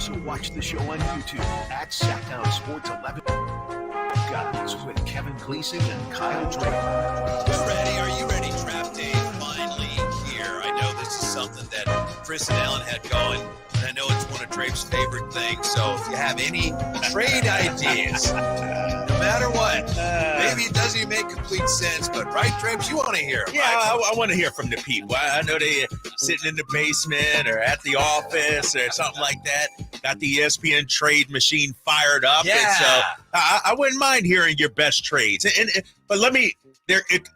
Also watch the show on YouTube at Sactown Sports 11. Guys with Kevin Gleason and Kyle Draper. We're ready. Are you ready? Draft day finally here. I know this is something that Chris and Alan had going, and I know it's one of Drape's favorite things. So if you have any trade ideas, no matter what, maybe it doesn't even make complete sense, but right, Drapes, you want to hear them, Yeah, right? I want to hear from the people. I know they sitting in the basement or at the office or something like that. Got the ESPN trade machine fired up. Yeah. And so I wouldn't mind hearing your best trades. But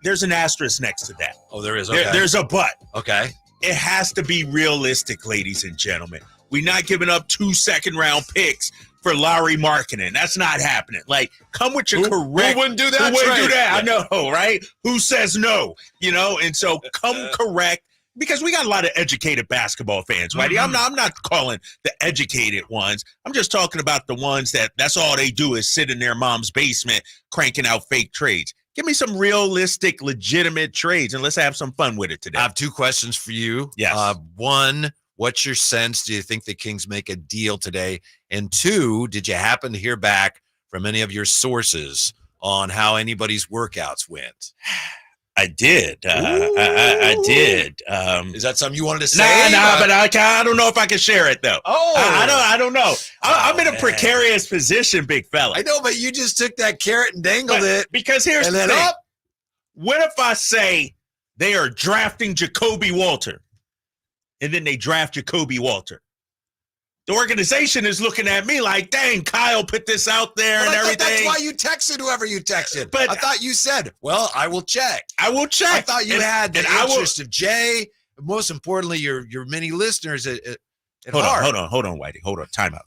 there's an asterisk next to that. Oh, there is. Okay. There's a but. Okay. It has to be realistic, ladies and gentlemen. We're not giving up 2 second-round picks for Lauri Markkanen. That's not happening. Like, come with your correct. Who wouldn't do that? Who wouldn't trade? do that? Yeah. I know, right? Who says no? And so come correct, because we got a lot of educated basketball fans, right? Mm-hmm. I'm not calling the educated ones. I'm just talking about the ones that's all they do is sit in their mom's basement cranking out fake trades. Give me some realistic, legitimate trades, and let's have some fun with it today. I have 2 questions for you. Yes. One, what's your sense? Do you think the Kings make a deal today? And 2, did you happen to hear back from any of your sources on how anybody's workouts went? I did. I did. Is that something you wanted to say? But I don't know if I can share it, though. Oh. I don't know. I'm in a precarious position, big fella. I know, but you just took that carrot and dangled it. Because here's And the then thing. up. What if I say they are drafting Jacoby Walter, and then they draft Jacoby Walter? The organization is looking at me like, dang, Kyle put this out there and everything. That's why you texted whoever you texted. But I thought you said, well, I will check. I will check. I thought you had the and interest of Jay. Most importantly, your many listeners at Hold heart. on, Whitey. Hold on. Time out.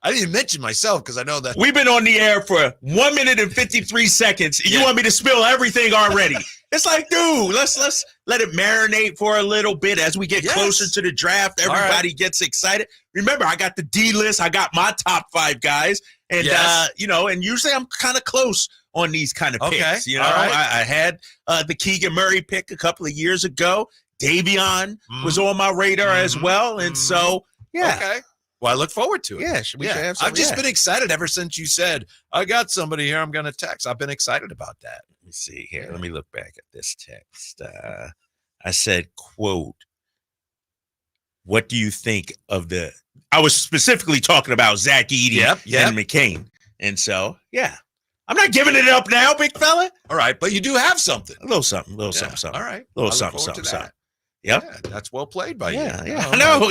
I didn't mention myself because I know that. We've been on the air for 1 minute and 53 seconds. And You want me to spill everything already? It's like, dude, let's let it marinate for a little bit as we get closer to the draft. Everybody gets excited. Remember, I got the D list. I got my top 5 guys. And, and usually I'm kind of close on these kind of picks. I had the Keegan Murray pick a couple of years ago. Davion was on my radar as well. And so, Okay. Well, I look forward to it. Yeah, we should have some. I've just been excited ever since you said, I got somebody here I'm going to text. I've been excited about that. Let me see here. Let me look back at this text. I said, quote, what do you think of the – I was specifically talking about Zach Edey and McCain. And so, I'm not giving it up now, big fella. All right, but you do have something. A little something. All right. A little something. Yep. Yeah, that's well played by you. Yeah. I know.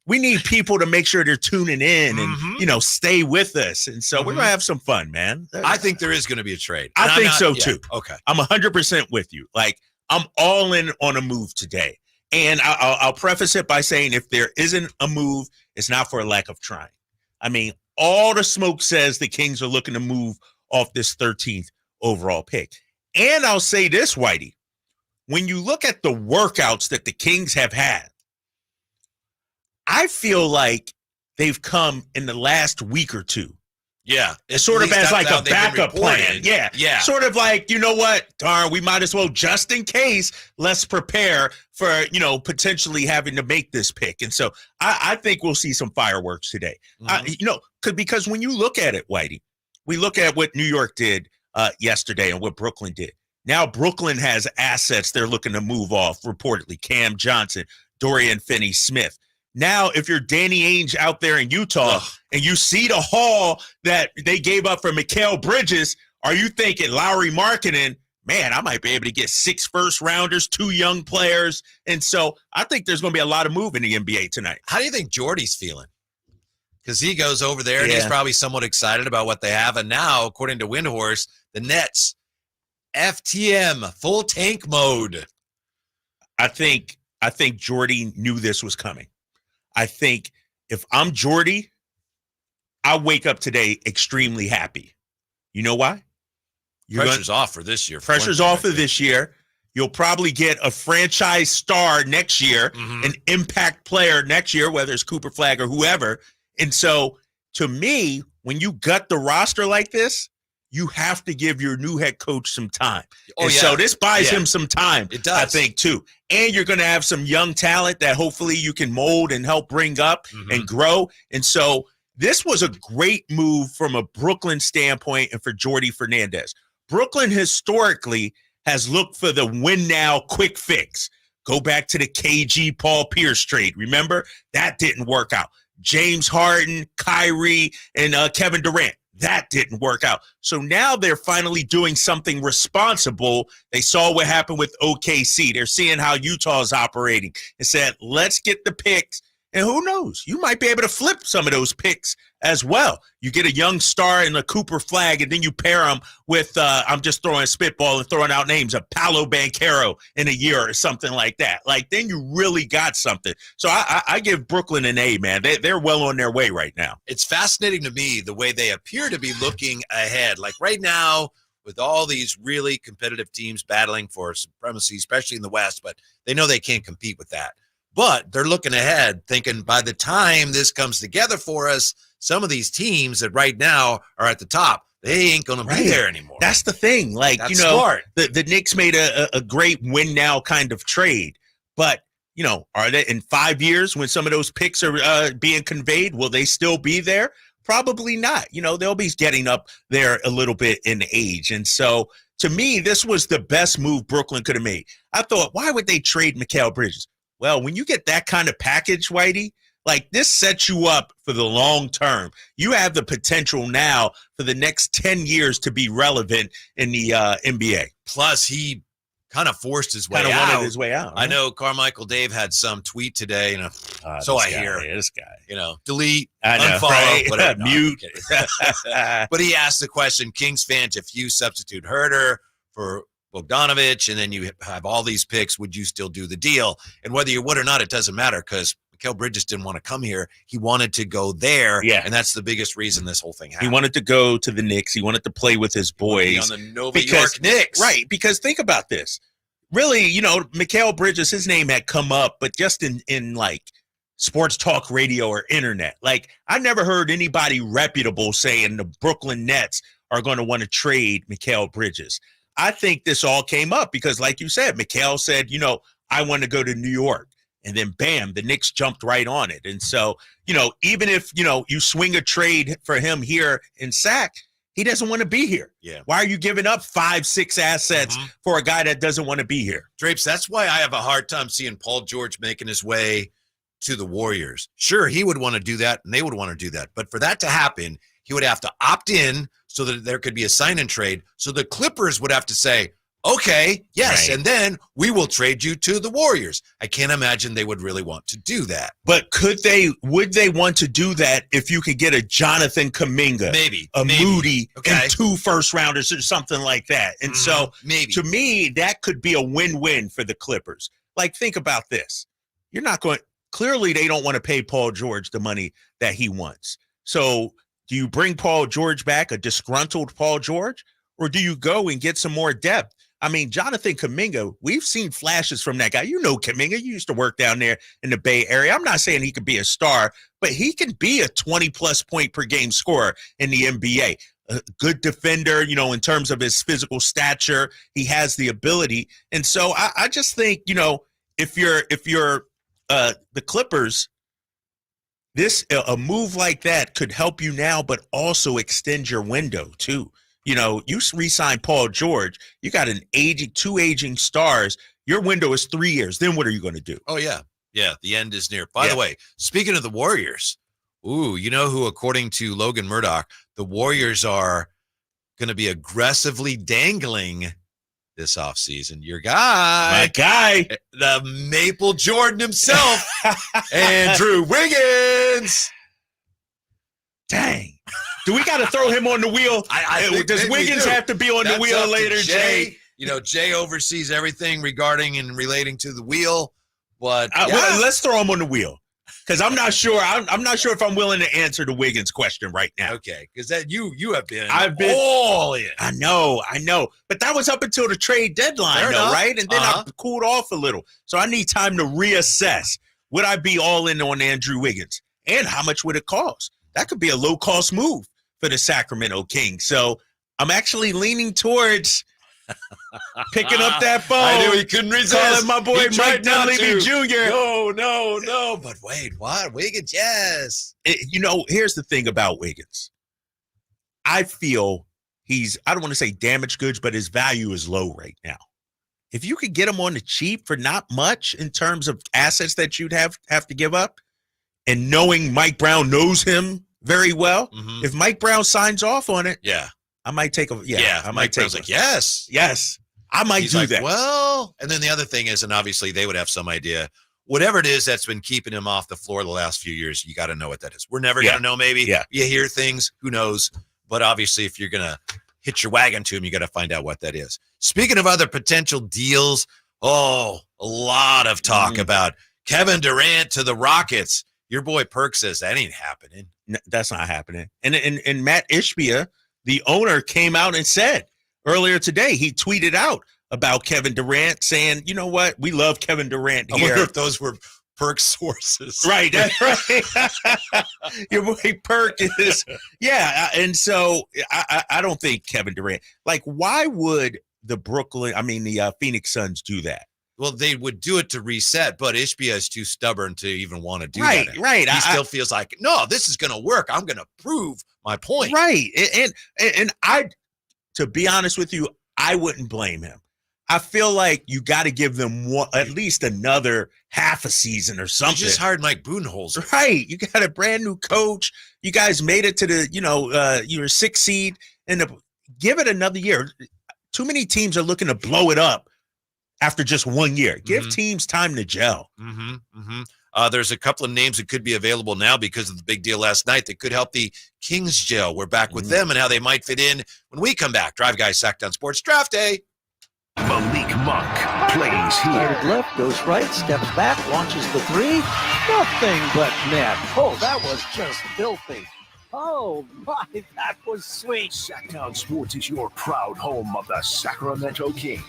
We need people to make sure they're tuning in and, stay with us. And so we're going to have some fun, man. I think there is going to be a trade. I think so, too. Okay. I'm 100% with you. Like, I'm all in on a move today. And I'll preface it by saying if there isn't a move, it's not for a lack of trying. I mean, all the smoke says the Kings are looking to move off this 13th overall pick. And I'll say this, Whitey. When you look at the workouts that the Kings have had, I feel like they've come in the last week or two. Yeah. It's sort of as like a backup plan. Yeah. Sort of like, you know what? Darn, we might as well, just in case, let's prepare for, potentially having to make this pick. And so I think we'll see some fireworks today. Because when you look at it, Whitey, we look at what New York did yesterday and what Brooklyn did. Now Brooklyn has assets they're looking to move off, reportedly. Cam Johnson, Dorian Finney-Smith. Now, if you're Danny Ainge out there in Utah and you see the haul that they gave up for Mikal Bridges, are you thinking Lauri Markkanen, man, I might be able to get 6 first-rounders, 2 young players? And so I think there's going to be a lot of move in the NBA tonight. How do you think Jordy's feeling? Because he goes over there and he's probably somewhat excited about what they have. And now, according to Windhorse, the Nets, FTM, full tank mode. I think Jordy knew this was coming. I think if I'm Jordy, I wake up today extremely happy. You know why? Pressure's off for this year. Pressure's off for this year. You'll probably get a franchise star next year, an impact player next year, whether it's Cooper Flagg or whoever. And so, to me, when you gut the roster like this, you have to give your new head coach some time. So this buys him some time, it does. I think, too. And you're going to have some young talent that hopefully you can mold and help bring up and grow. And so this was a great move from a Brooklyn standpoint and for Jordi Fernandez. Brooklyn historically has looked for the win now quick fix. Go back to the KG Paul Pierce trade. Remember? That didn't work out. James Harden, Kyrie, and Kevin Durant. That didn't work out. So now they're finally doing something responsible. They saw what happened with OKC. They're seeing how Utah's operating and said, let's get the picks. And who knows? You might be able to flip some of those picks as well. You get a young star in a Cooper Flag, and then you pair them with, I'm just throwing a spitball and throwing out names, of Paolo Banchero in a year or something like that. Like, then you really got something. So I give Brooklyn an A, man. They're well on their way right now. It's fascinating to me the way they appear to be looking ahead. Like right now, with all these really competitive teams battling for supremacy, especially in the West, but they know they can't compete with that. But they're looking ahead, thinking by the time this comes together for us, some of these teams that right now are at the top, they ain't going to be there anymore. That's the thing. Like, that's smart. The Knicks made a great win now kind of trade. But, are they in 5 years when some of those picks are being conveyed, will they still be there? Probably not. They'll be getting up there a little bit in age. And so, to me, this was the best move Brooklyn could have made. I thought, why would they trade Mikal Bridges? Well, when you get that kind of package, Whitey, like this sets you up for the long term. You have the potential now for the next 10 years to be relevant in the NBA. Plus, he kind of forced his way out. Wanted his way out. I know Carmichael Dave had some tweet today, so I hear. This guy. Delete, unfollow, right? Whatever, mute. But he asked the question, Kings fans, if you substitute Herter for Bogdanovich, and then you have all these picks, would you still do the deal? And whether you would or not, it doesn't matter because Mikal Bridges didn't want to come here. He wanted to go there, and that's the biggest reason this whole thing happened. He wanted to go to the Knicks. He wanted to play with his boys. On the Nova York Knicks. Right, because think about this. Really, Mikal Bridges, his name had come up, but just in like sports talk radio or internet. Like, I never heard anybody reputable saying the Brooklyn Nets are going to want to trade Mikal Bridges. I think this all came up because, like you said, Mikal said, I want to go to New York. And then, bam, the Knicks jumped right on it. And so, even if, you swing a trade for him here in Sac, he doesn't want to be here. Yeah. Why are you giving up 5-6 assets for a guy that doesn't want to be here? Drapes, that's why I have a hard time seeing Paul George making his way to the Warriors. Sure, he would want to do that, and they would want to do that. But for that to happen, he would have to opt in so that there could be a sign and trade. So the Clippers would have to say, okay, yes, and then we will trade you to the Warriors. I can't imagine they would really want to do that. But would they want to do that if you could get a Jonathan Kuminga, maybe Moody, and 2 first-rounders or something like that? And so, to me, that could be a win-win for the Clippers. Like, think about this. Clearly, they don't want to pay Paul George the money that he wants. So, do you bring Paul George back, a disgruntled Paul George, or do you go and get some more depth? I mean, Jonathan Kuminga, we've seen flashes from that guy. Kuminga, you used to work down there in the Bay Area. I'm not saying he could be a star, but he can be a 20-plus point per game scorer in the NBA. A good defender, in terms of his physical stature. He has the ability. And so I just think, if you're the Clippers, a move like that could help you now, but also extend your window too. You re-sign Paul George, you got two aging stars. Your window is 3 years. Then what are you going to do? Oh, yeah. Yeah, the end is near. By the way, speaking of the Warriors, who, according to Logan Murdoch, the Warriors are going to be aggressively dangling this offseason. Your guy. My guy. The Maple Jordan himself, Andrew Wiggins. Dang. Do we got to throw him on the wheel? Does Wiggins have to be on the wheel later, Jay? Jay oversees everything regarding and relating to the wheel. But well, let's throw him on the wheel because I'm not sure. I'm not sure if I'm willing to answer the Wiggins question right now. Okay, because that you have been. I've been all in. I know, but that was up until the trade deadline, though, right? And then I cooled off a little, so I need time to reassess. Would I be all in on Andrew Wiggins, and how much would it cost? That could be a low-cost move for the Sacramento Kings. So I'm actually leaning towards picking up that phone. I knew he couldn't resist. Calling my boy Mike Dunleavy Jr. No. But wait, what? Wiggins, yes. Here's the thing about Wiggins. I feel I don't want to say damaged goods, but his value is low right now. If you could get him on the cheap for not much in terms of assets that you'd have to give up, and knowing Mike Brown knows him very well, if Mike Brown signs off on it, I might take I might take like, yes, I might He's do like, that. Well, and then the other thing is, and obviously they would have some idea, whatever it is that's been keeping him off the floor the last few years, you got to know what that is. We're never going to know. Maybe you hear things, who knows? But obviously, if you're going to hitch your wagon to him, you got to find out what that is. Speaking of other potential deals, a lot of talk about Kevin Durant to the Rockets. Your boy Perk says that ain't happening. No, that's not happening. And Matt Ishbia, the owner, came out and said earlier today, he tweeted out about Kevin Durant saying, you know what? We love Kevin Durant here. I wonder if those were Perk sources. Right. That's right. Your boy Perk is, and so I don't think Kevin Durant, why would the Phoenix Suns do that? Well, they would do it to reset, but Ishbia is too stubborn to even want to do that. Right. He still feels like, no, this is going to work. I'm going to prove my point. Right. And to be honest with you, I wouldn't blame him. I feel like you got to give them at least another half a season or something. You just hired Mike Budenholzer. Right. You got a brand new coach. You guys made it to the, your 6th seed, and give it another year. Too many teams are looking to blow it up after just 1 year. Give teams time to gel. There's a couple of names that could be available now because of the big deal last night that could help the Kings gel. We're back with them and how they might fit in when we come back. Drive Guys, Sactown Sports Draft Day. Malik Monk plays here. Started left, goes right, steps back, launches the three. Nothing but net. Oh, that was just filthy. Oh, my, that was sweet. Sactown Sports is your proud home of the Sacramento Kings.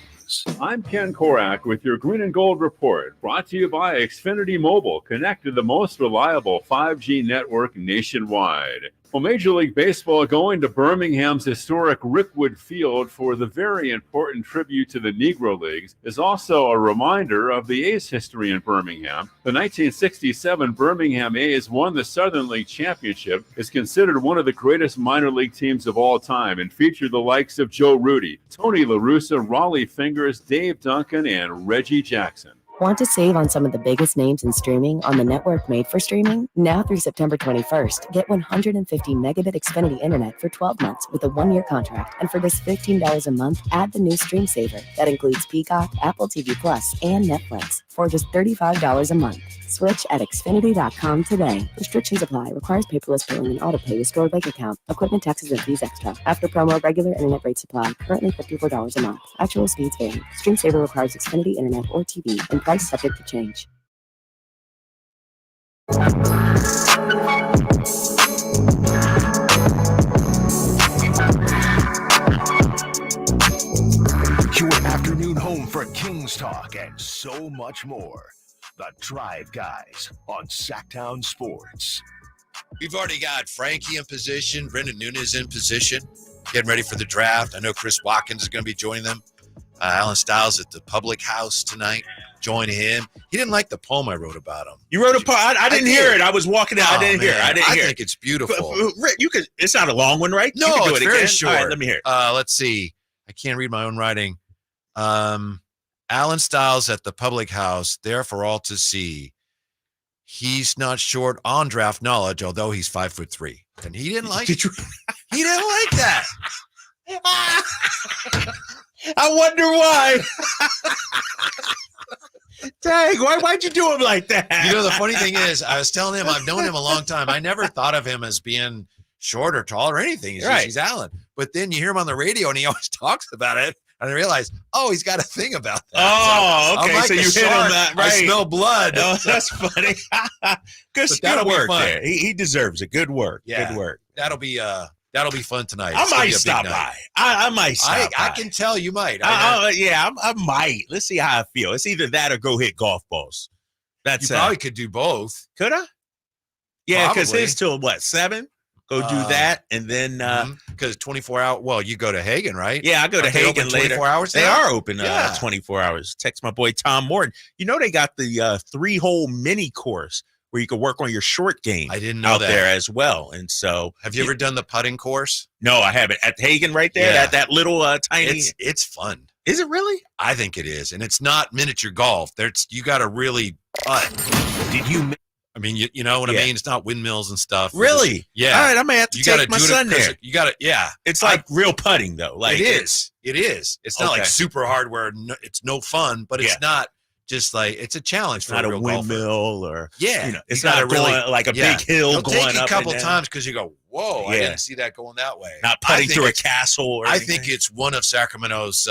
I'm Ken Korak with your Green and Gold Report, brought to you by Xfinity Mobile, connect to the most reliable 5G network nationwide. Well, Major League Baseball going to Birmingham's historic Rickwood Field for the very important tribute to the Negro Leagues is also a reminder of the A's history in Birmingham. The 1967 Birmingham A's won the Southern League Championship, is considered one of the greatest minor league teams of all time, and featured the likes of Joe Rudy, Tony La Russa, Raleigh Fingers, Dave Duncan, and Reggie Jackson. Want to save on some of the biggest names in streaming on the network made for streaming? Now through September 21st, get 150 megabit Xfinity internet for 12 months with a 1-year contract. And for just $15 a month, add the new Stream Saver. That includes Peacock, Apple TV Plus, and Netflix for just $35 a month. Switch at Xfinity.com today. Restrictions apply. Requires paperless billing and autopay with stored bank account. Equipment, taxes, and fees extra. After promo, regular internet rates apply. Currently $54 a month. Actual speeds vary. Stream Saver requires Xfinity internet or TV, and price subject to change. Your afternoon home for Kings talk and so much more. The Drive Guys on Sactown Sports. We've already got Frankie in position, Brendan Nunes in position, getting ready for the draft. I know Chris Watkins is going to be joining them. Alan Stiles at the Public House tonight. Join him. He didn't like the poem I wrote about him. You wrote a poem? I didn't hear it. I was walking out. I didn't hear it. I think it's beautiful. Rick, it's not a long one, right? No, it's very short. All right, let me hear it. Let's see. I can't read my own writing. Alan Stiles at the Public House, there for all to see. He's not short on draft knowledge, although he's 5'3". And he didn't like it. He didn't like that. I wonder why. Dang, why'd you do him like that? You know, the funny thing is, I was telling him, I've known him a long time. I never thought of him as being short or tall or anything. He's Alan. But then you hear him on the radio and he always talks about it. And I realized, he's got a thing about that. Oh, so, okay. like so you hit him that, right? I smell blood. Oh, that's funny. Good work there. He deserves it. Good work. Yeah, good work. That'll be fun tonight. I might stop by. I might stop by. I can tell you might. I might. Let's see how I feel. It's either that or go hit golf balls. You probably could do both. Could I? Yeah, because his till 7? Go do that, and then because 24 hours. Well, you go to Hagen, right? Yeah, I go to Hagen later. 24 hours. They now? are open 24 hours. Text my boy Tom Morton. You know they got the 3-hole mini course where you can work on your short game. I didn't know out that. there as well. And so, have you ever done the putting course? No, I haven't. At Hagen, right there, Yeah. that little tiny. It's fun. Is it really? I think it is, and it's not miniature golf. You got to really putt. Did you? I mean, you know what I mean? It's not windmills and stuff. Really? Yeah. All right, I'm going to have to take my son there. You got to, yeah. It's like real putting, though. Like It is. It's not like super hard where it's no fun, but it's not just like, it's a challenge for not a real windmill or, it's not really like a big hill It'll going take you up a couple times because you go, whoa, I didn't see that going that way. Not putting through a castle or anything. I think it's one of Sacramento's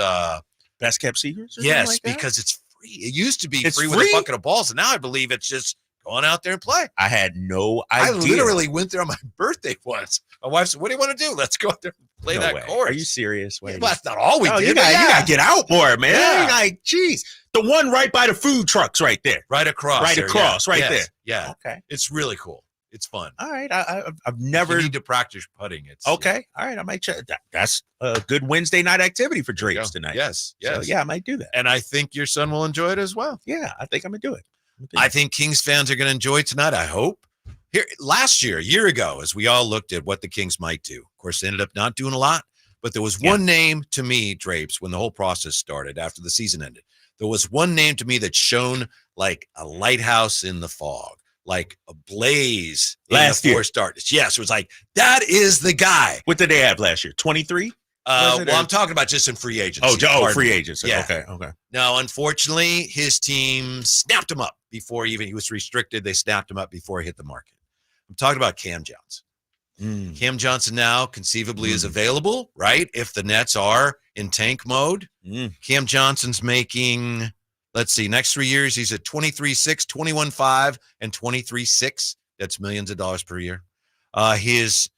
best kept secrets? Yes, because it's free. It used to be free with a bucket of balls, and now I believe it's just going out there and play. I had no idea. I literally went there on my birthday once. My wife said, "What do you want to do? Let's go out there and play that course." Are you serious? Yeah, well, that's not all we did. You got to get out more, man. Yeah. Like, geez. The one right by the food trucks right there. Right across. Right there, across, right there. Yeah. Okay. It's really cool. It's fun. All right. I've never. You need to practice putting. It's okay. All right. I might check. That's a good Wednesday night activity for Drapes tonight. Yes. So, yeah, I might do that. And I think your son will enjoy it as well. Yeah, I think I'm going to do it. I think Kings fans are going to enjoy it tonight. I hope. Here, last year, a year ago, as we all looked at what the Kings might do, of course, they ended up not doing a lot. But there was one name to me, Drapes, when the whole process started after the season ended. There was one name to me that shone like a lighthouse in the fog, like a blaze last in the year. Starts. Yes, it was like, that is the guy. What did they have last year? 23? Well, I'm talking about just in free agency. Oh, free agency. Yeah. Okay. Now, unfortunately, his team snapped him up before he was restricted. They snapped him up before he hit the market. I'm talking about Cam Johnson. Cam Johnson now conceivably is available, right? If the Nets are in tank mode. Cam Johnson's making, let's see, next 3 years, he's at 23.6, 21.5, and 23.6. That's millions of dollars per year. His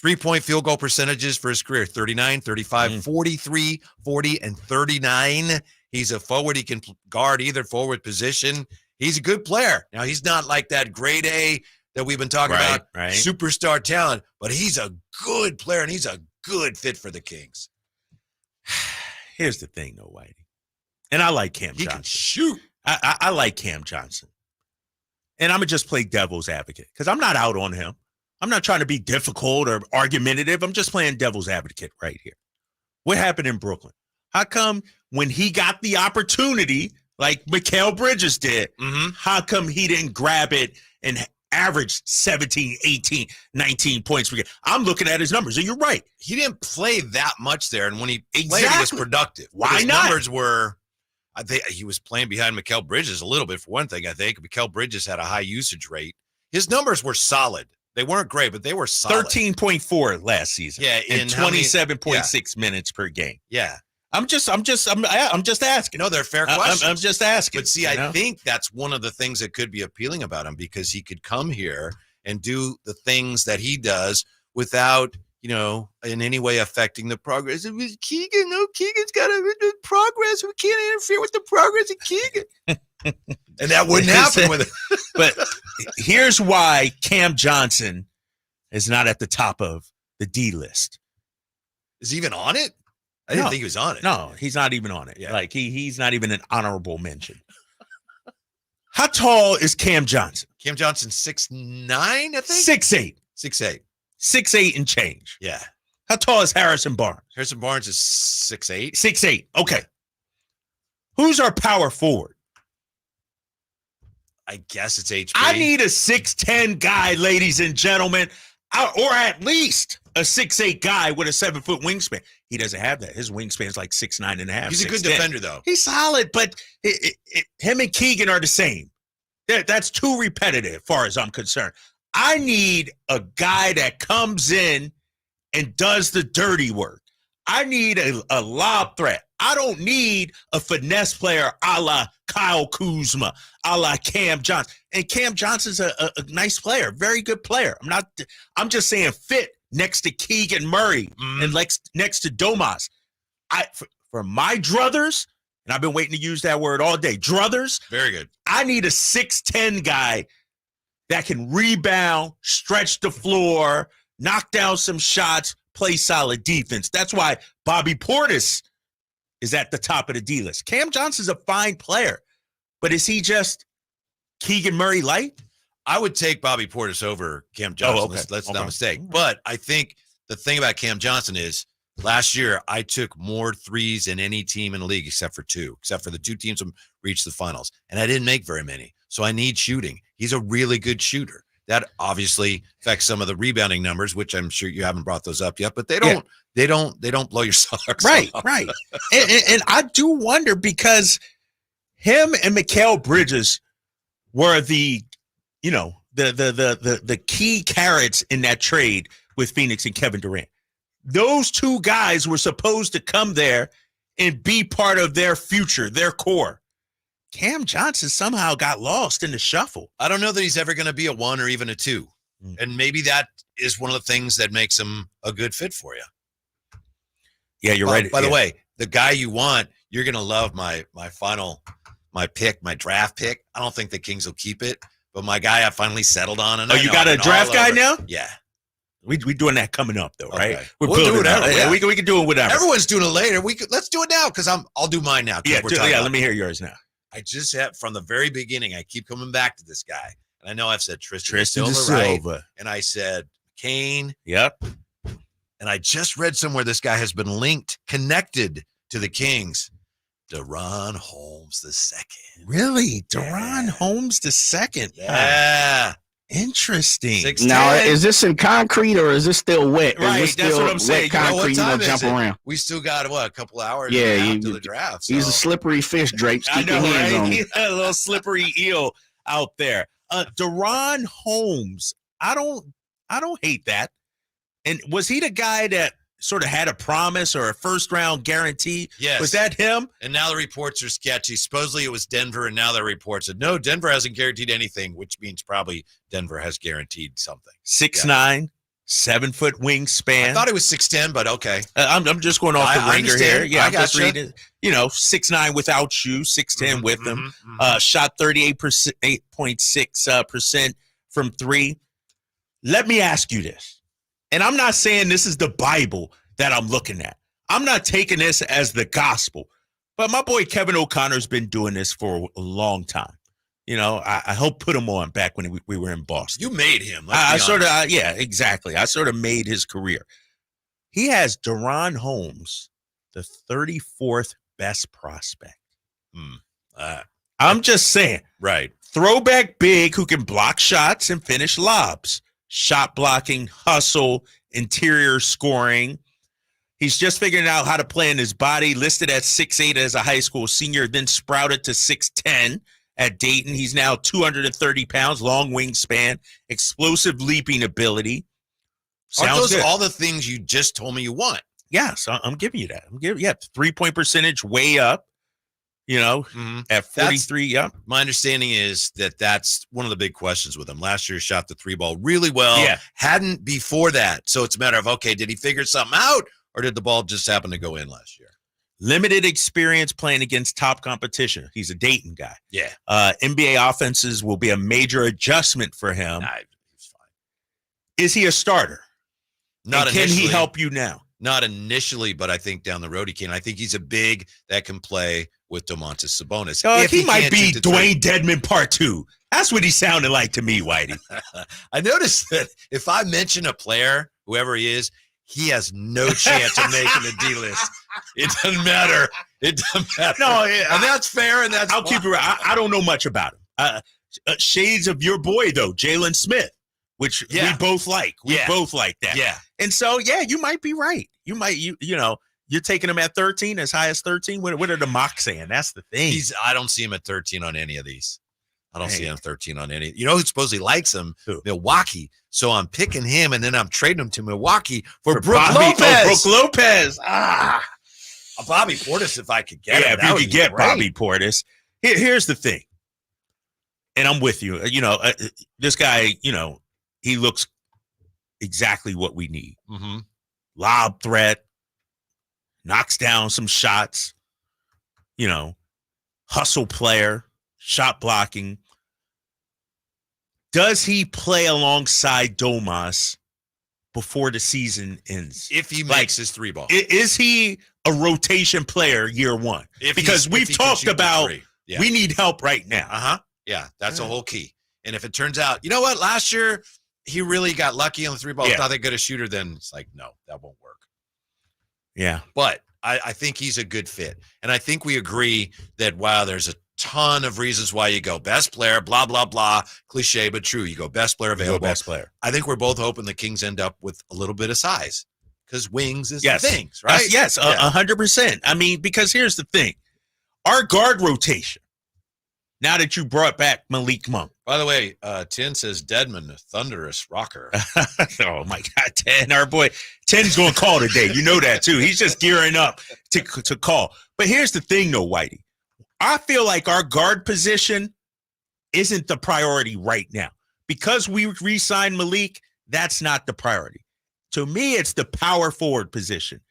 3-point field goal percentages for his career, 39, 35, 43, 40, and 39. He's a forward. He can guard either forward position. He's a good player. Now, he's not like that grade A that we've been talking about, superstar talent, but he's a good player, and he's a good fit for the Kings. Here's the thing, though, Whitey. And I like Cam Johnson. He can shoot. I like Cam Johnson. And I'm going to just play devil's advocate because I'm not out on him. I'm not trying to be difficult or argumentative. I'm just playing devil's advocate right here. What happened in Brooklyn? How come when he got the opportunity, like Mikal Bridges did, how come he didn't grab it and average 17, 18, 19 points per game? I'm looking at his numbers, and you're right. He didn't play that much there, and when he played, he was productive. Why his not? Numbers were, I think he was playing behind Mikal Bridges a little bit, for one thing, I think. Mikal Bridges had a high usage rate. His numbers were solid. They weren't great, but they were solid. 13.4 last season. Yeah, and 27.6 minutes per game. Yeah. I'm just asking. No, they're fair questions. I'm just asking. But see, I think that's one of the things that could be appealing about him, because he could come here and do the things that he does without, in any way affecting the progress. It was Keegan. No, Keegan's got to do progress. We can't interfere with the progress of Keegan. And that wouldn't happen with it. But here's why Cam Johnson is not at the top of the D list. Is he even on it? I didn't think he was on it. No, he's not even on it. Yeah. Like he's not even an honorable mention. How tall is Cam Johnson? Cam Johnson 6'9", I think? 6'8". 6'8". 6'8" and change. Yeah. How tall is Harrison Barnes? Harrison Barnes is 6'8". 6'8". Okay. Who's our power forward? I guess it's HB. I need a 6'10" guy, ladies and gentlemen, or at least a 6'8" guy with a 7-foot wingspan. He doesn't have that. His wingspan is like 6'9" and a half. He's a good defender, though. He's solid, but him and Keegan are the same. That's too repetitive, as far as I'm concerned. I need a guy that comes in and does the dirty work. I need a lob threat. I don't need a finesse player a la Kyle Kuzma, a la Cam Johnson. And Cam Johnson's a nice player, very good player. I'm just saying fit next to Keegan Murray and next to Domas. For my druthers, and I've been waiting to use that word all day, druthers. Very good. I need a 6'10" guy that can rebound, stretch the floor, knock down some shots, play solid defense. That's why Bobby Portis is at the top of the D list. Cam Johnson's a fine player, but is he just Keegan Murray light? I would take Bobby Portis over Cam Johnson. Okay. Let's not mistake. But I think the thing about Cam Johnson is last year I took more threes than any team in the league except for the two teams that reached the finals. And I didn't make very many. So I need shooting. He's a really good shooter. That obviously affects some of the rebounding numbers, which I'm sure you haven't brought those up yet, but they don't blow your socks off. Right. And I do wonder because him and Mikal Bridges were the key carrots in that trade with Phoenix and Kevin Durant. Those two guys were supposed to come there and be part of their future, their core. Cam Johnson somehow got lost in the shuffle. I don't know that he's ever going to be a 1 or even a 2. And maybe that is one of the things that makes him a good fit for you. Yeah, you're right. By the way, the guy you want, you're going to love my draft pick. I don't think the Kings will keep it, but my guy I finally settled on. And you got a draft guy now? Yeah. We doing that coming up though, right? Okay. We'll do whatever. Yeah. We can do it whatever. Everyone's doing it later. Let's do it now because I'll do mine now. Yeah, let me hear yours now. I just had from the very beginning. I keep coming back to this guy, and I know I've said Tristan de Silva, right? And I said Kane. Yep. And I just read somewhere this guy has been connected to the Kings. Durant Holmes II. Really, Durant Holmes II. Yeah. Interesting. 6'10". Now, is this in concrete or is this still wet? Right, that's what I'm saying. Concrete, jump around. We still got a couple hours to the draft. So. He's a slippery fish, Drapes. I know, right? He's a little slippery eel out there. Durant Holmes, I don't hate that. And was he the guy that sort of had a promise or a first-round guarantee? Yes. Was that him? And now the reports are sketchy. Supposedly it was Denver, and now the reports said, no, Denver hasn't guaranteed anything, which means probably Denver has guaranteed something. 6'9", 7-foot wingspan. I thought it was 6'10", but okay. I'm just going off the ringer here. Yeah, I I'm just you. reading. 6'9" without you, 6'10" with them. Shot 38.6% from three. Let me ask you this. And I'm not saying this is the Bible that I'm looking at. I'm not taking this as the gospel. But my boy Kevin O'Connor's been doing this for a long time. I helped put him on back when we were in Boston. You made him. Yeah, exactly. I sort of made his career. He has Durant Holmes, the 34th best prospect. I'm just saying. Right. Throwback big who can block shots and finish lobs. Shot blocking, hustle, interior scoring. He's just figuring out how to play in his body. Listed at 6'8" as a high school senior, then sprouted to 6'10" at Dayton. He's now 230 pounds, long wingspan, explosive leaping ability. Aren't those all the things you just told me you want? Yeah, so I'm giving you that. 3-point percentage way up. At 43, My understanding is that's one of the big questions with him. Last year, shot the 3 ball really well. Yeah. Hadn't before that. So it's a matter of, okay, did he figure something out or did the ball just happen to go in last year? Limited experience playing against top competition. He's a Dayton guy. Yeah. NBA offenses will be a major adjustment for him. He's fine. Is he a starter? Not and can he help you now? Not initially, but I think down the road he can. I think he's a big that can play with Domantas Sabonis. He might be Dwayne Dedmon Part 2. That's what he sounded like to me, Whitey. I noticed that if I mention a player, whoever he is, he has no chance of making the D list. It doesn't matter. No, and that's fair. And I'll keep it real. I don't know much about him. Shades of your boy though, Jalen Smith, which we both like. We both like that. Yeah. And so you might be right. You might you're taking him at 13, as high as 13. What are the mocks saying? That's the thing. I don't see him at 13 on any of these. I don't see him 13 on any. You know who supposedly likes him? Who? Milwaukee. So I'm picking him, and then I'm trading him to Milwaukee for Brook Lopez. Lopez. Brook Lopez. Bobby Portis, if I could get him. If you could get Bobby Portis. Here's the thing, and I'm with you. This guy, he looks exactly what we need. Mm-hmm. Lob threat. Knocks down some shots, hustle player, shot blocking. Does he play alongside Domas before the season ends? If he makes his 3-ball. Is he a rotation player year one? Because we've talked about we need help right now. Yeah, that's a whole key. And if it turns out, you know what, last year he really got lucky on the 3-ball, not that good a shooter, then it's like, no, that won't work. Yeah. But I think he's a good fit. And I think we agree that, wow, there's a ton of reasons why you go best player, blah, blah, blah, cliche, but true. You go best player available. Best player. I think we're both hoping the Kings end up with a little bit of size because wings is the things, right? Yes, 100%. I mean, because here's the thing. Our guard rotation, now that you brought back Malik Monk. By the way, Tin says Deadman, a thunderous rocker. Oh, my God, Tin, our boy. Tin's going to call today. You know that, too. He's just gearing up to call. But here's the thing, though, Whitey. I feel like our guard position isn't the priority right now. Because we re-signed Malik, that's not the priority. To me, it's the power forward position.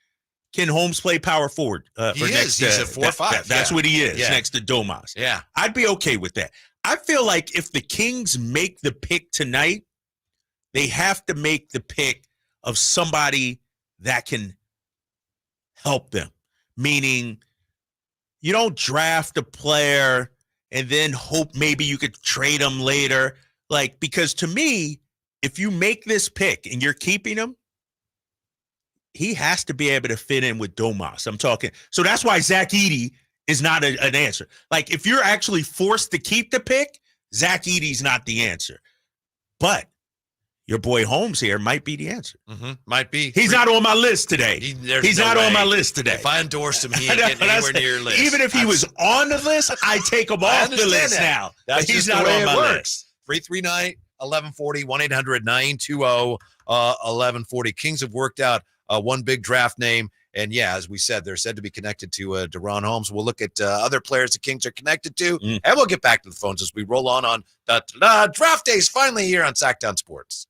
Can Holmes play power forward? He's a 4-5. That's what he is next to Domas. Yeah. I'd be okay with that. I feel like if the Kings make the pick tonight, they have to make the pick of somebody that can help them. Meaning, you don't draft a player and then hope maybe you could trade them later. Like, because to me, if you make this pick and you're keeping him, he has to be able to fit in with Domas. I'm talking. So that's why Zach Edey is not an answer. Like, if you're actually forced to keep the pick, Zach Edey's not the answer. But your boy Holmes here might be the answer. Might be. He's not on my list today. He's not on my list today. If I endorsed him, he ain't getting anywhere near your list. Even if he was on the list, I take him off the list now. That's he's not on my list. 339-1140, 1-800-920-1140. Kings have worked out one big draft name. And, yeah, as we said, they're said to be connected to Durant Holmes. We'll look at other players the Kings are connected to, and we'll get back to the phones as we roll on draft days finally here on Sactown Sports.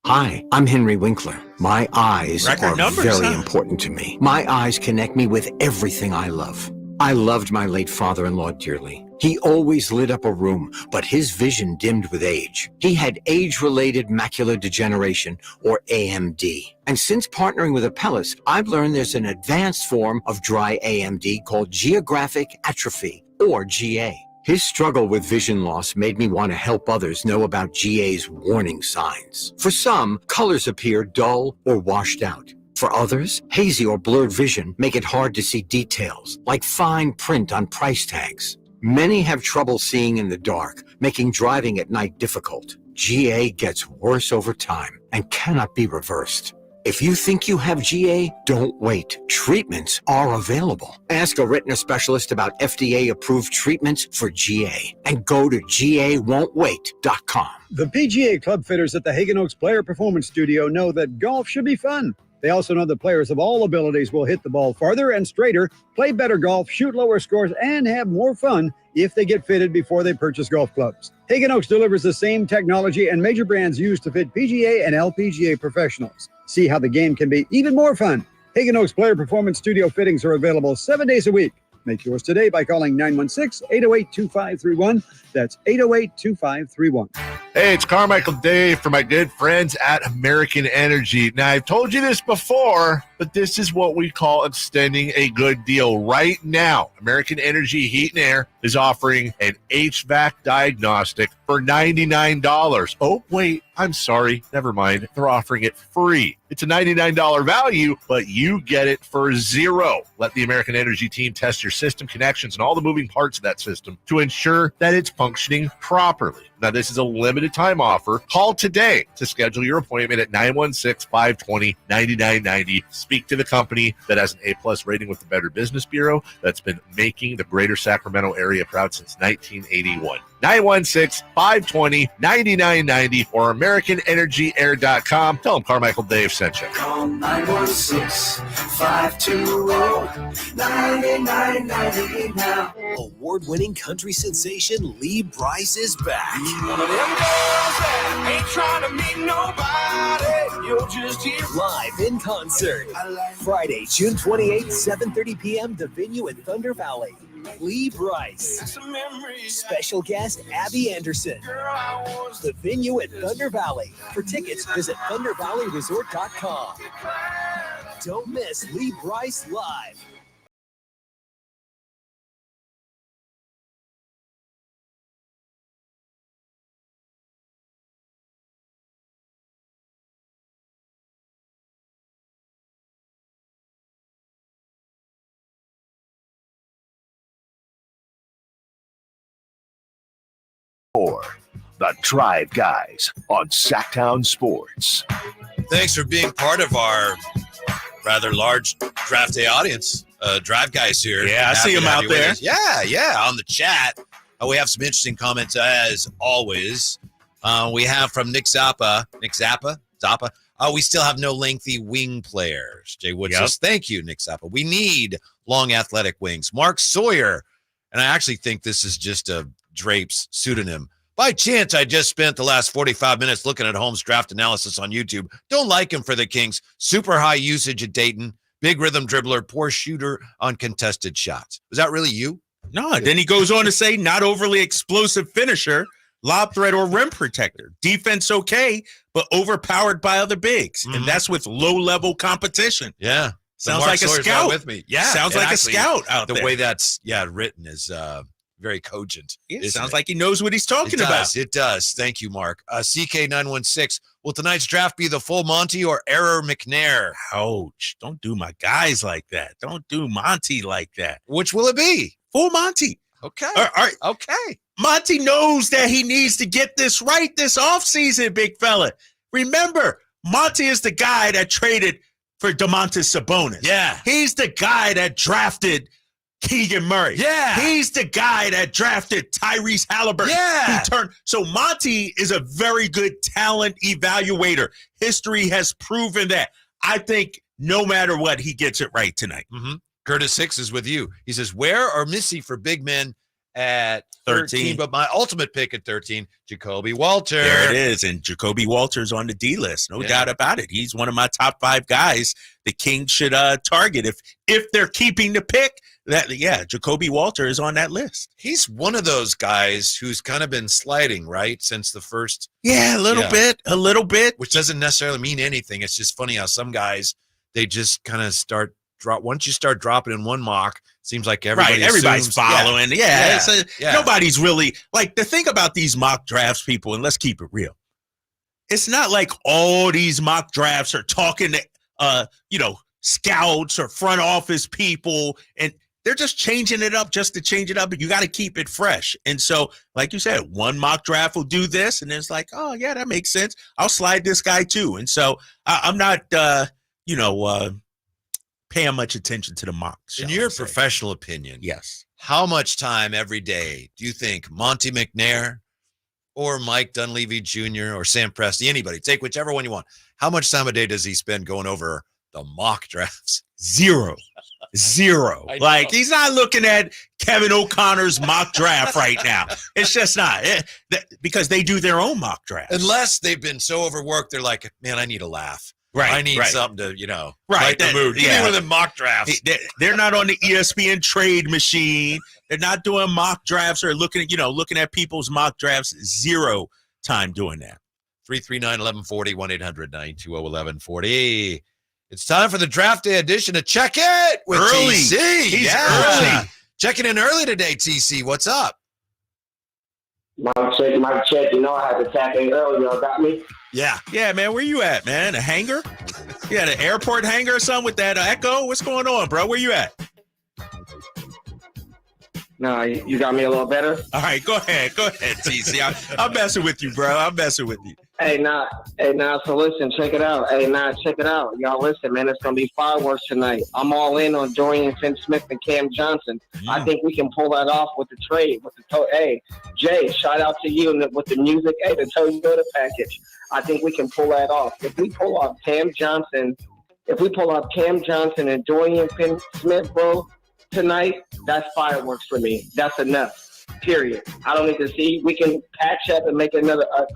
Hi, I'm Henry Winkler. My eyes are very important to me. My eyes connect me with everything I love. I loved my late father-in-law dearly. He always lit up a room, but his vision dimmed with age. He had age-related macular degeneration, or AMD. And since partnering with Apellis, I've learned there's an advanced form of dry AMD called geographic atrophy, or GA. His struggle with vision loss made me want to help others know about GA's warning signs. For some, colors appear dull or washed out. For others, hazy or blurred vision make it hard to see details, like fine print on price tags. Many have trouble seeing in the dark, making driving at night difficult. GA gets worse over time and cannot be reversed. If you think you have GA, don't wait. Treatments are available. Ask a retina specialist about FDA-approved treatments for GA and go to GAWon'tWait.com. The PGA Club fitters at the Hagen Oaks Player Performance Studio know that golf should be fun. They also know that players of all abilities will hit the ball farther and straighter, play better golf, shoot lower scores, and have more fun if they get fitted before they purchase golf clubs. Hagen Oaks delivers the same technology and major brands used to fit PGA and LPGA professionals. See how the game can be even more fun. Hagen Oaks Player Performance Studio fittings are available 7 days a week. Make yours today by calling 916-808-2531. That's 808-2531. Hey, it's Carmichael Dave from my good friends at American Energy. Now, I've told you this before, but this is what we call extending a good deal. Right now, American Energy Heat and Air is offering an HVAC diagnostic for $99. Oh, wait, I'm sorry. Never mind. They're offering it free. It's a $99 value, but you get it for $0. Let the American Energy team test your system connections and all the moving parts of that system to ensure that it's functioning properly. Now, this is a limited time offer. Call today to schedule your appointment at 916-520-9990. Speak to the company that has an A+ rating with the Better Business Bureau that's been making the greater Sacramento area proud since 1981. 916-520-9990 or AmericanEnergyAir.com. Tell them Carmichael Dave sent you. Call 916-520-9990 now. Award-winning country sensation Lee Brice is back. One of them girls that ain't trying to meet nobody. You'll just hear live in concert. Friday, June 28th, 7:30 p.m. The venue at Thunder Valley. Lee Bryce. Special guest Abby Anderson. The venue at Thunder Valley. For tickets, visit ThunderValleyResort.com. Don't miss Lee Bryce live. The Drive Guys on Sactown Sports. Thanks for being part of our rather large draft day audience. Drive Guys here. Yeah, I see them out there. Yeah, on the chat. We have some interesting comments as always. We have from Nick Zappa. We still have no lengthy wing players. Jay Wood says, thank you, Nick Zappa. We need long athletic wings. Mark Sawyer, and I actually think this is just a Drape's pseudonym. By chance, I just spent the last 45 minutes looking at Holmes' draft analysis on YouTube. Don't like him for the Kings. Super high usage at Dayton. Big rhythm dribbler. Poor shooter on contested shots. Was that really you? No. Then he goes on to say, not overly explosive finisher, lob threat, or rim protector. Defense okay, but overpowered by other bigs. Mm-hmm. And that's with low-level competition. Yeah. Sounds like a scout. With me. Yeah. Sounds like a scout out there. The way that's written is very cogent. Yeah, sounds like he knows what he's talking about. It does. Thank you, Mark. CK916. Will tonight's draft be the full Monty or error McNair? Ouch. Don't do my guys like that. Don't do Monty like that. Which will it be? Full Monty. Okay. All right. Okay. Monty knows that he needs to get this right this offseason, big fella. Remember, Monty is the guy that traded for Domantas Sabonis. Yeah. He's the guy that drafted Keegan Murray. Yeah. He's the guy that drafted Tyrese Halliburton. Yeah. So Monty is a very good talent evaluator. History has proven that. I think no matter what, he gets it right tonight. Mm-hmm. Curtis Hicks is with you. He says, where are Missy for big men at 13? But my ultimate pick at 13, Jacoby Walter. There it is. And Jacoby Walter's on the D list. No doubt about it. He's one of my top 5 guys the Kings should target. If they're keeping the pick, Jacoby Walter is on that list. He's one of those guys who's kind of been sliding, right, since the first. Yeah, a little bit. Which doesn't necessarily mean anything. It's just funny how some guys, they just kind of once you start dropping in one mock, seems like everybody's following. Nobody's really, like, the thing about these mock drafts, people, and let's keep it real, it's not like all these mock drafts are talking to, scouts or front office people, and they're just changing it up just to change it up, but you got to keep it fresh. And so, like you said, one mock draft will do this, and it's like, oh, yeah, that makes sense. I'll slide this guy too. And so I'm not, paying much attention to the mocks. In your professional opinion, yes, how much time every day do you think Monty McNair or Mike Dunleavy Jr. or Sam Presti, anybody, take whichever one you want, how much time a day does he spend going over the mock drafts? Zero. Like, he's not looking at Kevin O'Connor's mock draft right now. It's just not. Because they do their own mock draft. Unless they've been so overworked, they're like, man, I need a laugh. Right. I need something to, light the mood. Give me one of them mock drafts. They're not on the ESPN trade machine. They're not doing mock drafts or looking at people's mock drafts. Zero time doing that. 339-1140, 1-800-920-1140. It's time for the draft day edition of Check It with early. TC. He's early. Checking in early today, TC. What's up? Mic check. You know I had to tap in early. Y'all got me? Yeah, man. Where you at, man? A hangar? You at an airport hangar or something with that echo? What's going on, bro? Where you at? No, you got me a little better? All right, go ahead, TC. I'm messing with you, bro. I'm messing with you. Hey, so listen, check it out. Check it out. Y'all listen, man, it's going to be fireworks tonight. I'm all in on Dorian Finney-Smith and Cam Johnson. I think we can pull that off with the trade. Hey, Jay, shout out to you with the music. Hey, the Toyota package. I think we can pull that off. If we pull off Cam Johnson and Dorian Finney-Smith, bro, tonight, that's fireworks for me. That's enough. Period. I don't need to see. We can patch up and make a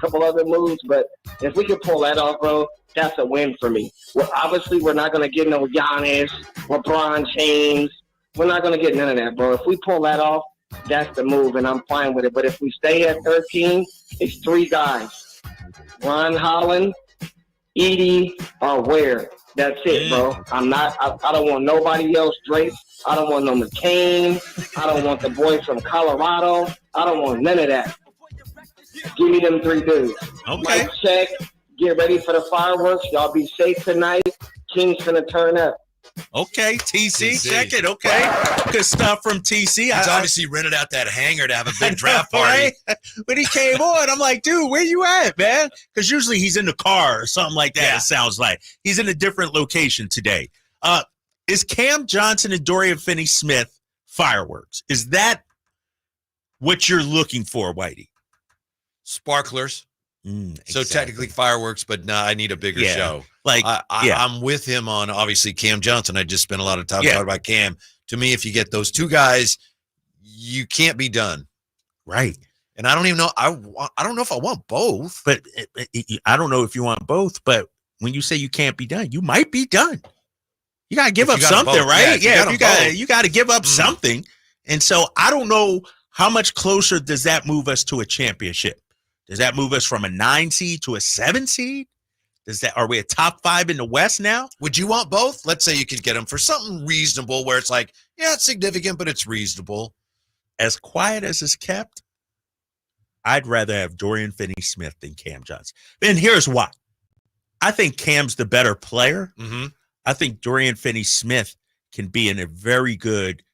couple other moves, but if we can pull that off, bro, that's a win for me. Well, obviously, we're not going to get no Giannis, LeBron James, We're not going to get none of that, bro. If we pull that off, that's the move, and I'm fine with it. But if we stay at 13, it's 3 guys. Ron Holland, Edie, or Ware. That's it, bro. I don't want nobody else, Drake. I don't want no McCain. I don't want the boy from Colorado. I don't want none of that. Give me them 3 dudes. Okay. Mike, check. Get ready for the fireworks. Y'all be safe tonight. Kings gonna turn up. Okay, TC, check it. Okay, good stuff from TC. He's obviously rented out that hangar to have a big draft party. Right? When he came on, I'm like, dude, where you at, man? Because usually he's in the car or something like that. Yeah. It sounds like he's in a different location today. Is Cam Johnson and Dorian Finney-Smith fireworks? Is that what you're looking for, Whitey? Sparklers. Exactly. So technically fireworks, but no, I need a bigger show. Like I'm with him on obviously Cam Johnson. I just spent a lot of time talking about Cam. To me, if you get those 2 guys, you can't be done. Right. And I don't even know. I don't know if I want both. But I don't know if you want both. But when you say you can't be done, you might be done. You gotta give up something, right? Yeah, you gotta give up something. And so I don't know how much closer does that move us to a championship. Does that move us from a 9 seed to a 7 seed? Are we a top 5 in the West now? Would you want both? Let's say you could get them for something reasonable where it's like, yeah, it's significant, but it's reasonable. As quiet as it's kept, I'd rather have Dorian Finney-Smith than Cam Johnson. And here's why. I think Cam's the better player. Mm-hmm. I think Dorian Finney-Smith can be a very good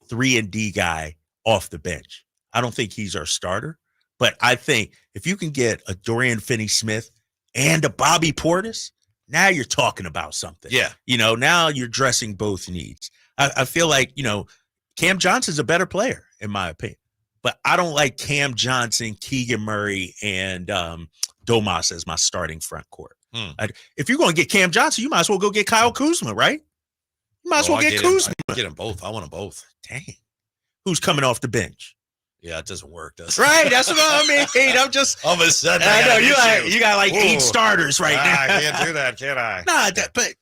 3-and-D guy off the bench. I don't think he's our starter. But I think if you can get a Dorian Finney-Smith and a Bobby Portis, now you're talking about something. Yeah. Now you're addressing both needs. I feel like, Cam Johnson's a better player, in my opinion. But I don't like Cam Johnson, Keegan Murray, and Domas as my starting front court. If you're going to get Cam Johnson, you might as well go get Kyle Kuzma, right? You might as well get Kuzma. I get them both. I want them both. Dang. Who's coming off the bench? Yeah, it doesn't work, does it? Right, that's what I mean. I'm just all of a sudden. I know you got like 8 starters right now. I can't do that, can I? But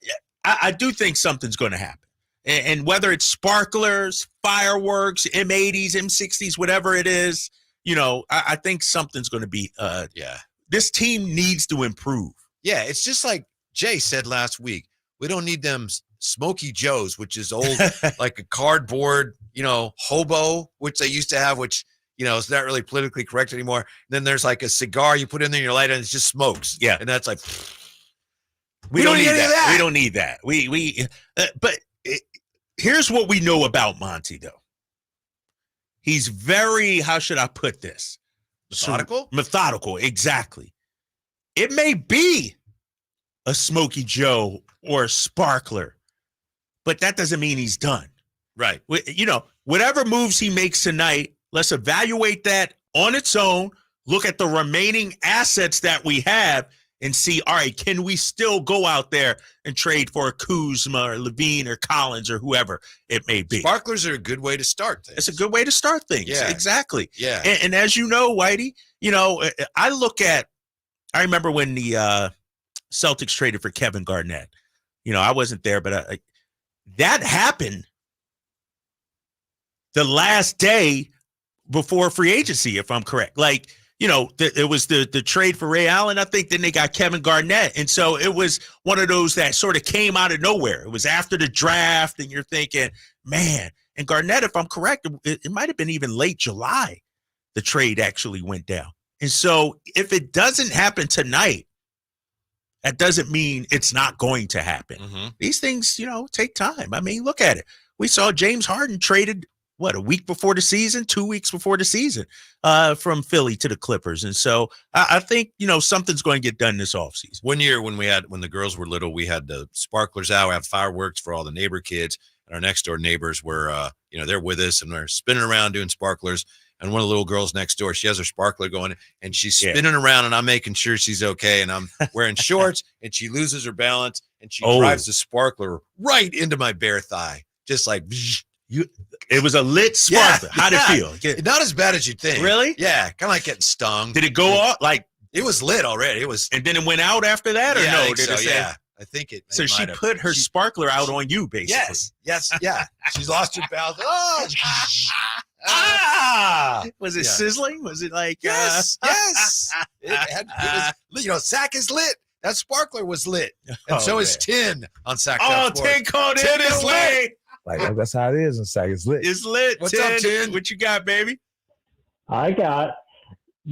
I do think something's going to happen, and whether it's sparklers, fireworks, M80s, M60s, whatever it is, I think something's going to be. This team needs to improve. Yeah, it's just like Jay said last week. We don't need them Smoky Joes, which is old, like a cardboard, hobo, which they used to have, which, it's not really politically correct anymore. And then there's like a cigar you put in there, and you light it, and it just smokes. Yeah. And that's like, we don't need that. We don't need that. But here's what we know about Monty, though. He's very, how should I put this? Methodical? Methodical, exactly. It may be a Smoky Joe or a sparkler, but that doesn't mean he's done. Right. Whatever moves he makes tonight, let's evaluate that on its own, look at the remaining assets that we have, and see, all right, can we still go out there and trade for a Kuzma or Levine or Collins or whoever it may be? Sparklers are a good way to start things. It's a good way to start things. Yeah. Exactly. Yeah. And as you know, Whitey, I remember when the Celtics traded for Kevin Garnett. I wasn't there, but that happened the last day before free agency, if I'm correct. It was the trade for Ray Allen, I think. Then they got Kevin Garnett. And so it was one of those that sort of came out of nowhere. It was after the draft, and you're thinking, man. And Garnett, if I'm correct, it might have been even late July the trade actually went down. And so if it doesn't happen tonight, that doesn't mean it's not going to happen. Mm-hmm. These things, take time. I mean, look at it. We saw James Harden traded, a week before the season, 2 weeks before the season, from Philly to the Clippers. And so I think, something's going to get done this offseason. One year when the girls were little, we had the sparklers out, we had fireworks for all the neighbor kids. And our next door neighbors were, they're with us, and they're spinning around doing sparklers. And one of the little girls next door, she has her sparkler going, and she's spinning around, and I'm making sure she's okay. And I'm wearing shorts, and she loses her balance, and she drives the sparkler right into my bare thigh, just like. It was a lit sparkler. How'd it feel? Not as bad as you'd think. Really? Yeah, kind of like getting stung. Did it go off? It was lit already. It was, and then it went out after that, or no? I think so, yeah. I think it. So she put her sparkler out on you, basically. Yes, yeah. She's lost her balance. Oh, was it sizzling? Was it like yes? It was. Sac is lit. That sparkler was lit, and so is tin on Sactown Sports. Tin called in this way. Like that's how it is in Sac. It's lit. It's lit. What's up, Tin? What you got, baby? I got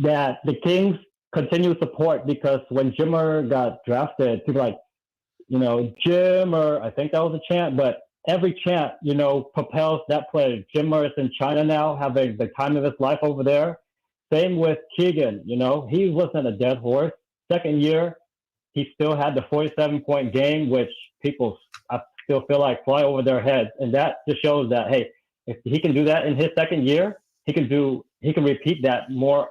that the Kings continue support because when Jimmer got drafted, people like, Jimmer, I think that was a chant, but every chant, propels that player. Jimmer is in China now, having the time of his life over there. Same with Keegan, he wasn't a dead horse. Second year, he still had the 47-point game, which people, I still feel like, fly over their heads. And that just shows that, hey, if he can do that in his second year, he can repeat that more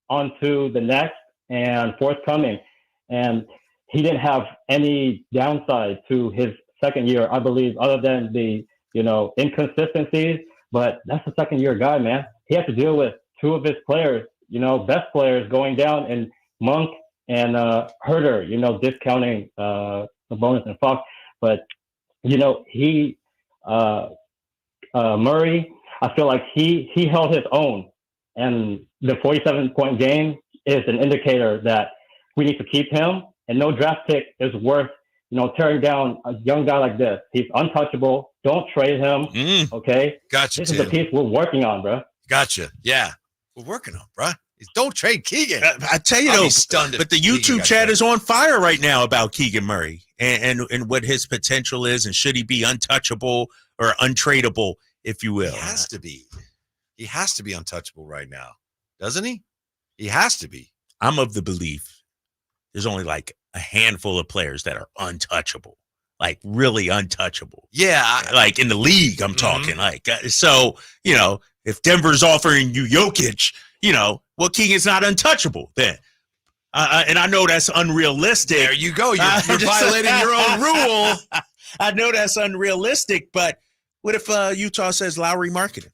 onto the next and forthcoming. And he didn't have any downside to his second year, I believe, other than the, inconsistencies. But that's a second-year guy, man. He had to deal with two of his players, best players going down, and Monk and Herter, discounting the bonus and Fox. But, he Murray, I feel like he held his own. And the 47-point game is an indicator that we need to keep him. And no draft pick is worth, tearing down a young guy like this. He's untouchable. Don't trade him. Okay? Gotcha. This is the piece we're working on, bro. Gotcha. Yeah. We're working on, bro. Don't trade Keegan. I tell you, though, but the YouTube chat is on fire right now about Keegan Murray and what his potential is, and should he be untouchable or untradeable, if you will. He has to be. He has to be untouchable right now, doesn't he? He has to be. I'm of the belief there's only like a handful of players that are untouchable, like really untouchable. Yeah. Like in the league, I'm talking. Like, so, if Denver's offering you Jokic, well, Keegan's not untouchable then. And I know that's unrealistic. There you go. You're violating your own rule. I know that's unrealistic, but what if Utah says Lowry marketing?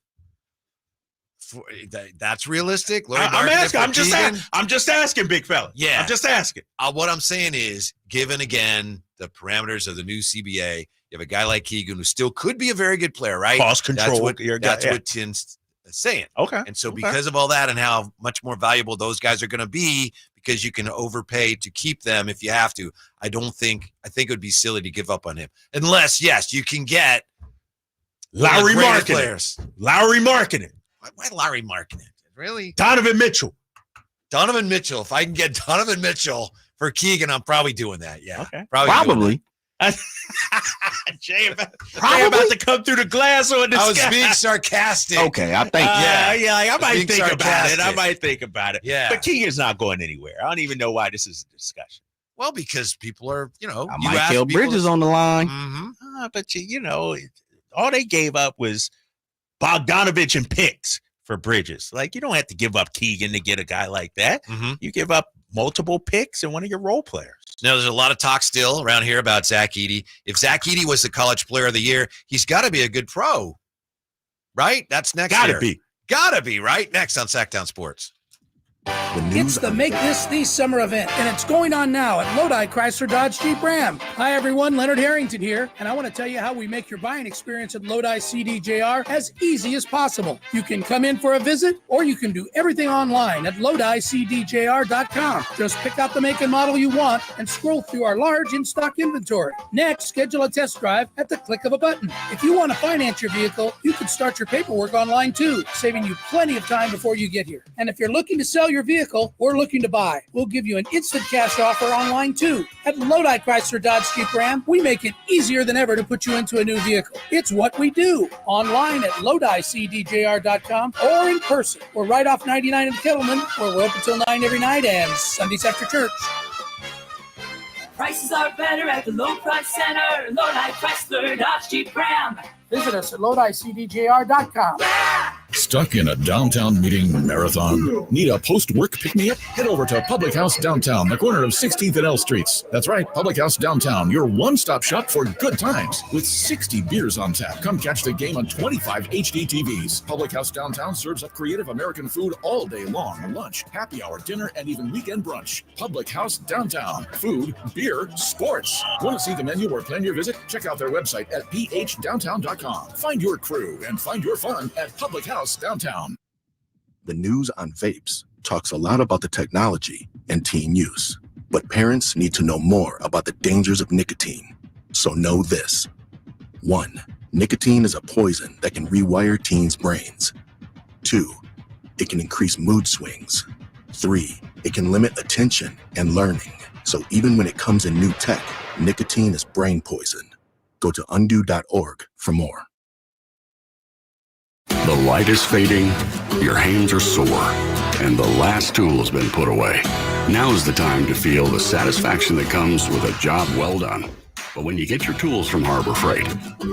That's realistic. I'm just asking, big fella. Yeah, I'm just asking. What I'm saying is, given again the parameters of the new CBA, you have a guy like Keegan who still could be a very good player, right? Cost control. That's what Tin's saying. Okay. And so because of all that and how much more valuable those guys are going to be, because you can overpay to keep them if you have to, I think it would be silly to give up on him, unless yes, you can get Lowry marketing. Players. Lowry marketing. Why Lowry marketing? Really? Donovan Mitchell. If I can get Donovan Mitchell for Keegan, I'm probably doing that. Yeah. Okay. Probably. Jay about to come through the glass on this. I was being sarcastic. Okay, I think. I might think about it. Yeah. But Keegan's not going anywhere. I don't even know why this is a discussion. Well, because people are, Michael Bridges on the line. Mm-hmm. But all they gave up was Bogdanovich and picks for Bridges. Like, you don't have to give up Keegan to get a guy like that. Mm-hmm. You give up multiple picks and one of your role players. Now, there's a lot of talk still around here about Zach Edey. If Zach Edey was the college player of the year, he's got to be a good pro, right? That's next year. Gotta be, right? Next on Sactown Sports. It's the Make This the Summer event, and it's going on now at Lodi Chrysler Dodge Jeep Ram. Hi, everyone. Leonard Harrington here, and I want to tell you how we make your buying experience at Lodi CDJR as easy as possible. You can come in for a visit, or you can do everything online at LodiCDJR.com. Just pick out the make and model you want and scroll through our large in-stock inventory. Next, schedule a test drive at the click of a button. If you want to finance your vehicle, you can start your paperwork online too, saving you plenty of time before you get here. And if you're looking to sell your vehicle or looking to buy, we'll give you an instant cash offer online too. At Lodi Chrysler Dodge Jeep Ram, we make it easier than ever to put you into a new vehicle. It's what we do. Online at LodiCDJR.com or in person. We're right off 99 in Kettleman, where we're open till 9 every night and Sundays after church. Prices are better at the Low Price Center. Lodi Chrysler Dodge Jeep Ram. Visit us at LodiCDJR.com. Yeah! Stuck in a downtown meeting marathon? Need a post-work pick-me-up? Head over to Public House Downtown, the corner of 16th and L Streets. That's right, Public House Downtown, your one-stop shop for good times. With 60 beers on tap, come catch the game on 25 HD TVs. Public House Downtown serves up creative American food all day long. Lunch, happy hour, dinner, and even weekend brunch. Public House Downtown. Food, beer, sports. Want to see the menu or plan your visit? Check out their website at phdowntown.com. Find your crew and find your fun at Public House Downtown. The news on vapes talks a lot about the technology and teen use, but parents need to know more about the dangers of nicotine. So know this. 1. Nicotine is a poison that can rewire teens' brains. 2. It can increase mood swings. 3. It can limit attention and learning. So even when it comes in new tech, nicotine is brain poison. Go to undo.org for more. The light is fading, your hands are sore, and the last tool has been put away. Now is the time to feel the satisfaction that comes with a job well done. But when you get your tools from Harbor Freight,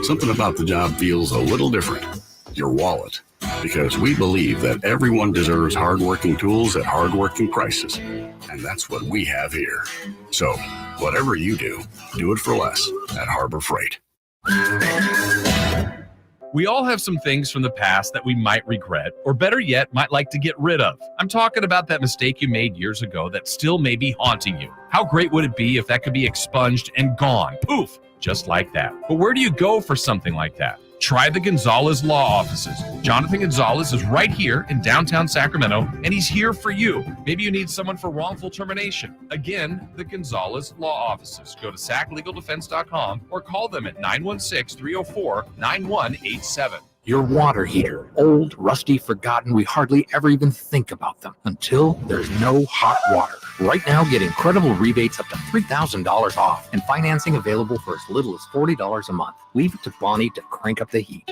something about the job feels a little different. Your wallet. Because we believe that everyone deserves hardworking tools at hardworking prices. And that's what we have here. So, whatever you do it for less at Harbor Freight. We all have some things from the past that we might regret, or better yet, might like to get rid of. I'm talking about that mistake you made years ago that still may be haunting you. How great would it be if that could be expunged and gone? Poof, just like that. But where do you go for something like that? Try the Gonzalez Law Offices. Jonathan Gonzalez is right here in downtown Sacramento, and he's here for you. Maybe you need someone for wrongful termination. Again, the Gonzalez Law Offices. Go to saclegaldefense.com or call them at 916-304-9187. Your water heater. Old, rusty, forgotten. We hardly ever even think about them until there's no hot water. Right now, get incredible rebates up to $3,000 off and financing available for as little as $40 a month. Leave it to Bonnie to crank up the heat.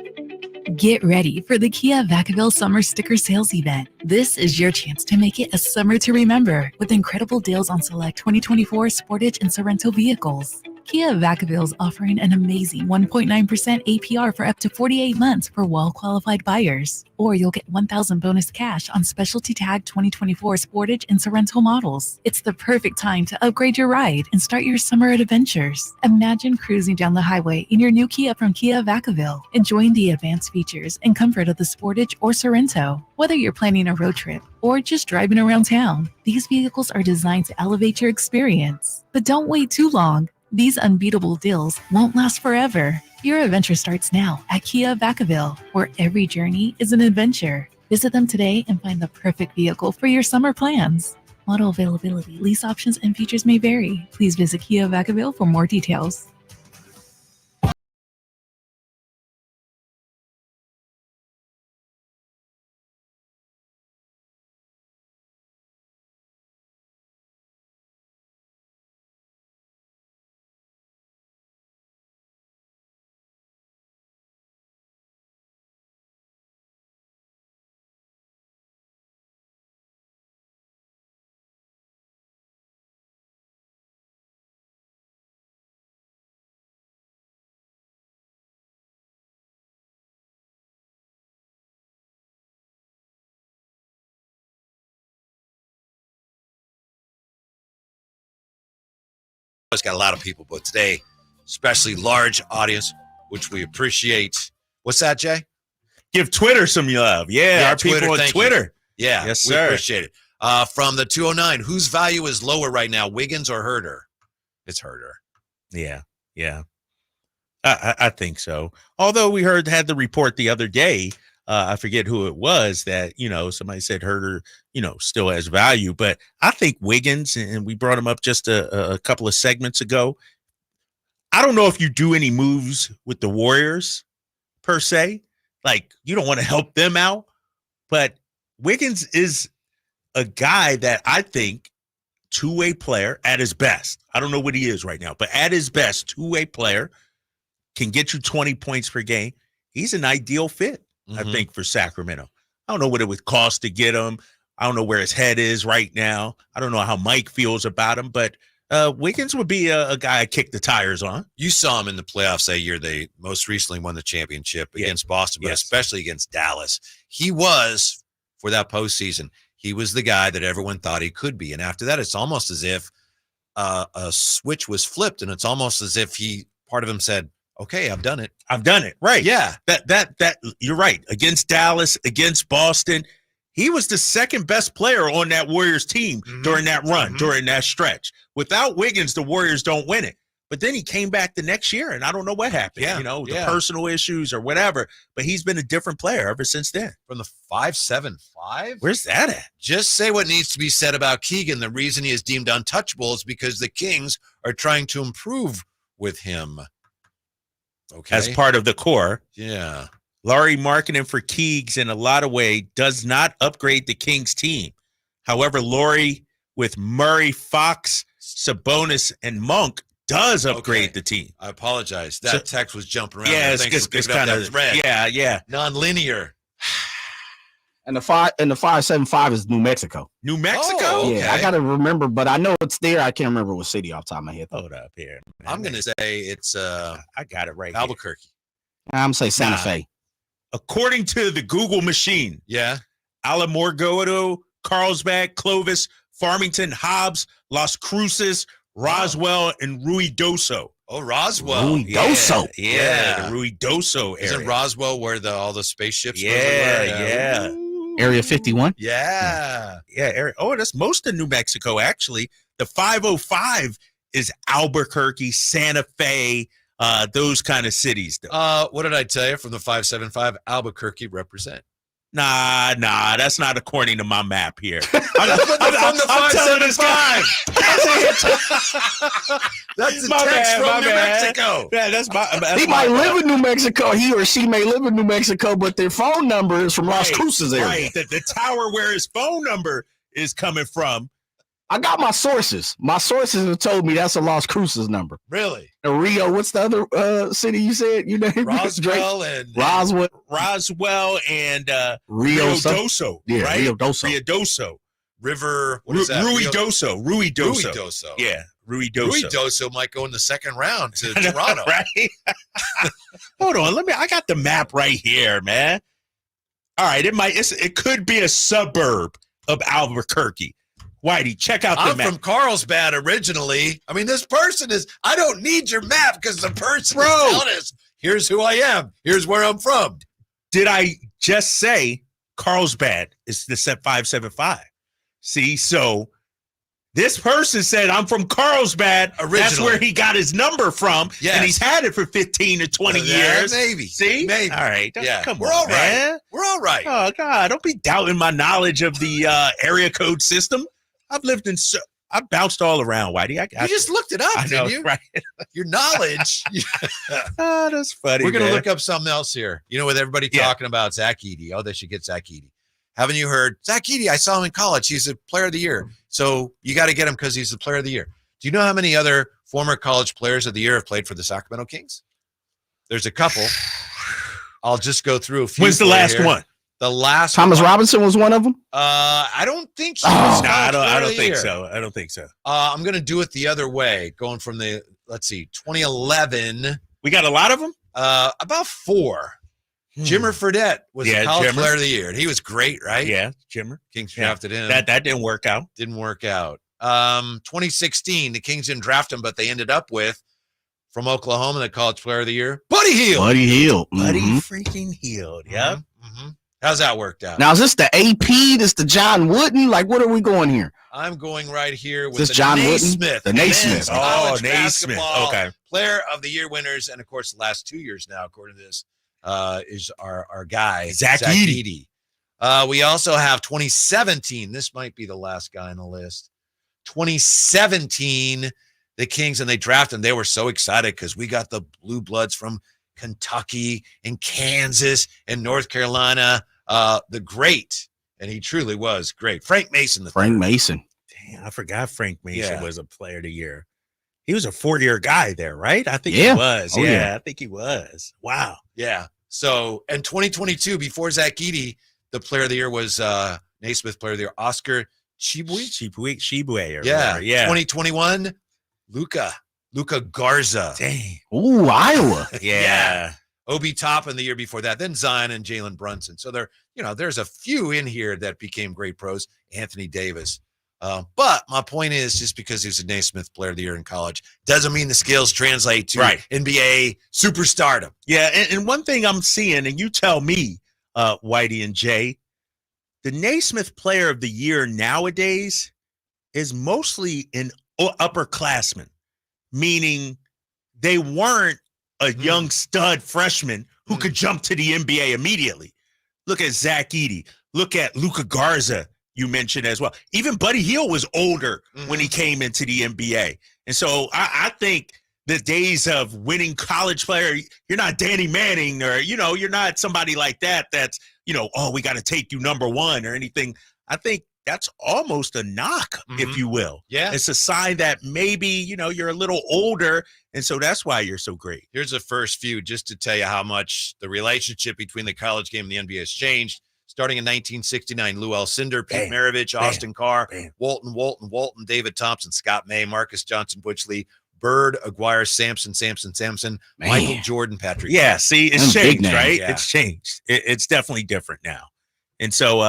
Get ready for the Kia Vacaville Summer Sticker Sales Event. This is your chance to make it a summer to remember with incredible deals on select 2024 Sportage and Sorrento vehicles. Kia Vacaville is offering an amazing 1.9% APR for up to 48 months for well-qualified buyers. Or you'll get $1,000 bonus cash on specialty tag 2024 Sportage and Sorrento models. It's the perfect time to upgrade your ride and start your summer adventures. Imagine cruising down the highway in your new Kia from Kia Vacaville, enjoying the advanced features and comfort of the Sportage or Sorrento. Whether you're planning a road trip or just driving around town, these vehicles are designed to elevate your experience. But don't wait too long. These unbeatable deals won't last forever. Your adventure starts now at Kia Vacaville, where every journey is an adventure. Visit them today and find the perfect vehicle for your summer plans. Model availability, lease options, and features may vary. Please visit Kia Vacaville for more details. It's got a lot of people, but today, especially large audience, which we appreciate. What's that, Jay? Give Twitter some love. Yeah, our Twitter, people on Twitter. Yeah, yes, we sir. appreciate it. From the 209, whose value is lower right now, Wiggins or Herter? It's Herter. Yeah. I think so. Although we had the report the other day, I forget who it was, that, somebody said Herter, still has value. But I think Wiggins, and we brought him up just a couple of segments ago. I don't know if you do any moves with the Warriors, per se. Like, you don't want to help them out. But Wiggins is a guy that I think, two-way player at his best. I don't know what he is right now, but at his best, two-way player, can get you 20 points per game. He's an ideal fit, I think, for Sacramento. I don't know what it would cost to get him. I don't know where his head is right now. I don't know how Mike feels about him, but Wiggins would be a guy I kick the tires on. You saw him in the playoffs that year. They most recently won the championship against Boston, but especially against Dallas. He was, for that postseason, he was the guy that everyone thought he could be. And after that, it's almost as if a switch was flipped, and it's almost as if part of him said, okay, I've done it. I've done it. Right. Yeah. That you're right. Against Dallas, against Boston, he was the second best player on that Warriors team during that run, during that stretch. Without Wiggins, the Warriors don't win it. But then he came back the next year, and I don't know what happened. The personal issues or whatever. But he's been a different player ever since then. From the 5.75? Where's that at? Just say what needs to be said about Keegan. The reason he is deemed untouchable is because the Kings are trying to improve with him. Okay. As part of the core. Yeah. Laurie marketing for Keegs in a lot of ways does not upgrade the Kings team. However, Laurie with Murray, Fox, Sabonis, and Monk does upgrade the team. I apologize. That text was jumping around. Yeah, it's kind of red. Yeah. Non-linear. And the 5.75 is New Mexico. New Mexico? Oh, okay. Yeah, I gotta remember, but I know it's there. I can't remember what city off the top of my head. Hold up here. I'm gonna say it's I got it right. Albuquerque. I'm gonna say Santa Fe. According to the Google machine, Alamogordo, Carlsbad, Clovis, Farmington, Hobbs, Las Cruces, Roswell, and Ruidoso. Oh, Roswell. Ruidoso. Yeah, the Ruidoso area. Isn't Roswell where all the spaceships were? Yeah. Area 51. Yeah. Oh, that's most of New Mexico, actually. The 505 is Albuquerque, Santa Fe, those kind of cities. What did I tell you from the 575? Albuquerque represent. Nah, that's not according to my map here. I'm from the 575. That's a text from New Mexico. Yeah, that's he might live in New Mexico. He or she may live in New Mexico, but their phone number is from Las Cruces area. Right, the tower where his phone number is coming from. I got my sources. My sources have told me that's a Las Cruces number. Really? Rio, what's the other city you said? You named Roswell and Roswell and Rio Doso. Yeah, right? Rio Doso. River. What is that? Ruidoso. Yeah, Ruidoso. Ruidoso might go in the second round to Toronto. Right? Hold on. I got the map right here, man. All right. It could be a suburb of Albuquerque. Whitey, check out the map. I'm from Carlsbad originally. I mean, this person is, I don't need your map because the person is telling us, here's who I am. Here's where I'm from. Did I just say Carlsbad is the 575? See, so this person said, I'm from Carlsbad. Originally. That's where he got his number from. Yes. And he's had it for 15 to 20 years. Maybe. See? Maybe. All right. Come We're on, all right. man. We're all right. Oh, God. Don't be doubting my knowledge of the area code system. I've bounced all around, Whitey. You just looked it up, didn't you? Right. Your knowledge. Oh, that's funny. We're going to man. look up something else here. You know, with everybody talking about Zach Edey. Oh, they should get Zach Edey. Haven't you heard? Zach Edey, I saw him in college. He's a player of the year. So you got to get him because he's the player of the year. Do you know how many other former college players of the year have played for the Sacramento Kings? There's a couple. I'll just go through a few. When's the last one? The last Thomas Robinson was one of them? I don't think so. I don't think so. I don't think so. I'm going to do it the other way, going from 2011. We got a lot of them? About 4. Jimmer Fredette was the college player of the year, and he was great, right? Yeah, Jimmer. Kings drafted him. That didn't work out. 2016, the Kings didn't draft him, but they ended up with, from Oklahoma, the college player of the year, Buddy Hield. Buddy Hield. Buddy freaking Hield. Yep. Mm-hmm. How's that worked out? Now, is this the AP? This the John Wooden? Like, what are we going here? I'm going right here with this the John Naismith. The Naismith. Oh, Naismith. Okay. Player of the year winners. And, of course, the last 2 years now, according to this, is our guy, Zach Edey. We also have 2017. This might be the last guy on the list. 2017, the Kings, and they drafted him. They were so excited because we got the blue bloods from Kentucky and Kansas and North Carolina. The great, and he truly was great. Frank Mason. Mason. Damn, I forgot Frank Mason was a player of the year. He was a 4-year guy there, right? I think he was. I think he was. Wow. Yeah. So, and 2022, before Zach Edey, the player of the year was Naismith player of the year, Oscar Tshiebwe. Tshiebwe. Yeah. 2021, Luca Garza. Dang. Ooh, Iowa. Yeah. Obi Toppin the year before that, then Zion and Jalen Brunson. So there's a few in here that became great pros. Anthony Davis. But my point is, just because he was a Naismith Player of the Year in college doesn't mean the skills translate to NBA superstardom. Yeah, and one thing I'm seeing, and you tell me, Whitey and Jay, the Naismith Player of the Year nowadays is mostly an upperclassman, meaning they weren't a young stud freshman who could jump to the NBA immediately. Look at Zach Edey. Look at Luca Garza, you mentioned as well. Even Buddy Hield was older when he came into the NBA. And so I think the days of winning college player, you're not Danny Manning or, you're not somebody like that that's, we got to take you number one or anything. I think that's almost a knock, if you will. Yeah. It's a sign that maybe, you're a little older, and so that's why you're so great. Here's the first few just to tell you how much the relationship between the college game and the NBA has changed. Starting in 1969, Lou Alcindor, Pete Maravich, Austin Carr, Walton, David Thompson, Scott May, Marcus Johnson, Butch Lee, Bird, Aguirre, Sampson, Michael Jordan, Patrick. Yeah, see, it's changed, right? Yeah. It's changed. It's definitely different now. And so,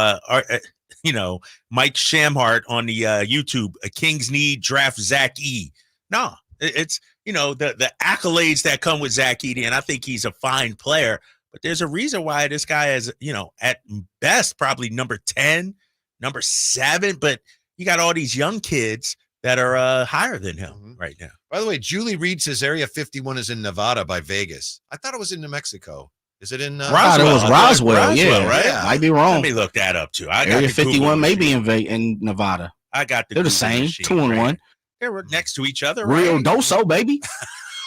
Mike Shamhart on the YouTube, Kings need draft Zach E. No, it's, the accolades that come with Zach Edey, and I think he's a fine player, but there's a reason why this guy is, at best, probably number 10, number 7, but you got all these young kids that are higher than him right now. By the way, Julie Reed says Area 51 is in Nevada by Vegas. I thought it was in New Mexico. Is it in Roswell? It was Roswell, yeah. Right? Yeah. Might be wrong. Let me look that up too. Area 51 may be in Nevada. I got They're the same, 2-1. They're next to each other, Rio right? Doso, baby.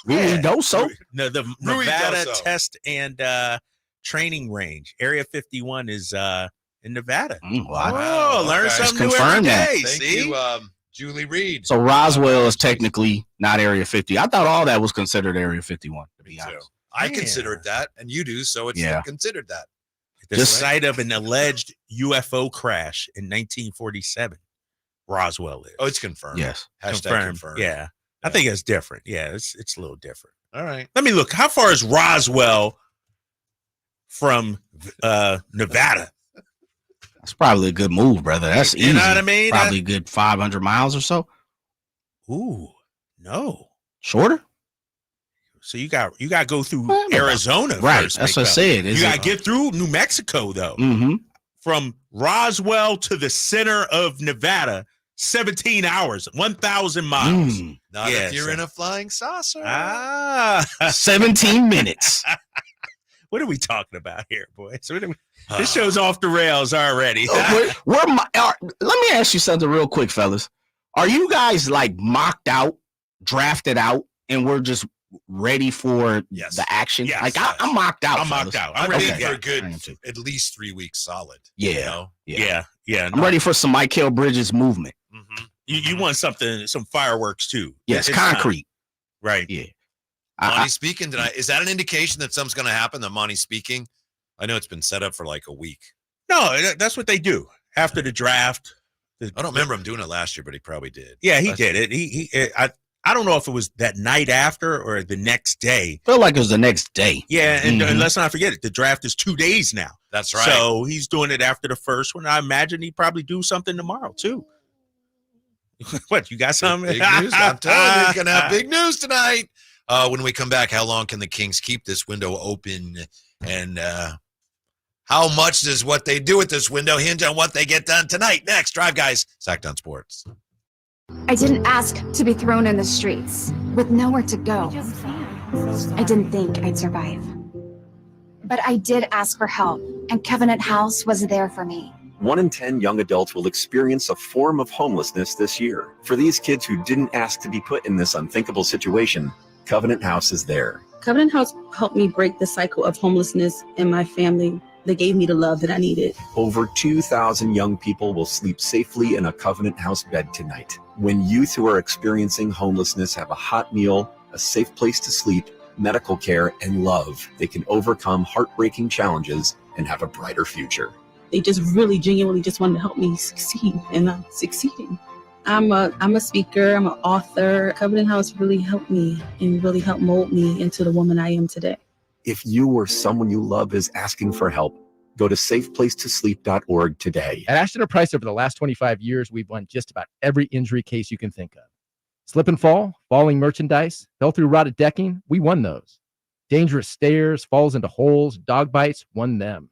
Rio Doso. No, the Nevada Test and Training Range. Area 51 is in Nevada. Wow. Learn something new every day. Thank you, Julie Reed. So Roswell is technically not Area 50. I thought all that was considered Area 51, to be honest. I consider it that, and you do, so it's considered that. The site of an alleged UFO crash in 1947. Roswell is. Oh, it's confirmed. Yes. Confirmed. Yeah. I think it's different. Yeah, it's a little different. All right. Let me look. How far is Roswell from Nevada? That's probably a good move, brother. That's easy. You know what I mean? Probably a good 500 miles or so. Ooh, no. Shorter? So you got to go through Arizona right, first. That's what I said. You got to get through New Mexico, though. From Roswell to the center of Nevada, 17 hours, 1,000 miles. Not if you're in a flying saucer. 17 minutes. What are we talking about here, boys? This show's off the rails already. Let me ask you something real quick, fellas. Are you guys like mocked out, drafted out, and we're just ready for the action? Yes. Like I'm mocked out. I'm mocked out. I'm ready ready for a good at least 3 weeks solid. Yeah. Yeah. I'm ready for some Mikal Bridges movement. You want some fireworks too. Yes, concrete. Right. Yeah. Monty speaking tonight. Is that an indication that something's going to happen? That Monty speaking? I know it's been set up for like a week. No, that's what they do after the draft. I don't remember him doing it last year, but he probably did. Yeah, he did it. I don't know if it was that night after or the next day. Felt like it was the next day. Yeah, and let's not forget it. The draft is 2 days now. That's right. So he's doing it after the first one. I imagine he'd probably do something tomorrow too. What, you got something? Big news. I'm telling you, he's going to have big news tonight. When we come back, how long can the Kings keep this window open? And how much does what they do with this window hinge on what they get done tonight? Next, Drive Guys, Sactown Sports. I didn't ask to be thrown in the streets with nowhere to go. I didn't think I'd survive. But I did ask for help, and Covenant House was there for me. 1 in 10 young adults will experience a form of homelessness this year. For these kids who didn't ask to be put in this unthinkable situation, Covenant House is there. Covenant House helped me break the cycle of homelessness in my family. They gave me the love that I needed. Over 2,000 young people will sleep safely in a Covenant House bed tonight. When youth who are experiencing homelessness have a hot meal, a safe place to sleep, medical care, and love, they can overcome heartbreaking challenges and have a brighter future. They just really genuinely just wanted to help me succeed, and I'm succeeding. I'm a speaker. I'm an author. Covenant House really helped me and really helped mold me into the woman I am today. If you or someone you love is asking for help, go to safeplacetosleep.org today. At Ashton & Price, over the last 25 years, we've won just about every injury case you can think of. Slip and fall, falling merchandise, fell through rotted decking, we won those. Dangerous stairs, falls into holes, dog bites, won them.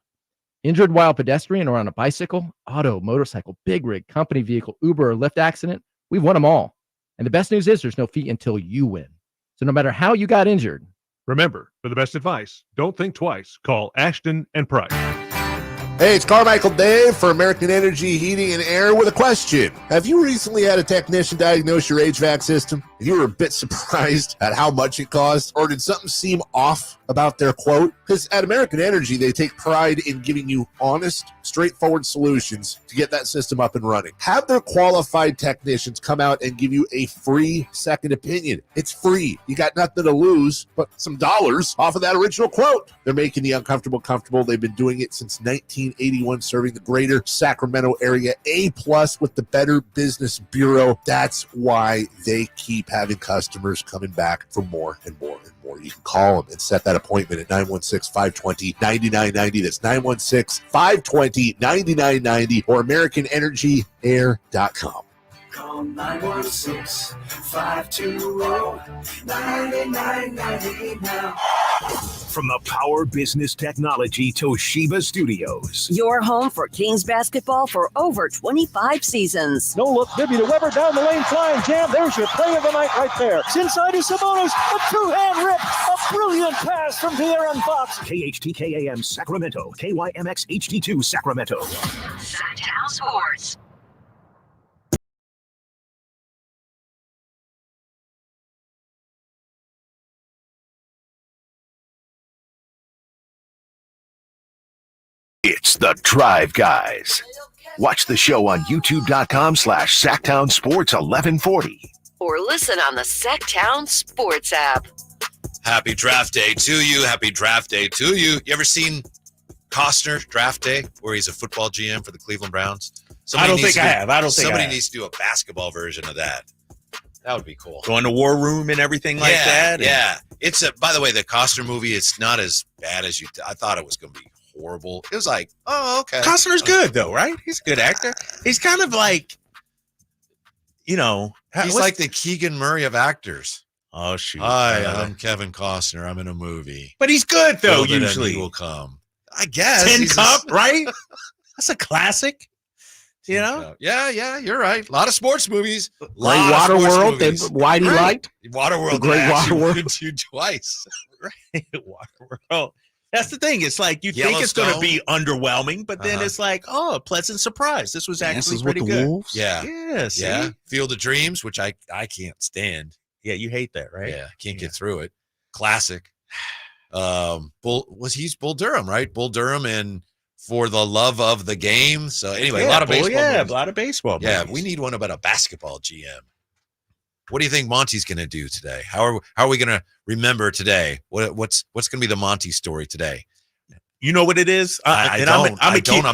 Injured while pedestrian or on a bicycle, auto, motorcycle, big rig, company vehicle, Uber, or Lyft accident, we've won them all. And the best news is there's no fee until you win. So no matter how you got injured, remember, for the best advice, don't think twice. Call Ashton & Price. Hey, it's Carmichael Dave for American Energy Heating and Air with a question. Have you recently had a technician diagnose your HVAC system? You were a bit surprised at how much it cost, or did something seem off about their quote? Because at American Energy, they take pride in giving you honest, straightforward solutions to get that system up and running. Have their qualified technicians come out and give you a free second opinion. It's free. You got nothing to lose but some dollars off of that original quote. They're making the uncomfortable comfortable. They've been doing it since 1981, serving the greater Sacramento area. A+ with the Better Business Bureau. That's why they keep having customers coming back for more and more and more. You can call them and set that appointment at 916-520-9990. That's 916-520-9990 or AmericanEnergyAir.com. Call 916-520-9990 now. From the Power Business Technology Toshiba Studios. Your home for Kings basketball for over 25 seasons. No look, Bibby to Weber down the lane, flying jam. There's your play of the night right there. It's inside is Sabonis, a two-hand rip, a brilliant pass from De'Aaron Fox. KHTKAM Sacramento, KYMX HD2 Sacramento. Sactown Sports. It's the Drive Guys. Watch the show on youtube.com/Sactown Sports 1140. Or listen on the Sactown Sports app. Happy draft day to you. Happy draft day to you. You ever seen Costner Draft Day, where he's a football GM for the Cleveland Browns? I don't think I have. Somebody needs to do a basketball version of that. That would be cool. Go in the war room and everything like that. Yeah. It's by the way, the Costner movie, it's not as bad as I thought it was going to be. Horrible. It was like, oh, okay. Costner's good though, right? He's a good actor. He's kind of like, he's like the Keegan Murray of actors. Oh shoot! Hi, I'm Kevin Costner. I'm in a movie, but he's good though. Usually, he will come. I guess. Tin Cup, right? That's a classic. You know? Yeah. You're right. A lot of sports movies. Great Waterworld that Whitey liked. Waterworld. Great Waterworld. You twice. Right. Waterworld. That's the thing. It's like you think it's going to be underwhelming, but then it's like, oh, a pleasant surprise. This was actually pretty good. Wolves? Yeah. Yeah. See? Yeah. Field of Dreams, which I can't stand. Yeah, you hate that, right? Yeah, can't get through it. Classic. He's Bull Durham, right? Bull Durham and For the Love of the Game. So anyway, a lot of baseball. Yeah, a lot of baseball. Yeah, we need one about a basketball GM. What do you think Monty's going to do today? How are we going to remember today? What's going to be the Monty story today? You know what it is? I'm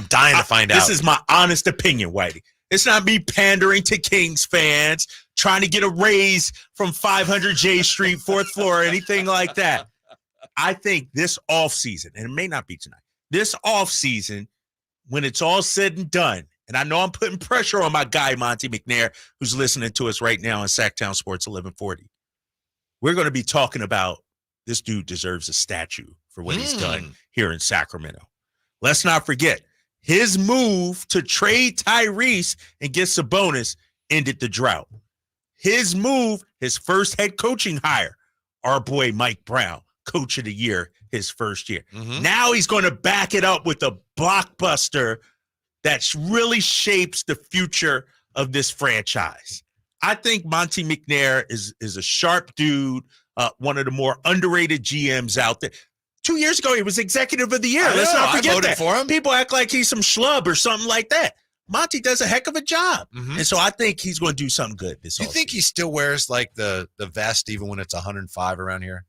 dying to find out. This is my honest opinion, Whitey. It's not me pandering to Kings fans, trying to get a raise from 500 J Street, 4th floor, or anything like that. I think this offseason, and it may not be tonight, this offseason, when it's all said and done, and I know I'm putting pressure on my guy, Monty McNair, who's listening to us right now on Sactown Sports 1140. We're going to be talking about this dude deserves a statue for what he's done here in Sacramento. Let's not forget, his move to trade Tyrese and get Sabonis ended the drought. His move, his first head coaching hire, our boy Mike Brown, coach of the year, his first year. Now he's going to back it up with a blockbuster that really shapes the future of this franchise. I think Monty McNair is a sharp dude, one of the more underrated GMs out there. 2 years ago, he was executive of the year. Let's not forget voted that. For him. People act like he's some schlub or something like that. Monty does a heck of a job. And so I think he's going to do something good this Do you think he still wears like the vest even when it's 105 around here?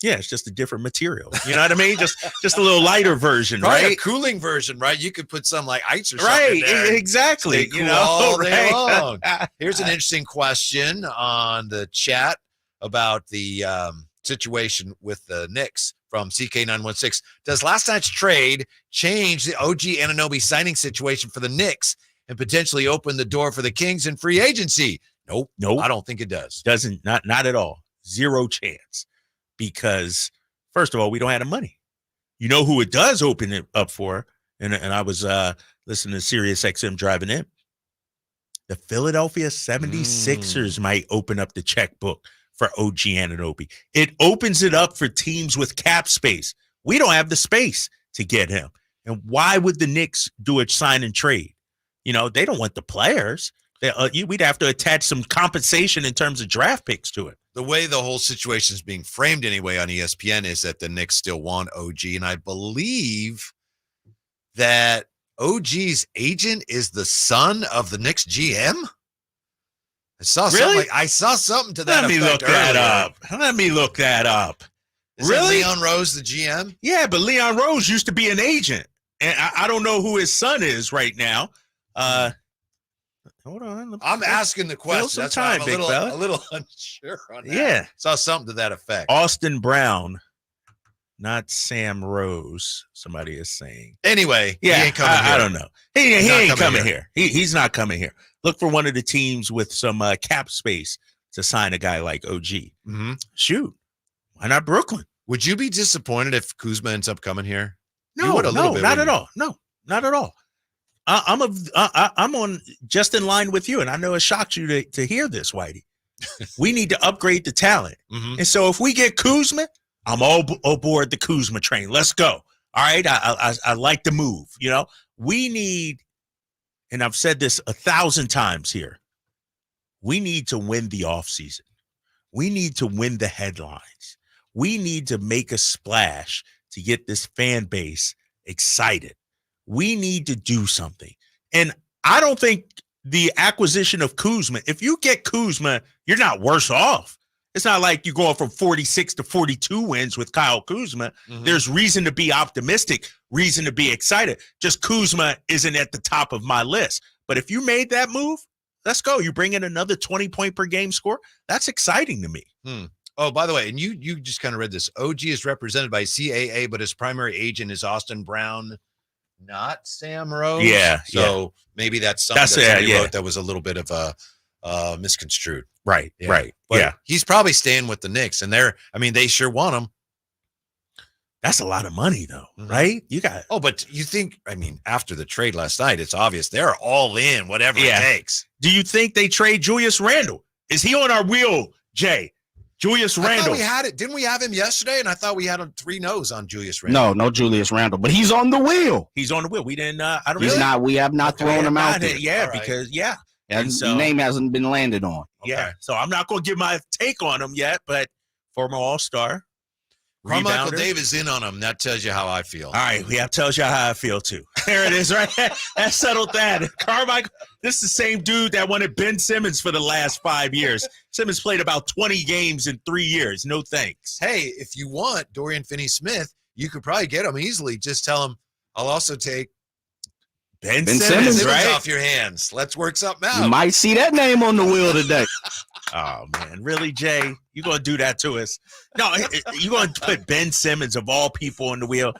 Yeah, it's just a different material. You know what I mean? Just a little lighter version, Probably right? a cooling version, right? You could put some like ice or something Right, in there. exactly. Cool You know, all day right? long. Here's an interesting question on the chat about the situation with the Knicks from CK916. Does last night's trade change the OG Anunoby signing situation for the Knicks and potentially open the door for the Kings in free agency? Nope. I don't think it does. Doesn't, not at all. Zero chance. Because first of all, we don't have the money. You know who it does open it up for? And I was listening to Sirius XM driving in. The Philadelphia 76ers might open up the checkbook for OG Anunoby. It opens it up for teams with cap space. We don't have the space to get him. And why would the Knicks do a sign and trade? You know, they don't want the players. We'd have to attach some compensation in terms of draft picks to it. The way the whole situation is being framed anyway on ESPN is that the Knicks still want OG. And I believe that OG's agent is the son of the Knicks GM. I saw something to that effect. Let me look that up. Let me look that up. Is really? Leon Rose the GM? Yeah, but Leon Rose used to be an agent. And I don't know who his son is right now. Hold on. I'm asking the question. That's why I'm a little unsure on that. Yeah. Saw something to that effect. Austin Brown, not Sam Rose, somebody is saying. Anyway, yeah, he ain't coming here. I don't know. He ain't coming here. He's not coming here. Look for one of the teams with some cap space to sign a guy like OG. Mm-hmm. Shoot. Why not Brooklyn? Would you be disappointed if Kuzma ends up coming here? No, not at all. No, not at all. I'm on just in line with you, and I know it shocked you to hear this, Whitey. We need to upgrade the talent, and so if we get Kuzma, I'm all aboard the Kuzma train. Let's go. All right, I like the move. You know, we need, and I've said this 1,000 times here. We need to win the offseason. We need to win the headlines. We need to make a splash to get this fan base excited. We need to do something. And I don't think the acquisition of Kuzma, if you get Kuzma, you're not worse off. It's not like you're going from 46 to 42 wins with Kyle Kuzma. There's reason to be optimistic, reason to be excited. Just Kuzma isn't at the top of my list. But if you made that move, let's go. You bring in another 20-point per game score. That's exciting to me. Oh, by the way, and you just kind of read this. OG is represented by CAA, but his primary agent is Austin Brown, not Sam Rose. Yeah. So maybe that's something that somebody wrote that was a little bit of a misconstrued. Right. Yeah. Right. But he's probably staying with the Knicks, and they sure want him. That's a lot of money, though, right? You got. Oh, but you think? I mean, after the trade last night, it's obvious they're all in, whatever it takes. Do you think they trade Julius Randle? Is he on our wheel, Jay? Julius Randle. I thought we had it. Didn't we have him yesterday? And I thought we had 3 no's on Julius Randle. No Julius Randle, but he's on the wheel. He's on the wheel. We didn't. I don't. He's not. We have not thrown him out there. Yeah, because his name hasn't been landed on. Yeah, so I'm not going to give my take on him yet, but former All-Star. Carmichael Davis in on him. That tells you how I feel. All right, that tells you how I feel too. There it is, right? That settled that. Carmichael, this is the same dude that wanted Ben Simmons for the last 5 years. Simmons played about 20 games in 3 years. No thanks. Hey, if you want Dorian Finney-Smith, you could probably get him easily. Just tell him, I'll also take Ben Simmons, right? off your hands. Let's work something out. You might see that name on the wheel today. Oh, man. Really, Jay? You going to do that to us? No, you going to put Ben Simmons, of all people, on the wheel.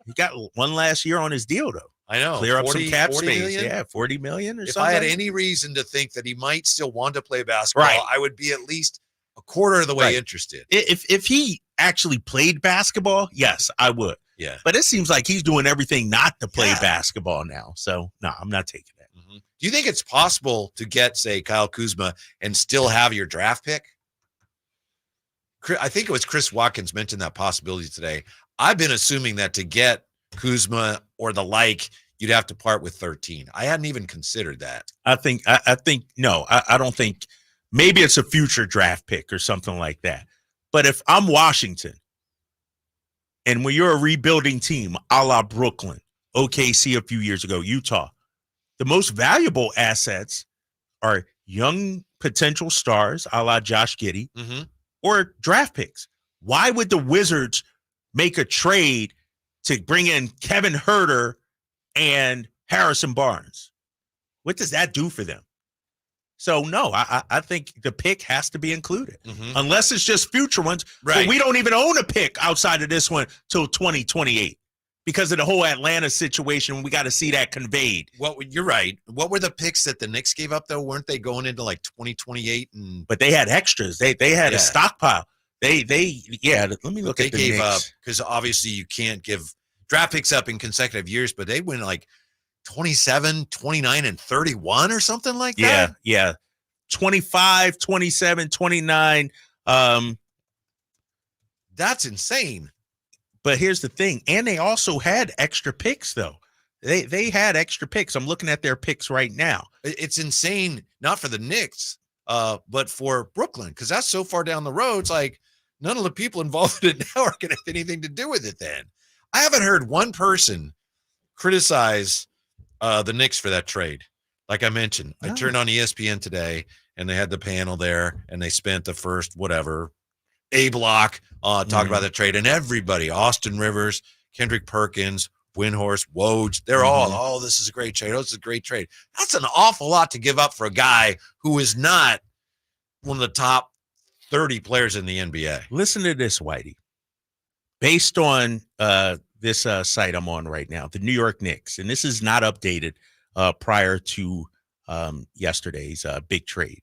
He got one last year on his deal, though. I know. Clear up some cap space. Million? Yeah, 40 million or if something. If I had any reason to think that he might still want to play basketball, I would be at least a quarter of the way interested. If he actually played basketball, yes, I would. Yeah. But it seems like he's doing everything not to play basketball now. So, no, I'm not taking that. Do you think it's possible to get, say, Kyle Kuzma and still have your draft pick? I think it was Chris Watkins mentioned that possibility today. I've been assuming that to get Kuzma or the like, you'd have to part with 13. I hadn't even considered that. I think no, I don't think. Maybe it's a future draft pick or something like that. But if I'm Washington, and when you're a rebuilding team, a la Brooklyn, OKC a few years ago, Utah, the most valuable assets are young potential stars, a la Josh Giddey, or draft picks. Why would the Wizards make a trade to bring in Kevin Huerter and Harrison Barnes? What does that do for them? So, no, I think the pick has to be included, unless it's just future ones. Right. But we don't even own a pick outside of this one till 2028 because of the whole Atlanta situation. We got to see that conveyed. You're right. What were the picks that the Knicks gave up, though? Weren't they going into like 2028? But they had extras. They had a stockpile. Let me look at the gave Knicks. up because obviously you can't give draft picks up in consecutive years, but they went like 27, 29, and 31 or something like that. Yeah. 25, 27, 29. That's insane. But here's the thing. And they also had extra picks, though. They had extra picks. I'm looking at their picks right now. It's insane, not for the Knicks, but for Brooklyn, because that's so far down the road. It's like none of the people involved in it now are going to have anything to do with it then. I haven't heard one person criticize the Knicks for that trade. Like I mentioned, I turned on ESPN today and they had the panel there and they spent the first A block talking about the trade, and everybody, Austin Rivers, Kendrick Perkins, Windhorst, Woj, they're all, this is a great trade. Oh, this is a great trade. That's an awful lot to give up for a guy who is not one of the top 30 players in the NBA. Listen to this, Whitey. Based on this site I'm on right now, the New York Knicks, and this is not updated prior to yesterday's big trade.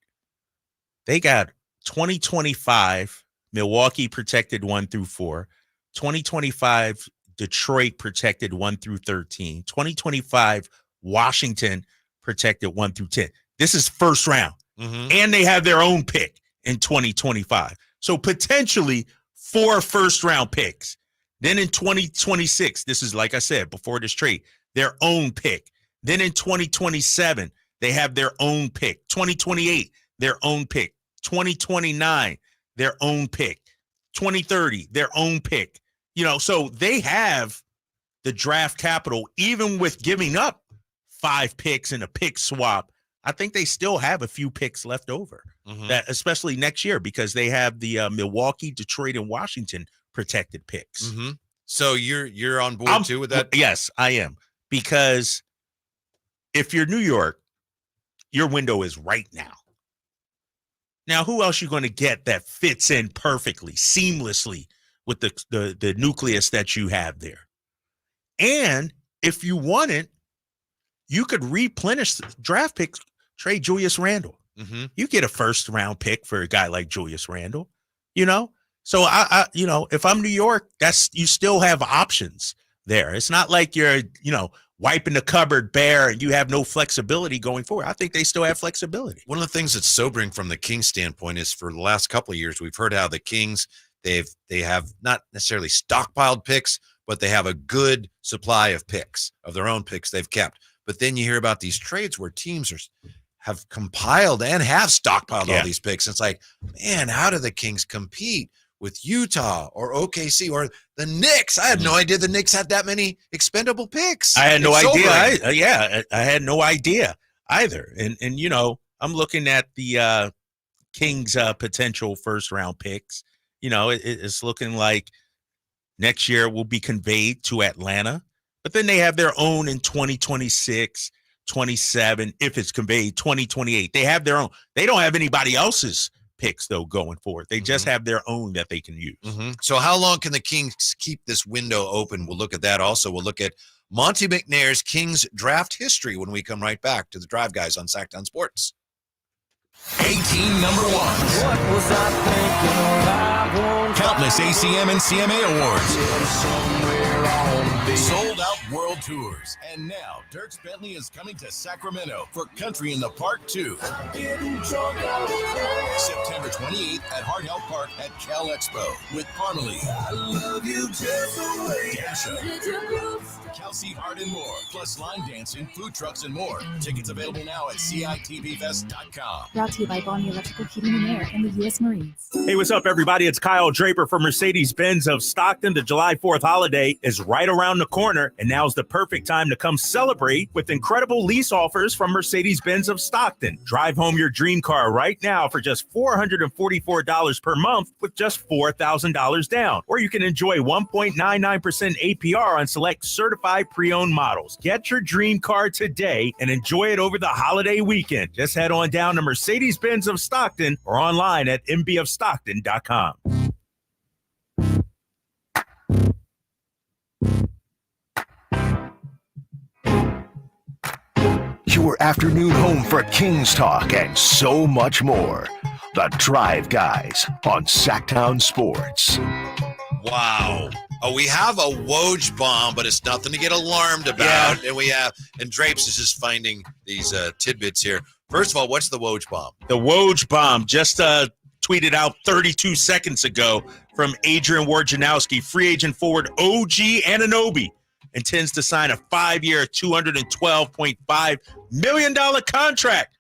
They got 2025 Milwaukee protected 1 through 4, 2025 Detroit protected 1 through 13, 2025 Washington protected 1 through 10. This is first round, and they have their own pick in 2025. So potentially 4 first-round picks. Then in 2026, this is, like I said, before this trade, their own pick. Then in 2027, they have their own pick. 2028, their own pick. 2029, their own pick. 2030, their own pick. So they have the draft capital, even with giving up 5 picks and a pick swap. I think they still have a few picks left over, that especially next year, because they have the Milwaukee, Detroit, and Washington protected picks. So you're on board too with that? Yes, I am. Because if you're New York, your window is right now. Now, who else you going to get that fits in perfectly, seamlessly with the nucleus that you have there? And if you want it, you could replenish draft picks, trade Julius Randle. You get a first-round pick for a guy like Julius Randle, So I if I'm New York, you still have options there. It's not like you're, wiping the cupboard bare and you have no flexibility going forward. I think they still have flexibility. One of the things that's sobering from the Kings standpoint is for the last couple of years, we've heard how the Kings, they have not necessarily stockpiled picks, but they have a good supply of picks, of their own picks they've kept. But then you hear about these trades where teams have compiled and have stockpiled all these picks. It's like, man, how do the Kings compete with Utah or OKC or the Knicks? I had no idea the Knicks had that many expendable picks. I had no idea. I had no idea either. And I'm looking at the Kings potential first round picks. It's looking like next year will be conveyed to Atlanta, but then they have their own in 2026, 27, if it's conveyed, 2028. They have their own. They don't have anybody else's picks, though, going forward. They just have their own that they can use. So how long can the Kings keep this window open? We'll look at that also. We'll look at Monty McNair's Kings draft history when we come right back to the Drive Guys on Sactown Sports. 18 number ones. What was I thinking? Countless ACM and CMA awards. Sold out world tours. And now Dierks Bentley is coming to Sacramento for Country in the Park 2. September 28th at Hart Health Park at Cal Expo with Parmalee. I love you just the way Kelsey Hart and more, plus line dancing, food trucks, and more. Tickets available now at CITVFest.com. Brought to you by Bonnie Electrical Heating and Air and the U.S. Marines. Hey, what's up, everybody? It's it's Kyle Draper from Mercedes-Benz of Stockton. The July 4th holiday is right around the corner, and now's the perfect time to come celebrate with incredible lease offers from Mercedes-Benz of Stockton. Drive home your dream car right now for just $444 per month with just $4,000 down. Or you can enjoy 1.99% APR on select certified pre-owned models. Get your dream car today and enjoy it over the holiday weekend. Just head on down to Mercedes-Benz of Stockton or online at mbofstockton.com. Your afternoon home for Kings talk and so much more. The Drive Guys on Sactown Sports. Wow. Oh, we have a Woj bomb, but it's nothing to get alarmed about. Yeah. And Drapes is just finding these tidbits here. First of all, what's the Woj bomb? The Woj bomb just tweeted out 32 seconds ago from Adrian Wojnarowski. Free agent forward OG Anunoby intends to sign a 5-year, $212.5 million contract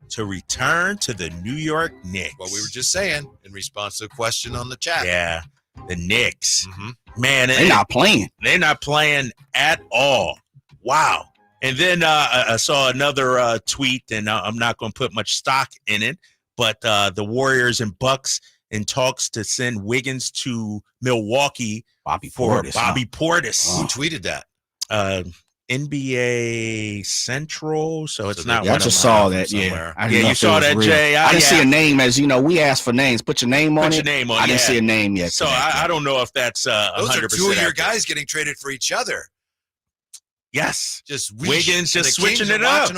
to return to the New York Knicks. What we were just saying in response to a question on the chat. Yeah, the Knicks. Mm-hmm. Man, they're not playing. They're not playing at all. Wow. And then I saw another tweet, and I'm not going to put much stock in it, but the Warriors and Bucks in talks to send Wiggins to Milwaukee for Bobby Portis. Who tweeted that? NBA Central, so it's not. I just saw that. Somewhere. Yeah, you saw that, real. Jay. I didn't see a name, as you know. We asked for names. Put your name on it. Put your name on. I didn't see a name yet. So I don't know if that's 100%. Those are two of your guys getting traded for each other. Yes, just Wiggins just switching it up.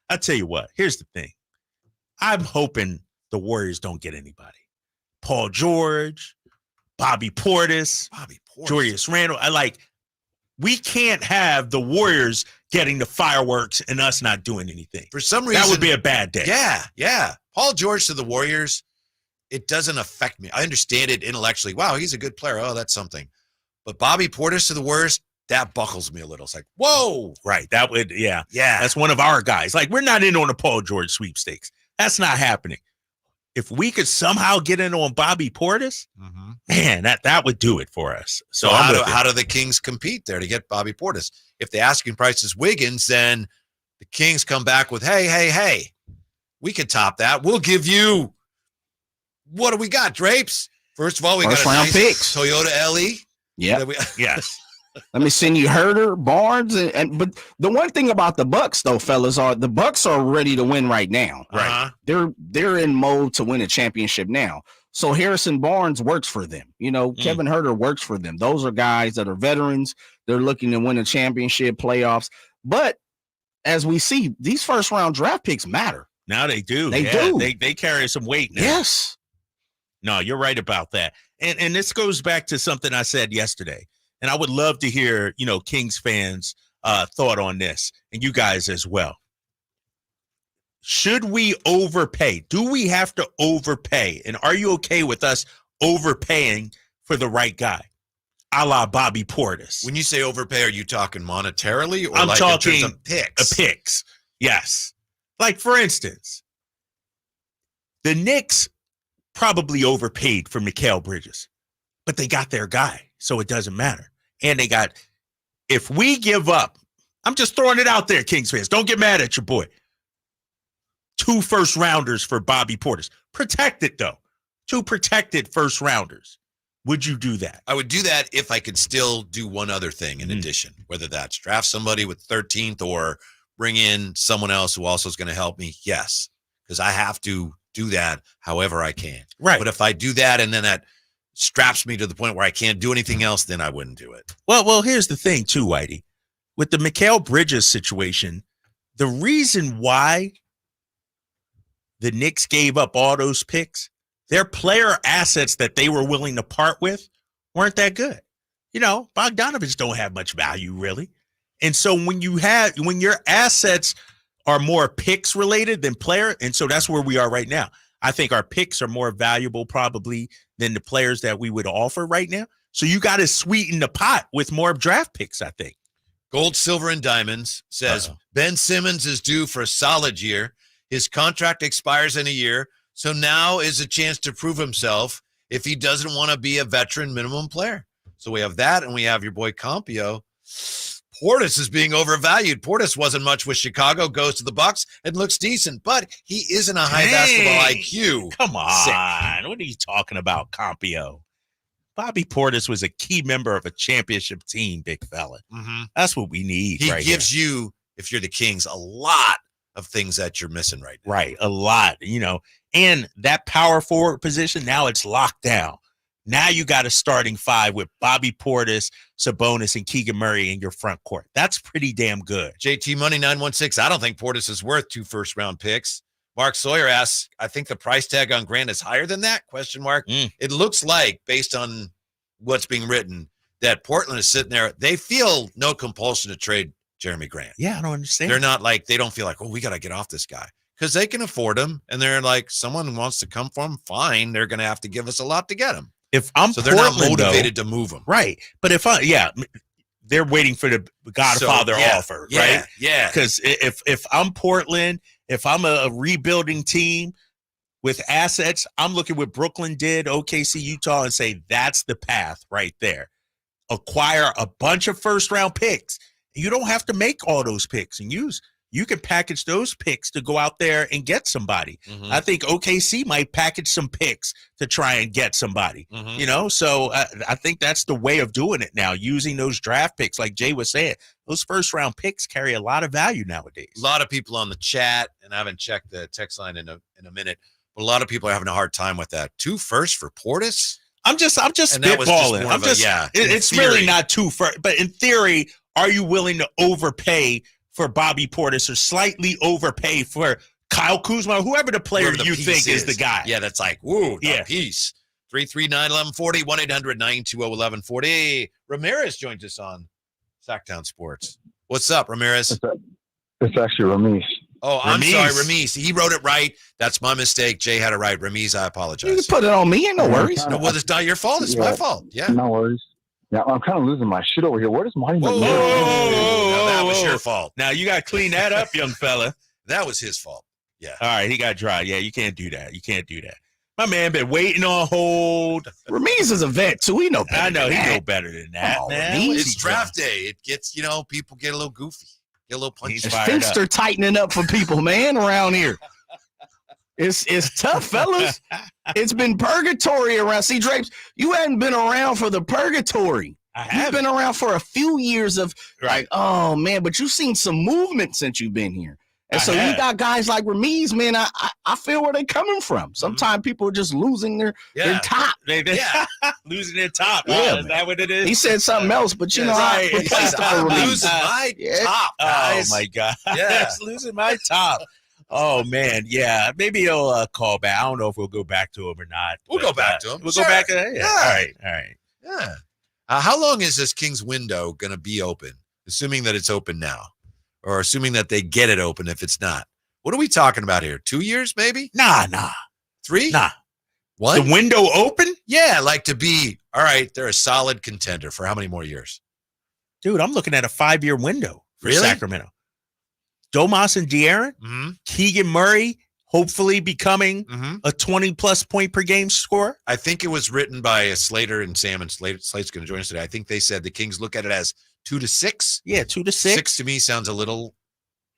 I tell you what. Here's the thing. I'm hoping the Warriors don't get anybody. Paul George, Bobby Portis, Julius Randle. We can't have the Warriors getting the fireworks and us not doing anything. For some reason, that would be a bad day. Yeah. Paul George to the Warriors, it doesn't affect me. I understand it intellectually. Wow, he's a good player. Oh, that's something. But Bobby Portis to the Warriors, that buckles me a little. It's like, whoa. Right. That would, yeah. That's one of our guys. Like, we're not in on the Paul George sweepstakes. That's not happening. If we could somehow get in on Bobby Portis, man, that would do it for us. So how do the Kings compete there to get Bobby Portis? If the asking price is Wiggins, then the Kings come back with, hey, we can top that. We'll give you, what do we got, Drapes? First of all, we got a nice picks. Toyota LE. Yeah. Yes. Let me send you Herter, Barnes, but the one thing about the Bucks, though, fellas, are the Bucks are ready to win right now. Right. They're in mode to win a championship now. So Harrison Barnes works for them. Kevin Herter works for them. Those are guys that are veterans. They're looking to win a championship, playoffs. But as we see, these first round draft picks matter. Now they do. They do. They carry some weight now. Yes. No, you're right about that. And this goes back to something I said yesterday. And I would love to hear, Kings fans' thought on this, and you guys as well. Should we overpay? Do we have to overpay? And are you okay with us overpaying for the right guy, a la Bobby Portis? When you say overpay, are you talking monetarily or I'm talking in terms of picks? Picks, yes. Like, for instance, the Knicks probably overpaid for Mikal Bridges, but they got their guy, so it doesn't matter. And if we give up, I'm just throwing it out there, Kings fans, don't get mad at your boy. 2 first-rounders for Bobby Portis. Protected, though. 2 protected first-rounders. Would you do that? I would do that if I could still do one other thing in addition, whether that's draft somebody with 13th or bring in someone else who also is going to help me. Yes, because I have to do that however I can. Right. But if I do that and then that straps me to the point where I can't do anything else, then I wouldn't do it. Well, here's the thing too, Whitey. With the Mikal Bridges situation, the reason why the Knicks gave up all those picks, their player assets that they were willing to part with weren't that good. Bogdanovich don't have much value really. And so when your assets are more picks related than player, and so that's where we are right now. I think our picks are more valuable probably than the players that we would offer right now. So you got to sweeten the pot with more draft picks, I think. Gold, Silver, and Diamonds says Ben Simmons is due for a solid year. His contract expires in a year, so now is a chance to prove himself. if he doesn't want to be a veteran minimum player. So we have that, and we have your boy Campio. Portis is being overvalued. Portis wasn't much with Chicago, goes to the Bucks and looks decent, but he isn't a high basketball IQ. Come on. What are you talking about, Campio? Bobby Portis was a key member of a championship team, big fella. Mm-hmm. That's what we need. He right gives here. you, if you're the Kings, a lot of things that you're missing right now. Right, a lot, and that power forward position, now it's locked down. Now you got a starting five with Bobby Portis, Sabonis, and Keegan Murray in your front court. That's pretty damn good. JT Money 916. I don't think Portis is worth 2 first-round picks. Mark Sawyer asks, I think the price tag on Grant is higher than that? ? It looks like, based on what's being written, that Portland is sitting there. They feel no compulsion to trade Jeremy Grant. Yeah, I don't understand. They're not like, they don't feel like, oh, we got to get off this guy. Because they can afford him, and they're like, someone wants to come for him, fine. They're going to have to give us a lot to get him. If I'm so they're Portland, not motivated to move him. Right. But they're waiting for the Godfather offer, right? Yeah. Because if I'm Portland, if I'm a rebuilding team with assets, I'm looking what Brooklyn did, OKC, Utah, and say that's the path right there. Acquire a bunch of first-round picks. You don't have to make all those picks and you can package those picks to go out there and get somebody. Mm-hmm. I think OKC might package some picks to try and get somebody, So I think that's the way of doing it now, using those draft picks. Like Jay was saying, those first-round picks carry a lot of value nowadays. A lot of people on the chat, and I haven't checked the text line in a minute, but a lot of people are having a hard time with that. 2 firsts for Portis? I'm just spitballing. It's really not 2 first, but in theory, are you willing to overpay for Bobby Portis or slightly overpay for Kyle Kuzma, whoever the player you think is the guy? Yeah, that's like, woo, the piece. 339-1140, 1-800-920-1140. Ramirez joins us on Sactown Sports. What's up, Ramirez? It's actually Ramirez. Oh, I'm sorry, Ramirez. He wrote it right. That's my mistake. Jay had it right. Ramirez, I apologize. You can put it on me. No worries. No, well, it's not your fault. It's my fault. Yeah. No worries. Yeah, I'm kind of losing my shit over here. Where does Marty McNair? No, that was your fault. Now you got to clean that up, young fella. That was his fault. Yeah. All right, he got dry. Yeah, you can't do that. My man been waiting on hold. Ramirez is a vet too. He know better. I know he know better than that. Man. It's draft day. It gets, people get a little goofy, get a little punchy. Things are tightening up for people, man, around here. It's tough, fellas. It's been purgatory around. See, Drapes, you hadn't been around for the purgatory. You've been around for a few years of like, oh man, but you've seen some movement since you've been here. And so you got guys like Ramirez, man. I feel where they're coming from. Sometimes people are just losing their top. Losing their top. Yeah, is that what it is? He said something else, but I replaced it for Ramirez. Losing my top, guys. Oh my God. Yeah, losing my top. Oh man, yeah. Maybe he'll call back. I don't know if we'll go back to him or not. We'll go back to him. We'll go back to him. Yeah. All right. Yeah. How long is this Kings window going to be open? Assuming that it's open now, or assuming that they get it open if it's not. What are we talking about here? 2 years, maybe? Nah. 3? Nah. What? The window open? Yeah, like to be, all right, they're a solid contender for how many more years? Dude, I'm looking at a 5-year window for Sacramento. Domas and De'Aaron, Keegan Murray, hopefully becoming a 20-plus point per game scorer. I think it was written by Slater and Sam, and Slate's going to join us today. I think they said the Kings look at it as 2 to 6. Yeah, 2 to 6. 6 to me sounds a little.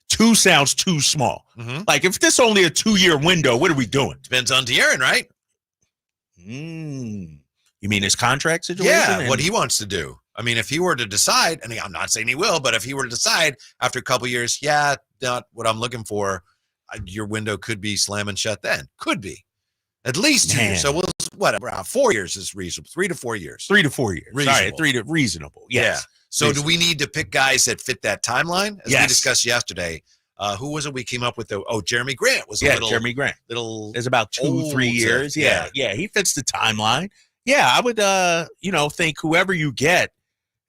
2 sounds too small. Like if this only a 2-year window, what are we doing? Depends on De'Aaron, right? You mean his contract situation? Yeah, what he wants to do. I mean, if he were to decide, and I'm not saying he will, but if he were to decide after a couple of years, not what I'm looking for, your window could be slamming shut then. Could be. At least 2 years. So around 4 years is reasonable. 3 to 4 years. 3 to 4 years. Reasonable. All right, 3 to reasonable. Yes. Yeah. So do we need to pick guys that fit that timeline? As we discussed yesterday, who was it we came up with? Jeremy Grant was a little. Jeremy Grant. It's about 2-3 years. Yeah, he fits the timeline. Yeah, I would, think whoever you get,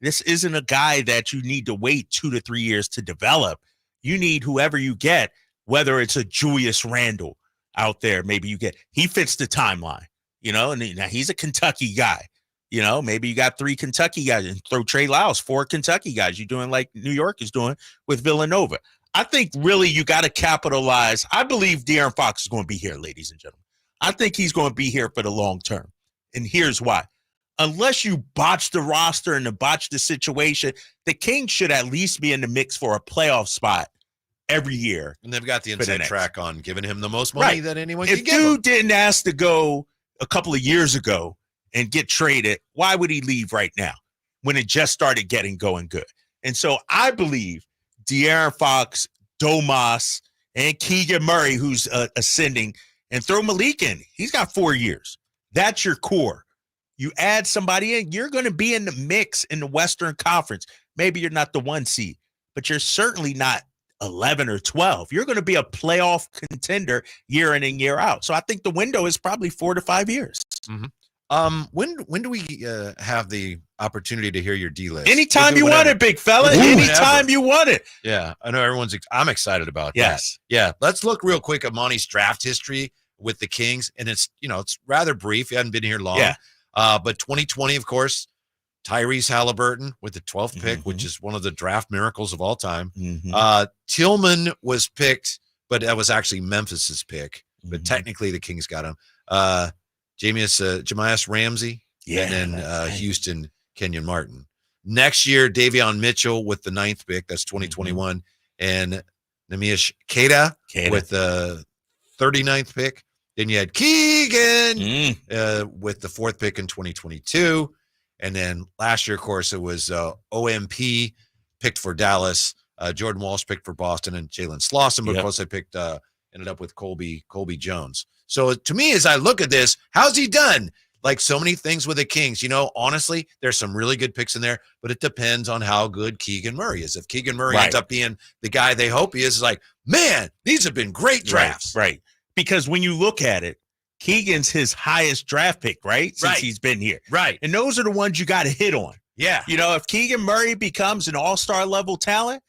this isn't a guy that you need to wait 2 to 3 years to develop. You need whoever you get, whether it's a Julius Randle out there, maybe you get, he fits the timeline, and now he's a Kentucky guy. Maybe you got 3 Kentucky guys and throw Trey Lyles, 4 Kentucky guys. You're doing like New York is doing with Villanova. I think really you got to capitalize. I believe De'Aaron Fox is going to be here, ladies and gentlemen. I think he's going to be here for the long term. And here's why. Unless you botch the roster and botch the situation, the Kings should at least be in the mix for a playoff spot every year. And they've got the inside track on giving him the most money that anyone can if give him. Dude didn't ask to go a couple of years ago and get traded, why would he leave right now when it just started getting going good? And so I believe De'Aaron Fox, Domas, and Keegan Murray, who's ascending, and throw Malik in. He's got 4 years. That's your core. You add somebody in, you're going to be in the mix in the Western Conference. Maybe you're not the 1 seed, but you're certainly not 11 or 12. You're going to be a playoff contender year in and year out. So I think the window is probably 4 to 5 years. Mm-hmm. When do we have the opportunity to hear your D list? Anytime you want it, big fella. Anytime you want it. Yeah, I know I'm excited about that. Yeah, let's look real quick at Monty's draft history with the Kings, and it's rather brief. He hadn't been here long. Yeah. But 2020, of course, Tyrese Halliburton with the 12th pick, which is one of the draft miracles of all time. Tillman was picked, but that was actually Memphis's pick. But technically, the Kings got him. Jamias Ramsey, and then Houston, Kenyon Martin. Next year, Davion Mitchell with the 9th pick. That's 2021. And Nemish Keita with the 39th pick. Then you had Keegan with the 4th pick in 2022. And then last year, of course, it was OMP picked for Dallas, Jordan Walsh picked for Boston, and Jalen Slauson. But of course, I picked ended up with Colby Jones. So to me, as I look at this, how's he done? Like so many things with the Kings, honestly, there's some really good picks in there, but it depends on how good Keegan Murray is. If Keegan Murray ends up being the guy they hope he is, it's like, man, these have been great drafts. Right. Because when you look at it, Keegan's his highest draft pick, right? Since he's been here. Right. And those are the ones you got to hit on. Yeah. If Keegan Murray becomes an all-star level talent,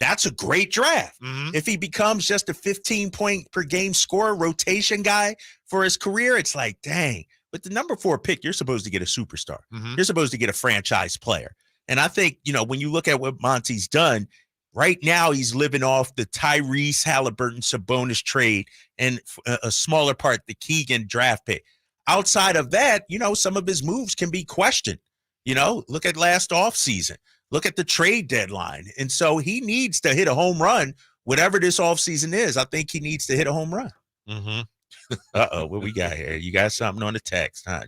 that's a great draft. If he becomes just a 15-point per game scorer, rotation guy for his career, it's like, dang. But the number 4 pick, you're supposed to get a superstar. You're supposed to get a franchise player. And I think, when you look at what Monty's done, right now he's living off the Tyrese Halliburton Sabonis trade and a smaller part, the Keegan draft pick. Outside of that, some of his moves can be questioned. Look at last offseason. Look at the trade deadline. And so he needs to hit a home run, whatever this offseason is. I think he needs to hit a home run. Uh-oh, what we got here? You got something on the text, huh?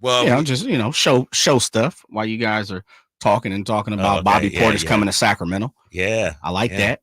Well, just, show stuff while you guys are talking about Bobby Portis coming to Sacramento. Yeah. I like that.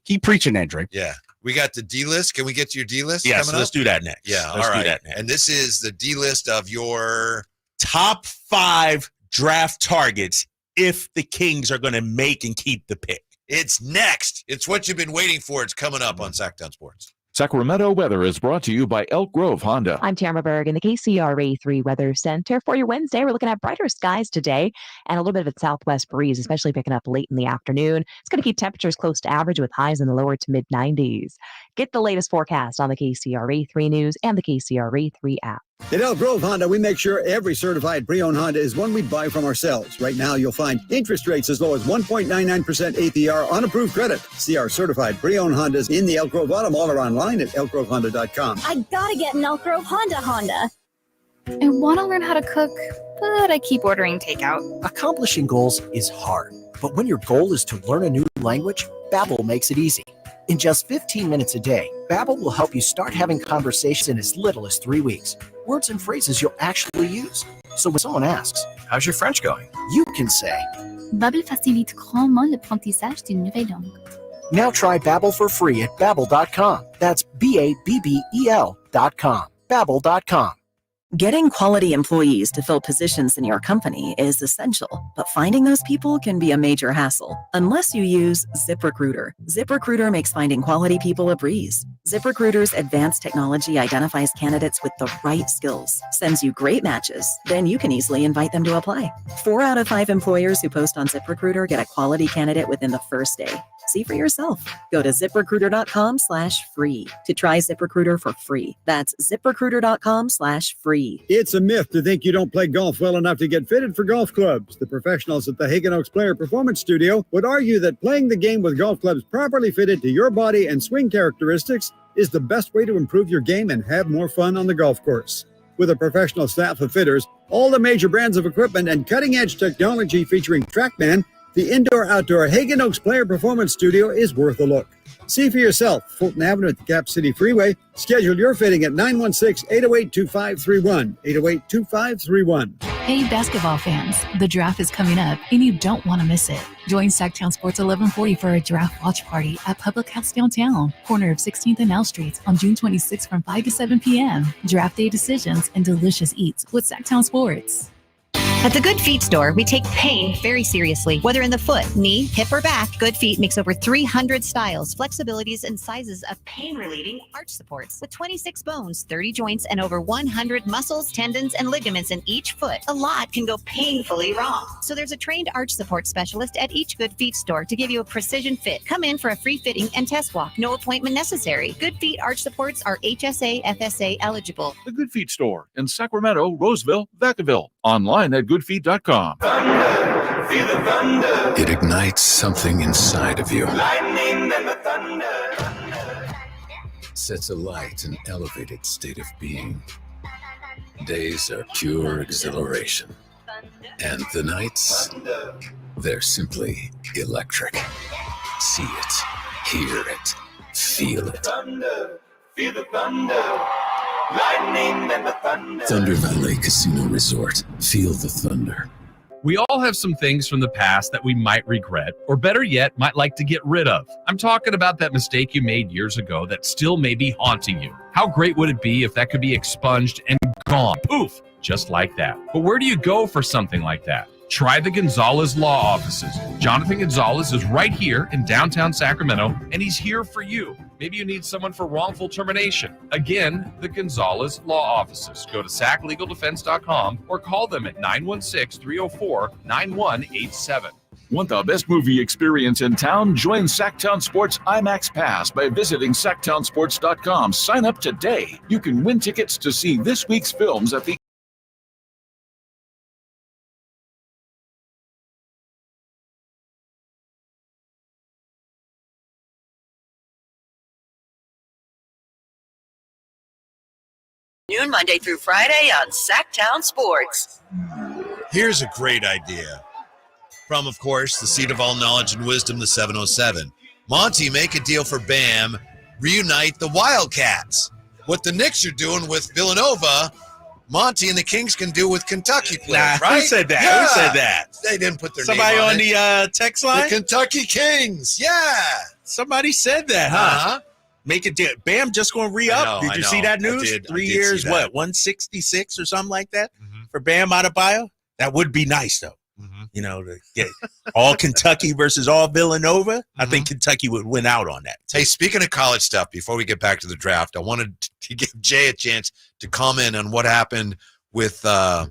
Keep preaching that, Drake. Yeah. We got the D list. Can we get to your D list? Yes, let's do that next. Yeah, let's all right. do that next. And this is the D list of your top 5 draft targets if the Kings are going to make and keep the pick. It's next. It's what you've been waiting for. It's coming up on Sactown Sports. Sacramento weather is brought to you by Elk Grove Honda. I'm Tamara Berg in the KCRA 3 Weather Center. For your Wednesday, we're looking at brighter skies today and a little bit of a southwest breeze, especially picking up late in the afternoon. It's going to keep temperatures close to average with highs in the lower to mid 90s. Get the latest forecast on the KCRA 3 News and the KCRA 3 app. At Elk Grove Honda, we make sure every certified pre-owned Honda is one we buy from ourselves. Right now, you'll find interest rates as low as 1.99% APR on approved credit. See our certified pre-owned Hondas in the Elk Grove Auto Mall or online at elkgrovehonda.com. I gotta get an Elk Grove Honda. I want to learn how to cook, but I keep ordering takeout. Accomplishing goals is hard, but when your goal is to learn a new language, Babbel makes it easy. In just 15 minutes a day, Babbel will help you start having conversations in as little as 3 weeks. Words and phrases you'll actually use. So when someone asks, "How's your French going?" you can say, Babbel facilite grandement l'apprentissage d'une nouvelle langue. Now try Babbel for free at Babbel.com. That's Babbel.com. Babbel.com. Getting quality employees to fill positions in your company is essential, but finding those people can be a major hassle unless you use ZipRecruiter. ZipRecruiter makes finding quality people a breeze. ZipRecruiter's advanced technology identifies candidates with the right skills, sends you great matches, then you can easily invite them to apply. 4 out of 5 employers who post on ZipRecruiter get a quality candidate within the first day. See for yourself. Go to ZipRecruiter.com/free to try ZipRecruiter for free. That's ZipRecruiter.com/free. It's a myth to think you don't play golf well enough to get fitted for golf clubs. The professionals at the Hagen Oaks Player Performance Studio would argue that playing the game with golf clubs properly fitted to your body and swing characteristics is the best way to improve your game and have more fun on the golf course. with a professional staff of fitters, all the major brands of equipment, and cutting-edge technology featuring TrackMan, the indoor-outdoor Hagen Oaks Player Performance Studio is worth a look. See for yourself, Fulton Avenue at the Cap City Freeway. Schedule your fitting at 916-808-2531, 808-2531. Hey, basketball fans, the draft is coming up, and you don't want to miss it. Join Sactown Sports 1140 for a draft watch party at Public House downtown, corner of 16th and L Streets on June 26th from 5 to 7 p.m. Draft day decisions and delicious eats with Sactown Sports. At the Good Feet store, we take pain very seriously. Whether in the foot, knee, hip, or back, Good Feet makes over 300 styles, flexibilities, and sizes of pain-relieving arch supports. With 26 bones, 30 joints, and over 100 muscles, tendons, and ligaments in each foot, a lot can go painfully wrong. So there's a trained arch support specialist at each Good Feet store to give you a precision fit. Come in for a free fitting and test walk. No appointment necessary. Good Feet arch supports are HSA, FSA eligible. The Good Feet store in Sacramento, Roseville, Vacaville. Online at goodfeet.com. Thunder, feel the thunder. It ignites something inside of you. Lightning and the thunder. Sets alight an elevated state of being. Days are pure exhilaration. And the nights, they're simply electric. See it, hear it, feel it. Thunder, feel the thunder. Lightning and the thunder. Thunder Valley Casino Resort. Feel the thunder. We all have some things from the past that we might regret, or better yet, might like to get rid of. I'm talking about that mistake you made years ago that still may be haunting you. How great would it be if that could be expunged and gone? Poof, just like that. But where do you go for something like that? Try the Gonzalez Law Offices. Jonathan Gonzalez is right here in downtown Sacramento, and he's here for you. Maybe you need someone for wrongful termination. Again, the Gonzalez Law Offices. Go to saclegaldefense.com or call them at 916-304-9187. Want the best movie experience in town? Join Sactown Sports IMAX Pass by visiting sactownsports.com. Sign up today. You can win tickets to see this week's films at the Noon Monday through Friday on Sactown Sports. Here's a great idea. From, of course, the seat of all knowledge and wisdom, the 707. Monty, make a deal for Bam. Reunite the Wildcats. What the Knicks are doing with Villanova, Monty and the Kings can do with Kentucky players, right? Who said that? Yeah. Who said that? They didn't put their Somebody name on on the text line? The Kentucky Kings. Yeah. Somebody said that, huh? Uh-huh. Make it deal. Bam just going to re-up. Did you see that news? 3 years, what, 166 or something like that for Bam Adebayo? That would be nice, though. You know, to get all Kentucky versus all Villanova. I think Kentucky would win out on that. Hey, speaking of college stuff, before we get back to the draft, I wanted to give Jay a chance to comment on what happened with the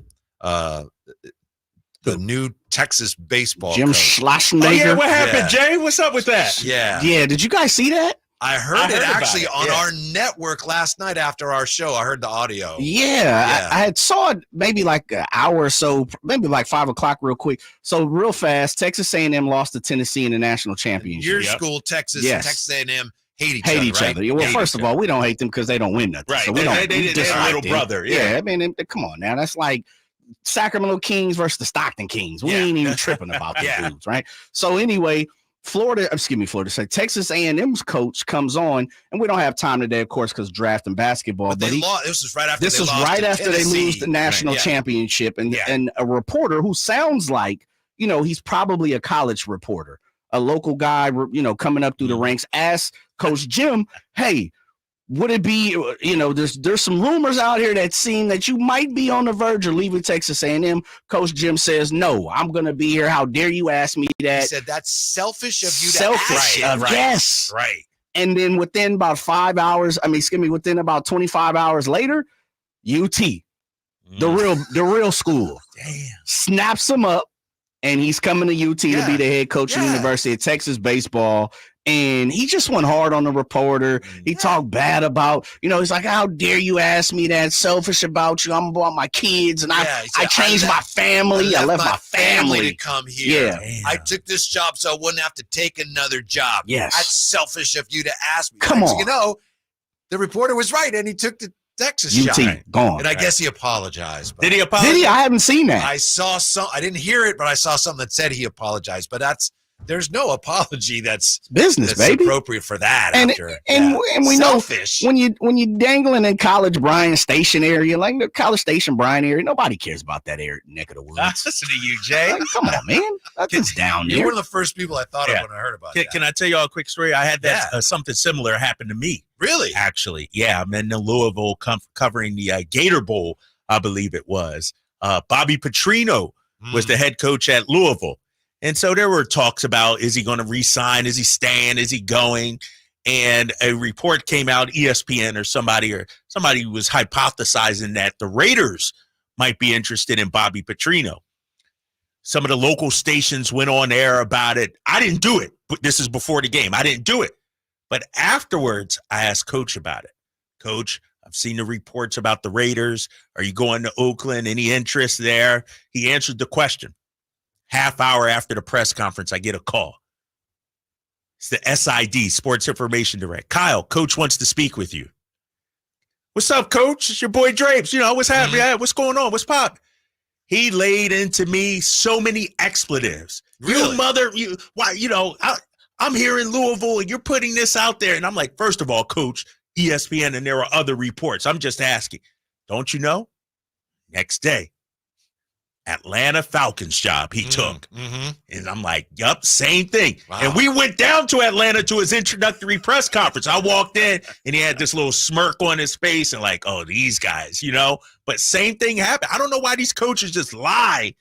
new Texas baseball Jim Schlossnagle. Oh, yeah, what happened, Jay? What's up with that? Yeah. Yeah, did you guys see that? I heard it actually on our network last night after our show. I heard the audio. Yeah. I had saw it maybe like an hour or so, maybe like 5 o'clock real quick. So real fast, Texas A&M lost to Tennessee in the national championship. Your school, Texas, and Texas A&M hate each other, right? Well, first of all, we don't hate them because they don't win nothing. Right. So we don't. They're a little brother. Yeah. I mean, come on now. That's like Sacramento Kings versus the Stockton Kings. We ain't even tripping about these dudes, right? So anyway, Texas A&M's coach comes on, and we don't have time today, of course, because draft and basketball. But they lost. This was right after this was right after they lose the national championship, and a reporter who sounds like, you know, he's probably a college reporter, a local guy, you know, coming up through the ranks, asked Coach Jim, hey, would it be, you know, there's some rumors out here that seem that you might be on the verge of leaving Texas A&M. Coach Jim says, no, I'm going to be here. How dare you ask me that? He said that's selfish of you to ask. Yes. Right. And then within about 5 hours, within about 25 hours later, UT, the real school, snaps him up, and he's coming to UT to be the head coach of the University of Texas baseball. And he just went hard on the reporter. He talked bad about, you know, he's like, how dare you ask me that? Selfish about you. I'm about my kids. And I changed my family. I left my family to come here. Yeah. I took this job so I wouldn't have to take another job. Yes. That's selfish of you to ask me. Come on. You know, the reporter was right, and he took the Texas UT shot. gone. And I guess he apologized. Did he apologize? Did he? I haven't seen that. I saw some. I didn't hear it, but I saw something that said he apologized. But there's no apology that's business, baby. Appropriate for that. And we Selfish. know when you dangling in College Bryan Station area, like the College Station Bryan area, nobody cares about that area, neck of the woods. Listen to you, Jay. Like, come on, man. That's just down there. You're one of the first people I thought of when I heard about that. Can I tell you all a quick story? I had that something similar happen to me. Really? Actually, yeah. I'm in Louisville covering the Gator Bowl, I believe it was. Bobby Petrino was the head coach at Louisville. And so there were talks about, is he going to resign? Is he staying? Is he going? And a report came out, ESPN or somebody was hypothesizing that the Raiders might be interested in Bobby Petrino. Some of the local stations went on air about it. I didn't do it, but this is before the game. I didn't do it. But afterwards, I asked Coach about it. Coach, I've seen the reports about the Raiders. Are you going to Oakland? Any interest there? He answered the question. Half hour after the press conference, I get a call. It's the SID, Sports Information Direct. Kyle, Coach wants to speak with you. What's up, Coach? It's your boy Drapes. What's happening? What's going on? What's popping? He laid into me so many expletives. Really? I'm here in Louisville and you're putting this out there. And I'm like, first of all, Coach, ESPN, and there are other reports. I'm just asking. Don't you know? Next day, Atlanta Falcons job he took. And I'm like, yup, same thing. Wow. And we went down to Atlanta to his introductory press conference. I walked in and he had this little smirk on his face and like, oh, these guys, But same thing happened. I don't know why these coaches just lie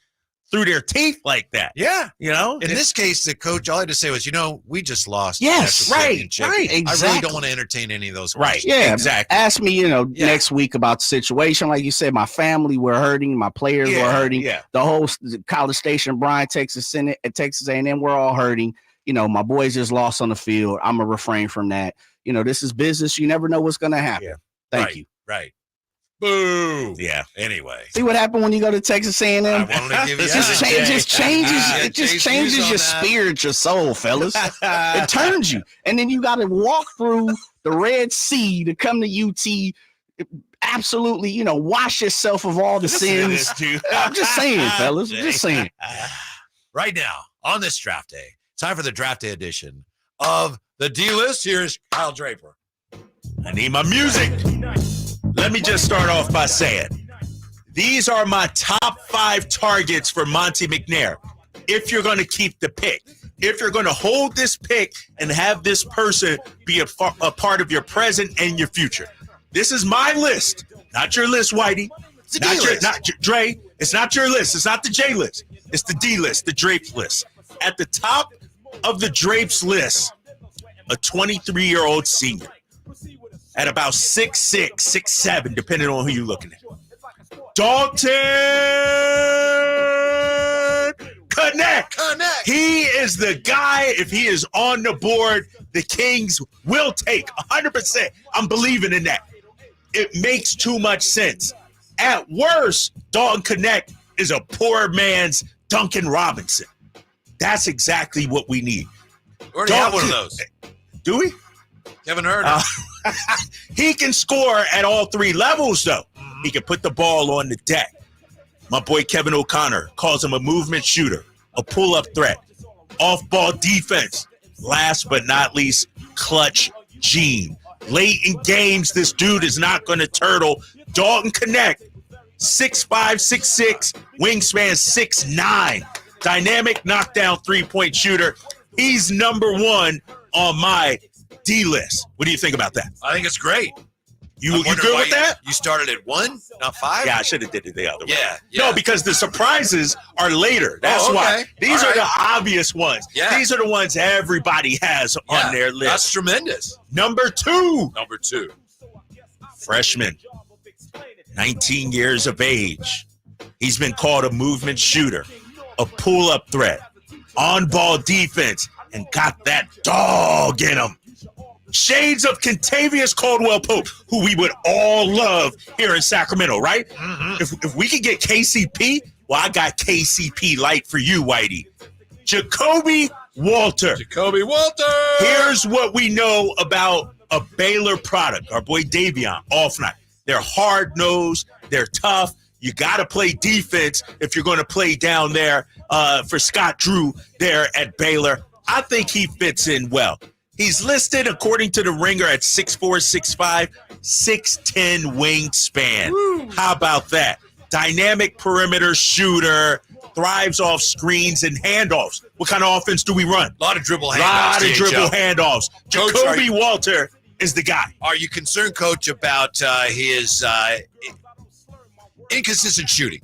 through their teeth like that. Yeah. In this case, the coach, all I had to say was, we just lost. Yes, right, exactly. I really don't want to entertain any of those questions. Right, yeah, exactly. Ask me, next week about the situation. Like you said, my family were hurting, my players were hurting. Yeah. The whole College Station, Bryan, Texas Senate, at Texas A&M, we're all hurting. My boys just lost on the field. I'm going to refrain from that. This is business. You never know what's going to happen. Yeah. Thank you. Right. Boo. Yeah. Anyway. See what happened when you go to Texas A&M? I wanted to give you it just changes your spirit, your soul, fellas. It turns you. And then you got to walk through the Red Sea to come to UT. Absolutely, wash yourself of all the sins. I'm just saying, fellas. I'm just saying. Right now, on this draft day, time for the draft day edition of the D-List. Here's Kyle Draper. I need my music. Let me just start off by saying, these are my top 5 targets for Monty McNair. If you're going to keep the pick, if you're going to hold this pick and have this person be a part of your present and your future. This is my list, not your list, Whitey. Not Dre. It's not your list. It's not the J list. It's the D list, the Drapes list. At the top of the Drapes list, a 23-year-old senior. At about 6'6", 6'7", depending on who you're looking at. Dalton Connect. He is the guy, if he is on the board, the Kings will take 100%. I'm believing in that. It makes too much sense. At worst, Dalton Connect is a poor man's Duncan Robinson. That's exactly what we need. We already have one of those. Do we? Haven't heard of it. He can score at all 3 levels, though. He can put the ball on the deck. My boy Kevin O'Connor calls him a movement shooter, a pull-up threat, off-ball defense. Last but not least, clutch gene. Late in games, this dude is not going to turtle. Dalton Connect, 6'5", 6'6", wingspan 6'9". Dynamic knockdown three-point shooter. He's number 1 on my D list. What do you think about that? I think it's great. You good with that? You started at 1, not 5? Yeah, I should have did it the other way. Yeah. No, because the surprises are later. That's why. These are the obvious ones. Yeah. These are the ones everybody has on their list. That's tremendous. Number 2. Freshman. 19 years of age. He's been called a movement shooter, a pull-up threat, on-ball defense, and got that dog in him. Shades of Contavious Caldwell-Pope, who we would all love here in Sacramento, right? Mm-hmm. If we could get KCP, well, I got KCP light for you, Whitey. Jacoby Walter. Here's what we know about a Baylor product, our boy Davion, off night. They're hard-nosed. They're tough. You got to play defense if you're going to play down there for Scott Drew there at Baylor. I think he fits in well. He's listed, according to the Ringer, at 6'4", 6'5", 6'10" wingspan. Woo. How about that? Dynamic perimeter shooter, thrives off screens and handoffs. What kind of offense do we run? A lot of dribble handoffs. Handoffs. Coach, Jacoby Walter is the guy. Are you concerned, Coach, about his inconsistent shooting?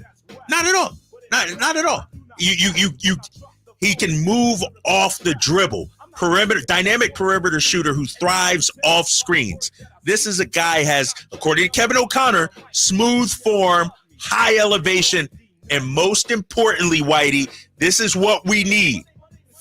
Not at all. Not at all. He can move off the dribble. Dynamic perimeter shooter who thrives off screens. This is a guy has, according to Kevin O'Connor, smooth form, high elevation, and most importantly, Whitey, this is what we need.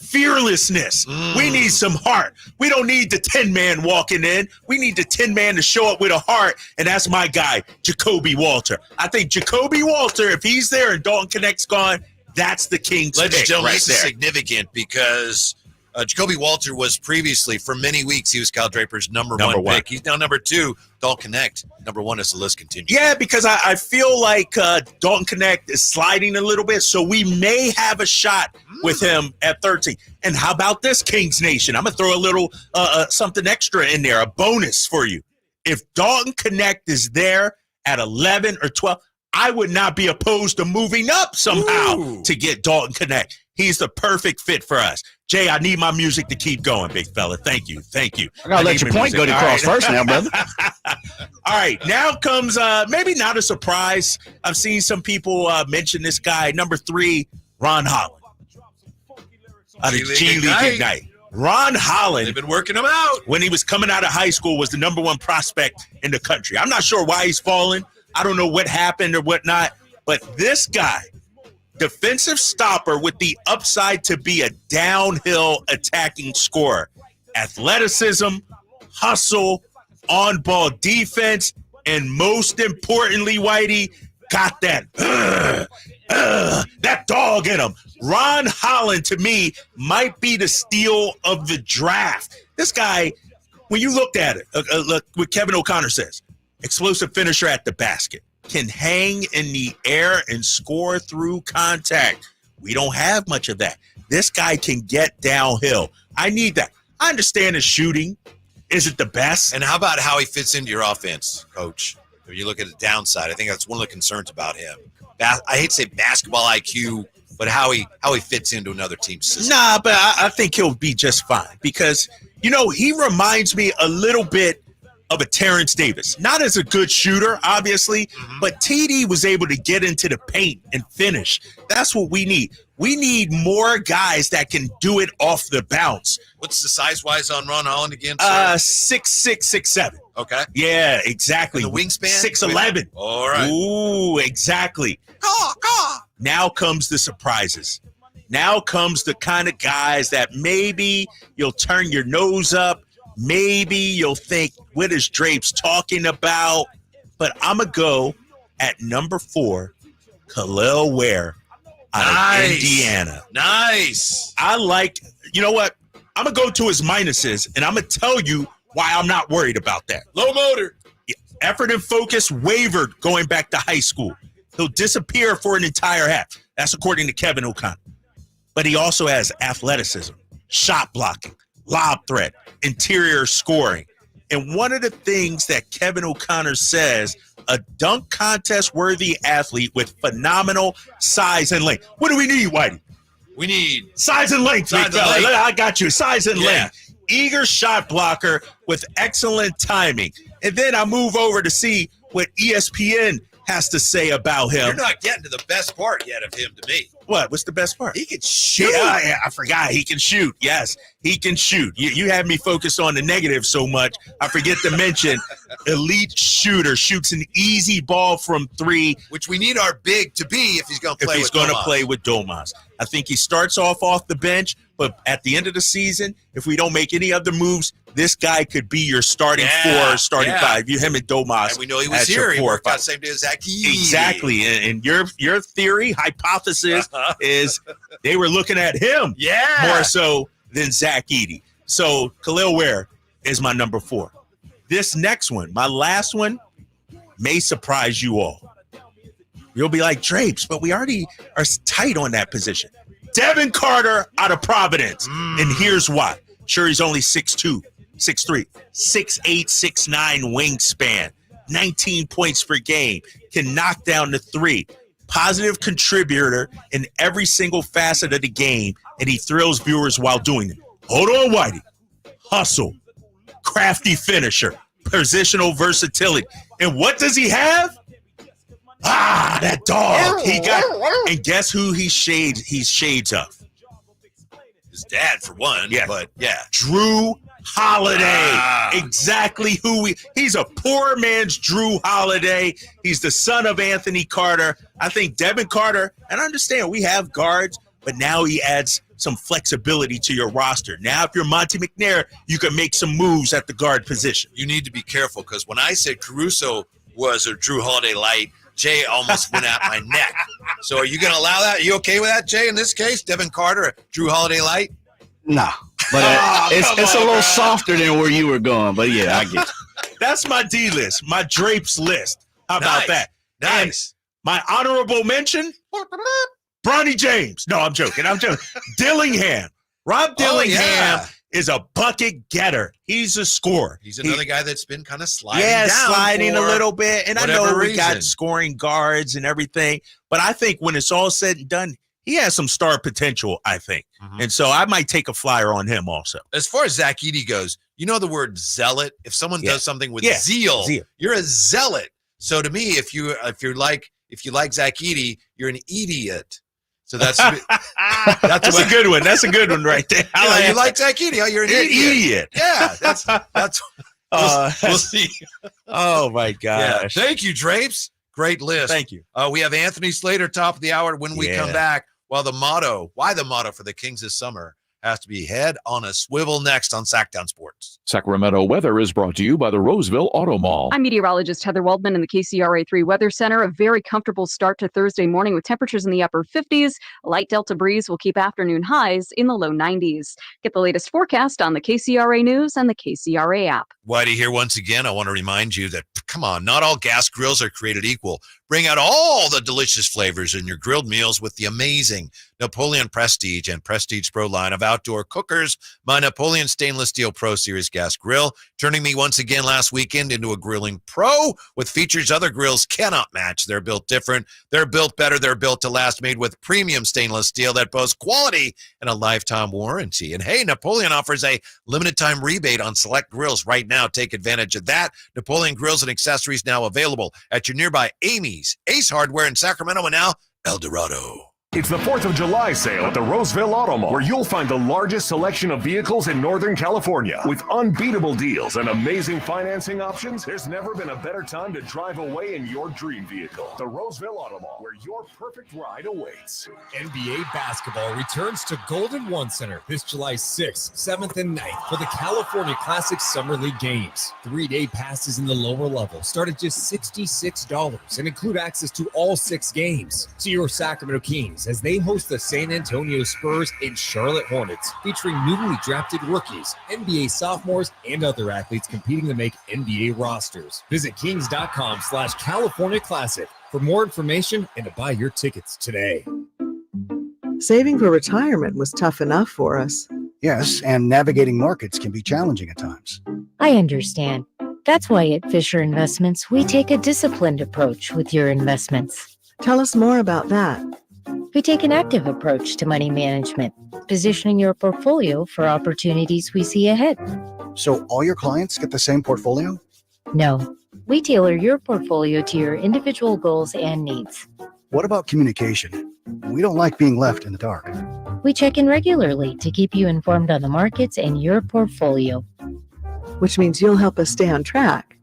Fearlessness. We need some heart. We don't need the 10-man walking in. We need the 10-man to show up with a heart, and that's my guy, Jacoby Walter. I think Jacoby Walter, if he's there and Dalton Connect's gone, that's the Kings pick right this is significant because Jacoby Walter was previously, for many weeks, he was Kyle Draper's number one pick. He's now number 2. Dalton Connect, number 1 as the list continues. Yeah, because I feel like Dalton Connect is sliding a little bit, so we may have a shot with him at 13. And how about this, Kings Nation? I'm going to throw a little something extra in there, a bonus for you. If Dalton Connect is there at 11 or 12, I would not be opposed to moving up somehow to get Dalton Connect. He's the perfect fit for us. Jay, I need my music to keep going, big fella. Thank you. I got to let your point go to cross first now, brother. All right, now comes maybe not a surprise. I've seen some people mention this guy, number 3, Ron Holland. Out of G League Ignite. Ron Holland. They've been working him out. When he was coming out of high school, was the number 1 prospect in the country. I'm not sure why he's fallen. I don't know what happened or whatnot, but this guy, defensive stopper with the upside to be a downhill attacking scorer. Athleticism, hustle, on-ball defense, and most importantly, Whitey, got that dog in him. Ron Holland, to me, might be the steal of the draft. This guy, when you looked at it, look what Kevin O'Connor says, explosive finisher at the basket, can hang in the air and score through contact. We don't have much of that. This guy can get downhill. I need that. I understand his shooting isn't the best. And how about how he fits into your offense, Coach? If you look at the downside, I think that's one of the concerns about him. I hate to say basketball IQ, but how he fits into another team's system. Nah, but I think he'll be just fine because, he reminds me a little bit of a Terrence Davis. Not as a good shooter, obviously, but TD was able to get into the paint and finish. That's what we need. We need more guys that can do it off the bounce. What's the size-wise on Ron Holland again, sir? 6'6", 6'7". Okay. Yeah, exactly. And the wingspan? 6'11". All right. Ooh, exactly. Now comes the surprises. Now comes the kind of guys that maybe you'll turn your nose up. Maybe you'll think, what is Drapes talking about? But I'm going to go at number 4, Khalil Ware out of Indiana. Nice. I like, you know what? I'm going to go to his minuses, and I'm going to tell you why I'm not worried about that. Low motor. Effort and focus wavered going back to high school. He'll disappear for an entire half. That's according to Kevin O'Connor. But he also has athleticism, shot blocking, lob threat, interior scoring. And one of the things that Kevin O'Connor says, a dunk contest worthy athlete with phenomenal size and length. What do we need, Whitey? We need size and length. I got you. Size and length. Eager shot blocker with excellent timing. And then I move over to see what ESPN has to say about him. You're not getting to the best part yet of him to me. What? What's the best part? He can shoot. Yeah, I forgot. He can shoot. Yes, he can shoot. You had me focused on the negative so much, I forget to mention elite shooter, shoots an easy ball from 3. Which we need our big to be if he's going to play with Domas. I think he starts off the bench, but at the end of the season, if we don't make any other moves, this guy could be your starting 4, starting 5. Him and Domas. And we know he was here. He worked out the same day as Zach Edey. Exactly. And your theory, hypothesis is they were looking at him more so than Zach Edey. So Khalil Ware is my number 4. This next one, my last one, may surprise you all. You'll be like, Drapes, but we already are tight on that position. Devin Carter out of Providence. And here's why. Sure, he's only 6'2", 6'3", 6'8", 6'9" wingspan. 19 points per game. Can knock down the three. Positive contributor in every single facet of the game, and he thrills viewers while doing it. Hold on, Whitey. Hustle. Crafty finisher. Positional versatility. And what does he have? That dog. He got, and guess who he's shades of? His dad, for one. Yeah. But yeah. Drew Holiday. Exactly he's a poor man's Drew Holiday. He's the son of Anthony Carter. I think Devin Carter, and I understand we have guards, but now he adds some flexibility to your roster. Now, if you're Monty McNair, you can make some moves at the guard position. You need to be careful because when I said Caruso was a Drew Holiday light, Jay almost went at my neck. So are you going to allow that? Are you okay with that, Jay, in this case? Devin Carter, a Drew Holiday light? Nah, but it's a little softer than where you were going. But yeah, I get you. That's my D list, my Drapes list. How about that? Nice. And my honorable mention, Bronny James. No, I'm joking. Dillingham. Rob Dillingham is a bucket getter. He's a scorer. He's another guy that's been kind of sliding down. Sliding a little bit. And I know we got reason. scoring guards and everything, but I think when it's all said and done, he has some star potential, I think. Mm-hmm. And so I might take a flyer on him also. As far as Zach Edey goes, you know the word zealot? If someone does something with zeal, you're a zealot. So to me, if you like Zach Edey, you're an idiot. So that's a good one. That's a good one right there. You like Zach Edey? Oh, you're an idiot. Yeah, that's. We'll see. Oh my gosh! Yeah. Thank you, Drapes. Great list. Thank you. We have Anthony Slater top of the hour when we come back. Well, the motto for the Kings this summer has to be head on a swivel next on Sactown Sports. Sacramento weather is brought to you by the Roseville Auto Mall. I'm meteorologist Heather Waldman in the KCRA3 Weather Center. A very comfortable start to Thursday morning with temperatures in the upper 50s. A light Delta breeze will keep afternoon highs in the low 90s. Get the latest forecast on the KCRA News and the KCRA app. Whitey here once again. I want to remind you that, come on, not all gas grills are created equal. Bring out all the delicious flavors in your grilled meals with the amazing Napoleon Prestige and Prestige Pro line of outdoor cookers. My Napoleon Stainless Steel Pro Series gas grill, turning me once again last weekend into a grilling pro with features other grills cannot match. They're built different. They're built better. They're built to last, made with premium stainless steel that boasts quality and a lifetime warranty. And hey, Napoleon offers a limited time rebate on select grills right now. Take advantage of that. Napoleon grills and accessories now available at your nearby Amy's, Ace Hardware in Sacramento, and now El Dorado. It's the 4th of July sale at the Roseville Auto Mall, where you'll find the largest selection of vehicles in Northern California. With unbeatable deals and amazing financing options, there's never been a better time to drive away in your dream vehicle. The Roseville Auto Mall, where your perfect ride awaits. NBA basketball returns to Golden One Center this July 6th, 7th, and 9th for the California Classic Summer League games. 3-day passes in the lower level start at just $66 and include access to all 6 games. See your Sacramento Kings as they host the San Antonio Spurs and Charlotte Hornets, featuring newly drafted rookies, NBA sophomores, and other athletes competing to make NBA rosters. Visit kings.com/California Classic for more information and to buy your tickets today. Saving for retirement was tough enough for us. Yes, and navigating markets can be challenging at times. I understand. That's why at Fisher Investments, we take a disciplined approach with your investments. Tell us more about that. We take an active approach to money management, positioning your portfolio for opportunities we see ahead. So all your clients get the same portfolio? No, we tailor your portfolio to your individual goals and needs. What about communication? We don't like being left in the dark. We check in regularly to keep you informed on the markets and your portfolio. Which means you'll help us stay on track.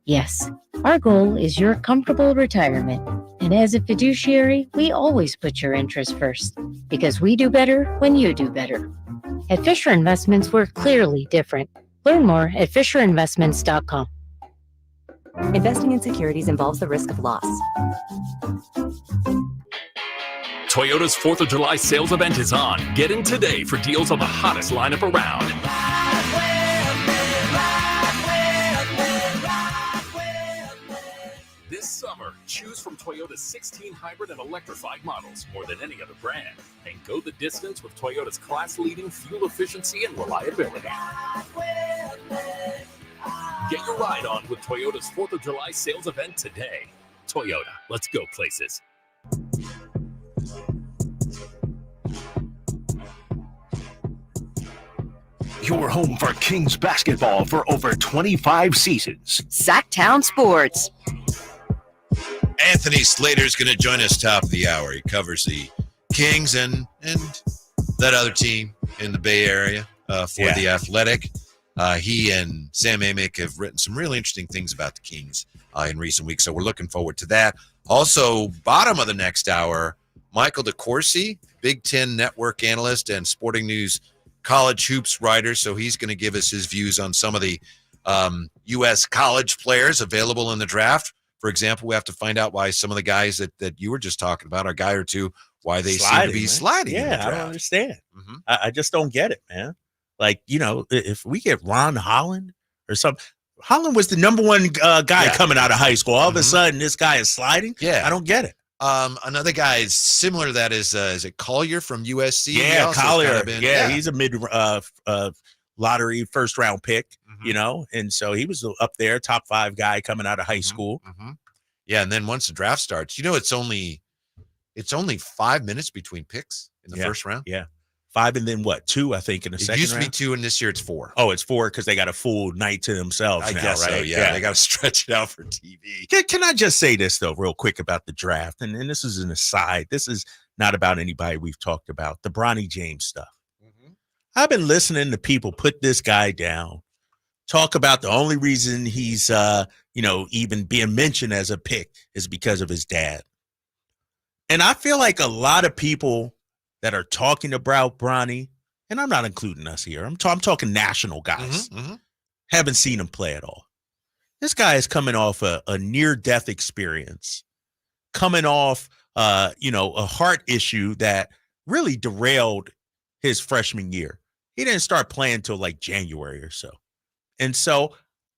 Yes, our goal is your comfortable retirement. And as a fiduciary, we always put your interest first, because we do better when you do better. At Fisher Investments, we're clearly different. Learn more at FisherInvestments.com. Investing in securities involves the risk of loss. Toyota's 4th of July sales event is on. Get in today for deals on the hottest lineup around. summer. Choose from Toyota's 16 hybrid and electrified models, more than any other brand. And go the distance with Toyota's class-leading fuel efficiency and reliability. Get your ride on with Toyota's 4th of July sales event today. Toyota, let's go places. Your home for Kings basketball for over 25 seasons. Sactown Sports. Anthony Slater is going to join us top of the hour. He covers the Kings and that other team in the Bay Area for The Athletic. He and Sam Amick have written some really interesting things about the Kings in recent weeks, so we're looking forward to that. Also, bottom of the next hour, Michael DeCourcy, Big Ten Network analyst and Sporting News college hoops writer, so he's going to give us his views on some of the U.S. college players available in the draft. For example, we have to find out why some of the guys that you were just talking about, a guy or two, why they seem to be sliding. Yeah, I don't understand. I just don't get it, man. Like, if we get Ron Holland or something, Holland was the number one guy coming out of high school. All of a sudden, this guy is sliding. Yeah, I don't get it. Another guy is similar to that is it Collier from USC? Yeah, Collier. He's a mid lottery first round pick, and so he was up there, top 5 guy coming out of high school. Yeah, and then once the draft starts, it's only 5 minutes between picks in the first round. Yeah. 5 and then 2, I think, in the second round? It used to be 2, and this year it's 4. Oh, it's 4 because they got a full night to themselves now, guess right? So, yeah. They got to stretch it out for TV. Can I just say this, though, real quick about the draft? And this is an aside. This is not about anybody we've talked about. The Bronny James stuff. I've been listening to people put this guy down, talk about the only reason he's, even being mentioned as a pick is because of his dad. And I feel like a lot of people that are talking about Bronny, and I'm not including us here. I'm talking national guys. Haven't seen him play at all. This guy is coming off a near-death experience, coming off, a heart issue that really derailed his freshman year. He didn't start playing until like January or so. And so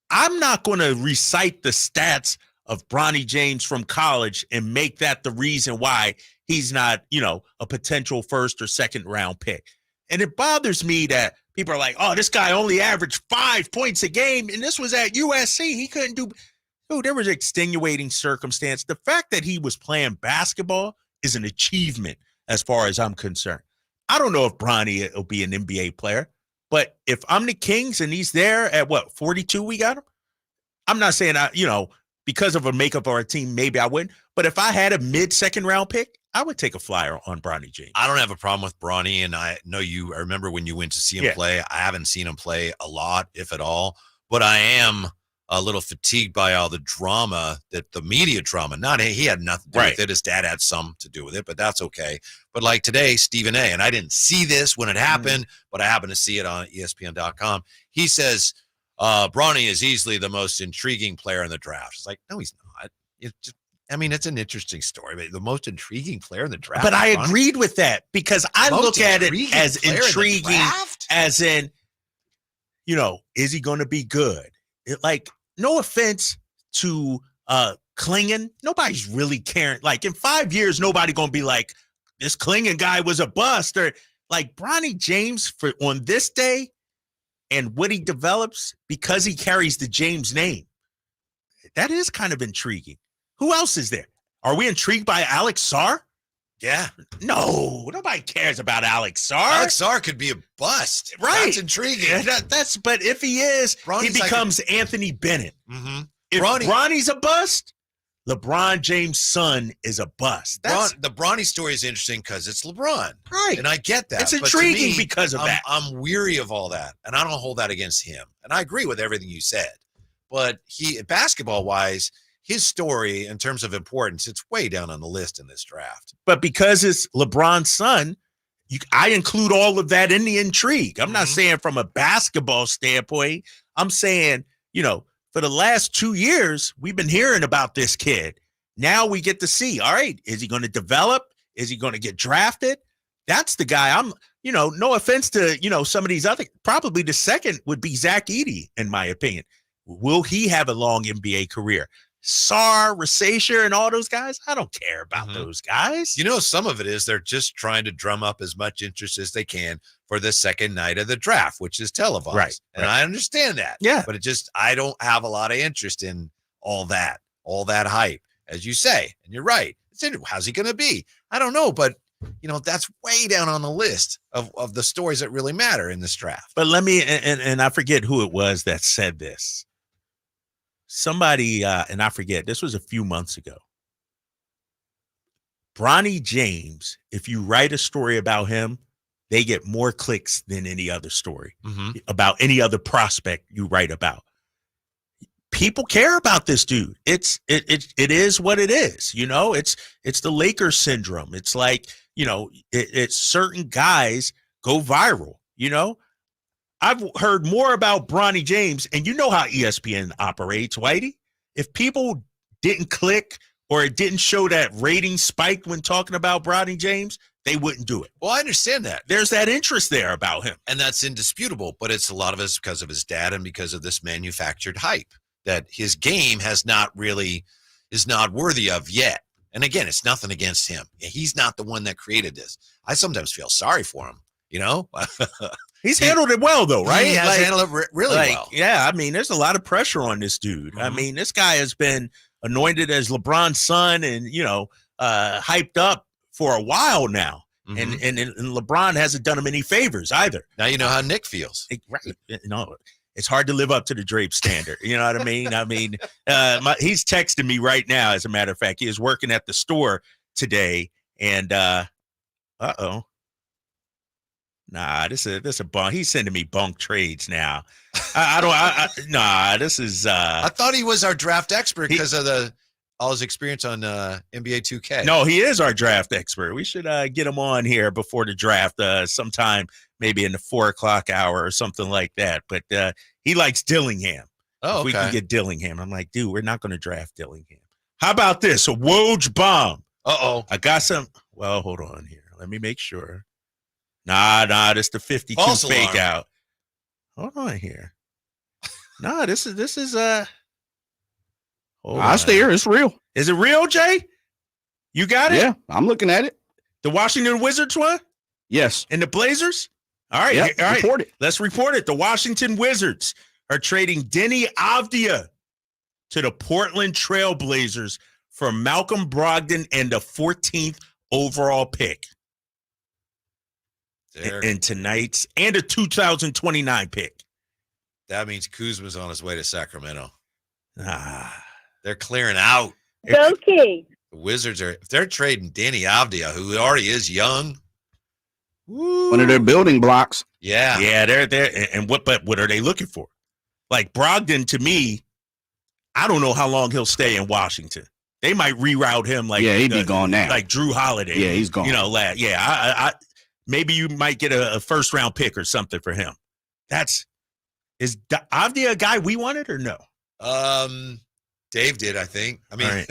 I'm not going to recite the stats of Bronny James from college and make that the reason why he's not, a potential first or second round pick. And it bothers me that people are like, oh, this guy only averaged 5 points a game, and this was at USC. He couldn't do – there was extenuating circumstance. The fact that he was playing basketball is an achievement as far as I'm concerned. I don't know if Bronny will be an NBA player, but if I'm the Kings and he's there at 42 we got him? I'm not saying because of a makeup of our team, maybe I wouldn't. But if I had a mid-second round pick, I would take a flyer on Bronny James. I don't have a problem with Bronny, and I remember when you went to see him play. I haven't seen him play a lot, if at all. But I am a little fatigued by all the drama, that the media drama. He had nothing to do with it. His dad had some to do with it, but that's okay. But like today, Stephen A., and I didn't see this when it happened, but I happened to see it on ESPN.com. He says Bronny is easily the most intriguing player in the draft. It's like, no, he's not. It's an interesting story, but the most intriguing player in the draft. But I agreed with that because I look at it as intriguing, as in, is he going to be good? No offense to Klingon. Nobody's really caring. Like, in 5 years, nobody going to be like, this Klingon guy was a bust. Or like Bronny James on this day and what he develops because he carries the James name. That is kind of intriguing. Who else is there? Are we intrigued by Alex Sarr? Yeah. No, nobody cares about Alex Sarr. Alex Sarr could be a bust. Right. That's intriguing. But if he is, Bronny's he becomes Anthony Bennett. If Bronny's a bust, LeBron James' son is a bust. The Bronny story is interesting because it's LeBron. Right. And I get that. It's intriguing because of that. I'm weary of all that, and I don't hold that against him. And I agree with everything you said. But basketball-wise, his story, in terms of importance, it's way down on the list in this draft. But because it's LeBron's son, I include all of that in the intrigue. I'm not saying from a basketball standpoint. I'm saying, for the last 2 years, we've been hearing about this kid. Now we get to see, all right, is he going to develop? Is he going to get drafted? That's the guy no offense to, some of these other, probably the second would be Zach Edey, in my opinion. Will he have a long NBA career? Sarr, Rashacer, and all those guys. I don't care about those guys. You know, some of it is they're just trying to drum up as much interest as they can for the second night of the draft, which is televised. Right. And I understand that. Yeah. But I don't have a lot of interest in all that hype, as you say. And you're right. How's he going to be? I don't know. But, that's way down on the list of the stories that really matter in this draft. But let me, and I forget who it was that said this. Somebody, and I forget, this was a few months ago. Bronny James, if you write a story about him, they get more clicks than any other story about any other prospect you write about. People care about this dude. It is what it is. It's the Lakers syndrome. It's like, it's certain guys go viral, I've heard more about Bronny James, and you know how ESPN operates, Whitey. If people didn't click or it didn't show that rating spike when talking about Bronny James, they wouldn't do it. Well, I understand that. There's that interest there about him. And that's indisputable, but it's a lot of it's because of his dad and because of this manufactured hype that his game is not worthy of yet. And again, it's nothing against him. He's not the one that created this. I sometimes feel sorry for him, He's handled it well, though, right? He has handled it really well. Yeah, I mean, there's a lot of pressure on this dude. I mean, this guy has been anointed as LeBron's son and, hyped up for a while now. And LeBron hasn't done him any favors either. Now you know how Nick feels. Right. It's hard to live up to the Drape standard. You know what I mean? He's texting me right now, as a matter of fact. He is working at the store today, and nah, this is a bunk. He's sending me bunk trades now. This is. I thought he was our draft expert because of all his experience on NBA 2K. No, he is our draft expert. We should get him on here before the draft, sometime maybe in the 4:00 hour or something like that. But he likes Dillingham. Oh, if we can get Dillingham. I'm like, dude, we're not going to draft Dillingham. How about this? A Woj bomb. I got some. Well, hold on here. Let me make sure. Nah, this the 52 false fake alarm. out. Hold on here. This is I stare. It's real. Is it real, Jay? You got it? Yeah, I'm looking at it. The Washington Wizards one? Yes. And the Blazers? All right. Yep, all right. report it. Let's report it. The Washington Wizards are trading Denny Avdia to the Portland Trail Blazers for Malcolm Brogdon and the 14th overall pick. In tonight's and a 2029 pick. That means Kuzma's on his way to Sacramento. They're clearing out. Okay. The Wizards if they're trading Danny Avdia, who already is young. One of their building blocks. Yeah. Yeah, they're there. And what are they looking for? Like Brogdon, to me, I don't know how long he'll stay in Washington. They might reroute him like he'd be gone now. Like Drew Holiday. Yeah, he's gone. I maybe you might get a first round pick or something for him. Is Avdia a guy we wanted or no? Dave did, I think. I mean,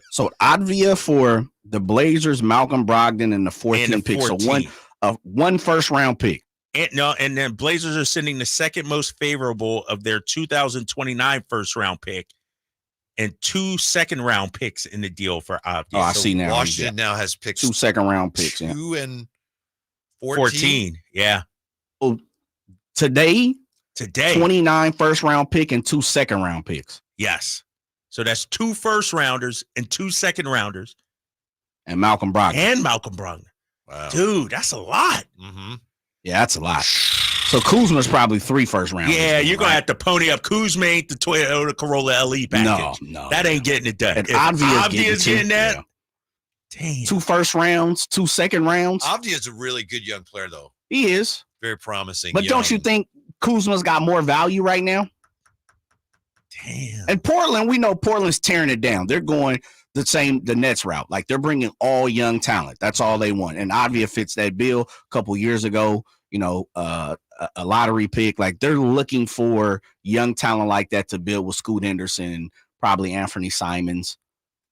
so Avdia for the Blazers, Malcolm Brogdon, and the 14th pick. So one first round pick. And then Blazers are sending the second most favorable of their 2029 first round pick and 2 second round picks in the deal for Avdia. Oh, I see now. Washington now has picked 2 second round picks. 2 and 14. Yeah. Oh, today, 29 first round pick and 2 second round picks. Yes. So that's 2 first rounders and 2 second rounders. And Malcolm Brogdon. Wow. Dude, that's a lot. Mm-hmm. Yeah, that's a lot. So Kuzma's probably 3 first rounders. Yeah, you're going to have to pony up. Kuzma ain't the Toyota Corolla LE package. No. That ain't getting it done. And if Avdia's getting that, damn. 2 first rounds, 2 second rounds. Avdia's a really good young player, though. He is. Very promising. But don't you think Kuzma's got more value right now? Damn. And Portland, we know Portland's tearing it down. They're going the Nets route. Like, they're bringing all young talent. That's all they want. And Avdia fits that bill. A couple years ago, a lottery pick. Like, they're looking for young talent like that to build with Scoot Henderson, probably Anthony Simons.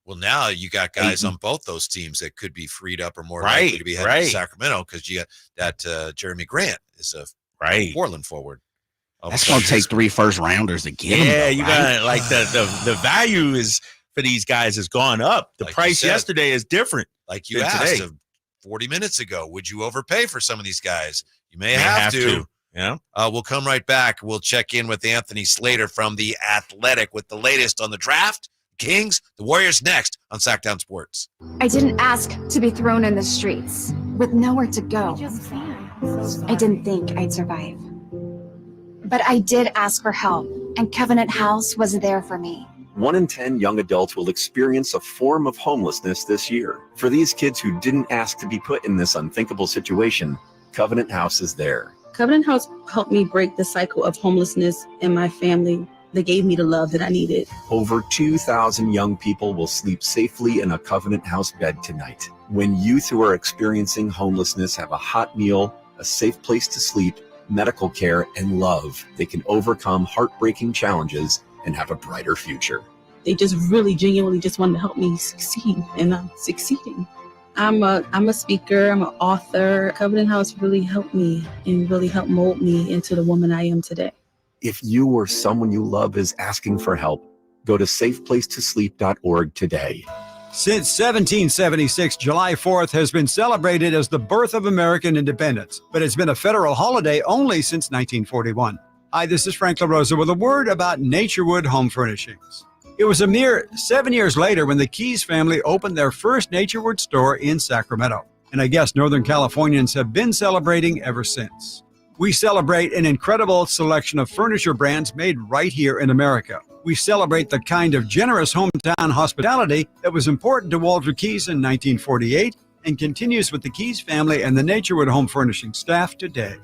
Well, now you got guys on both those teams that could be freed up or more likely to be headed to Sacramento because you got that Jeremy Grant is a Portland forward. That's going to take 3 first-rounders to get him. Yeah, though, you right? got like the value is for these guys has gone up. The Like you price said. yesterday is different. Like you than asked today. 40 minutes ago, would you overpay for some of these guys? You may May have to. Yeah. We'll come right back. We'll check in with Anthony Slater from The Athletic with the latest on the draft, Kings, the Warriors next on Sactown Sports. I didn't ask to be thrown in the streets with nowhere to go. I didn't think I'd survive. But I did ask for help, and Covenant House was there for me. 1 in 10 young adults will experience a form of homelessness this year. For these kids who didn't ask to be put in this unthinkable situation, Covenant House is there. Covenant House helped me break the cycle of homelessness in my family. They gave me the love that I needed. Over 2,000 young people will sleep safely in a Covenant House bed tonight. When youth who are experiencing homelessness have a hot meal, a safe place to sleep, medical care, and love, they can overcome heartbreaking challenges and have a brighter future. They just really genuinely just wanted to help me succeed, and I'm succeeding. I'm a speaker, I'm an author. Covenant House really helped me and really helped mold me into the woman I am today. If you or someone you love is asking for help, go to safeplacetosleep.org today. Since 1776, July 4th has been celebrated as the birth of American independence, but it's been a federal holiday only since 1941. Hi, this is Frank LaRosa with a word about Naturewood Home Furnishings. It was a mere 7 years later when the Keys family opened their first Naturewood store in Sacramento, and I guess Northern Californians have been celebrating ever since. We celebrate an incredible selection of furniture brands made right here in America. We celebrate the kind of generous hometown hospitality that was important to Walter Keys in 1948 and continues with the Keys family and the Naturewood Home Furnishing staff today.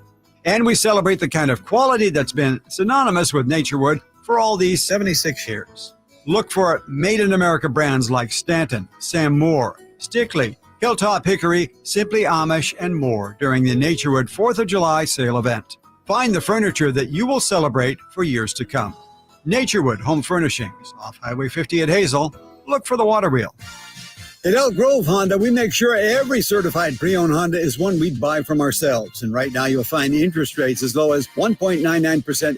And we celebrate the kind of quality that's been synonymous with Naturewood for all these 76 years. Look for made-in-America brands like Stanton, Sam Moore, Stickley, Hilltop Hickory, Simply Amish, and more during the Naturewood 4th of July sale event. Find the furniture that you will celebrate for years to come. Naturewood Home Furnishings, off Highway 50 at Hazel. Look for the water wheel. At Elk Grove Honda, we make sure every certified pre-owned Honda is one we buy from ourselves. And right now, you'll find interest rates as low as 1.99%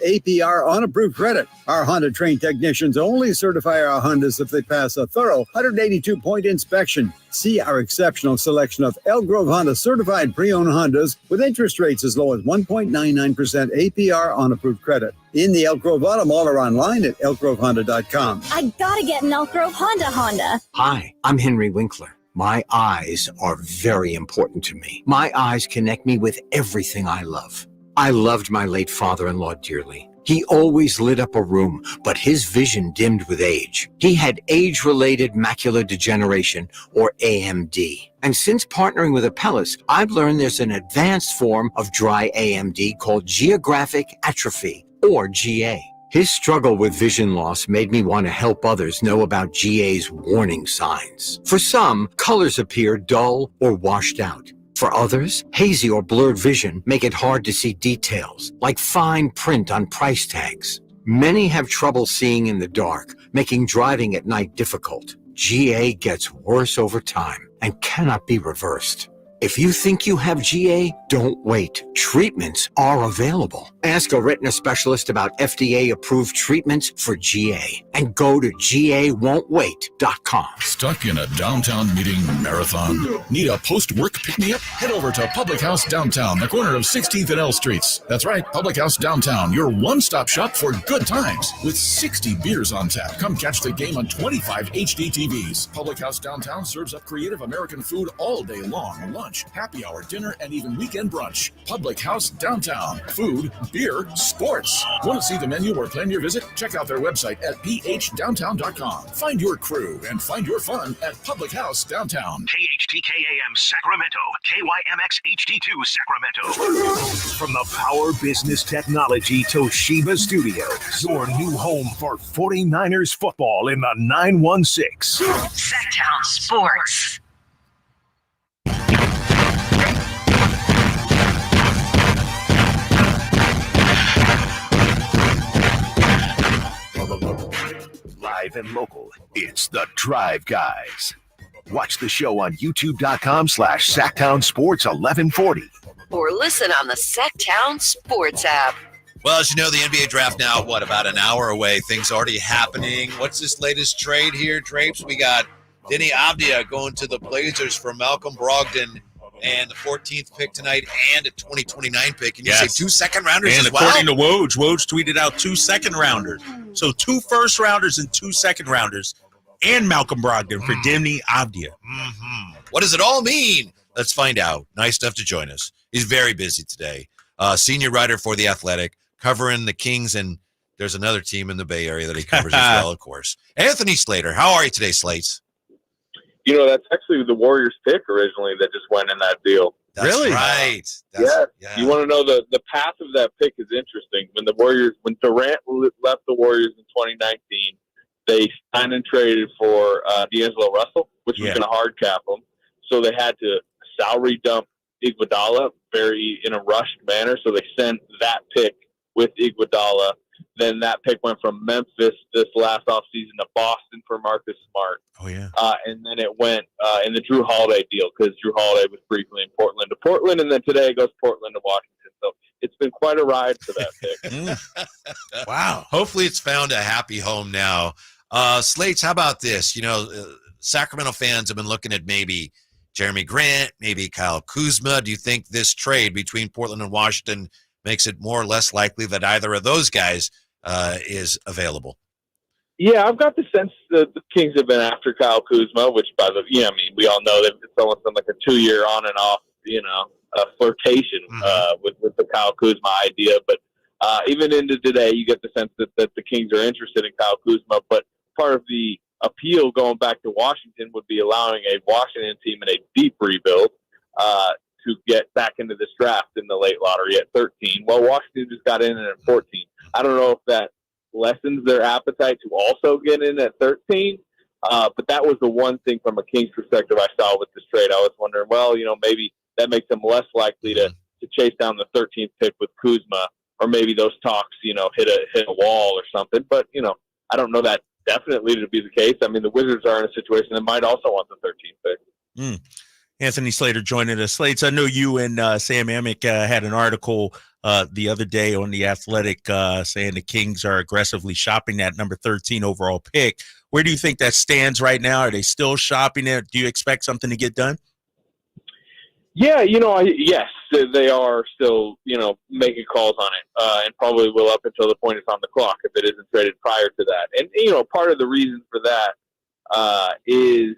APR on approved credit. Our Honda-trained technicians only certify our Hondas if they pass a thorough 182-point inspection. See our exceptional selection of Elk Grove Honda certified pre-owned Hondas with interest rates as low as 1.99% APR on approved credit. In the Elk Grove Auto Mall or online at elkgrovehonda.com. I gotta get an Elk Grove Honda. Hi, I'm Henry Winkler. My eyes are very important to me. My eyes connect me with everything I love. I loved my late father-in-law dearly. He always lit up a room, but his vision dimmed with age. He had age-related macular degeneration, or AMD. And since partnering with Apellis, I've learned there's an advanced form of dry AMD called geographic atrophy, or GA. His struggle with vision loss made me want to help others know about GA's warning signs. For some, colors appear dull or washed out. For others, hazy or blurred vision make it hard to see details, like fine print on price tags. Many have trouble seeing in the dark, making driving at night difficult. GA gets worse over time and cannot be reversed. If you think you have GA, don't wait. Treatments are available. Ask a retina specialist about FDA-approved treatments for GA and go to GAWon'tWait.com. Stuck in a downtown meeting marathon? Need a post-work pick-me-up? Head over to Public House Downtown, the corner of 16th and L Streets. That's right, Public House Downtown, your one-stop shop for good times. With 60 beers on tap, come catch the game on 25 HD TVs. Public House Downtown serves up creative American food all day long. Lunch, happy hour, dinner, and even weekend brunch. Public House Downtown. Food, beer, sports. Want to see the menu or plan your visit? Check out their website at phdowntown.com. Find your crew and find your fun at Public House Downtown. KHTKAM Sacramento, KYMX HD2 Sacramento. From the Power Business Technology Toshiba Studios, your new home for 49ers football in the 916. Sactown Sports. Live and local, it's the Drive Guys. Watch the show on youtube.com/Sactown Sports 1140. Or listen on the Sactown Sports app. Well, as you know, the NBA draft now, about an hour away. Things already happening. What's this latest trade here, Drapes? We got Denny Avdia going to the Blazers for Malcolm Brogdon and the 14th pick tonight and a 2029 pick. And you say 2 second-rounders and as well? according to Woj tweeted out 2 second-rounders. So 2 first-rounders and 2 second-rounders and Malcolm Brogdon for Denny Avdia. Mm-hmm. What does it all mean? Let's find out. Nice enough to join us. He's very busy today. Senior writer for The Athletic, covering the Kings, and there's another team in the Bay Area that he covers as well, of course. Anthony Slater, how are you today, Slates? You know, that's actually the Warriors pick originally that just went in that deal. That's really? Right. Yeah. You want to know the path of that pick is interesting. When Durant left the Warriors in 2019, they signed and traded for D'Angelo Russell, which was going to hard cap him. So they had to salary dump Iguodala in a rushed manner. So they sent that pick with Iguodala. Then that pick went from Memphis this last offseason to Boston for Marcus Smart. Oh, yeah. And then it went in the Drew Holiday deal because Drew Holiday was briefly in Portland to Portland, and then today it goes Portland to Washington. So it's been quite a ride for that pick. Wow. Hopefully it's found a happy home now. Slates, how about this? You know, Sacramento fans have been looking at maybe Jeremy Grant, maybe Kyle Kuzma. Do you think this trade between Portland and Washington makes it more or less likely that either of those guys is available? Yeah, I've got the sense that the Kings have been after Kyle Kuzma, which we all know that it's almost been like a 2-year on and off, flirtation with the Kyle Kuzma idea. But even into today, you get the sense that the Kings are interested in Kyle Kuzma. But part of the appeal going back to Washington would be allowing a Washington team in a deep rebuild to get back into this draft in the late lottery at 13. Well, Washington just got in at 14. I don't know if that lessens their appetite to also get in at 13. But that was the one thing from a Kings perspective I saw with this trade. I was wondering, maybe that makes them less likely to chase down the 13th pick with Kuzma, or maybe those talks, hit a wall or something. But, I don't know that definitely to be the case. I mean, the Wizards are in a situation that might also want the 13th pick. Anthony Slater joining us. Slates, I know you and Sam Amick had an article the other day on The Athletic saying the Kings are aggressively shopping that number 13 overall pick. Where do you think that stands right now? Are they still shopping it? Do you expect something to get done? Yeah, yes, they are still, making calls on it, and probably will up until the point it's on the clock if it isn't traded prior to that. And, part of the reason for that is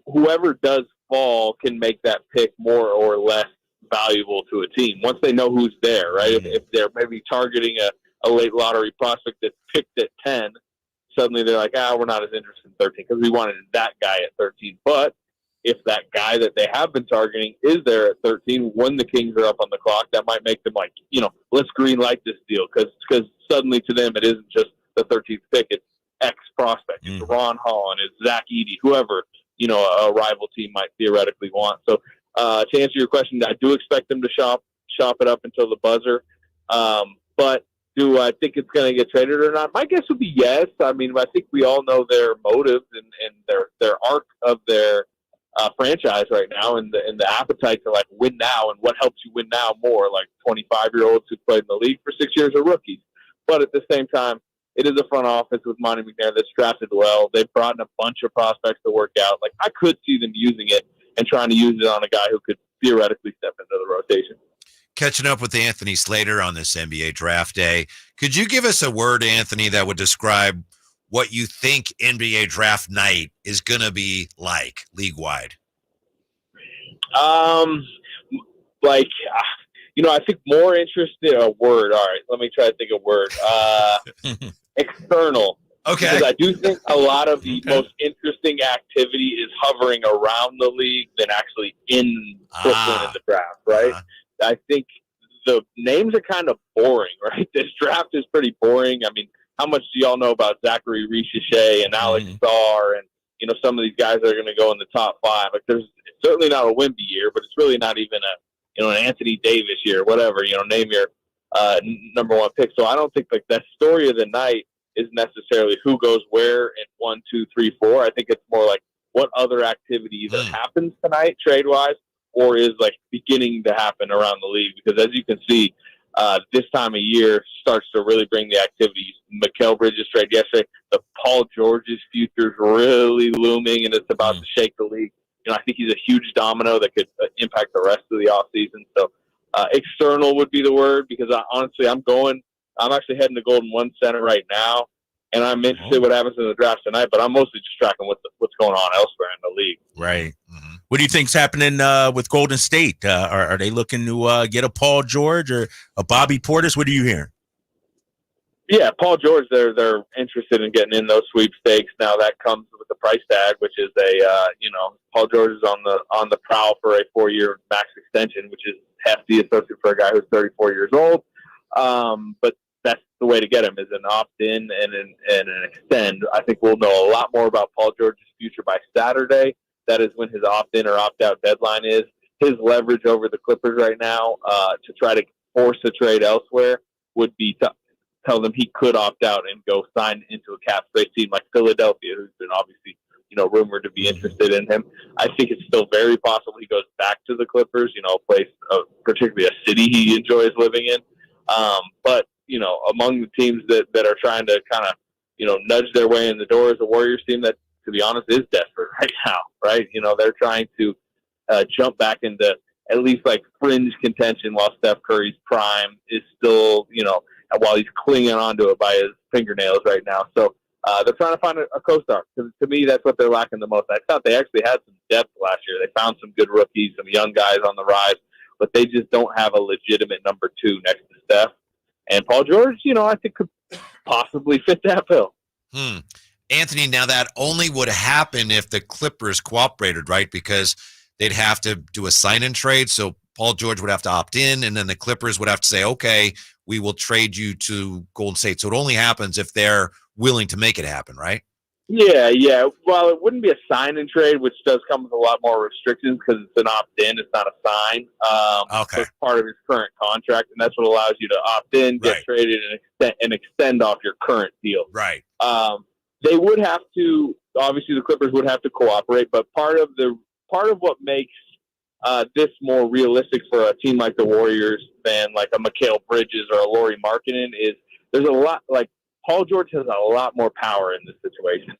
whoever does fall can make that pick more or less valuable to a team once they know who's there, right? If they're maybe targeting a late lottery prospect that's picked at 10, suddenly they're like, we're not as interested in 13 because we wanted that guy at 13. But if that guy that they have been targeting is there at 13 when the Kings are up on the clock, that might make them like, let's green light this deal because suddenly to them it isn't just the 13th pick, it's X prospect. It's Ron Holland, it's Zach Edey, whoever, a rival team might theoretically want. So to answer your question, I do expect them to shop it up until the buzzer. But do I think it's going to get traded or not? My guess would be yes. I mean, I think we all know their motives and their arc of their franchise right now, and the appetite to like win now, and what helps you win now more, like 25-year-olds who played in the league for 6 years are rookies. But at the same time, it is a front office with Monty McNair that's drafted well. They've brought in a bunch of prospects to work out. Like, I could see them using it and trying to use it on a guy who could theoretically step into the rotation. Catching up with Anthony Slater on this NBA draft day. Could you give us a word, Anthony, that would describe what you think NBA draft night is going to be like league-wide? I think more interested a word. All right, let me try to think of a word. External. Okay. Because I do think a lot of the most interesting activity is hovering around the league than actually in Brooklyn in the draft, right? I think the names are kind of boring, right? This draft is pretty boring. I mean, how much do y'all know about Zachary Richichet and Alex Starr and, some of these guys that are going to go in the top 5? Like, it's certainly not a Wemby year, but it's really not even an Anthony Davis year, whatever, name your number 1 pick. So I don't think like that story of the night is necessarily who goes where in 1, 2, 3, 4. I think it's more like what other activity either happens tonight trade-wise or is like beginning to happen around the league. Because as you can see, this time of year starts to really bring the activities. Mikal Bridges trade yesterday. The Paul George's future is really looming, and it's about to shake the league. I think he's a huge domino that could impact the rest of the offseason. So external would be the word, because honestly, I'm actually heading to Golden One Center right now, and I'm interested what happens in the draft tonight, but I'm mostly just tracking what's going on elsewhere in the league. Right. Mm-hmm. What do you think's happening with Golden State? Are they looking to get a Paul George or a Bobby Portis? What are you hearing? Yeah, Paul George, they're interested in getting in those sweepstakes. Now that comes with the price tag, which is Paul George is on the prowl for a 4-year max extension, which is hefty, especially for a guy who's 34 years old. But that's the way to get him, is an opt-in and an extend. I think we'll know a lot more about Paul George's future by Saturday. That is when his opt-in or opt-out deadline is. His leverage over the Clippers right now to try to force a trade elsewhere would be to tell them he could opt out and go sign into a cap space team like Philadelphia, who's been obviously rumored to be interested in him. I think it's still very possible he goes back to the Clippers, a place, particularly a city he enjoys living in. But among the teams that are trying to kind of nudge their way in the door is a Warriors team that, to be honest, is desperate right now, right? They're trying to jump back into at least like fringe contention while Steph Curry's prime is still, while he's clinging onto it by his fingernails right now. So they're trying to find a co-star. To me, that's what they're lacking the most. I thought they actually had some depth last year. They found some good rookies, some young guys on the rise, but they just don't have a legitimate number 2 next to Steph. And Paul George, I think could possibly fit that bill. Anthony, now that only would happen if the Clippers cooperated, right? Because they'd have to do a sign-in trade. So Paul George would have to opt in, and then the Clippers would have to say, okay, we will trade you to Golden State. So it only happens if they're willing to make it happen, right? Yeah. Well, it wouldn't be a sign-in trade, which does come with a lot more restrictions because it's an opt-in. It's not a sign. Okay. So it's part of his current contract, and that's what allows you to opt in, get traded, and extend off your current deal. Right. They would have to. Obviously, the Clippers would have to cooperate, but part of what makes this more realistic for a team like the Warriors than like a Mikal Bridges or a Lauri Markkanen is there's a lot like. Paul George has a lot more power in this situation.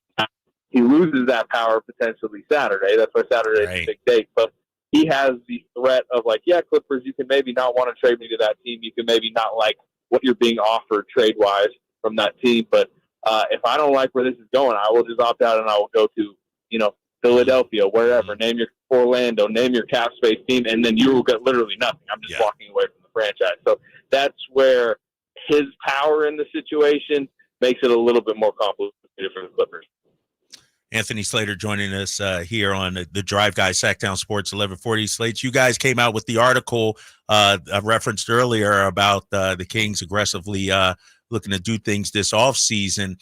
He loses that power potentially Saturday. That's why Saturday is a big date. But he has the threat of like, yeah, Clippers, you can maybe not want to trade me to that team. You can maybe not like what you're being offered trade-wise from that team. But if I don't like where this is going, I will just opt out and I will go to, Philadelphia, wherever. Name your Orlando, name your cap space team, and then you will get literally nothing. I'm just walking away from the franchise. So that's where his power in the situation makes it a little bit more complicated for the Clippers. Anthony Slater joining us here on the Drive Guys, Sactown Sports 1140 Slates. You guys came out with the article I referenced earlier about the Kings aggressively looking to do things this offseason.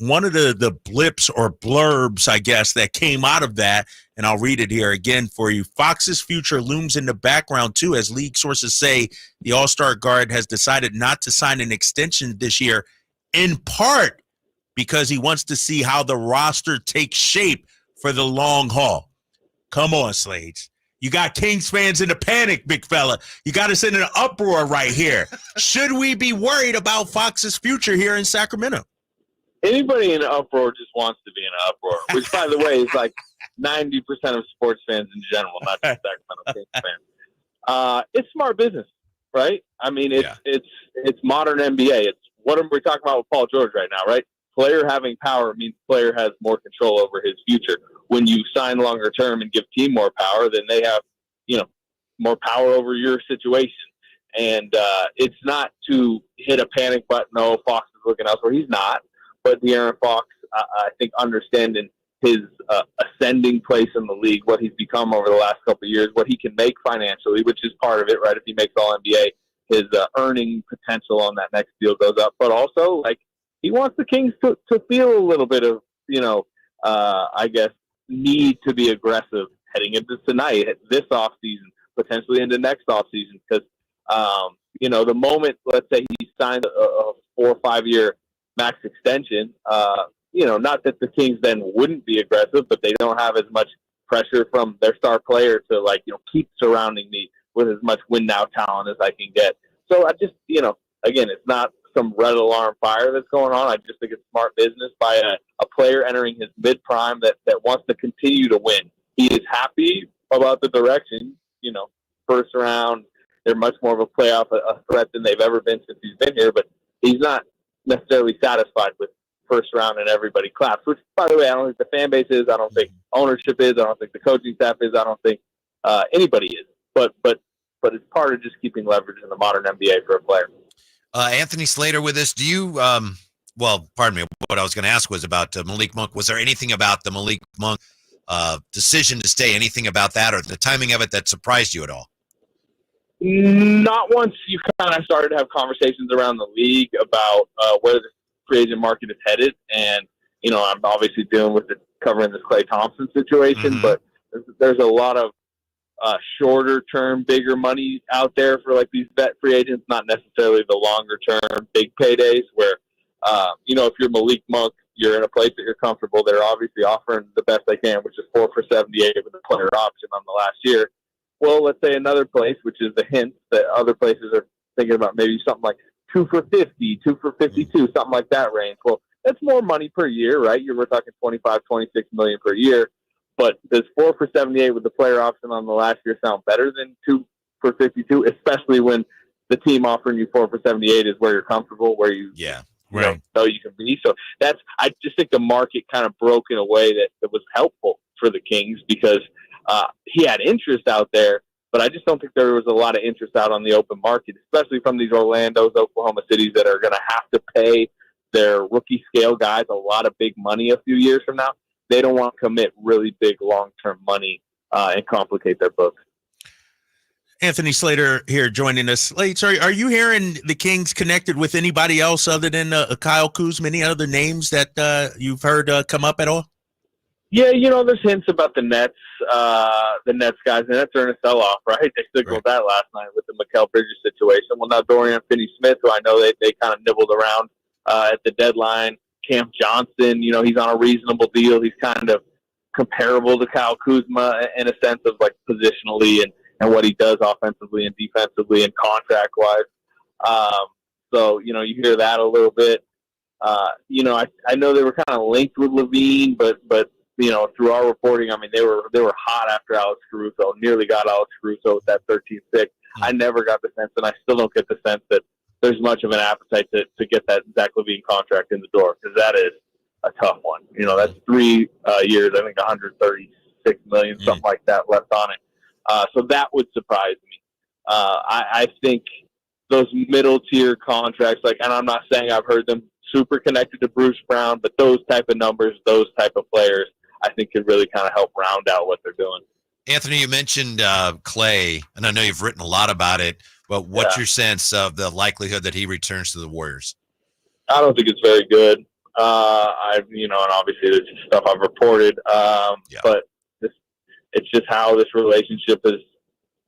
One of the blips or blurbs, I guess, that came out of that, and I'll read it here again for you. Fox's future looms in the background, too, as league sources say the All-Star guard has decided not to sign an extension this year, in part because he wants to see how the roster takes shape for the long haul. Come on, Slades. You got Kings fans in a panic, big fella. You got us in an uproar right here. Should we be worried about Fox's future here in Sacramento? Anybody in an uproar just wants to be in an uproar, which, by the way, is like 90% of sports fans in general, not just Sacramento Kings fans. It's smart business, right? I mean, it's modern NBA. It's what we're talking about with Paul George right now, right? Player having power means player has more control over his future. When you sign longer term and give team more power, then they have, more power over your situation. And it's not to hit a panic button. No, Fox is looking elsewhere. He's not. But De'Aaron Fox, I think, understanding his ascending place in the league, what he's become over the last couple of years, what he can make financially, which is part of it, right? If he makes All-NBA, his earning potential on that next deal goes up. But also, like, he wants the Kings to feel a little bit of, I guess, need to be aggressive heading into tonight, this offseason, potentially into next offseason. Because, the moment, let's say he signed a 4 or 5 year max extension, not that the Kings then wouldn't be aggressive, but they don't have as much pressure from their star player to, keep surrounding me with as much win now talent as I can get. So I just, again, it's not some red alarm fire that's going on. I just think it's smart business by a player entering his mid-prime that wants to continue to win. He is happy about the direction, first round. They're much more of a playoff a threat than they've ever been since he's been here, but he's not necessarily satisfied with first round and everybody claps, which, by the way, I don't think the fan base is. I don't think ownership is. I don't think the coaching staff is. I don't think anybody is. But it's part of just keeping leverage in the modern NBA for a player. Anthony Slater with us. Do you, pardon me, what I was going to ask was about Malik Monk. Was there anything about the Malik Monk decision to stay, anything about that or the timing of it that surprised you at all? Not once you kind of started to have conversations around the league about where the free agent market is headed. And, I'm obviously dealing with covering this Klay Thompson situation, but there's a lot of shorter term, bigger money out there for like these vet free agents, not necessarily the longer term, big paydays where, if you're Malik Monk, you're in a place that you're comfortable. They're obviously offering the best they can, which is 4 for $78 with a player option on the last year. Well, let's say another place, which is the hint that other places are thinking about maybe something like 2 for 50, 2 for 52, something like that range. Well, that's more money per year, right? We're talking 25, 26 million per year. But does 4 for 78 with the player option on the last year sound better than 2 for 52, especially when the team offering you 4 for 78 is where you're comfortable, where you know you can be? So I just think the market kind of broke in a way that was helpful for the Kings because he had interest out there, but I just don't think there was a lot of interest out on the open market, especially from these Orlandos, Oklahoma cities that are going to have to pay their rookie scale guys a lot of big money a few years from now. They don't want to commit really big long-term money and complicate their books. Anthony Slater here joining us. Sorry, are you hearing the Kings connected with anybody else other than Kyle Kuzma? Any other names that you've heard come up at all? Yeah, there's hints about the Nets guys. The Nets are in a sell-off, right? They signaled that last night with the Mikal Bridges situation. Well, now Dorian Finney-Smith, who I know they kind of nibbled around at the deadline. Cam Johnson, he's on a reasonable deal. He's kind of comparable to Kyle Kuzma in a sense of like positionally and what he does offensively and defensively and contract-wise. So, you hear that a little bit. I know they were kind of linked with Levine, but through our reporting, they were hot after Alex Caruso, nearly got Alex Caruso with that 13th pick. I never got the sense, and I still don't get the sense that there's much of an appetite to get that Zach LaVine contract in the door, because that is a tough one. That's 3 years, I think $136 million, something like that left on it. So that would surprise me. I think those middle tier contracts, and I'm not saying I've heard them super connected to Bruce Brown, but those type of numbers, those type of players, I think could really kind of help round out what they're doing. Anthony, you mentioned Klay, and I know you've written a lot about it, but what's your sense of the likelihood that he returns to the Warriors? I don't think it's very good. And obviously there's just stuff I've reported, but it's just how this relationship has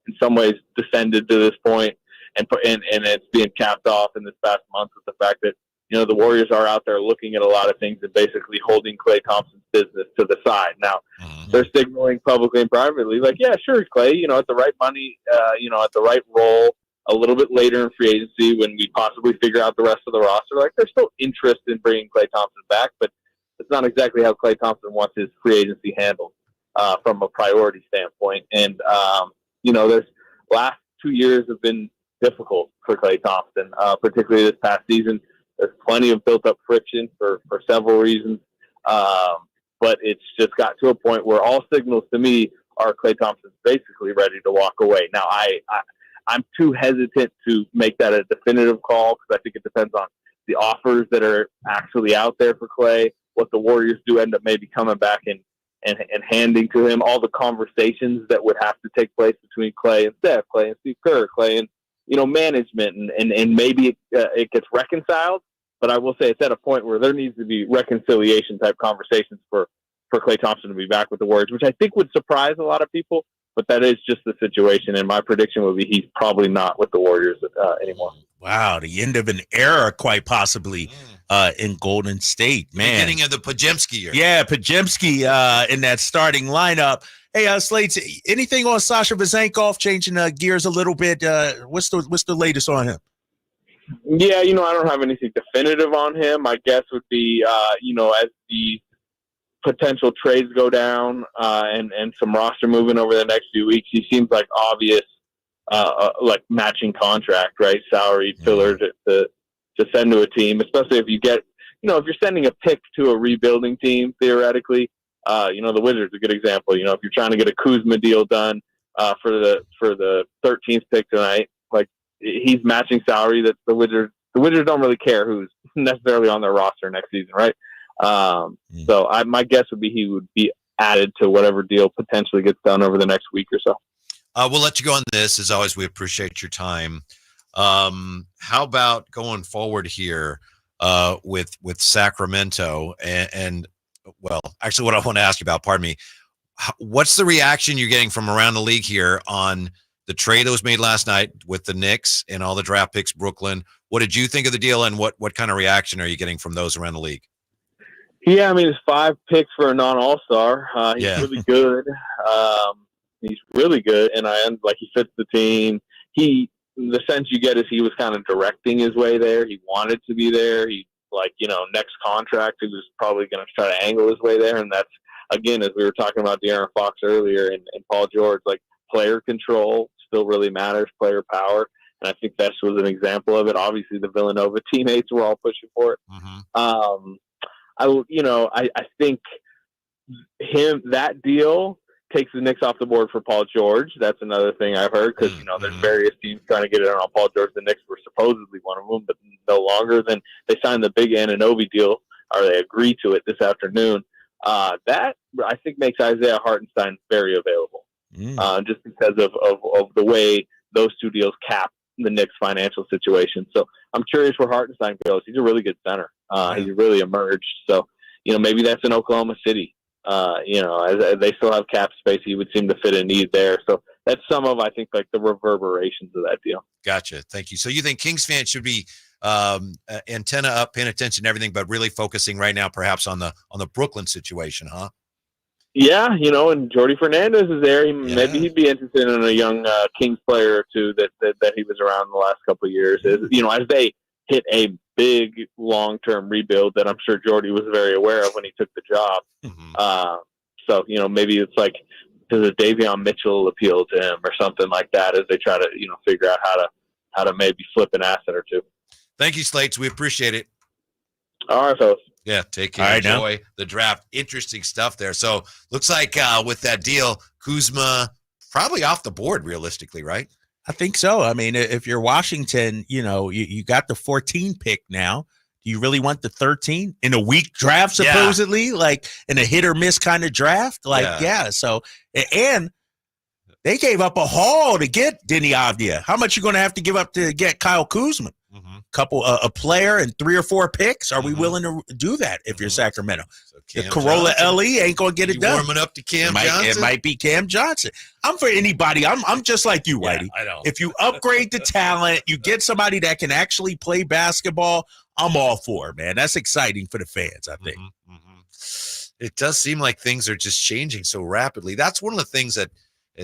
in some ways descended to this point, and it's being capped off in this past month with the fact that the Warriors are out there looking at a lot of things and basically holding Klay Thompson's business to the side. Now, they're signaling publicly and privately, like, yeah, sure, Klay, at the right money, at the right role, a little bit later in free agency when we possibly figure out the rest of the roster. Like, there's still interest in bringing Klay Thompson back, but it's not exactly how Klay Thompson wants his free agency handled from a priority standpoint. And, there's last 2 years have been difficult for Klay Thompson, particularly this past season. There's plenty of built-up friction for several reasons, but it's just got to a point where all signals to me are Klay Thompson's basically ready to walk away. Now, I'm too hesitant to make that a definitive call because I think it depends on the offers that are actually out there for Klay, what the Warriors do end up maybe coming back and handing to him, all the conversations that would have to take place between Klay and Steph, Klay and Steve Kerr, Klay and management, and maybe it gets reconciled. But I will say it's at a point where there needs to be reconciliation type conversations for Klay Thompson to be back with the Warriors, which I think would surprise a lot of people. But that is just the situation, and my prediction would be he's probably not with the Warriors anymore. Wow, the end of an era, quite possibly, in Golden State. Man, beginning of the Podziemski year. Yeah, Podziemski in that starting lineup. Hey, Slates, anything on Sasha Vezenkov, changing gears a little bit? What's the latest on him? Yeah, I don't have anything definitive on him. My guess would be, as the potential trades go down and some roster moving over the next few weeks, he seems like obvious, like matching contract, right? Salary filler to send to a team, especially if you get, if you're sending a pick to a rebuilding team, theoretically, the Wizards are a good example. If you're trying to get a Kuzma deal done for the 13th pick tonight, like he's matching salary that the Wizards don't really care who's necessarily on their roster next season, right? So my guess would be he would be added to whatever deal potentially gets done over the next week or so. We'll let you go on this. As always, we appreciate your time. How about going forward here with Sacramento and well, actually what I want to ask you about, pardon me, what's the reaction you're getting from around the league here on the trade that was made last night with the Knicks and all the draft picks, Brooklyn? What did you think of the deal, and what kind of reaction are you getting from those around the league? Yeah, it's 5 picks for a non-all-star. He's really good. He's really good, and he fits the team. The sense you get is he was kind of directing his way there. He wanted to be there. He, next contract, he was probably going to try to angle his way there, and that's, again, as we were talking about De'Aaron Fox earlier and Paul George, like player control still really matters, player power, and I think that was an example of it. Obviously, the Villanova teammates were all pushing for it. I think that deal takes the Knicks off the board for Paul George. That's another thing I've heard because, there's various teams trying to get it on Paul George. The Knicks were supposedly one of them, but no longer. Then they signed the big Anunoby deal, or they agreed to it this afternoon. That, I think, makes Isaiah Hartenstein very available just because of the way those two deals cap the Knicks' financial situation. So I'm curious where Hartenstein goes. He's a really good center. He's really emerged. So, maybe that's in Oklahoma City. As they still have cap space, he would seem to fit a need there. So that's some of, I think, like the reverberations of that deal. Gotcha. Thank you. So you think Kings fans should be antenna up, paying attention to everything, but really focusing right now perhaps on the Brooklyn situation, huh? Yeah, and Jordy Fernandez is there. Maybe he'd be interested in a young Kings player or two that he was around the last couple of years. As they hit a big long-term rebuild that I'm sure Jordy was very aware of when he took the job. So, maybe it's like, does a Davion Mitchell appeal to him or something like that as they try to, figure out how to maybe flip an asset or two. Thank you, Slates. We appreciate it. All right, fellas. Yeah, take care. Enjoy the draft. Interesting stuff there. So looks like with that deal, Kuzma probably off the board realistically, right? I think so. If you're Washington, you got the 14 pick now. Do you really want the 13 in a weak draft, supposedly, like in a hit or miss kind of draft? So, and they gave up a haul to get Denny Avdia. How much you going to have to give up to get Kyle Kuzma? A player and 3 or 4 picks. Are we willing to do that if you're Sacramento? So the Corolla LE ain't going to get it done. Warming up to Cam Johnson? It might be Cam Johnson. I'm for anybody. I'm just like you, Whitey. I know. If you upgrade the talent, you get somebody that can actually play basketball, I'm all for it, man. That's exciting for the fans, I think. It does seem like things are just changing so rapidly. That's one of the things that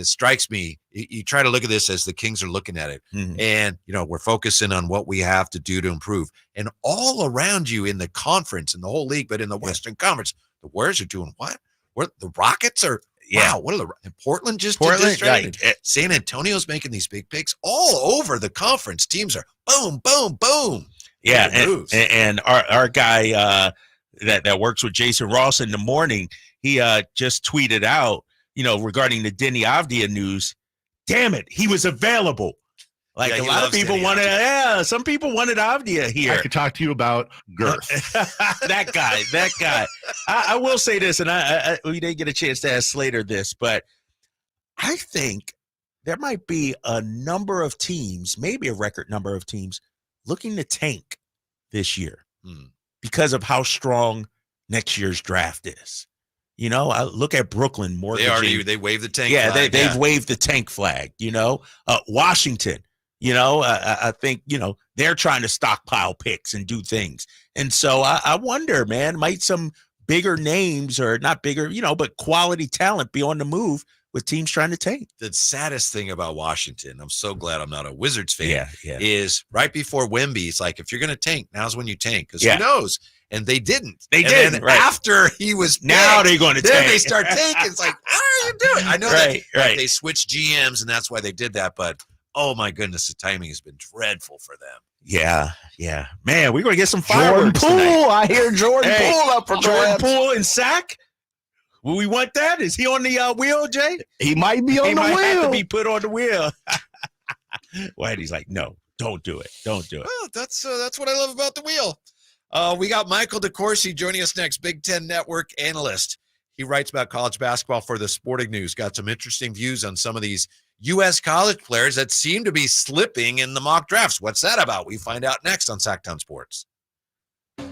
strikes me. You try to look at this as the Kings are looking at it, and we're focusing on what we have to do to improve. And all around you in the conference, in the whole league, but in the Western Conference, the Warriors are doing what? Where the Rockets are? Wow, what are Portland just did this trade? San Antonio's making these big picks all over the conference. Teams are boom, boom, boom. Yeah, and our guy that works with Jason Ross in the morning, he just tweeted out, regarding the Denny Avdia news. Damn it, he was available. Like a lot of people wanted, some people wanted Avdia here. I could talk to you about girth. that guy. I will say this, and we didn't get a chance to ask Slater this, but I think there might be a number of teams, maybe a record number of teams, looking to tank this year because of how strong next year's draft is. I look at Brooklyn mortgaging. They waved the tank flag. They've waved the tank flag, Washington, I think, they're trying to stockpile picks and do things. And so I wonder, man, might some bigger names, or not bigger, but quality talent be on the move with teams trying to tank. The saddest thing about Washington, I'm so glad I'm not a Wizards fan, yeah. is right before Wemby, it's like, if you're going to tank, now's when you tank, because who knows? And they didn't. Then after he was now picked, they're going to then tank. they start tanking. It's like, what are you doing? I know right. they switched GMs, and that's why they did that. But oh my goodness, the timing has been dreadful for them. Yeah. Man, we're going to get some fireworks Jordan Poole. tonight. I hear Jordan Poole up for Jordan grabs. Poole and Sac. Will we want that? Is he on the wheel, Jay? He might be on the wheel. Have to be put on the wheel. Whitey's like, no, don't do it. Don't do it. Well, that's what I love about the wheel. We got Michael DeCourcy joining us next, Big Ten Network analyst. He writes about college basketball for the Sporting News. Got some interesting views on some of these U.S. college players that seem to be slipping in the mock drafts. What's that about? We find out next on Sactown Sports.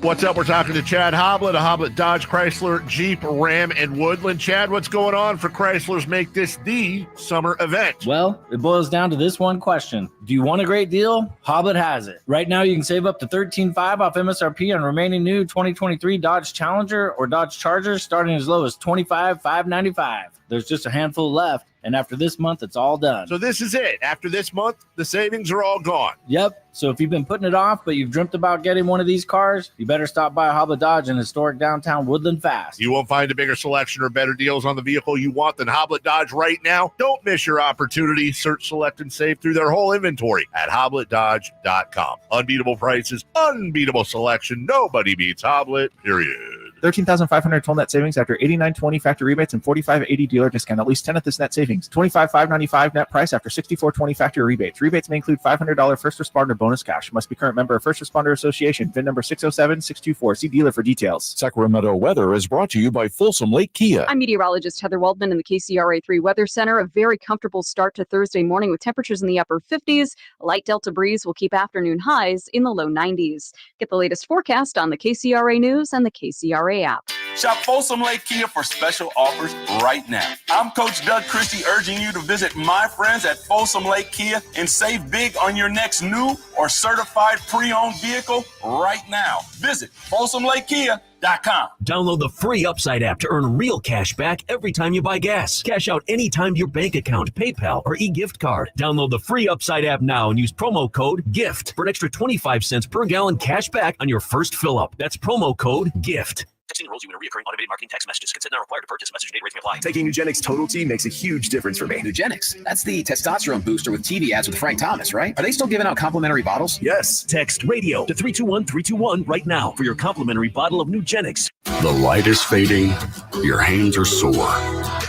What's up? We're talking to Chad Hoblet of Hoblet Dodge, Chrysler, Jeep, Ram, and Woodland. Chad, what's going on for Chrysler's Make This the Summer event? Well, it boils down to this one question. Do you want a great deal? Hoblet has it. Right now, you can save up to $13,500 off MSRP on remaining new 2023 Dodge Challenger or Dodge Charger, starting as low as $25,595. There's just a handful left, and after this month, it's all done. So this is it. After this month, the savings are all gone. Yep. So if you've been putting it off, but you've dreamt about getting one of these cars, you better stop by Hoblet Dodge in historic downtown Woodland fast. You won't find a bigger selection or better deals on the vehicle you want than Hoblet Dodge right now. Don't miss your opportunity. Search, select, and save through their whole inventory at HobletDodge.com. Unbeatable prices, unbeatable selection. Nobody beats Hoblet, period. $13,500 total net savings after $89.20 factory rebates and $45.80 dealer discount. At least 10 at this net savings. $25,595 net price after $64.20 factory rebates. Rebates may include $500 first responder bonus cash. Must be current member of First Responder Association. VIN number 607624. See dealer for details. Sacramento weather is brought to you by Folsom Lake Kia. I'm meteorologist Heather Waldman in the KCRA 3 Weather Center. A very comfortable start to Thursday morning with temperatures in the upper 50s. A light Delta breeze will keep afternoon highs in the low 90s. Get the latest forecast on the KCRA News and the KCRA app. Shop Folsom Lake Kia for special offers right now. I'm Coach Doug Christie urging you to visit my friends at Folsom Lake Kia and save big on your next new or certified pre-owned vehicle right now. Visit FolsomLakeKia.com. Download the free Upside app to earn real cash back every time you buy gas. Cash out anytime your bank account, PayPal, or e-gift card. Download the free Upside app now and use promo code GIFT for an extra 25 cents per gallon cash back on your first fill-up. That's promo code GIFT. Texting enrolls you in a recurring automated marketing text messages. Consent not required to purchase. Message data rates may apply. Taking Nugenix Total T makes a huge difference for me. Nugenix? That's the testosterone booster with TV ads with Frank Thomas, right? Are they still giving out complimentary bottles? Yes. Text radio to 321-321 right now for your complimentary bottle of Nugenix. The light is fading, your hands are sore,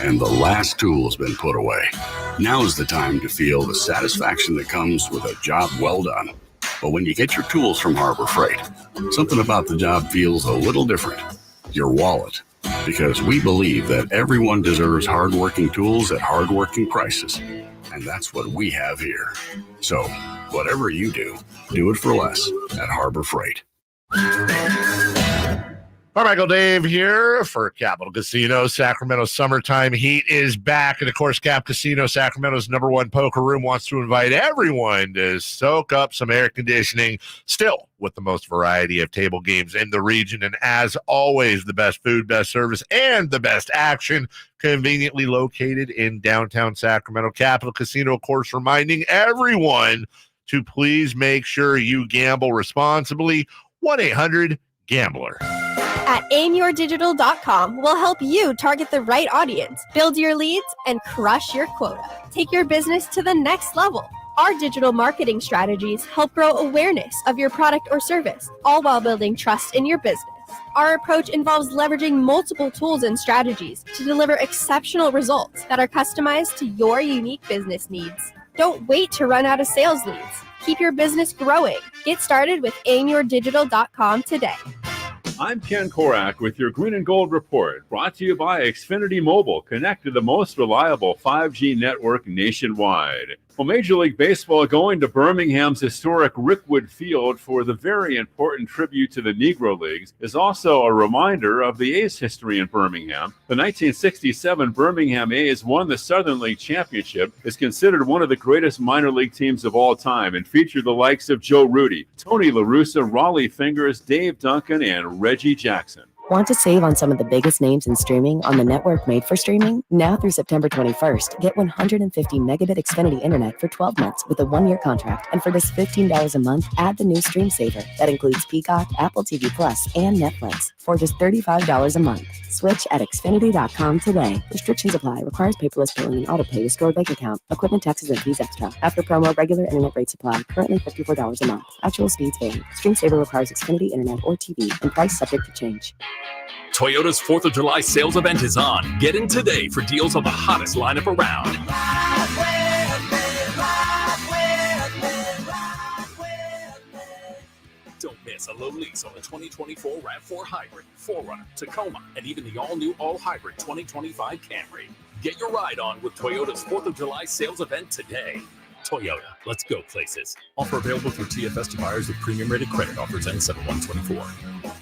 and the last tool has been put away. Now is the time to feel the satisfaction that comes with a job well done. But when you get your tools from Harbor Freight, something about the job feels a little different. Your wallet. Because we believe that everyone deserves hardworking tools at hardworking prices. And that's what we have here. So, whatever you do it for less at Harbor Freight. Michael Dave here for Capital Casino. Sacramento Summertime Heat is back. And, of course, Cap Casino, Sacramento's #1 poker room, wants to invite everyone to soak up some air conditioning, still with the most variety of table games in the region. And, as always, the best food, best service, and the best action, conveniently located in downtown Sacramento. Capital Casino, of course, reminding everyone to please make sure you gamble responsibly. 1-800-GAMBLER. At aimyourdigital.com, we'll help you target the right audience, build your leads, and crush your quota. Take your business to the next level. Our digital marketing strategies help grow awareness of your product or service, all while building trust in your business. Our approach involves leveraging multiple tools and strategies to deliver exceptional results that are customized to your unique business needs. Don't wait to run out of sales leads. Keep your business growing. Get started with aimyourdigital.com today. I'm Ken Korak with your Green and Gold Report, brought to you by Xfinity Mobile. Connect to the most reliable 5G network nationwide. Well, Major League Baseball going to Birmingham's historic Rickwood Field for the very important tribute to the Negro Leagues is also a reminder of the A's history in Birmingham. The 1967 Birmingham A's won the Southern League Championship, is considered one of the greatest minor league teams of all time, and featured the likes of Joe Rudy, Tony La Russa, Raleigh Fingers, Dave Duncan, and Reggie Jackson. Want to save on some of the biggest names in streaming on the network made for streaming? Now through September 21st, get 150 megabit Xfinity internet for 12 months with a 1-year contract. And for just $15 a month, add the new Stream Saver that includes Peacock, Apple TV Plus, and Netflix for just $35 a month. Switch at Xfinity.com today. Restrictions apply. Requires paperless billing and autopay to store bank account. Equipment, taxes, and fees extra. After promo, regular internet rates apply. Currently $54 a month. Actual speeds vary. Stream Saver requires Xfinity internet or TV and price subject to change. Toyota's 4th of July sales event is on. Get in today for deals on the hottest lineup around. Don't miss a low lease on the 2024 RAV4 Hybrid, 4Runner, Tacoma, and even the all-new all-hybrid 2025 Camry. Get your ride on with Toyota's 4th of July sales event today. Toyota, let's go places. Offer available through TFS to buyers with premium-rated credit. Offers end 7/1/24.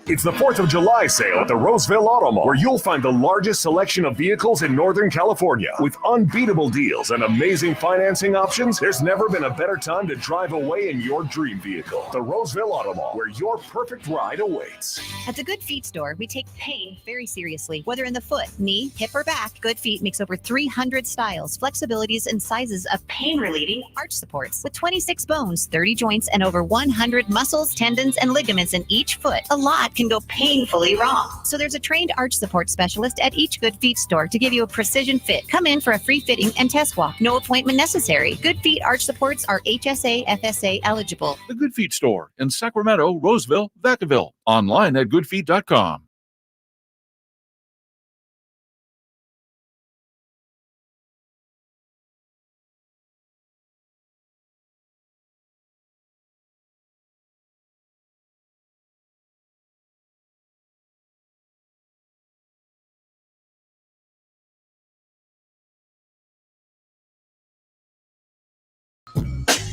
It's the 4th of July sale at the Roseville Auto Mall, where you'll find the largest selection of vehicles in Northern California. With unbeatable deals and amazing financing options, there's never been a better time to drive away in your dream vehicle. The Roseville Auto Mall, where your perfect ride awaits. At the Good Feet store, we take pain very seriously. Whether in the foot, knee, hip, or back, Good Feet makes over 300 styles, flexibilities, and sizes of pain-relieving arch supports. With 26 bones, 30 joints, and over 100 muscles, tendons, and ligaments in each foot, a lot can go painfully wrong. So there's a trained arch support specialist at each Good Feet store to give you a precision fit. Come in for a free fitting and test walk. No appointment necessary. Good Feet arch supports are HSA, FSA eligible. The Good Feet store in Sacramento, Roseville, Vacaville. Online at goodfeet.com.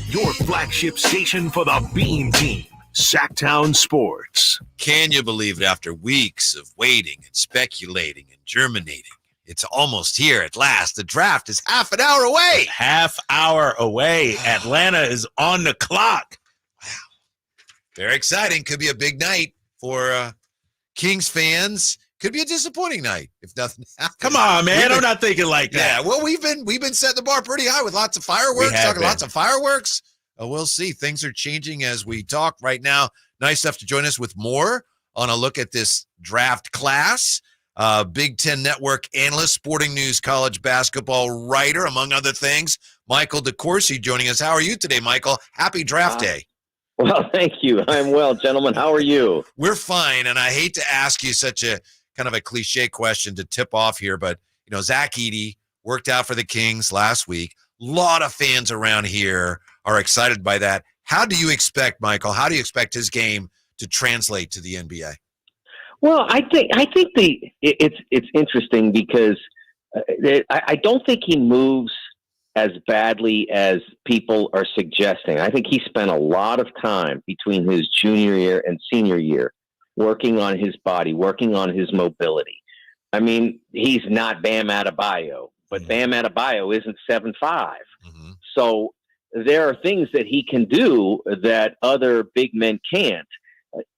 Your flagship station for the Beam Team, Sactown Sports. Can you believe it? After weeks of waiting and speculating and germinating, it's almost here at last. The draft is half an hour away. Half hour away. Atlanta is on the clock. Wow. Very exciting. Could be a big night for Kings fans. Could be a disappointing night if nothing happens. Come on, man. I'm not thinking like that. Yeah, well, we've been setting the bar pretty high with lots of fireworks. Lots of fireworks. We'll see. Things are changing as we talk right now. Nice stuff to join us with more on a look at this draft class. Big Ten Network analyst, Sporting News college basketball writer, among other things. Michael DeCourcy joining us. How are you today, Michael? Happy draft day. Well, thank you. I'm well, gentlemen. How are you? We're fine, and I hate to ask you such a kind of a cliche question to tip off here, but, you know, Zach Edey worked out for the Kings last week. A lot of fans around here are excited by that. How do you expect, Michael, his game to translate to the NBA? Well, I think it's interesting because I don't think he moves as badly as people are suggesting. I think he spent a lot of time between his junior year and senior year working on his body, working on his mobility. I mean, he's not Bam Adebayo, but Bam Adebayo isn't 7'5". Mm-hmm. So there are things that he can do that other big men can't.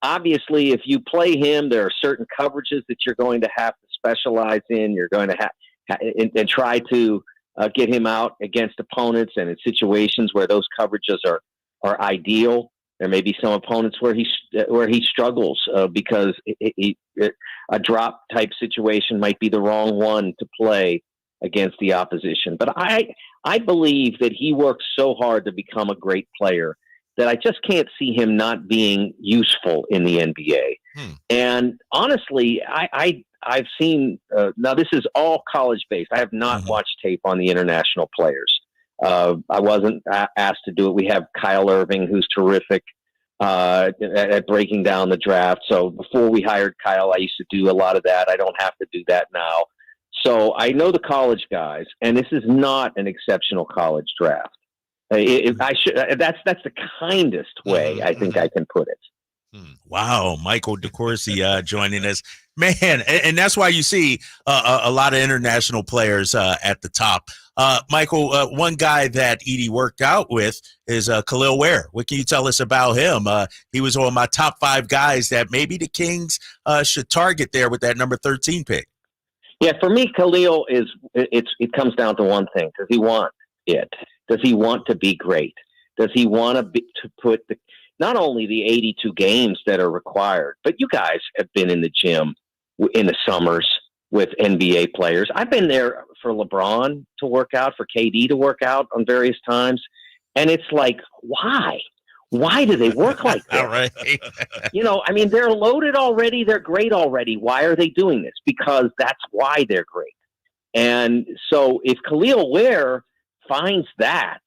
Obviously, if you play him, there are certain coverages that you're going to have to specialize in. You're going to have and try to get him out against opponents and in situations where those coverages are ideal. There may be some opponents where he struggles because a drop type situation might be the wrong one to play against the opposition. But I believe that he works so hard to become a great player that I just can't see him not being useful in the NBA. And honestly, I've seen now this is all college based. I have not watched tape on the international players. I wasn't asked to do it. We have Kyle Irving, who's terrific at breaking down the draft. So before we hired Kyle, I used to do a lot of that. I don't have to do that now. So I know the college guys, and this is not an exceptional college draft. That's the kindest way I think I can put it. Wow, Michael DeCourcy joining us, man, and that's why you see a lot of international players at the top Michael, one guy that Edey worked out with is Khalil Ware. What can you tell us about him? He was one of my top 5 guys that maybe the Kings should target there with that number 13 pick. Yeah, for me, Khalil it comes down to one thing. Does he want it? Does he want to be great? Does he want to put not only the 82 games that are required, but you guys have been in the gym in the summers with NBA players. I've been there for LeBron to work out, for KD to work out on various times. And it's like, why? Why do they work like that? All right. They're loaded already. They're great already. Why are they doing this? Because that's why they're great. And so if Khalil Ware finds that,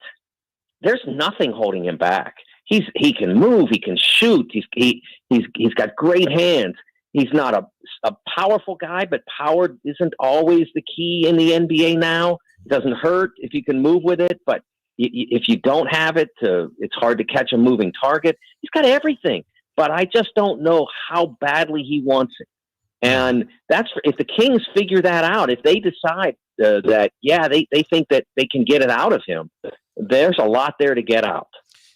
there's nothing holding him back. He can move. He can shoot. He's got great hands. He's not a powerful guy, but power isn't always the key in the NBA now. It doesn't hurt if you can move with it, but if you don't have it, it's hard to catch a moving target. He's got everything, but I just don't know how badly he wants it. And that's if the Kings figure that out, if they decide that, they think that they can get it out of him, there's a lot there to get out.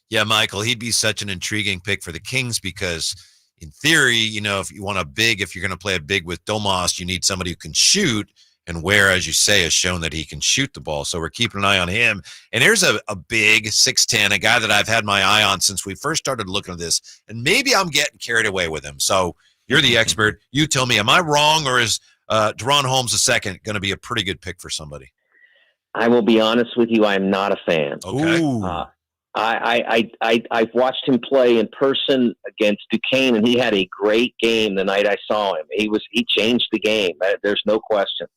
Yeah, Michael, he'd be such an intriguing pick for the Kings because in theory, if you want if you're going to play a big with Domas, you need somebody who can shoot. And Ware, as you say, has shown that he can shoot the ball. So we're keeping an eye on him. And here's a big 6'10", a guy that I've had my eye on since we first started looking at this. And maybe I'm getting carried away with him. So you're the expert. You tell me, am I wrong, or is Deron Holmes II going to be a pretty good pick for somebody? I will be honest with you. I'm not a fan. Okay. I've watched him play in person against Duquesne, and he had a great game the night I saw him. He changed the game. There's no question.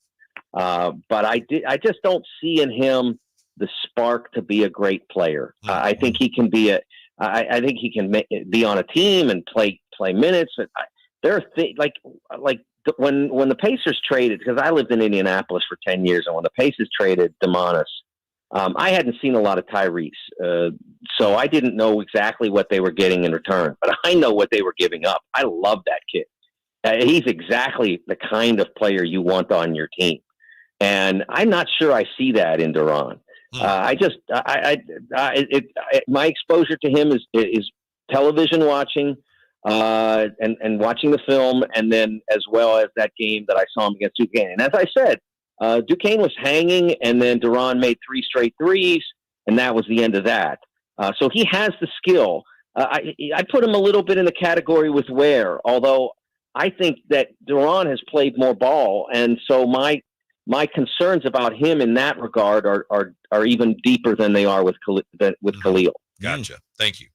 But I just don't see in him the spark to be a great player. I think he can be I think he can be on a team and play minutes. There are like when the Pacers traded, because I lived in Indianapolis for 10 years, and when the Pacers traded Demonis, I hadn't seen a lot of Tyrese, so I didn't know exactly what they were getting in return. But I know what they were giving up. I love that kid. He's exactly the kind of player you want on your team. And I'm not sure I see that in Durant. My exposure to him is television watching, and watching the film, and then as well as that game that I saw him against Duquesne. And as I said, Duquesne was hanging, and then Durant made 3 straight threes, and that was the end of that. So he has the skill. I put him a little bit in the category with Ware, although I think that Durant has played more ball, and so my concerns about him in that regard are even deeper than they are with Khalil. Gotcha. Thank you.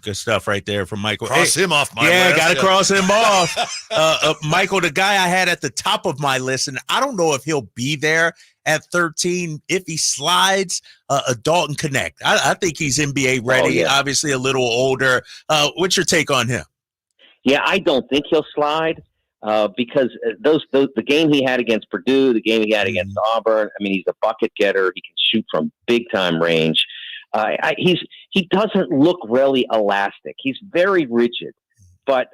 Good stuff right there from Michael. Cross him off my list. Yeah, got to cross him off. Michael, the guy I had at the top of my list, and I don't know if he'll be there at 13 if he slides, a Dalton Connect. I think he's NBA ready, obviously a little older. What's your take on him? Yeah, I don't think he'll slide. Because the game he had against Purdue, the game he had against Auburn, he's a bucket getter. He can shoot from big time range. He doesn't look really elastic. He's very rigid. But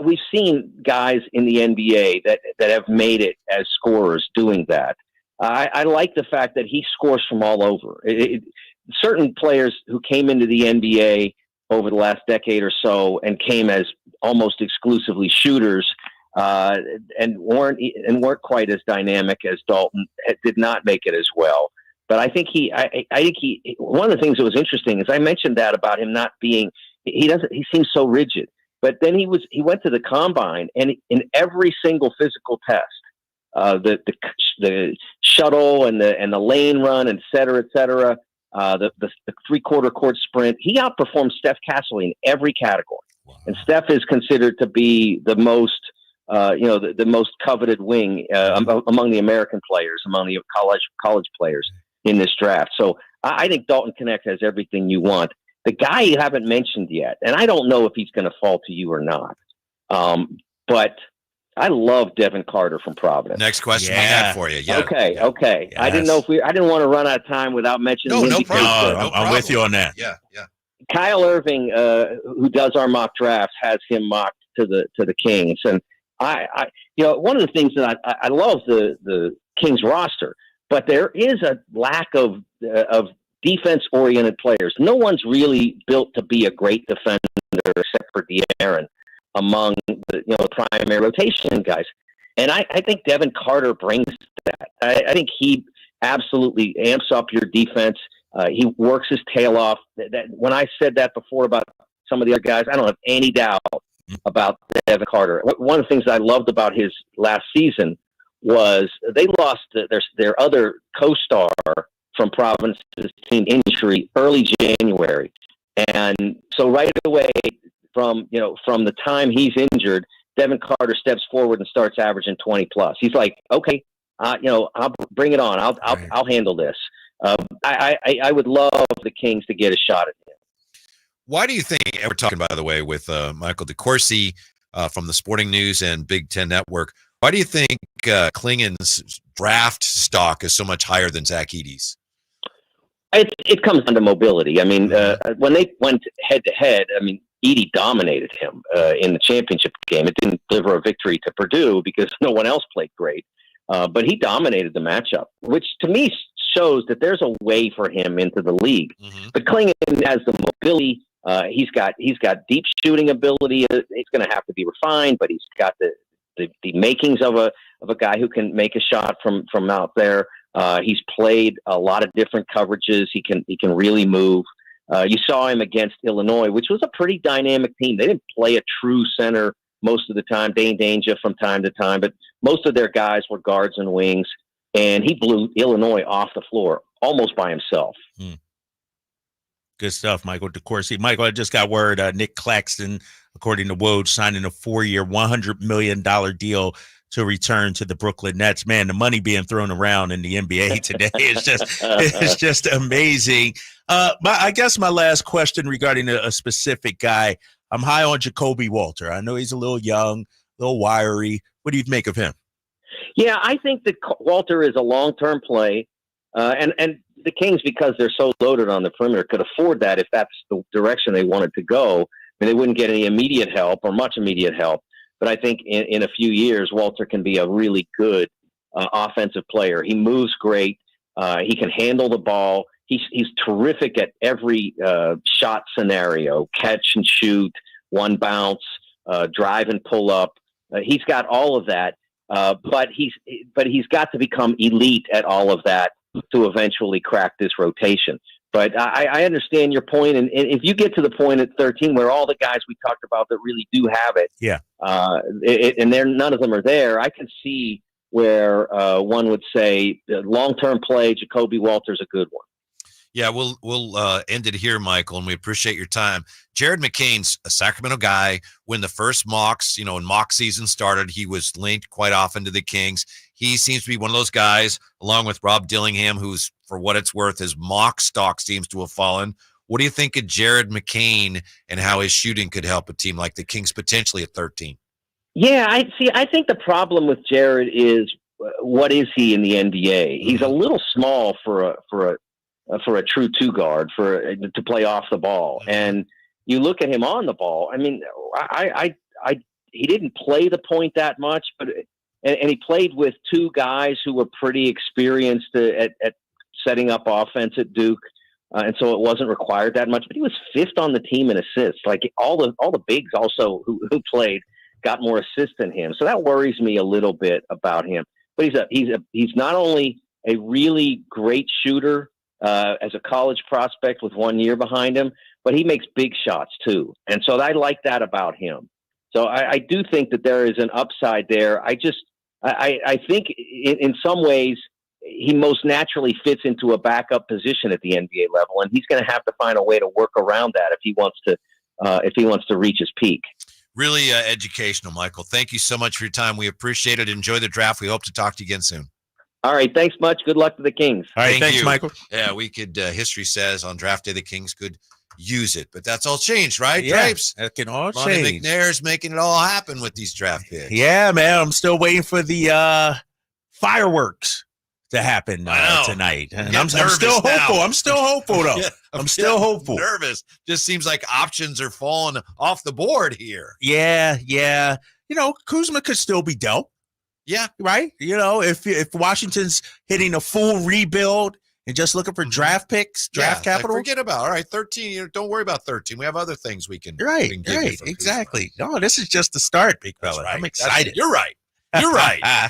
we've seen guys in the NBA that have made it as scorers doing that. I like the fact that he scores from all over. Certain players who came into the NBA over the last decade or so and came as almost exclusively shooters, and weren't quite as dynamic as Dalton, did not make it as well. But I think one of the things that was interesting is I mentioned that about him not being, he seems so rigid, but then he went to the combine, and in every single physical test, the shuttle and the lane run, et cetera, the 3/4 court sprint, he outperformed Steph Castle in every category. Wow. And Steph is considered to be the most, the most coveted wing among the American players, among the college players in this draft. So I think Dalton Connect has everything you want. The guy you haven't mentioned yet, and I don't know if he's going to fall to you or not, but I love Devin Carter from Providence. Next question I had for you. Yeah. Okay. Yes. I didn't want to run out of time without mentioning him. No problem. I'm with you on that. Yeah. Kyle Irving, who does our mock drafts, has him mocked to the Kings, and I one of the things that I love the Kings roster, but there is a lack of defense-oriented players. No one's really built to be a great defender except for De'Aaron among the primary rotation guys. And I think Devin Carter brings that. I think he absolutely amps up your defense. He works his tail off. When I said that before about some of the other guys, I don't have any doubt about Devin Carter. One of the things I loved about his last season was they lost their other co-star from Providence's team injury early January. And so right away from the time he's injured, Devin Carter steps forward and starts averaging 20 plus. He's like, okay, I'll bring it on. I'll handle this. I would love the Kings to get a shot at him. Why do you think, and we're talking, by the way, with Michael DeCourcy from the Sporting News and Big Ten Network, why do you think Klingen's draft stock is so much higher than Zach Edey's? It comes down to mobility. I mean, when they went head-to-head, I mean, Edey dominated him in the championship game. It didn't deliver a victory to Purdue because no one else played great. But he dominated the matchup, which to me shows that there's a way for him into the league. But Klingen has the mobility. He's got deep shooting ability. It's going to have to be refined, but he's got the makings of a guy who can make a shot from out there. He's played a lot of different coverages. He can really move. You saw him against Illinois, which was a pretty dynamic team. They didn't play a true center most of the time. Dane Danger from time to time, but most of their guys were guards and wings, and he blew Illinois off the floor almost by himself. Good stuff, Michael DeCourcy. Michael, I just got word Nick Claxton, according to Woj, signing a 4-year, $100 million deal to return to the Brooklyn Nets. Man, the money being thrown around in the NBA today is just amazing. I guess my last question regarding a specific guy, I'm high on Jacoby Walter. I know he's a little young, a little wiry. What do you make of him? Yeah, I think that Walter is a long-term play, and the Kings, because they're so loaded on the perimeter, could afford that if that's the direction they wanted to go. I mean, they wouldn't get any immediate help or much immediate help. But I think in a few years, Walter can be a really good offensive player. He moves great. He can handle the ball. He's terrific at every shot scenario: catch and shoot, one bounce, drive and pull up. He's got all of that. But he's got to become elite at all of that to eventually crack this rotation. But I understand your point, and if you get to the point at 13 where all the guys we talked about that really do have it, and none of them are there, I can see where one would say long-term play, Jacoby Walter's a good one. Yeah, we'll end it here, Michael, and we appreciate your time. Jared McCain's a Sacramento guy. When the first mocks, when mock season started, he was linked quite often to the Kings. He seems to be one of those guys, along with Rob Dillingham, who's, for what it's worth, his mock stock seems to have fallen. What do you think of Jared McCain and how his shooting could help a team like the Kings potentially at 13? Yeah, I think the problem with Jared is what is he in the NBA? He's a little small for a true two guard to play off the ball. And you look at him on the ball. I mean, he didn't play the point that much, but he played with two guys who were pretty experienced at setting up offense at Duke, and so it wasn't required that much. But he was fifth on the team in assists. Like all the bigs also who played got more assists than him. So that worries me a little bit about him. But he's not only a really great shooter as a college prospect with 1 year behind him, but he makes big shots too. And so I like that about him. So I do think that there is an upside there. I think in some ways he most naturally fits into a backup position at the NBA level, and he's going to have to find a way to work around that if he wants to reach his peak. Really educational, Michael. Thank you so much for your time. We appreciate it. Enjoy the draft. We hope to talk to you again soon. All right. Thanks much. Good luck to the Kings. All right. Thanks, Michael. Yeah, we could, history says on draft day, the Kings could use it, but that's all changed, right? Yeah, Drapes? that can all Ronnie change. McNair's making it all happen with these draft picks. Yeah, man. I'm still waiting for the fireworks to happen tonight. And I'm still hopeful. I'm still hopeful, though. Yeah, I'm still hopeful. Nervous. Just seems like options are falling off the board here. Yeah. Kuzma could still be dealt. Yeah. Right? If Washington's hitting a full rebuild and just looking for draft picks, draft capital. Forget about, all right, 13. Don't worry about 13. We have other things we can give you for exactly. No, this is just the start, big fella. Right. I'm excited. You're right. You're right.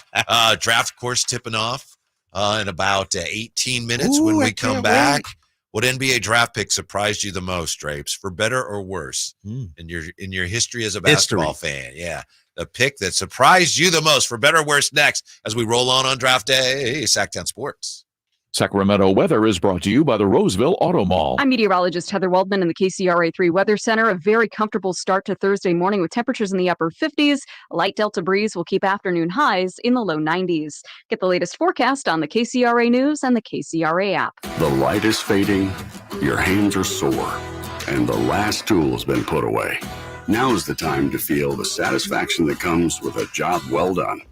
Draft course tipping off in about 18 minutes. When we come back. What NBA draft pick surprised you the most, Drapes, for better or worse in your history as a basketball fan? Yeah, the pick that surprised you the most, for better or worse, next as we roll on draft day. Sactown Sports. Sacramento weather is brought to you by the Roseville Auto Mall. I'm meteorologist Heather Waldman in the KCRA3 Weather Center. A very comfortable start to Thursday morning with temperatures in the upper 50s. A light Delta breeze will keep afternoon highs in the low 90s. Get the latest forecast on the KCRA News and the KCRA app. The light is fading, your hands are sore, and the last tool's been put away. Now's the time to feel the satisfaction that comes with a job well done.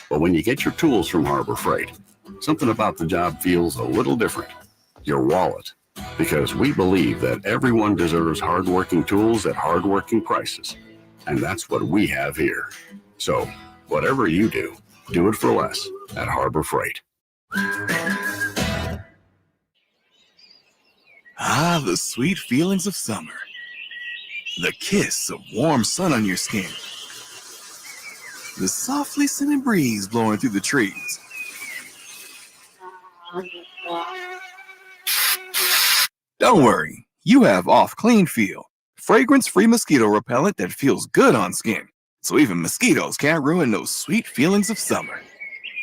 But when you get your tools from Harbor Freight, something about the job feels a little different. Your wallet. Because we believe that everyone deserves hardworking tools at hardworking prices. And that's what we have here. So, whatever you do it for less at Harbor Freight. Ah, the sweet feelings of summer. The kiss of warm sun on your skin. The softly scented breeze blowing through the trees. Don't worry, you have Off Clean Feel, fragrance-free mosquito repellent that feels good on skin, so even mosquitoes can't ruin those sweet feelings of summer.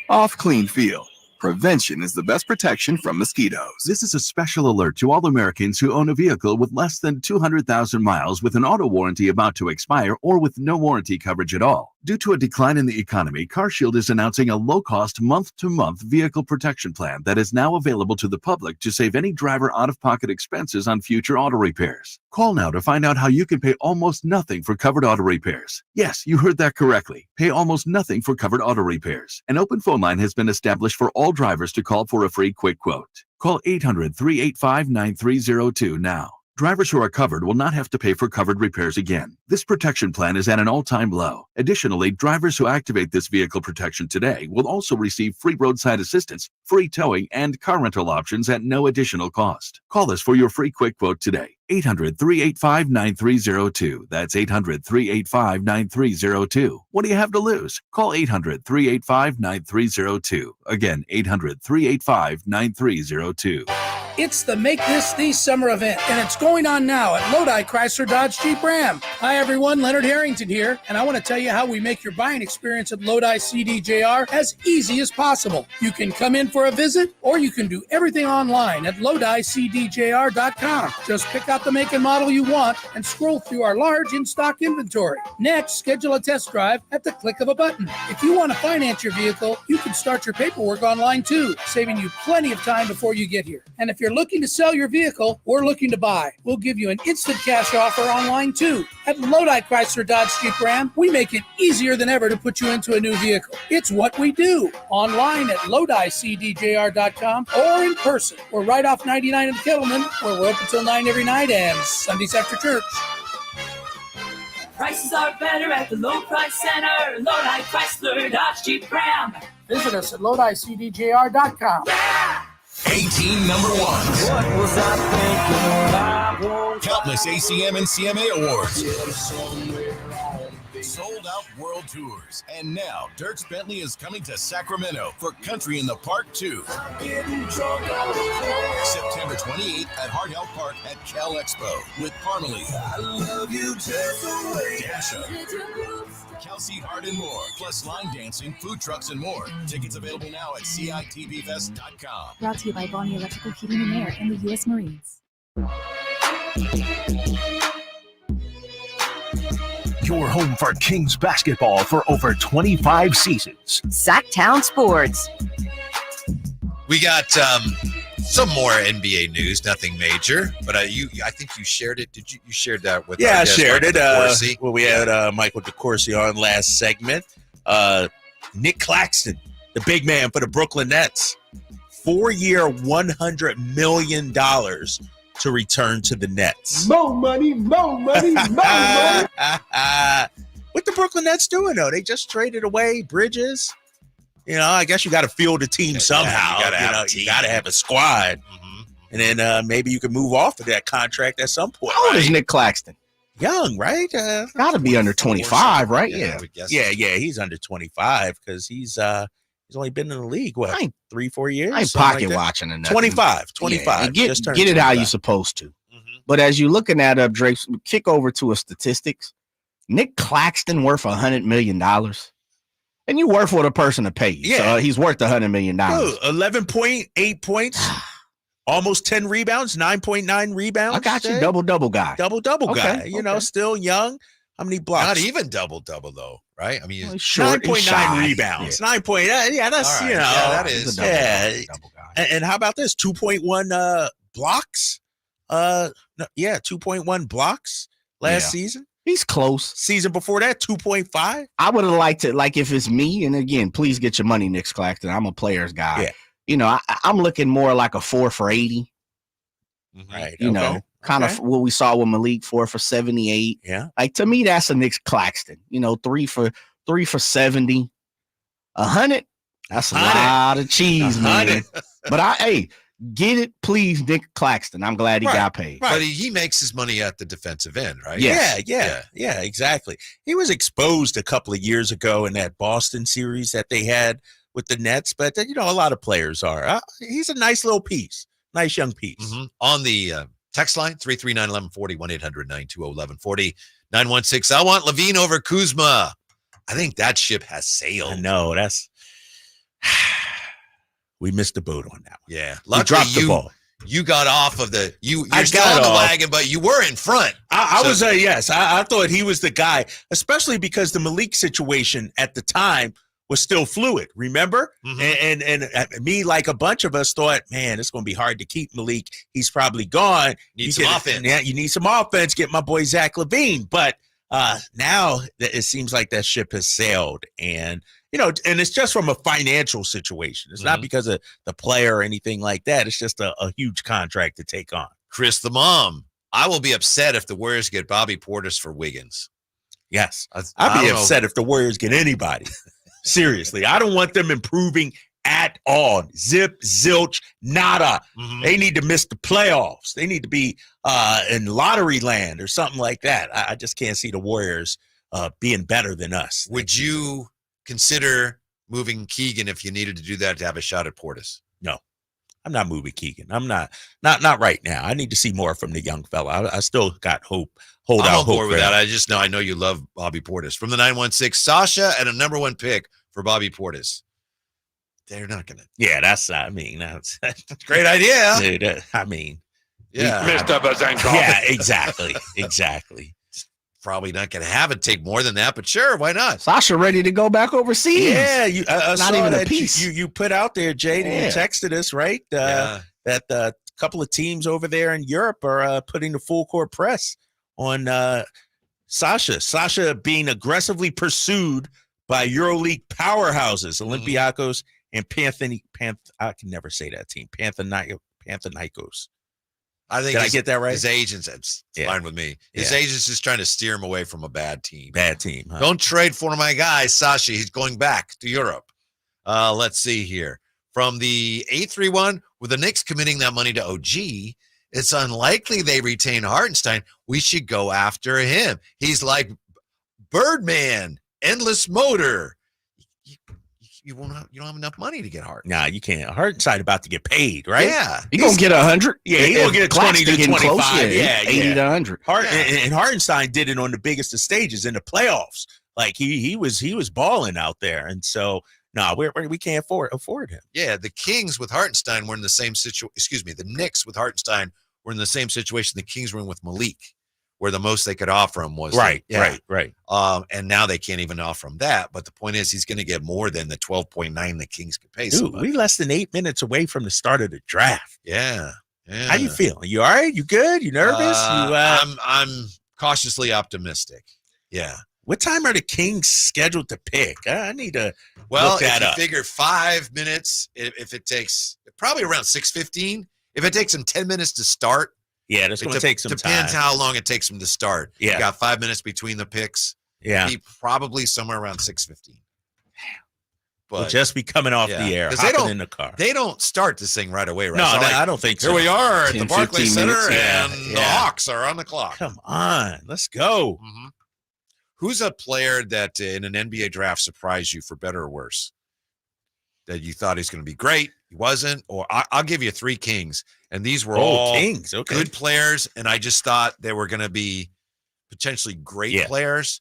Off Clean Feel. Prevention is the best protection from mosquitoes. This is a special alert to all Americans who own a vehicle with less than 200,000 miles with an auto warranty about to expire or with no warranty coverage at all. Due to a decline in the economy, CarShield is announcing a low-cost month-to-month vehicle protection plan that is now available to the public to save any driver out-of-pocket expenses on future auto repairs. Call now to find out how you can pay almost nothing for covered auto repairs. Yes, you heard that correctly. Pay almost nothing for covered auto repairs. An open phone line has been established for all drivers to call for a free quick quote. Call 800-385-9302 now. Drivers who are covered will not have to pay for covered repairs again. This protection plan is at an all-time low. Additionally, drivers who activate this vehicle protection today will also receive free roadside assistance, free towing, and car rental options at no additional cost. Call us for your free quick quote today. 800-385-9302. That's 800-385-9302. What do you have to lose? Call 800-385-9302. Again, 800-385-9302. It's the Make This the Summer event, and it's going on now at Lodi Chrysler Dodge Jeep Ram. Hi everyone, Leonard Harrington here, and I want to tell you how we make your buying experience at Lodi CDJR as easy as possible. You can come in for a visit, or you can do everything online at LodiCDJR.com. Just pick out the make and model you want and scroll through our large in-stock inventory. Next, schedule a test drive at the click of a button. If you want to finance your vehicle, you can start your paperwork online too, saving you plenty of time before you get here. And if you're looking to sell your vehicle or looking to buy, we'll give you an instant cash offer online too. At Lodi Chrysler Dodge Jeep Ram, we make it easier than ever to put you into a new vehicle. It's what we do. Online at LodiCDJR.com or in person. We're right off 99 in Kettleman, where we're open till 9 every night and Sundays after church. Prices are better at the Low Price Center. Lodi Chrysler Dodge Jeep Ram. Visit us at LodiCDJR.com. 18 number ones. What was I thinking? Countless ACM and CMA awards. Sold out world tours. And now, Dirks Bentley is coming to Sacramento for Country in the Park 2. September 28th at Hart Health Park at Cal Expo with Parmalee, I love you just the way Dasha, Kelsey Hart, and more. Plus line dancing, food trucks, and more. Tickets available now at CITBFest.com. Brought to you by Bonnie Electrical Heating and Air and the U.S. Marines. Your home for Kings basketball for over 25 seasons. Sactown Sports. We got some more NBA news, nothing major, but I think you shared it. Did you shared that with? Yeah, I shared it. Well, we had Michael DeCourcy on last segment. Nick Claxton, the big man for the Brooklyn Nets, 4-year, $100 million to return to the Nets. More money, more money, more money. What the Brooklyn Nets doing, though? They just traded away Bridges. I guess you got to field the team somehow. You got to have a squad. And then maybe you can move off of that contract at some point. How old is Nick Claxton? Young, right? Got to be under 25, right? Yeah. He's under 25 because he's only been in the league, 3-4 years? I ain't pocket watching enough. 25. Yeah, get it how you're supposed to. But as you're looking at Drake, kick over to a statistics. Nick Claxton worth $100 million. And you worth what a person to pay you. Yeah. So he's worth $100 million. 11.8 points, almost 10 rebounds, 9.9 rebounds. I got you. Double guy. Double guy. Still young. How many blocks? Not even double, though, right? I mean, 9.9 rebounds. 9 point. Yeah, that's, right. That is. Double guy. And how about this? 2.1 blocks. 2.1 blocks last season. He's close. Season before that, 2.5. I would have liked to, if it's me, and again, please get your money, Nick Claxton. I'm a player's guy. Yeah. I'm looking more like a 4 for 80. Right. Kind of what we saw with Malik, 4 for 78. Yeah. To me, that's a Nick Claxton. 3 for 70. 100. That's a lot of cheese, man. But get it, please, Nick Claxton. I'm glad he got paid. Right. But he makes his money at the defensive end, right? Yes. Yeah, exactly. He was exposed a couple of years ago in that Boston series that they had with the Nets, but a lot of players are. He's a nice little piece, nice young piece. On the text line, 339-1140, 1-800-920-1140, 916. I want Levine over Kuzma. I think that ship has sailed. No, that's... We missed the boat on that one. Yeah. We dropped the ball. You got off of you're still on the wagon, but you were in front. I thought he was the guy, especially because the Malik situation at the time was still fluid, remember? And me, like a bunch of us, thought, man, it's going to be hard to keep Malik. He's probably gone. Need some offense. Yeah, you need some offense. Get my boy Zach LaVine. But now it seems like that ship has sailed. And and it's just from a financial situation. It's not because of the player or anything like that. It's just a huge contract to take on. Chris the Mom, I will be upset if the Warriors get Bobby Portis for Wiggins. Yes. I'd be upset if the Warriors get anybody. Seriously. I don't want them improving at all. Zip, zilch, nada. They need to miss the playoffs. They need to be in lottery land or something like that. I just can't see the Warriors being better than us. Would you consider moving Keegan if you needed to do that to have a shot at Portis? No, I'm not moving Keegan. I'm not right now. I need to see more from the young fella. I still got hope. I'm on board with that. I know you love Bobby Portis. From the 916, Sasha and a number 1 pick for Bobby Portis. They're not gonna. Yeah, that's a great idea, dude. Mr. Bazenko. Yeah, exactly. Probably not going to have it take more than that, but sure, why not? Sasha ready to go back overseas. Yeah, not even a piece. You put out there, Jade, and you texted us, right? That a couple of teams over there in Europe are putting the full court press on Sasha. Sasha being aggressively pursued by EuroLeague powerhouses, Olympiacos and I can never say that team. Panathinaikos. I think Did I get that right? His agents, it's fine with me. His agent's just trying to steer him away from a bad team. Huh? Don't trade for my guy, Sasha. He's going back to Europe. Let's see here. From the 831, with the Knicks committing that money to OG, it's unlikely they retain Hartenstein. We should go after him. He's like Birdman, endless motor. You don't have enough money to get Hart. Nah, you can't. Hartenstein about to get paid, right? Yeah. He's going to get 100. Yeah, he's going to get 20 to 25. Yeah, 80 to 100. And Hartenstein did it on the biggest of stages in the playoffs. Like he was balling out there. And so, we can't afford him. Yeah, the Kings with Hartenstein were in the same situation. Excuse me, the Knicks with Hartenstein were in the same situation the Kings were in with Malik, where the most they could offer him was right. And now they can't even offer him that. But the point is, he's going to get more than the 12.9 the Kings could pay. Dude, we less than 8 minutes away from the start of the draft. Yeah. How you feeling? You all right? You good? You nervous? I'm cautiously optimistic. Yeah. What time are the Kings scheduled to pick? I need to look that up. Figure 5 minutes. If it takes probably around 6:15. If it takes them 10 minutes to start. Yeah, that's going to take some time. Depends how long it takes them to start. Yeah. You got 5 minutes between the picks. Yeah. Probably somewhere around 6:15. We'll just be coming off the air, hopping in the car. They don't start this thing right away, right? No, like, I don't think so. Here we are at 10, the Barclays 15 Center, minutes. and the Hawks are on the clock. Come on, let's go. Mm-hmm. Who's a player that in an NBA draft surprised you for better or worse? That you thought he's going to be great, he wasn't? Or I'll give you 3 Kings, and these were all Kings. Okay. Good players, and I just thought they were going to be potentially great players.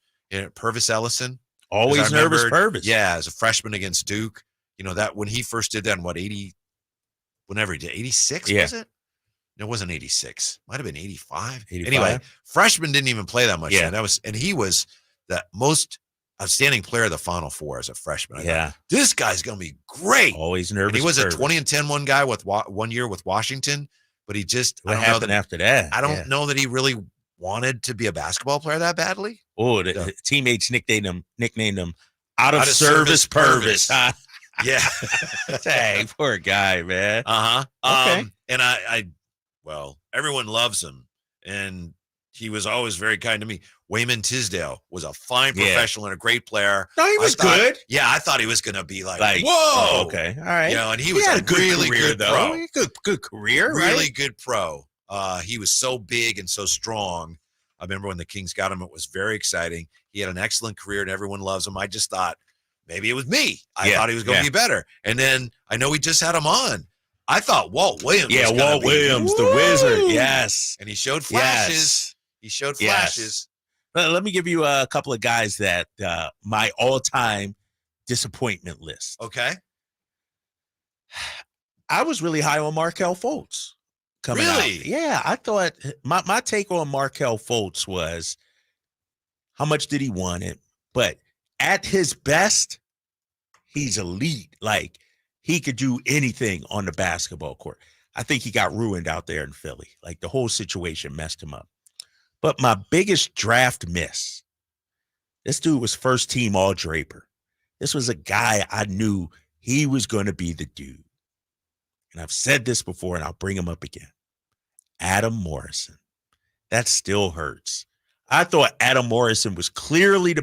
Purvis Ellison. Always nervous Purvis. Yeah, as a freshman against Duke. You know, that when he first did that in 86, was it? No, it wasn't 86. Might have been 85. Anyway, freshman didn't even play that much. Yeah. And he was the most outstanding player of the Final Four as a freshman. I thought, this guy's going to be great. Always nervous. And he was Purvis. a 20 and 10 one guy with 1 year with Washington, but he just What happened after that? I don't know that he really wanted to be a basketball player that badly. Oh, the teammates nicknamed him out of service Purvis. Yeah. Dang, poor guy, man. Okay. And well, everyone loves him, and he was always very kind to me. Wayman Tisdale was a fine professional and a great player. No, he was good. Yeah, I thought he was going to be like whoa. Oh, okay, all right. You know, and he was a really career, good pro. Good career, Really right? good pro. He was so big and so strong. I remember when the Kings got him, it was very exciting. He had an excellent career, and everyone loves him. I just thought maybe it was me. I thought he was going to be better. And then I know we just had him on. I thought Walt Williams. Yeah, Walt Williams, the wizard. Yes. And he showed flashes. Yes. He showed flashes. Let me give you a couple of guys that my all-time disappointment list. Okay. I was really high on Markelle Fultz coming out. Yeah, I thought my take on Markelle Fultz was how much did he want it? But at his best, he's elite. Like, he could do anything on the basketball court. I think he got ruined out there in Philly. Like, the whole situation messed him up. But my biggest draft miss, this dude was first team all Draper. This was a guy I knew he was going to be the dude. And I've said this before, and I'll bring him up again. Adam Morrison. That still hurts. I thought Adam Morrison was clearly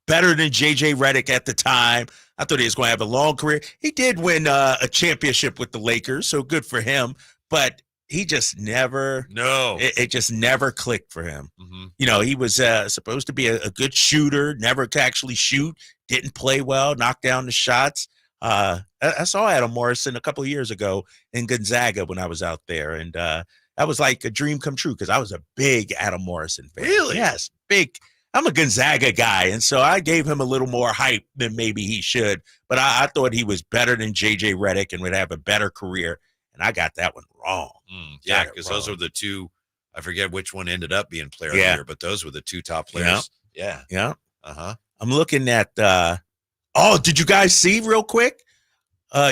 better than J.J. Redick at the time. I thought he was going to have a long career. He did win a championship with the Lakers, so good for him. But he just never it just never clicked for him. Mm-hmm. You know, he was supposed to be a good shooter, never to actually shoot, didn't play well, knocked down the shots. I saw Adam Morrison a couple of years ago in Gonzaga when I was out there, and that was like a dream come true because I was a big Adam Morrison fan. Really? Yes, big. I'm a Gonzaga guy, and so I gave him a little more hype than maybe he should, but I thought he was better than J.J. Redick and would have a better career, and I got that one wrong. Yeah, because those were the two. I forget which one ended up being player of the year, but those were the two top players. Yeah. I'm looking at did you guys see real quick?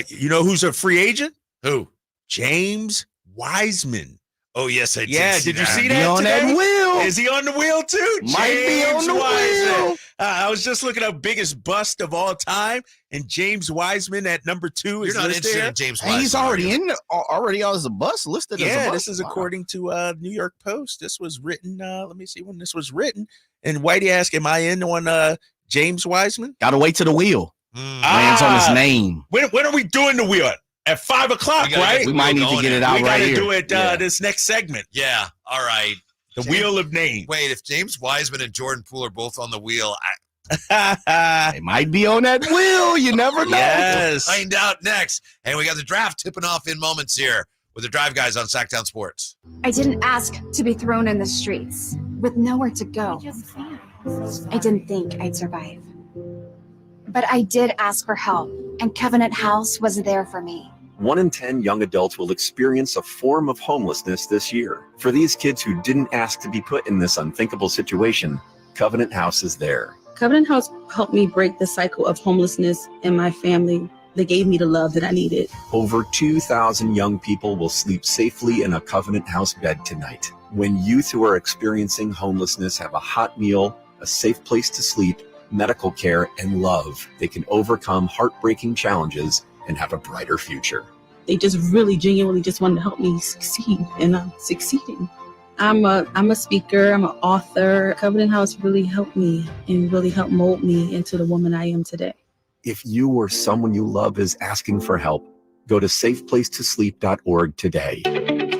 You know who's a free agent? Who? James Wiseman. Oh, yes, I did. Yeah, see did you that. see that? on today? that wheel. Is he on the wheel too? Might be on the wheel. I was just looking up biggest bust of all time, and James Wiseman at number 2 is You're not listed interested there. in James Wiseman. He's already in already as a bus listed as a Yeah, bus. this is according to New York Post. This was written. Let me see when this was written. And Whitey asked, "Am I in on James Wiseman?" Gotta wait till the wheel lands on his name. When are we doing the wheel? At 5 o'clock, right? We might need to get it out right here. We got to do it this next segment. Yeah, all right. The wheel of names. Wait, if James Wiseman and Jordan Poole are both on the wheel, They might be on that wheel. You never know. Yes. We'll find out next. And we got the draft tipping off in moments here with the Drive Guys on Sactown Sports. I didn't ask to be thrown in the streets with nowhere to go. I didn't think I'd survive. But I did ask for help, and Covenant House was there for me. 1 in 10 young adults will experience a form of homelessness this year. For these kids who didn't ask to be put in this unthinkable situation, Covenant House is there. Covenant House helped me break the cycle of homelessness in my family. They gave me the love that I needed. Over 2,000 young people will sleep safely in a Covenant House bed tonight. When youth who are experiencing homelessness have a hot meal, a safe place to sleep, medical care, and love, they can overcome heartbreaking challenges and have a brighter future. They just really genuinely just wanted to help me succeed, and I'm succeeding. I'm a speaker, I'm an author. Covenant House really helped me and really helped mold me into the woman I am today. If you or someone you love is asking for help, go to safeplacetosleep.org today.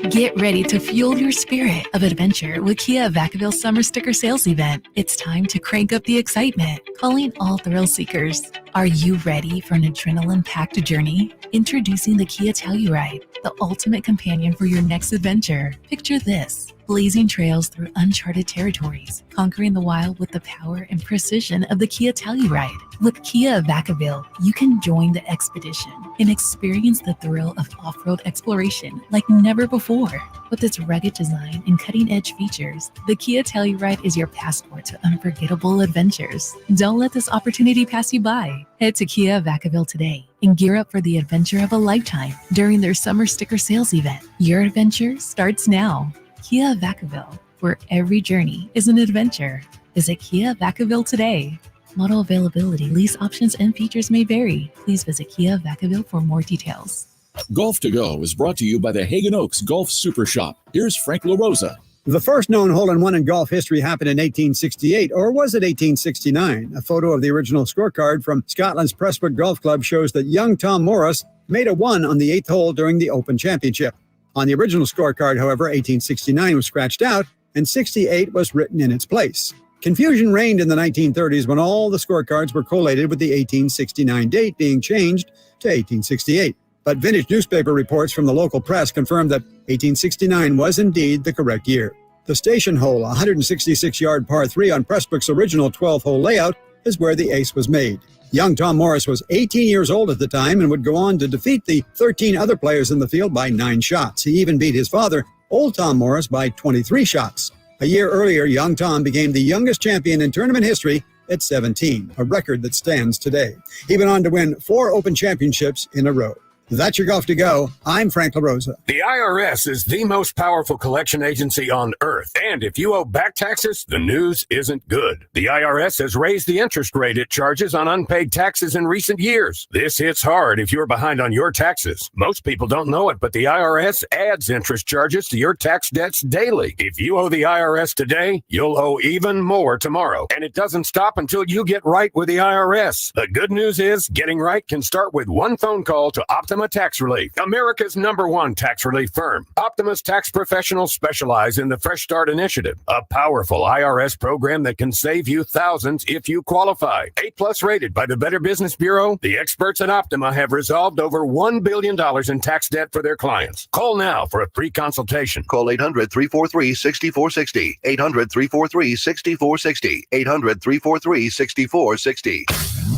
Get ready to fuel your spirit of adventure with Kia Vacaville Summer Sticker Sales Event. It's time to crank up the excitement. Calling all thrill seekers. Are you ready for an adrenaline-packed journey? Introducing the Kia Telluride, the ultimate companion for your next adventure. Picture this: blazing trails through uncharted territories, conquering the wild with the power and precision of the Kia Telluride. With Kia Vacaville, you can join the expedition and experience the thrill of off-road exploration like never before. With its rugged design and cutting-edge features, the Kia Telluride is your passport to unforgettable adventures. Don't let this opportunity pass you by. Head to Kia Vacaville today and gear up for the adventure of a lifetime during their summer sticker sales event. Your adventure starts now. Kia Vacaville, where every journey is an adventure. Visit Kia Vacaville today. Model availability, lease options, and features may vary. Please visit Kia Vacaville for more details. Golf to Go is brought to you by the Hagen Oaks Golf Super Shop. Here's Frank LaRosa. The first known hole-in-one in golf history happened in 1868, or was it 1869? A photo of the original scorecard from Scotland's Prestwick Golf Club shows that young Tom Morris made a 1 on the 8th hole during the Open Championship. On the original scorecard, however, 1869 was scratched out, and 68 was written in its place. Confusion reigned in the 1930s when all the scorecards were collated with the 1869 date being changed to 1868. But vintage newspaper reports from the local press confirmed that 1869 was indeed the correct year. The station hole, a 166-yard par 3 on Prestwick's original 12-hole layout, is where the ace was made. Young Tom Morris was 18 years old at the time and would go on to defeat the 13 other players in the field by 9 shots. He even beat his father, Old Tom Morris, by 23 shots. A year earlier, young Tom became the youngest champion in tournament history at 17, a record that stands today. He went on to win 4 Open Championships in a row. That's your Golf to Go. I'm Frank LaRosa. The IRS is the most powerful collection agency on earth. And if you owe back taxes, the news isn't good. The IRS has raised the interest rate it charges on unpaid taxes in recent years. This hits hard if you're behind on your taxes. Most people don't know it, but the IRS adds interest charges to your tax debts daily. If you owe the IRS today, you'll owe even more tomorrow. And it doesn't stop until you get right with the IRS. The good news is getting right can start with one phone call to Optima Tax Relief, America's #1 tax relief firm. Optima's tax professionals specialize in the Fresh Start Initiative, a powerful IRS program that can save you thousands if you qualify. A+ rated by the Better Business Bureau, the experts at Optima have resolved over $1 billion in tax debt for their clients. Call now for a free consultation. Call 800-343-6460. 800-343-6460. 800-343-6460.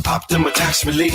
Optima Tax Relief.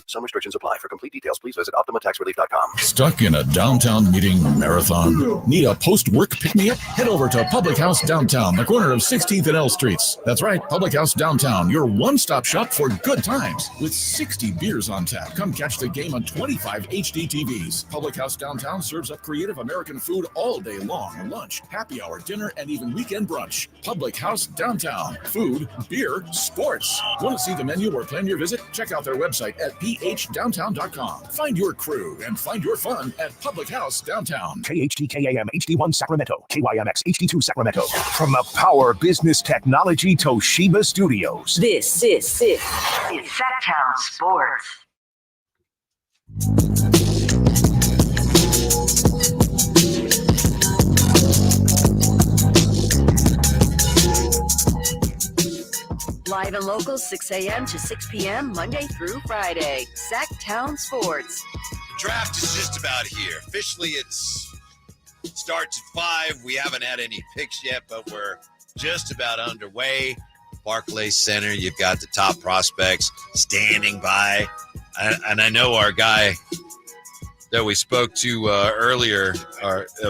Some restrictions apply. For complete details, please visit OptimaTaxRelief.com. Stuck in a downtown meeting marathon? Need a post-work pick-me-up? Head over to Public House Downtown, the corner of 16th and L Streets. That's right, Public House Downtown, your one-stop shop for good times. With 60 beers on tap, come catch the game on 25 HD TVs. Public House Downtown serves up creative American food all day long. Lunch, happy hour, dinner, and even weekend brunch. Public House Downtown. Food, beer, sports. Want to see the menu or plan your visit? Check out their website at phdowntown.com. Find your crew and find your fun at Public House Downtown. KHTKAM HD1 Sacramento, KYMX HD2 Sacramento. From the Power Business Technology Toshiba Studios. This is Sactown Sports. Live and local, 6 a.m. to 6 p.m., Monday through Friday. Sactown Sports. The draft is just about here. Officially, it starts at 5. We haven't had any picks yet, but we're just about underway. Barclays Center, you've got the top prospects standing by. And I know our guy that we spoke to earlier,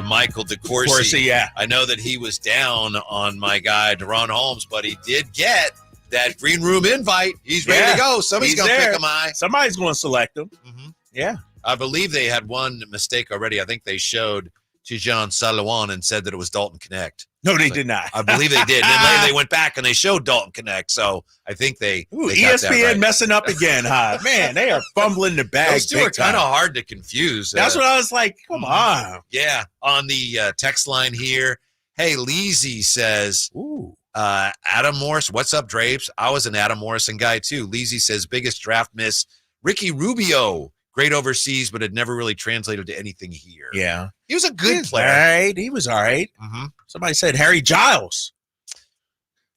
Michael DeCourcy. Yeah. I know that he was down on my guy, Deron Holmes, but he did get that green room invite. He's ready to go. Somebody's going to pick him high. Somebody's going to select him. Mm-hmm. Yeah. I believe they had one mistake already. I think they showed Tijan Salawan and said that it was Dalton Connect. No, they did not. I believe they did. And then later they went back and they showed Dalton Connect. So I think they got ESPN that right. messing up again, huh? Man, they are fumbling the bag. Those two are kind of hard to confuse. That's what I was like, come on. Yeah. On the text line here, hey, Leezy says, Adam Morris, what's up, Drapes? I was an Adam Morrison guy too. Leezy says biggest draft miss, Ricky Rubio. Great overseas, but it never really translated to anything here. Yeah. He was a good player. All right. He was all right. Mm-hmm. Somebody said Harry Giles.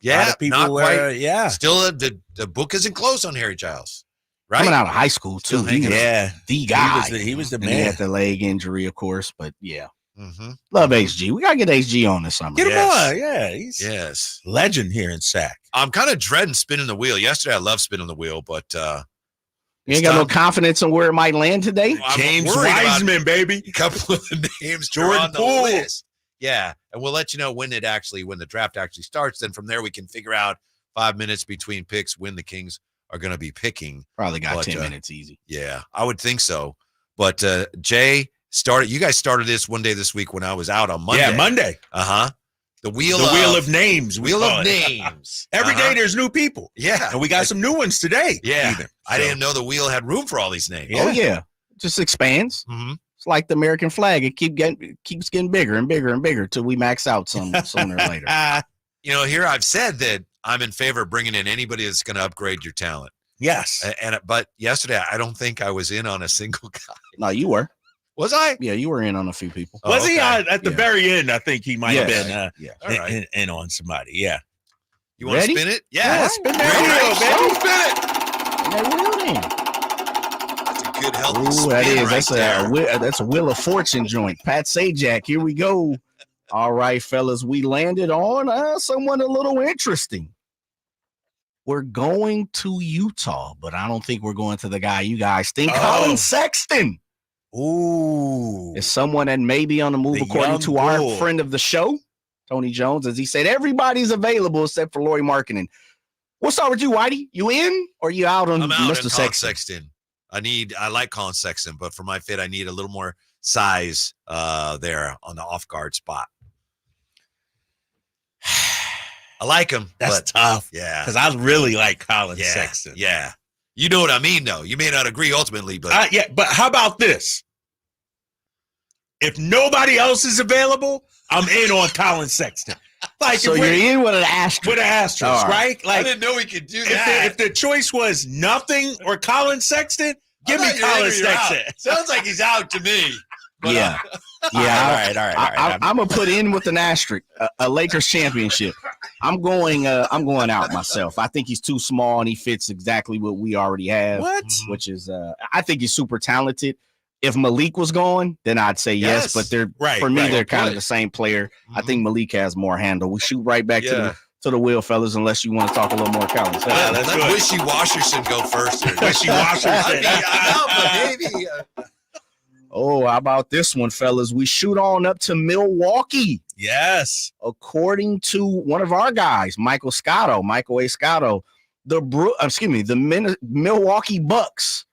Yeah, people not quite. Yeah. Still, the book isn't closed on Harry Giles. Right? Coming out of high school, too. He was the guy. He was the and man. He had the leg injury, of course, but yeah. Mm-hmm. Love HG. We got to get HG on this summer. Get him on. Yeah. He's legend here in Sac. I'm kind of dreading spinning the wheel. Yesterday, I loved spinning the wheel, but you ain't got no confidence in where it might land today? James Wiseman, baby. A couple of the names Jordan on the Poole. list. Yeah, and we'll let you know when the draft actually starts. Then from there, we can figure out 5 minutes between picks when the Kings are going to be picking. Probably got 10 minutes easy. Yeah, I would think so. But Jay you guys started this one day this week when I was out on Monday. Yeah, Monday. Uh-huh. The wheel of names. Wheel of names. Every day there's new people. Yeah. And we got some new ones today. Yeah. Even. I didn't know the wheel had room for all these names. Yeah. Oh, yeah. Just expands. Mm-hmm. It's like the American flag. It keeps getting bigger and bigger and bigger till we max out sooner or later. Here I've said that I'm in favor of bringing in anybody that's going to upgrade your talent. Yes. But yesterday, I don't think I was in on a single guy. No, you were. Was I? Yeah, you were in on a few people. Was he at the very end? I think he might have been right. in on somebody. Yeah. You want to spin it? Yeah. Spin that wheel, baby. Spin it. That's a good healthy Ooh, spin that is. right That's a Wheel of Fortune joint. Pat Sajak, here we go. All right, fellas, we landed on someone a little interesting. We're going to Utah, but I don't think we're going to the guy you guys think. Colin Sexton. Ooh. Is someone that may be on the move, according to our friend of the show, Tony Jones, as he said, everybody's available except for Lauri Markkanen. What's up with you, Whitey? You in or you out on Mr. Sexton? I like Colin Sexton, but for my fit, I need a little more size there on the off guard spot. I like him. That's tough. Yeah. Because I really like Colin Sexton. Yeah. You know what I mean, though. You may not agree ultimately, but but how about this? If nobody else is available, I'm in on Colin Sexton. So you're in with an asterisk. With an asterisk, right? Like, I didn't know we could do that. If the choice was nothing or Colin Sexton, give me Colin Sexton. Sounds like he's out to me. Yeah. All right. I'm gonna put in with an asterisk a Lakers championship. I'm going out myself. I think he's too small and he fits exactly what we already have. What? Which is I think he's super talented. If Malik was gone, then I'd say yes. But they're kind of the same player. Mm-hmm. I think Malik has more handle. We shoot right back to the wheel, fellas, unless you want to talk a little more Colin. Yeah, let Wishy Washerson go first. Wishy Washerson. Baby. Oh, how about this one, fellas? We shoot on up to Milwaukee. Yes. According to one of our guys, Michael A. Scotto, the Milwaukee Bucks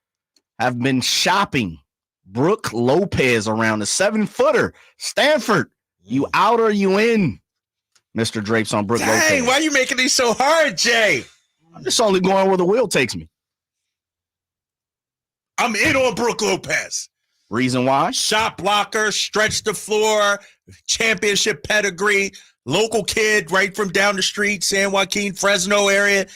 have been shopping Brooke Lopez around the 7-footer. Stanford, you out or you in? Mr. Drapes on Brooke Lopez. Dang, why are you making these so hard, Jay? I'm just only going where the wheel takes me. I'm in on Brooke Lopez. Reason why? Shot blocker, stretch the floor, championship pedigree, local kid right from down the street, San Joaquin, Fresno area.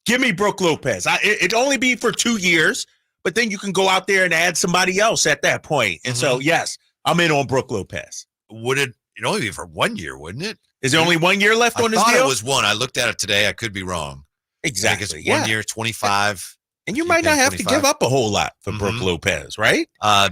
Give me Brooke Lopez. It'd only be for 2 years, but then you can go out there and add somebody else at that point. And so, yes, I'm in on Brooke Lopez. Would it only be for 1 year, wouldn't it? Is there only 1 year left on this deal? I thought it was one. I looked at it today. I could be wrong. Exactly. I think it's 1 year, 25. And you might not have to give up a whole lot for Brooke Lopez, right?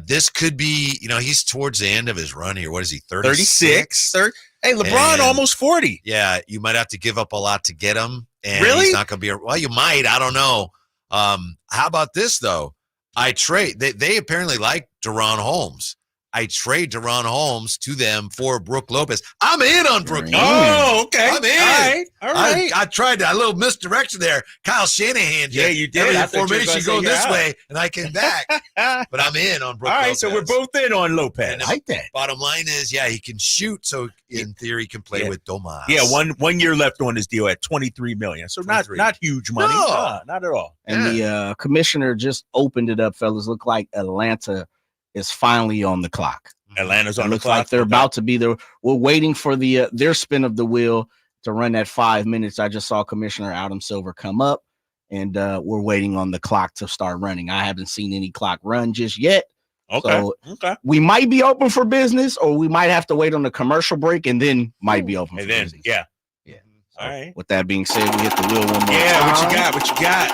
This could be, he's towards the end of his run here. What is he, 36? Hey, LeBron almost 40. Yeah, you might have to give up a lot to get him. And really? He's not going to be, well, you might. I don't know. How about this, though? They apparently like Durant Holmes. I trade Durant Holmes to them for Brooke Lopez. I'm in on Brooke Lopez. Oh, okay. I'm in. All right. I tried that little misdirection there. Kyle Shanahan. Yeah, you did. The formation going this way, and I came back. But I'm in on Brooke Lopez. All right, so we're both in on Lopez. And I like that. Bottom line is, he can shoot, so in theory, he can play with Domas. Yeah, one year left on his deal at $23 million. So not huge money. No. Not at all. And the commissioner just opened it up, fellas. Look like Atlanta is finally on the clock. Atlanta's on the looks clock. Like they're about to be there. We're waiting for their spin of the wheel. to run that 5 minutes. I just saw Commissioner Adam Silver come up, and we're waiting on the clock to start running. I haven't seen any clock run just yet. Okay. So we might be open for business, or we might have to wait on the commercial break and then might be open for business. Yeah. So, all right. With that being said, we hit the wheel one more time. Yeah, what you got?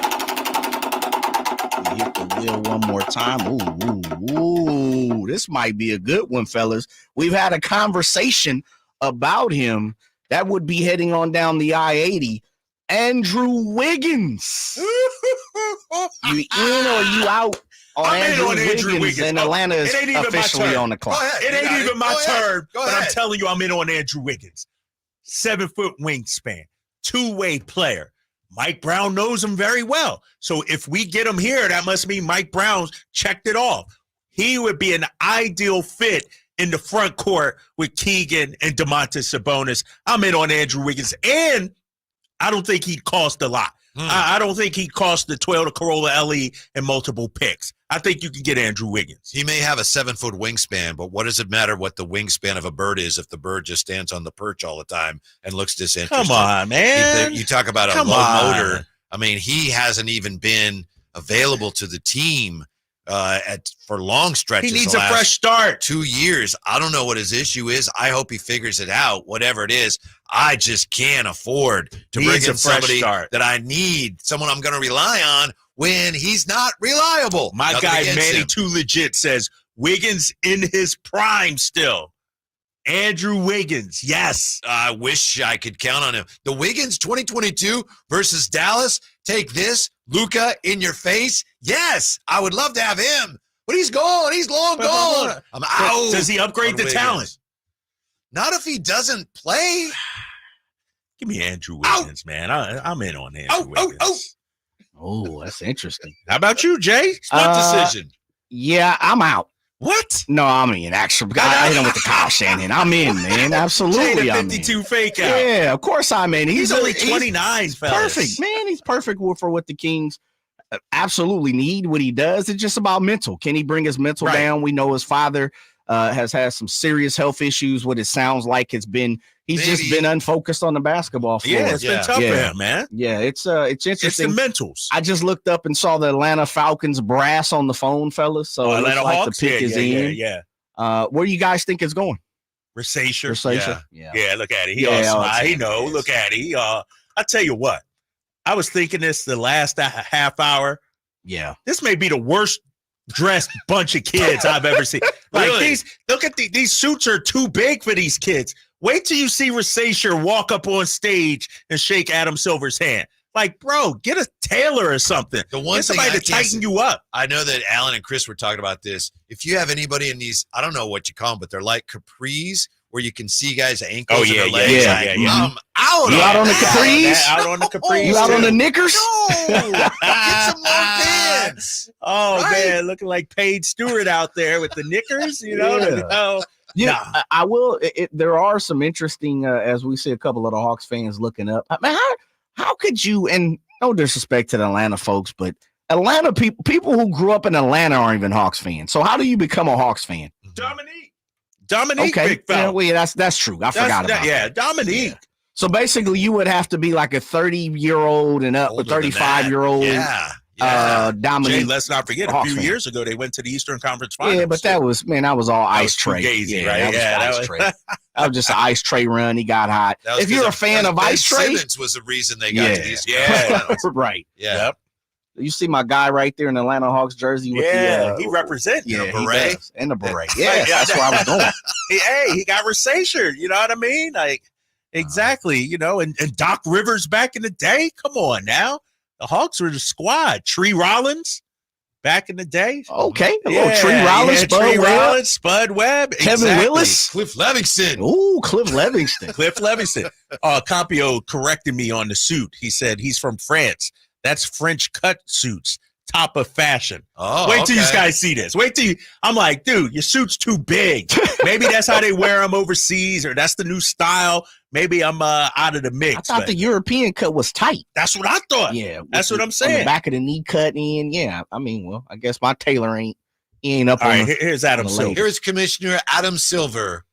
We hit the wheel one more time. Ooh, this might be a good one, fellas. We've had a conversation about him that would be heading on down the I-80. Andrew Wiggins. You in or you out? I'm Andrew Wiggins. And Atlanta is officially on the clock. It ain't even my turn, but I'm telling you, I'm in on Andrew Wiggins. 7-foot wingspan, two-way player. Mike Brown knows him very well. So if we get him here, that must mean Mike Brown's checked it off. He would be an ideal fit in the front court with Keegan and Domantas Sabonis. I'm in on Andrew Wiggins, and I don't think he'd cost a lot. I don't think he'd cost the Toyota Corolla LE and multiple picks. I think you can get Andrew Wiggins. He may have a 7-foot wingspan, but what does it matter what the wingspan of a bird is if the bird just stands on the perch all the time and looks disinterested? Come on, man. You talk about a low motor. I mean, he hasn't even been available to the team for long stretches. He needs a fresh start. 2 years. I don't know what his issue is. I hope he figures it out, whatever it is. I just can't afford to bring in somebody that I need, someone I'm going to rely on when he's not reliable. My guy, Manny Too Legit, says Wiggins in his prime still. Andrew Wiggins, yes. I wish I could count on him. The Wiggins 2022 versus Dallas, take this, Luka in your face. Yes, I would love to have him, but he's gone. He's long gone. I'm out. Does he upgrade the talent? Not if he doesn't play. Give me Andrew Wiggins, man. I'm in on Andrew Wiggins. Oh, that's interesting. How about you, Jay? Split decision. Yeah, I'm out. What? No, I'm in. Actually, I hit him with the Kyle Shanahan. I'm in, man. Absolutely, Jay, the I'm 52 in. fake out. Yeah, of course I'm in. He's only 29, fellas. Perfect, man. He's perfect for what the Kings absolutely need. What he does, it's just about mental. Can he bring his mental down? We know his father has had some serious health issues. What it sounds like it's been. He's just been unfocused on the basketball floor. Yeah, it's been tough for him, man. Yeah, it's interesting. It's the mentals. I just looked up and saw the Atlanta Falcons brass on the phone, fellas. So it looks like the pick is in. Yeah. Where do you guys think it's going? Rasacer. Yeah, look at it. He all smile. He know. Look at it. I tell you what. I was thinking this the last half hour. Yeah. This may be the worst dressed bunch of kids I've ever seen. Like look at these suits are too big for these kids. Wait till you see Rasacer walk up on stage and shake Adam Silver's hand. Like, bro, get a tailor or something. The one get somebody to tighten you up. I know that Alan and Chris were talking about this. If you have anybody in these, I don't know what you call them, but they're like capris where you can see guys' ankles and their legs. I'm out. You out on the capris? Out on the capris. You out on the knickers? No. Get some more pants. Oh, man, looking like Paige Stewart out there with the knickers, you know? Yeah, I will. There are some interesting, as we see a couple of the Hawks fans looking up. I mean, how could you, and no disrespect to the Atlanta folks, but Atlanta people who grew up in Atlanta aren't even Hawks fans. So how do you become a Hawks fan? Dominique, okay. big fella. Yeah, that's true. I forgot about that. Yeah, Dominique. Yeah. So basically, you would have to be like a 30-year-old and up, Older a 35-year-old. Dominique. Jay, let's not forget, a few years ago, they went to the Eastern Conference Finals. Yeah, but that was all ice tray. Fugazi, right? That was tray. That was just an ice tray run. He got hot. If you're a fan of ice tray, Simmons was the reason they got to the Eastern Conference. Right. Yeah. Yep. You see my guy right there in the Atlanta Hawks jersey with he represents the beret and the beret. Yeah, that's where I was going. He got Rasacer. You know what I mean? Like exactly. You know, and Doc Rivers back in the day. Come on now. The Hawks were the squad. Tree Rollins back in the day. Okay. A little Tree Rollins, Spud Webb. Kevin Willis. Cliff Levingston. Ooh, Cliff Levingston. Cliff Levingston. Campio corrected me on the suit. He said he's from France. That's French cut suits. Top of fashion. Oh, wait till you guys see this. I'm like, dude, your suit's too big. Maybe that's how they wear them overseas, or that's the new style. Maybe I'm out of the mix. I thought the European cut was tight. That's what I thought. Yeah, that's what I'm saying. The back of the knee cut in. Yeah, I mean, well, I guess my tailor ain't up. All right, here's Adam Silver. Here's Commissioner Adam Silver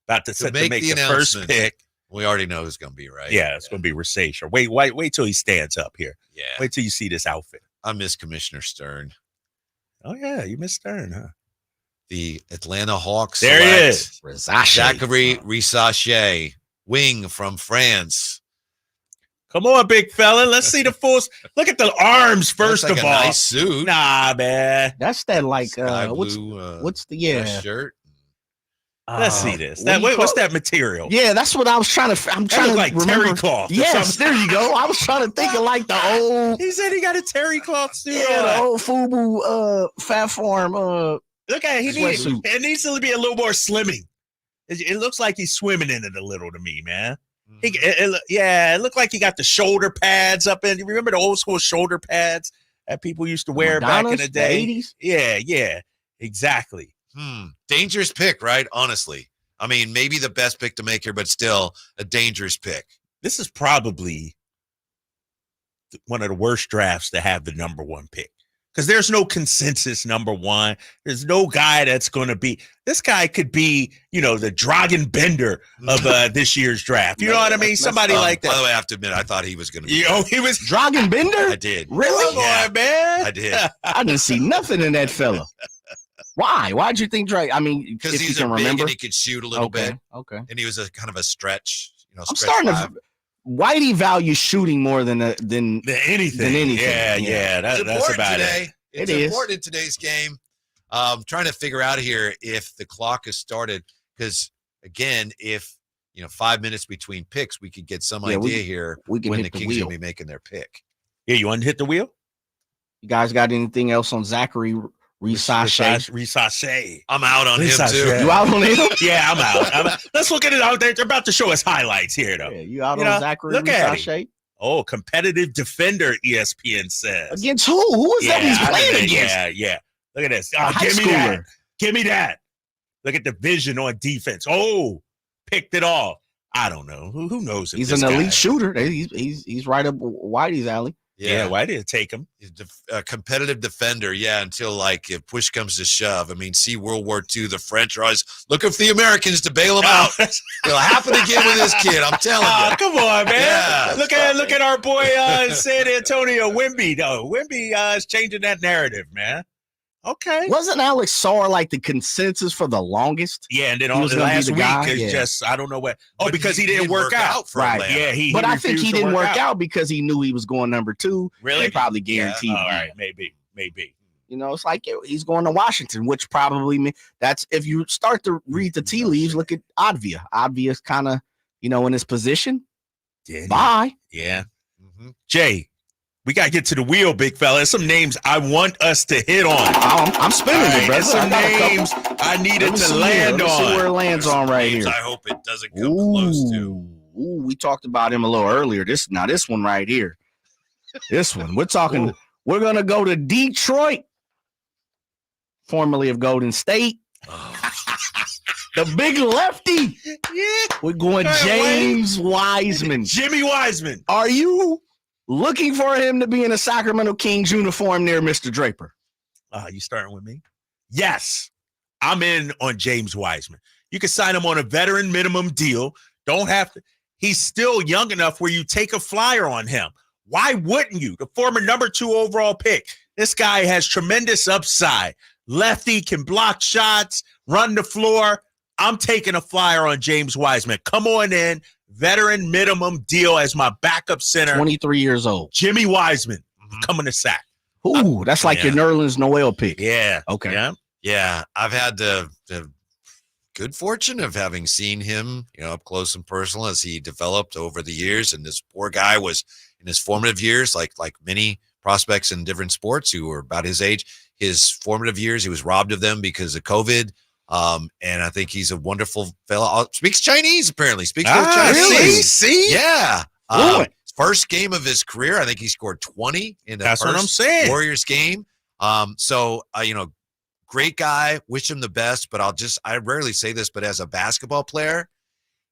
about to make the first pick. We already know who's going to be, right? Yeah, it's going to be Rashae. Wait till he stands up here. Yeah. Wait till you see this outfit. I miss Commissioner Stern. Oh, yeah, you miss Stern, huh? The Atlanta Hawks. There he is. Zachary Rissache, wing from France. Come on, big fella. Let's see the full. Look at the arms, first Looks like of all. a nice suit. Nah, man. That's that like Sky what's blue, the shirt. Let's see this. What's that material? Yeah, that's what I was trying to. I'm trying to like remember. terry cloth. Yes, there you go. I was trying to think of like the old. He said he got a terry cloth suit. Yeah, the old FUBU Fat Farm. Look at it. It needs to be a little more slimming. It looks like he's swimming in it a little to me, man. It looked like he got the shoulder pads up in. You remember the old school shoulder pads that people used to wear back in the day? The 80s? Yeah, exactly. Dangerous pick, right? Honestly. I mean, maybe the best pick to make here, but still a dangerous pick. This is probably one of the worst drafts to have the number one pick. Because there's no consensus number one. There's no guy that's going to be. This guy could be, the Dragan Bender of this year's draft. You know what I mean? Somebody like that. By the way, I have to admit, I thought he was going to be. He was Dragan Bender? I did. Really? Come on, man. I did. I didn't see nothing in that fella. Why? Why'd you think Drake? I mean, because if he's you can big remember, and he could shoot a little bit. Okay. And he was a kind of a stretch. I'm starting to. Whitey values shooting more than anything. Yeah. That's about it. It's important in today's game. Trying to figure out here if the clock has started, because again, if 5 minutes between picks, we could get some idea here when the Kings are going to be making their pick. Yeah, you want to hit the wheel? You guys got anything else on Zachary Rissache? I'm out on him too. You out on him? Yeah, I'm out. Let's look at it out there. They're about to show us highlights here, though. Yeah, you out on Zachary Rissache? Oh, competitive defender, ESPN says. Against who? Who is that he's playing against? Yeah. Look at this. Give me that. Give me that. Look at the vision on defense. Oh, picked it off. I don't know. Who knows? He's an elite shooter. He's right up Whitey's alley. Yeah, why did it take him? He's a competitive defender, until if push comes to shove. I mean, see World War II, the French are always looking for the Americans to bail them out. They'll happen again with this kid, I'm telling you. Come on, man. Yeah. Look at our boy San Antonio, Wemby, though. Wemby is changing that narrative, man. Okay. Wasn't Alex Sarr like the consensus for the longest? Yeah, and then on the last week, it's just, I don't know what. Oh, because he didn't work out. Right. Yeah, but I think he didn't work out because he knew he was going number 2. Really? They probably guaranteed. All right, maybe. It's like he's going to Washington, which probably means that's if you start to read the tea leaves, look at Advia. Advia's kind of, in his position. Yeah. Bye. Yeah. Mm-hmm. Jay. We got to get to the wheel, big fella. There's some names I want us to hit on. I'm spinning it, brother. There's some names I needed to land on. See where it lands on right here. I hope it doesn't come close to. Ooh, we talked about him a little earlier. This one right here. This one. We're talking. We're going to go to Detroit, formerly of Golden State. The big lefty. Yeah. We're going James Wiseman. Jimmy Wiseman. Are you looking for him to be in a Sacramento Kings uniform near Mr. Draper? You starting with me? Yes. I'm in on James Wiseman. You can sign him on a veteran minimum deal. Don't have to. He's still young enough where you take a flyer on him. Why wouldn't you? The former number 2 overall pick. This guy has tremendous upside. Lefty, can block shots, run the floor. I'm taking a flyer on James Wiseman. Come on in. Veteran minimum deal as my backup center. 23 years old. Jimmy Wiseman coming to Sac. Ooh, that's like your Nerlens Noel pick. Yeah. Okay. Yeah. I've had the good fortune of having seen him, up close and personal as he developed over the years. And this poor guy was in his formative years, like many prospects in different sports who were about his age. His formative years, he was robbed of them because of COVID. And I think he's a wonderful fellow. Speaks Chinese, apparently. Speaks Chinese. Really? See? Yeah. First game of his career, I think he scored 20 in the That's first what I'm saying. Warriors game. Great guy. Wish him the best. But I rarely say this, but as a basketball player,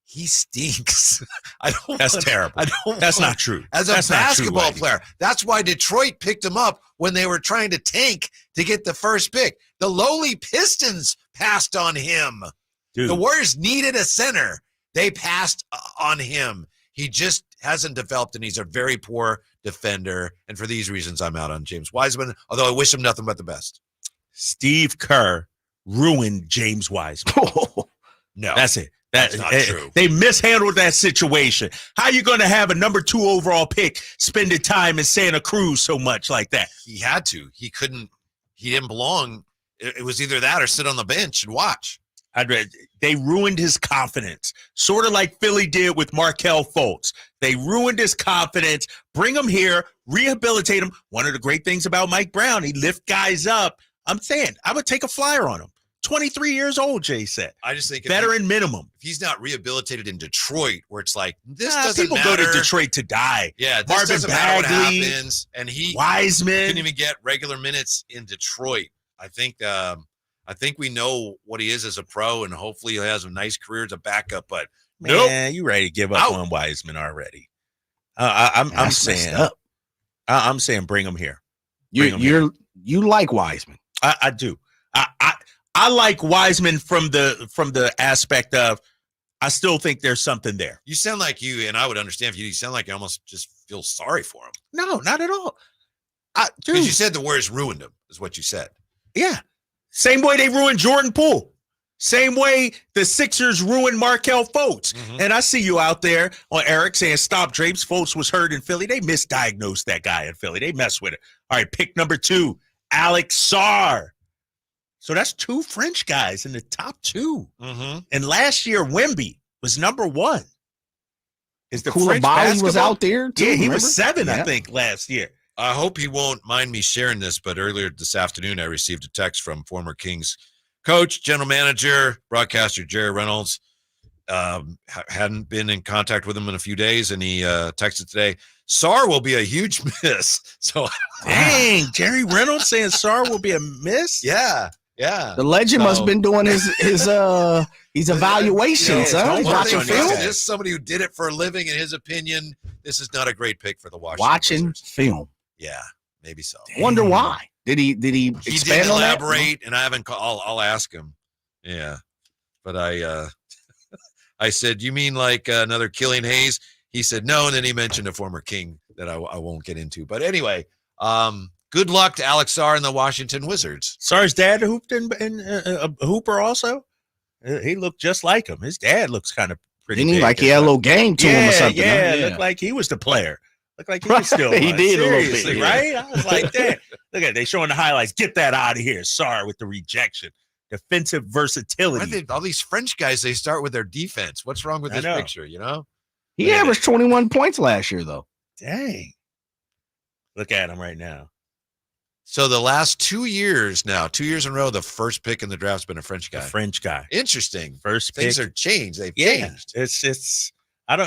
he stinks. That's terrible. That's not true. As a basketball player, that's why Detroit picked him up when they were trying to tank to get the first pick. The lowly Pistons passed on him. Dude. The Warriors needed a center. They passed on him. He just hasn't developed, and he's a very poor defender. And for these reasons, I'm out on James Wiseman, although I wish him nothing but the best. Steve Kerr ruined James Wiseman. No, that's it. That's not true. They mishandled that situation. How you going to have a number 2 overall pick spending time in Santa Cruz so much like that? He had to. He couldn't. He didn't belong. It was either that or sit on the bench and watch. They ruined his confidence, sort of like Philly did with Markelle Fultz. They ruined his confidence. Bring him here, rehabilitate him. One of the great things about Mike Brown, he lift guys up. I'm saying I would take a flyer on him. 23 years old, Jay said. I just think veteran minimum. If he's not rehabilitated in Detroit, where it's like this doesn't people matter. Go to Detroit to die. Yeah, this Marvin doesn't matter what Bagley, happens. And Wiseman couldn't even get regular minutes in Detroit. I think we know what he is as a pro, and hopefully he has a nice career as a backup. But man, you ready to give up on Wiseman already? I'm saying bring him here. You like Wiseman? I do. I like Wiseman from the aspect of I still think there's something there. You sound like you, and I would understand if you sound like you almost just feel sorry for him. No, not at all. Because you said the Warriors ruined him, is what you said. Yeah. Same way they ruined Jordan Poole. Same way the Sixers ruined Markelle Fultz. Mm-hmm. And I see you out there on Eric saying stop Drapes. Fultz was hurt in Philly. They misdiagnosed that guy in Philly. They messed with it. All right, pick number 2, Alex Sarr. So that's 2 French guys in the top 2. Mm-hmm. And last year, Wemby was number 1. Is the French Koulibaly was out there too? Yeah, he remember? was 7, I think, last year. I hope he won't mind me sharing this, but earlier this afternoon, I received a text from former Kings coach, general manager, broadcaster Jerry Reynolds. Hadn't been in contact with him in a few days, and he texted today, Sarr will be a huge miss. So, dang, Jerry Reynolds saying Sarr will be a miss? Yeah. The legend must have been doing his evaluations, huh? Watching film. This is somebody who did it for a living. In his opinion, this is not a great pick for the Washington Wizards. Film. Yeah, maybe so. Dang. Wonder why. Did he He expand did on that? elaborate, and I haven't. I'll ask him. Yeah, but I said, you mean like another Killian Hayes? He said no, and then he mentioned a former King that I won't get into. But anyway, good luck to Alex Sarr and the Washington Wizards. Sarr's dad hooped in a hooper also. He looked just like him. His dad looks kind of pretty. Didn't he big, like he had a little game to him or something? Yeah, looked like he was the player. Looked like he was still. He did seriously, a little bit, right? I was like, damn. Look at it. They showing the highlights. Get that out of here. Sarr with the rejection. Defensive versatility. All these French guys, they start with their defense. What's wrong with this picture, you know? He averaged 21 points last year, though. Dang. Look at him right now. So the last 2 years now, 2 years in a row, the first pick in the draft's been a French guy. A French guy. Interesting. First Things pick. are changed. They've changed. It's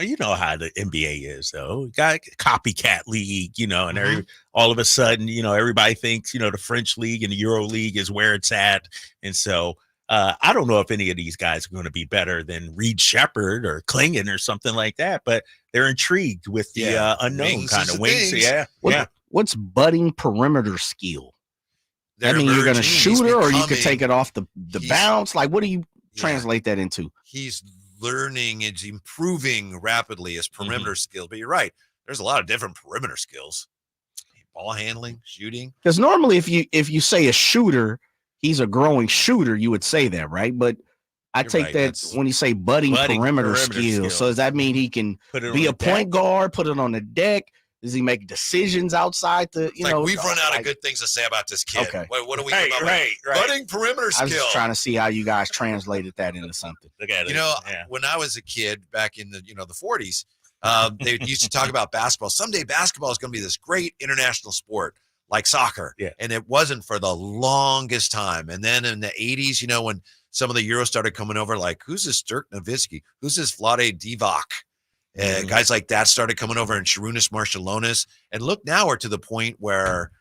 you know how the NBA is, though. Got a copycat league, and all of a sudden, everybody thinks, the French league and the Euro league is where it's at. And so I don't know if any of these guys are going to be better than Reed Shepherd or Klingon or something like that, but they're intrigued with the unknown kind of wings. Yeah. What's budding perimeter skill? They're I mean, you're going to emerging. shoot He's her, or you becoming- could take it off the bounce. Like, what do you translate that into? He's learning and improving rapidly his perimeter skills. But you're right. There's a lot of different perimeter skills. Ball handling, shooting. Because normally, if you say a shooter, he's a growing shooter, you would say that, right? But I You're take right, that that's when you say budding perimeter skills. So does that mean he can Put it be on a the point deck. guard, put it on the deck? Does he make decisions outside the, It's like we've run out of good things to say about this kid. Okay. What do we Right, about right. budding perimeter I was skill? just trying to see how you guys translated that into something. Look at it. When I was a kid back in the the 40s, they used to talk about basketball. Someday basketball is going to be this great international sport like soccer. Yeah. And it wasn't for the longest time. And then in the 80s, when some of the Euros started coming over, like, who's this Dirk Nowitzki? Who's this Vlade Divac? Guys like that started coming over, and Sharunas Marciulionis. And look, now we're to the point where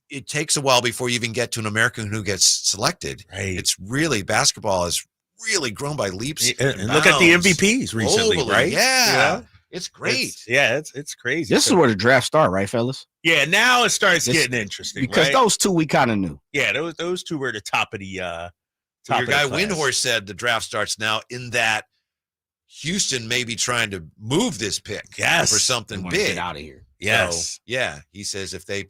it takes a while before you even get to an American who gets selected. Right. It's really, basketball has really grown by leaps. And look at the bounds. MVPs recently, Globally, right? Yeah. It's great. It's crazy. This is where the draft start, right, fellas? Yeah, now it starts getting interesting. Because right? those two we kind of knew. Yeah, those two were the top of the Your top of guy the class. Windhorst said the draft starts now, in that Houston may be trying to move this pick for something big. Get out of here. Yes. So, yeah. He says if they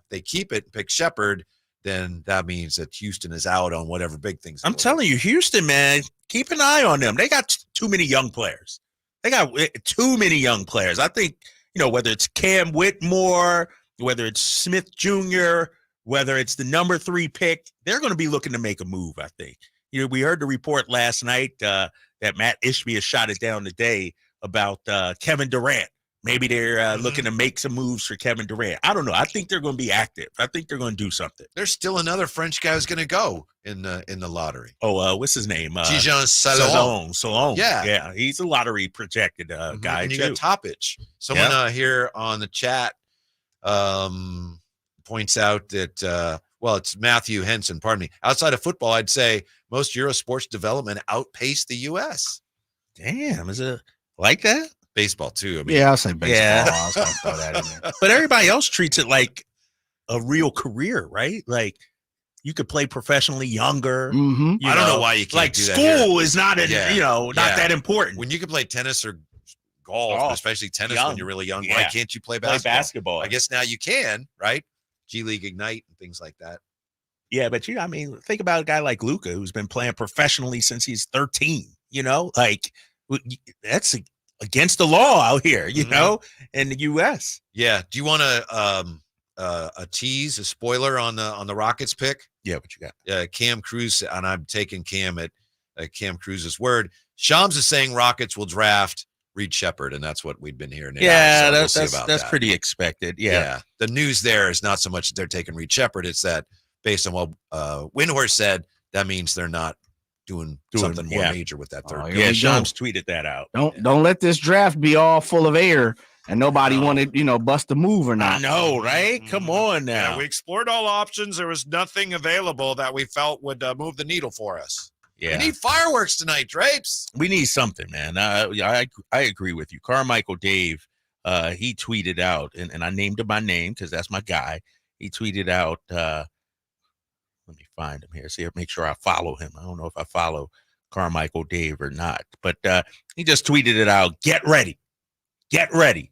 they keep it, pick Shepard, then that means that Houston is out on whatever big things. I'm telling you, Houston, man, keep an eye on them. They got too many young players. They got too many young players. I think, whether it's Cam Whitmore, whether it's Smith Jr., whether it's the number 3 pick, they're going to be looking to make a move, I think. We heard the report last night that Matt Ishbia shot it down today about Kevin Durant. Maybe they're looking to make some moves for Kevin Durant. I don't know. I think they're going to be active. I think they're going to do something. There's still another French guy who's going to go in the lottery. Oh, what's his name? Tijan Salon. Yeah. He's a lottery projected guy. And you got Topic. Someone here on the chat points out that it's Matthew Henson. Pardon me. Outside of football, I'd say most Euro sports development outpaced the U.S. Damn, is it like that? Baseball too. I'll say baseball. Yeah. I was gonna throw that in there. But everybody else treats it like a real career, right? Like you could play professionally younger. Mm-hmm. I don't know why you can't do that. School is not not that important. When you can play tennis or golf, especially tennis when you're really young, why can't you play basketball? I guess now you can, right? G League Ignite and things like that. Yeah, but think about a guy like Luka who's been playing professionally since he's 13. That's against the law out here, in the U.S. Yeah. Do you want a tease, a spoiler on the Rockets pick? Yeah, what you got? Cam Cruz, and I'm taking Cam at Cam Cruz's word. Shams is saying Rockets will draft Reed Shepard, and that's what we'd been hearing. Yeah, that's pretty expected. Yeah. The news there is not so much that they're taking Reed Shepard. It's that based on what Windhorst said, that means they're not doing something more major with that third. Shams tweeted that out. Don't let this draft be all full of air and nobody wanted, bust a move or not. I know, right? Come on now. Yeah, we explored all options. There was nothing available that we felt would move the needle for us. Yeah. We need fireworks tonight, Drapes. We need something, man. I agree with you. Carmichael Dave, he tweeted out, and I named him by name because that's my guy. He tweeted out, let me find him here. Make sure I follow him. I don't know if I follow Carmichael Dave or not, but he just tweeted it out. Get ready. Get ready.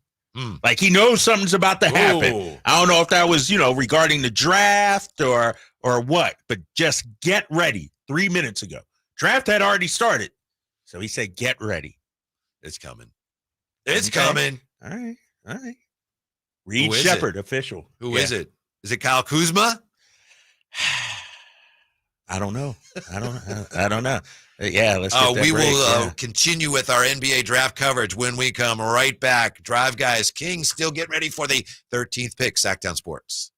Like he knows something's about to happen. Ooh. I don't know if that was, regarding the draft or what, but just get ready 3 minutes ago. Draft had already started. So he said, get ready. It's coming. It's coming. All right. Reed Shepard, official. Who is it? Is it Kyle Kuzma? I don't know. Yeah, let's get that we break. will continue with our NBA draft coverage when we come right back. Drive Guys Kings still get ready for the 13th pick, Sactown Sports.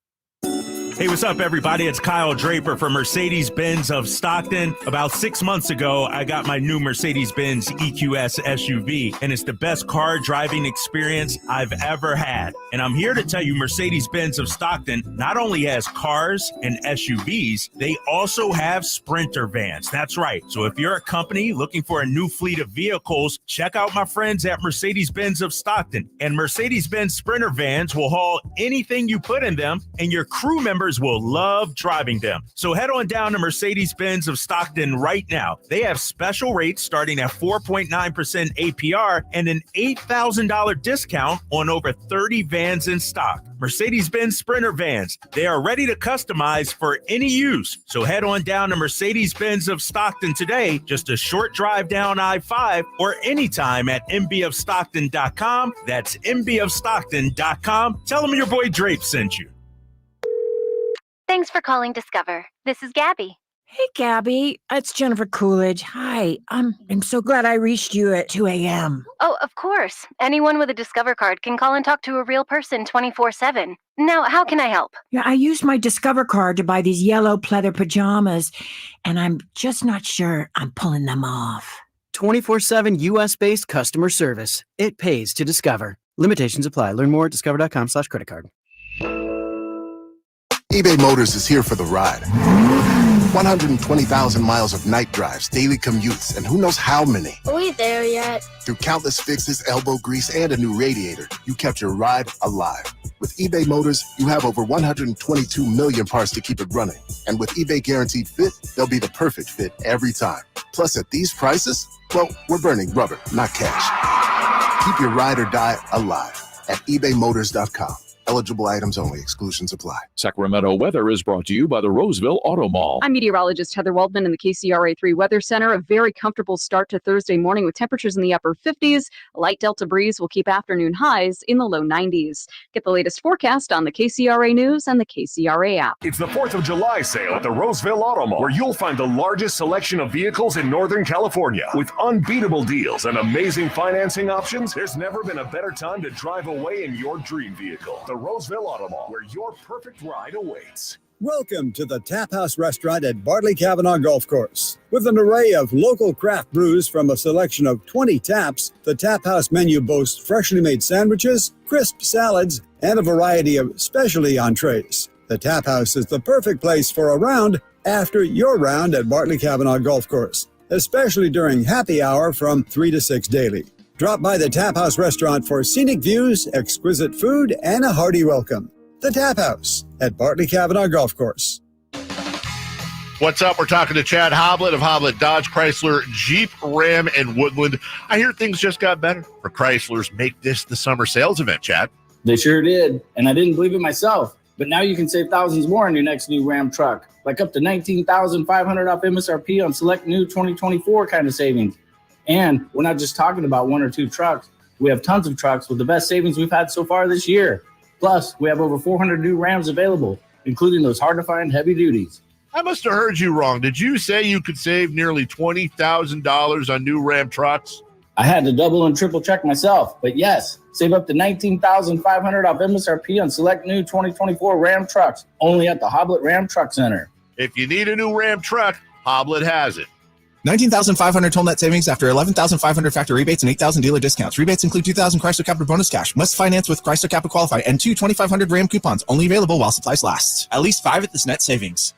Hey, what's up, everybody? It's Kyle Draper from Mercedes-Benz of Stockton. About 6 months ago, I got my new Mercedes-Benz EQS SUV, and it's the best car driving experience I've ever had. And I'm here to tell you Mercedes-Benz of Stockton not only has cars and SUVs, they also have Sprinter vans. That's right. So if you're a company looking for a new fleet of vehicles, check out my friends at Mercedes-Benz of Stockton. And Mercedes-Benz Sprinter vans will haul anything you put in them, and your crew members will love driving them. So head on down to Mercedes-Benz of Stockton right now. They have special rates starting at 4.9% APR and an $8,000 discount on over 30 vans in stock. Mercedes-Benz Sprinter vans. They are ready to customize for any use. So head on down to Mercedes-Benz of Stockton today, just a short drive down I-5 or anytime at mbofstockton.com. That's mbofstockton.com. Tell them your boy Drape sent you. Thanks for calling Discover. This is Gabby. Hey, Gabby. It's Jennifer Coolidge. Hi. I'm so glad I reached you at 2 a.m. Oh, of course. Anyone with a Discover card can call and talk to a real person 24/7. Now, how can I help? Yeah, I used my Discover card to buy these yellow pleather pajamas, and I'm just not sure I'm pulling them off. 24/7 U.S.-based customer service. It pays to Discover. Limitations apply. Learn more at discover.com/credit card. eBay Motors is here for the ride. 120,000 miles of night drives, daily commutes, and who knows how many. Are we there yet? Through countless fixes, elbow grease, and a new radiator, you kept your ride alive. With eBay Motors, you have over 122 million parts to keep it running. And with eBay Guaranteed Fit, they'll be the perfect fit every time. Plus, at these prices, well, we're burning rubber, not cash. Keep your ride or die alive at ebaymotors.com. Eligible items only. Exclusions apply. Sacramento weather is brought to you by the Roseville Auto Mall. I'm meteorologist Heather Waldman in the KCRA3 Weather Center. A very comfortable start to Thursday morning with temperatures in the upper 50s. A light Delta breeze will keep afternoon highs in the low 90s. Get the latest forecast on the KCRA News and the KCRA app. It's the 4th of July sale at the Roseville Auto Mall, where you'll find the largest selection of vehicles in Northern California. With unbeatable deals and amazing financing options, there's never been a better time to drive away in your dream vehicle. The Roseville Auto Mall, where your perfect ride awaits. Welcome to the Tap House Restaurant at Bartley Cavanaugh Golf Course. With an array of local craft brews from a selection of 20 taps, the Tap House menu boasts freshly made sandwiches, crisp salads, and a variety of specialty entrees. The Tap House is the perfect place for a round after your round at Bartley Cavanaugh Golf Course, especially during happy hour from 3 to 6 daily. Drop by the Tap House Restaurant for scenic views, exquisite food, and a hearty welcome. The Tap House at Bartley Cavanaugh Golf Course. What's up? We're talking to Chad Hoblet of Hoblet Dodge, Chrysler, Jeep, Ram, and Woodland. I hear things just got better for Chryslers. Make this the summer sales event, Chad. They sure did, and I didn't believe it myself. But now you can save thousands more on your next new Ram truck, like up to $19,500 off MSRP on select new 2024 kind of savings. And we're not just talking about 1 or 2 trucks. We have tons of trucks with the best savings we've had so far this year. Plus, we have over 400 new Rams available, including those hard-to-find heavy duties. I must have heard you wrong. Did you say you could save nearly $20,000 on new Ram trucks? I had to double and triple check myself, but yes, save up to $19,500 off MSRP on select new 2024 Ram trucks, only at the Hoblet Ram Truck Center. If you need a new Ram truck, Hoblet has it. $19,500 total net savings after $11,500 factor rebates and $8,000 dealer discounts. Rebates include $2,000 Chrysler Capital bonus cash. Must finance with Chrysler Capital Qualify and 2 2,500 Ram coupons. Only available while supplies last. At least 5 at this net savings.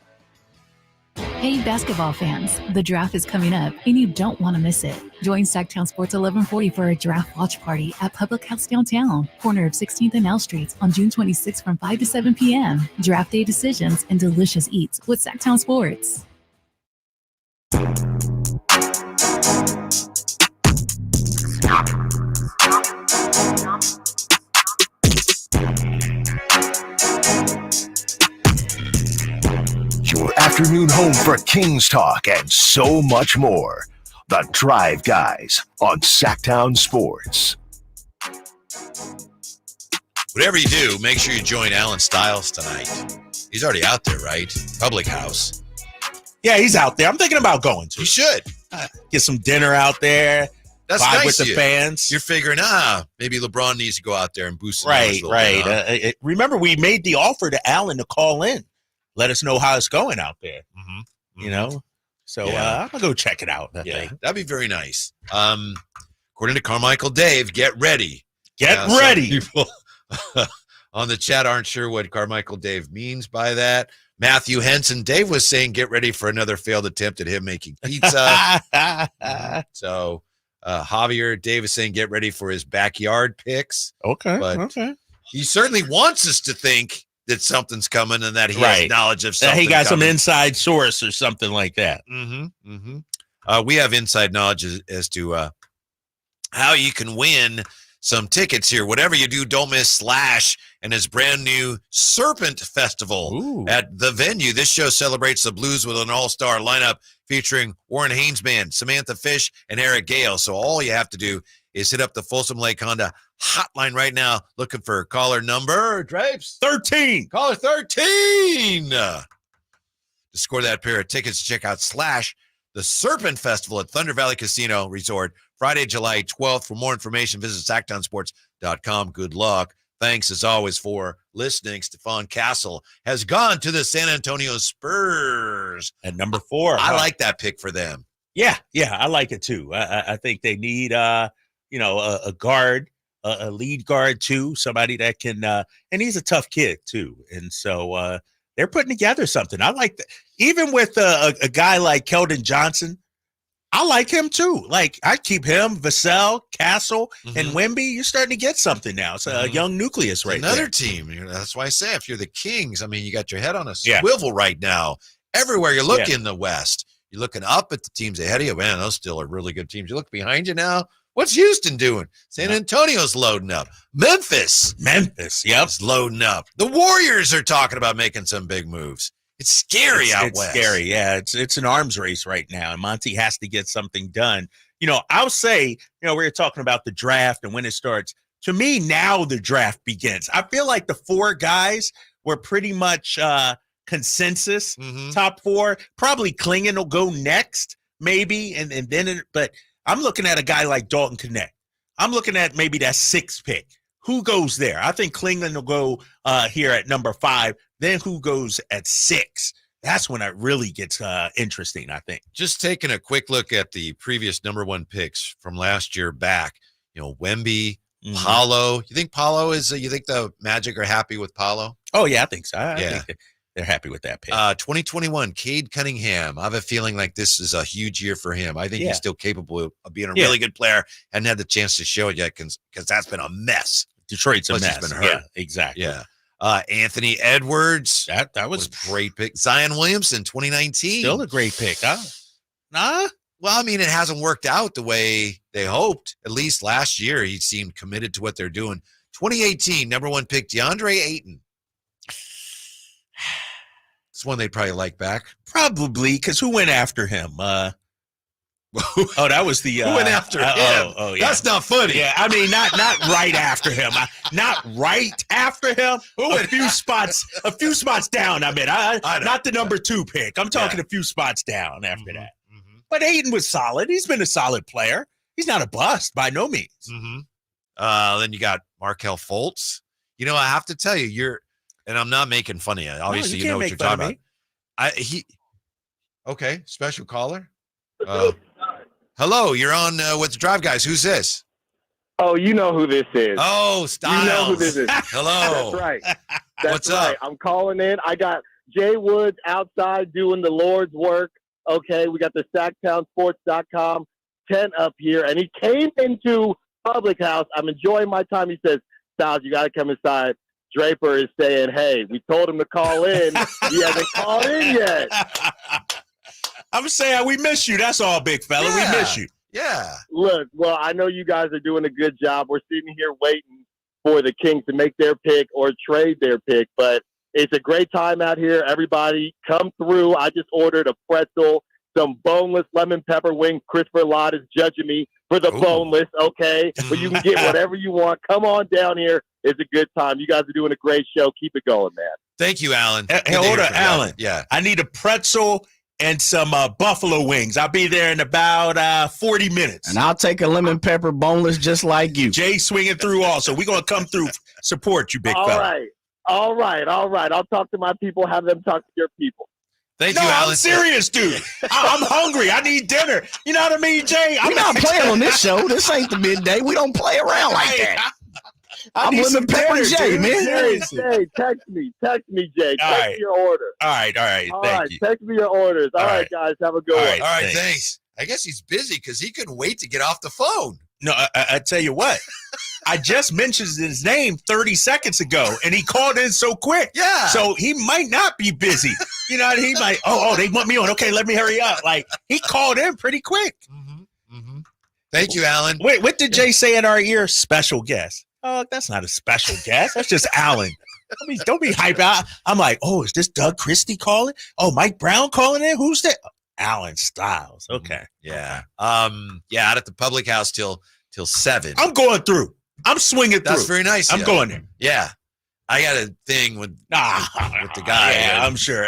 Hey, basketball fans, the draft is coming up, and you don't want to miss it. Join Sactown Sports 1140 for a draft watch party at Public House Downtown, corner of 16th and L Streets on June 26th from 5 to 7 p.m. Draft day decisions and delicious eats with Sactown Sports. Your afternoon home for Kings talk and so much more. The Drive Guys on Sactown Sports. Whatever you do, make sure you join Alan Stiles tonight. He's already out there, right? Public House. Yeah, he's out there. I'm thinking about going to. You should. Get some dinner out there. That's vibe nice with the you. fans. You're figuring, maybe LeBron needs to go out there and boost some Right, numbers a little bit, huh? Remember, we made the offer to Alan to call in. Let us know how it's going out there. Mm-hmm. You know? So Yeah. I'm going to go check it out. I think. That'd be very nice. According to Carmichael Dave, get ready. Get Some ready. people on the chat aren't sure what Carmichael Dave means by that. Matthew Henson, Dave was saying get ready for another failed attempt at him making pizza. So Javier Dave is saying get ready for his backyard picks. Okay. But he certainly wants us to think that something's coming and that he has knowledge of something. He got some coming. inside source or something like that. We have inside knowledge as to how you can win some tickets here. Whatever you do, don't miss Slash and his brand new Serpent Festival at the venue. This show celebrates the blues with an all-star lineup featuring Warren Haynes Band, Samantha Fish, and Eric Gale. So all you have to do is hit up the Folsom Lake Honda hotline right now, looking for caller number, Drapes? 13. Caller 13. To score that pair of tickets, check out Slash, the Serpent Festival at Thunder Valley Casino Resort, Friday, July 12th. For more information, visit SactownSports.com. Good luck. Thanks, as always, for listening. Stephon Castle has gone to the San Antonio Spurs. At number 4. I like that pick for them. Yeah, I like it too. I think they need, a guard, a lead guard too, somebody that can, and he's a tough kid too. And so they're putting together something. I like that. Even with a guy like Keldon Johnson, I like him too. Like, I keep him, Vassell, Castle, and Wemby. You're starting to get something now. It's a young nucleus right Another there. team. That's why I say if you're the Kings, I mean, you got your head on a swivel right now. Everywhere you look in the West, you're looking up at the teams ahead of you. Man, those still are really good teams. You look behind you now. What's Houston doing? San Antonio's loading up. Memphis, is loading up. The Warriors are talking about making some big moves. It's scary out west. It's scary, yeah. It's an arms race right now, and Monty has to get something done. I'll say, we were talking about the draft and when it starts. To me, now the draft begins. I feel like the 4 guys were pretty much consensus, top 4. Probably Klingon will go next, maybe, and then. But I'm looking at a guy like Dalton Connect. I'm looking at maybe that 6th pick. Who goes there? I think Klingon will go here at number 5. Then who goes at 6? That's when it really gets interesting, I think. Just taking a quick look at the previous number 1 picks from last year back, Wemby, Paolo. You think Paolo is, you think the Magic are happy with Paolo? Oh, yeah, I think so. I think they're happy with that pick. 2021, Cade Cunningham. I have a feeling like this is a huge year for him. I think he's still capable of being a really good player. Hadn't had the chance to show it yet because that's been a mess. Detroit's a mess. He's been hurt. Yeah, exactly. Yeah. Anthony Edwards. That was a great pick. Zion Williamson, 2019. Still a great pick, huh? Nah. Well, I mean, it hasn't worked out the way they hoped. At least last year, he seemed committed to what they're doing. 2018, number 1 pick, DeAndre Ayton. It's one they'd probably like back. Probably, because who went after him? That was the who went after him? Yeah. That's not funny. Yeah, I mean, not right after him. Not right after him. A few spots down. I mean, not the number 2 pick. I'm talking a few spots down after that. But Ayton was solid. He's been a solid player. He's not a bust by no means. Then you got Markelle Fultz. I have to tell you, and I'm not making fun of you. Obviously, you know what you're talking about. Okay, special caller. Hello, you're on with the Drive Guys. Who's this? Oh, you know who this is. Oh, Styles. You know who this is. Hello. That's right. What's up? I'm calling in. I got Jay Woods outside doing the Lord's work. Okay, we got the SactownSports.com tent up here, and he came into Public House. I'm enjoying my time. He says, Styles, you got to come inside. Draper is saying, hey, we told him to call in. He hasn't called in yet. I'm saying we miss you. That's all, big fella. Yeah. We miss you. Yeah. Look, well, I know you guys are doing a good job. We're sitting here waiting for the Kings to make their pick or trade their pick, but it's a great time out here. Everybody come through. I just ordered a pretzel, some boneless lemon pepper wings. Christopher Lott is judging me for the boneless, okay? But you can get whatever you want. Come on down here. It's a good time. You guys are doing a great show. Keep it going, man. Thank you, Alan. Hey, hold on, Alan. Yeah. I need a pretzel and some buffalo wings. I'll be there in about 40 minutes. And I'll take a lemon pepper boneless just like you. Jay swinging through also. We're going to come through, support you, big fella. All right. I'll talk to my people, have them talk to your people. Thank you, Alan. I'm serious, dude. I'm hungry. I need dinner. You know what I mean, Jay? We're not playing on this show. This ain't the midday. We don't play around like that. I'm lemon pepper Jay, man. Jay, text me, Jay. Text me your order. All right. Thank you. Text me your orders. All right, guys. Have a good one. All right, thanks. I guess he's busy because he couldn't wait to get off the phone. No, I tell you what. I just mentioned his name 30 seconds ago, and he called in so quick. Yeah. So he might not be busy. You know, he might, they want me on. Okay, let me hurry up. Like, he called in pretty quick. Thank you, Alan. Wait, what did Jay say in our ear? Special guest. Oh, that's not a special guest. That's just Alan. Don't be hype out. I'm like, is this Doug Christie calling? Oh, Mike Brown calling in? Who's that? Alan Styles. Okay. Yeah. Out at the Public House till 7. I'm going through. I'm swinging through. That's very nice. I'm going there. Yeah. I got a thing with the guy. Yeah, I'm sure.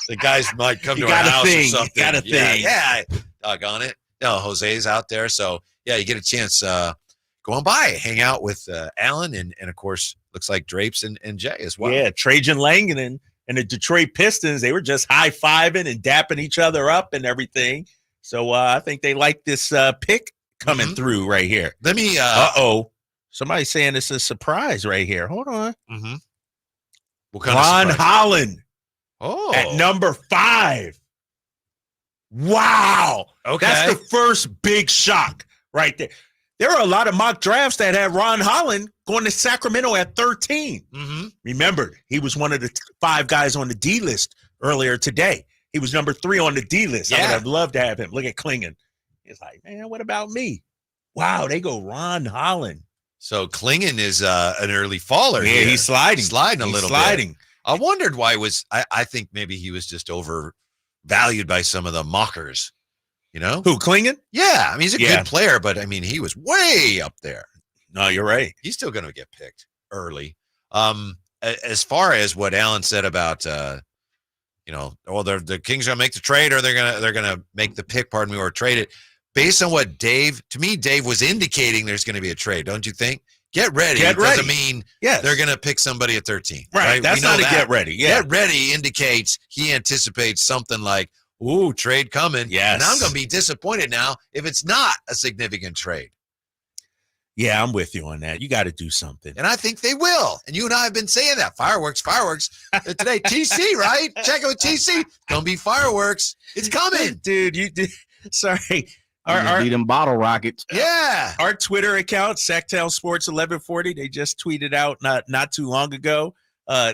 The guys might come to our house or something. Got a thing. Yeah. Doggone it. No, Jose's out there. So, yeah, you get a chance go on by, hang out with Alan and of course, looks like Drapes and Jay as well. Yeah, Trajan Langen and the Detroit Pistons, they were just high-fiving and dapping each other up and everything. So I think they like this pick coming through right here. Let me Somebody's saying it's a surprise right here. Hold on. What kind of Ron surprise? Holland. at number 5. Wow. Okay. That's the first big shock right there. There are a lot of mock drafts that had Ron Holland going to Sacramento at 13. Mm-hmm. Remember, he was one of the 5 guys on the D list earlier today. He was number 3 on the D list. I would have loved to have him. Look at Klingon. He's like, man, what about me? Wow, they go Ron Holland. So Klingon is an early faller. Yeah, here. he's sliding. Sliding a He's little sliding. bit. I wondered why I think maybe he was just overvalued by some of the mockers. You know? Who, Klingon? Yeah. I mean, he's a good player, but I mean, he was way up there. No, you're right. He's still going to get picked early. As far as what Alan said about, the Kings are going to make the trade or they're going to make the pick, or trade it. Based on what Dave was indicating there's going to be a trade, don't you think? Get ready. Doesn't mean they're going to pick somebody at 13. Right. That's not a get ready. Yeah. Get ready indicates he anticipates something like, ooh, trade coming. Yes. And I'm going to be disappointed now if it's not a significant trade. Yeah, I'm with you on that. You got to do something. And I think they will. And you and I have been saying that. Fireworks. Today, TC, right? Check it with TC. It's going to be fireworks. It's coming. Dude, you did. Sorry. Our them bottle rockets. Yeah. Our Twitter account, Sactown Sports 1140, they just tweeted out not too long ago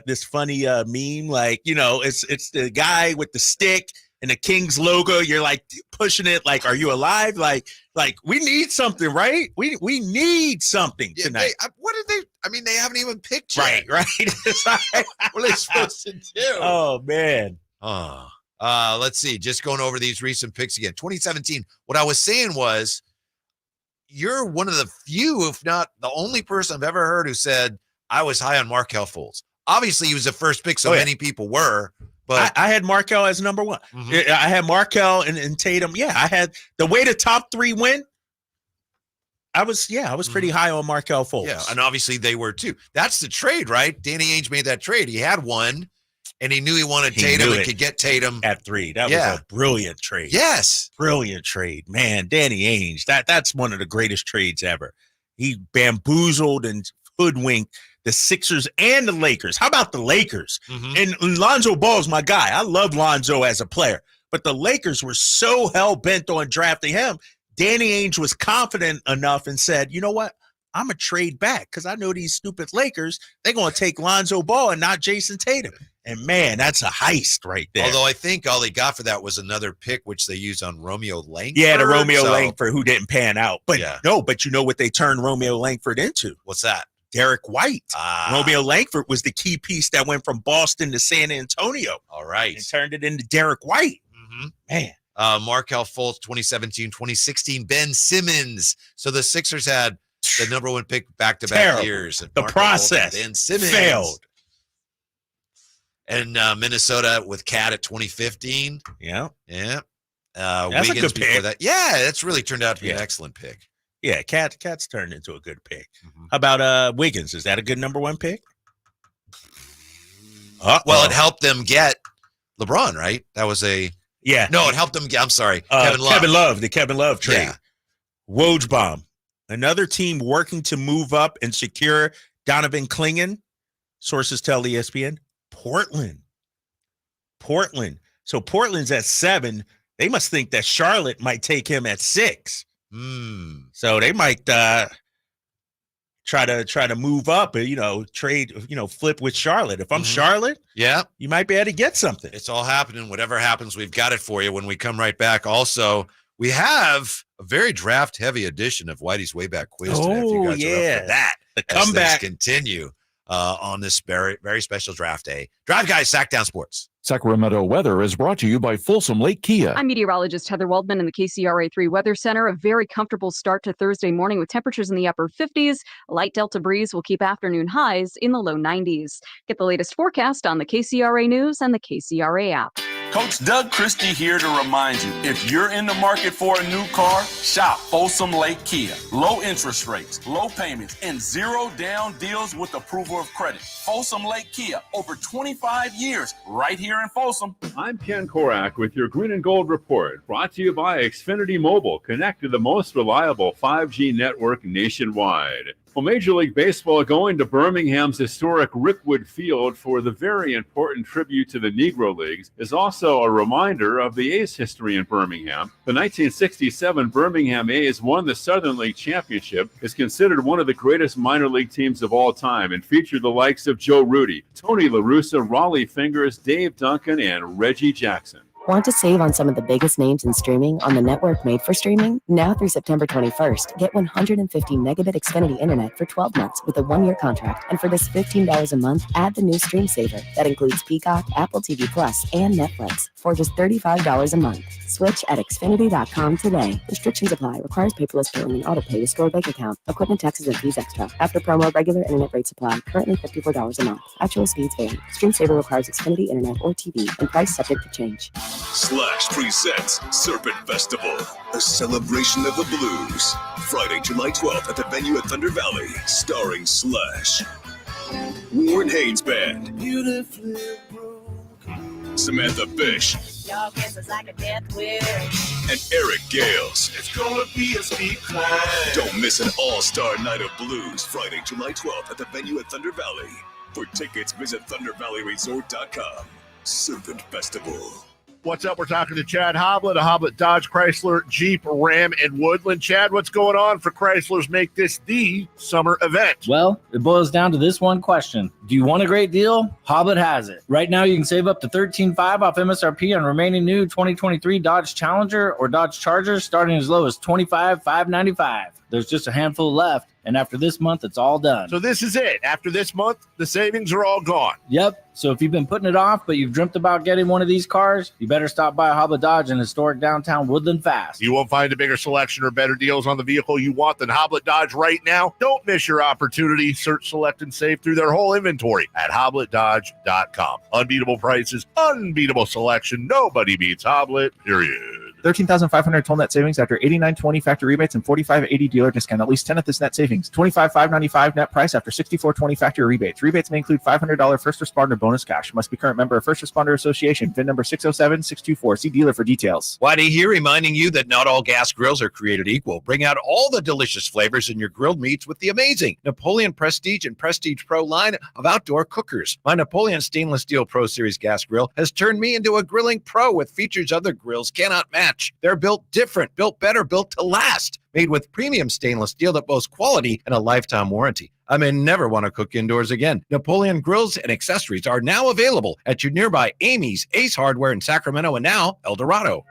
this funny meme. Like, it's the guy with the stick and the Kings logo. You're like pushing it like, are you alive? Like we need something, right? We need something tonight. What did they? I mean, they haven't even picked yet. Right. What are they supposed to do? Oh, man. Let's see. Just going over these recent picks again. 2017. What I was saying was, you're one of the few, if not the only person I've ever heard who said I was high on Markelle Fultz. Obviously, he was the first pick, so many people were. But I had Markelle as number 1. Mm-hmm. I had Markelle and Tatum. Yeah, I had the way the top 3 went. I was pretty high on Markelle Fultz. Yeah, and obviously they were too. That's the trade, right? Danny Ainge made that trade. He had one. And he knew he wanted Tatum and could get Tatum at 3. That was a brilliant trade. Yes. Brilliant trade. Man, Danny Ainge, that's one of the greatest trades ever. He bamboozled and hoodwinked the Sixers and the Lakers. How about the Lakers? Mm-hmm. And Lonzo Ball's my guy. I love Lonzo as a player. But the Lakers were so hell-bent on drafting him, Danny Ainge was confident enough and said, you know what? I'm going to trade back because I know these stupid Lakers, they're going to take Lonzo Ball and not Jason Tatum. And, man, that's a heist right there. Although I think all they got for that was another pick, which they used on Romeo Langford. Yeah, the Romeo Langford, who didn't pan out. But but you know what they turned Romeo Langford into? What's that? Derek White. Romeo Langford was the key piece that went from Boston to San Antonio. All right. And turned it into Derek White. Mm-hmm. Man. Markelle Fultz, 2017, 2016, Ben Simmons. So the Sixers had the number 1 pick back-to-back years. The process Ben Simmons failed. And Minnesota with Cat at 2015. Yeah. That's Wiggins a good pick. That. Yeah, that's really turned out to be an excellent pick. Yeah, Cat's turned into a good pick. Mm-hmm. How about Wiggins? Is that a good number 1 pick? Well, it helped them get LeBron, right? That was a No, it helped them get. I'm sorry, Kevin Love. The Kevin Love trade. Yeah. Wojbomb, another team working to move up and secure Donovan Klingon. Sources tell ESPN. Portland. So Portland's at 7. They must think that Charlotte might take him at 6. So they might try to move up and trade, flip with Charlotte. If I'm Charlotte, you might be able to get something. It's all happening. Whatever happens, we've got it for you when we come right back. Also, we have a very draft-heavy edition of Whitey's Wayback Quiz today. If you guys are up for that, the comeback continue on this very, very special draft day. Drive Guys, Sactown Sports. Sacramento weather is brought to you by Folsom Lake Kia. I'm meteorologist Heather Waldman in the KCRA3 Weather Center. A very comfortable start to Thursday morning with temperatures in the upper 50s. A light Delta breeze will keep afternoon highs in the low 90s. Get the latest forecast on the KCRA News and the KCRA app. Coach Doug Christie here to remind you, if you're in the market for a new car, shop Folsom Lake Kia. Low interest rates, low payments, and 0 down deals with approval of credit. Folsom Lake Kia, over 25 years, right here in Folsom. I'm Ken Korak with your Green and Gold Report, brought to you by Xfinity Mobile. Connect to the most reliable 5G network nationwide. Well, Major League Baseball going to Birmingham's historic Rickwood Field for the very important tribute to the Negro Leagues is also a reminder of the A's history in Birmingham. The 1967 Birmingham A's won the Southern League Championship, is considered one of the greatest minor league teams of all time, and featured the likes of Joe Rudy, Tony La Russa, Raleigh Fingers, Dave Duncan, and Reggie Jackson. Want to save on some of the biggest names in streaming on the network made for streaming? Now through September 21st, get 150 megabit Xfinity internet for 12 months with a 1-year contract. And for just $15 a month, add the new Stream Saver. That includes Peacock, Apple TV Plus, and Netflix for just $35 a month. Switch at Xfinity.com today. Restrictions apply. Requires paperless billing and auto pay to store bank account. Equipment, taxes, and fees extra. After promo, regular internet rates apply. Currently $54 a month. Actual speeds vary. Stream Saver requires Xfinity internet or TV and price subject to change. Slash presents Serpent Festival, a celebration of the blues. Friday, July 12th at the venue at Thunder Valley, starring Slash, Warren Haynes Band, Beautifully Broken, Samantha Fish, Y'all guess like a death wish, and Eric Gales. It's gonna be a steep climb. Don't miss an all-star night of blues, Friday, July 12th at the venue at Thunder Valley. For tickets, visit ThunderValleyResort.com. Serpent Festival. What's up? We're talking to Chad Hoblet of Hoblet Dodge, Chrysler, Jeep, Ram, and Woodland. Chad, what's going on for Chrysler's Make This the Summer event? Well, it boils down to this one question. Do you want a great deal? Hoblet has it. Right now, you can save up to $13,500 off MSRP on remaining new 2023 Dodge Challenger or Dodge Charger, starting as low as $25,595. There's just a handful left, and after this month, it's all done. So this is it. After this month, the savings are all gone. Yep. So if you've been putting it off, but you've dreamt about getting one of these cars, you better stop by Hoblet Dodge in historic downtown Woodland fast. You won't find a bigger selection or better deals on the vehicle you want than Hoblet Dodge right now. Don't miss your opportunity. Search, select, and save through their whole inventory at HobletDodge.com. Unbeatable prices, unbeatable selection. Nobody beats Hoblet, period. $13,500 total net savings after $89.20 factory rebates and $45.80 dealer discount. At least 10 of this net savings. $25,595 net price after $64.20 factory rebates. Rebates may include $500 first responder bonus cash. Must be current member of First Responder Association. VIN number 607624. See dealer for details. Whitey here, reminding you that not all gas grills are created equal. Bring out all the delicious flavors in your grilled meats with the amazing Napoleon Prestige and Prestige Pro line of outdoor cookers. My Napoleon Stainless Steel Pro Series gas grill has turned me into a grilling pro with features other grills cannot match. They're built different, built better, built to last. Made with premium stainless steel that boasts quality and a lifetime warranty. I may never want to cook indoors again. Napoleon grills and accessories are now available at your nearby Amy's, Ace Hardware in Sacramento, and now El Dorado.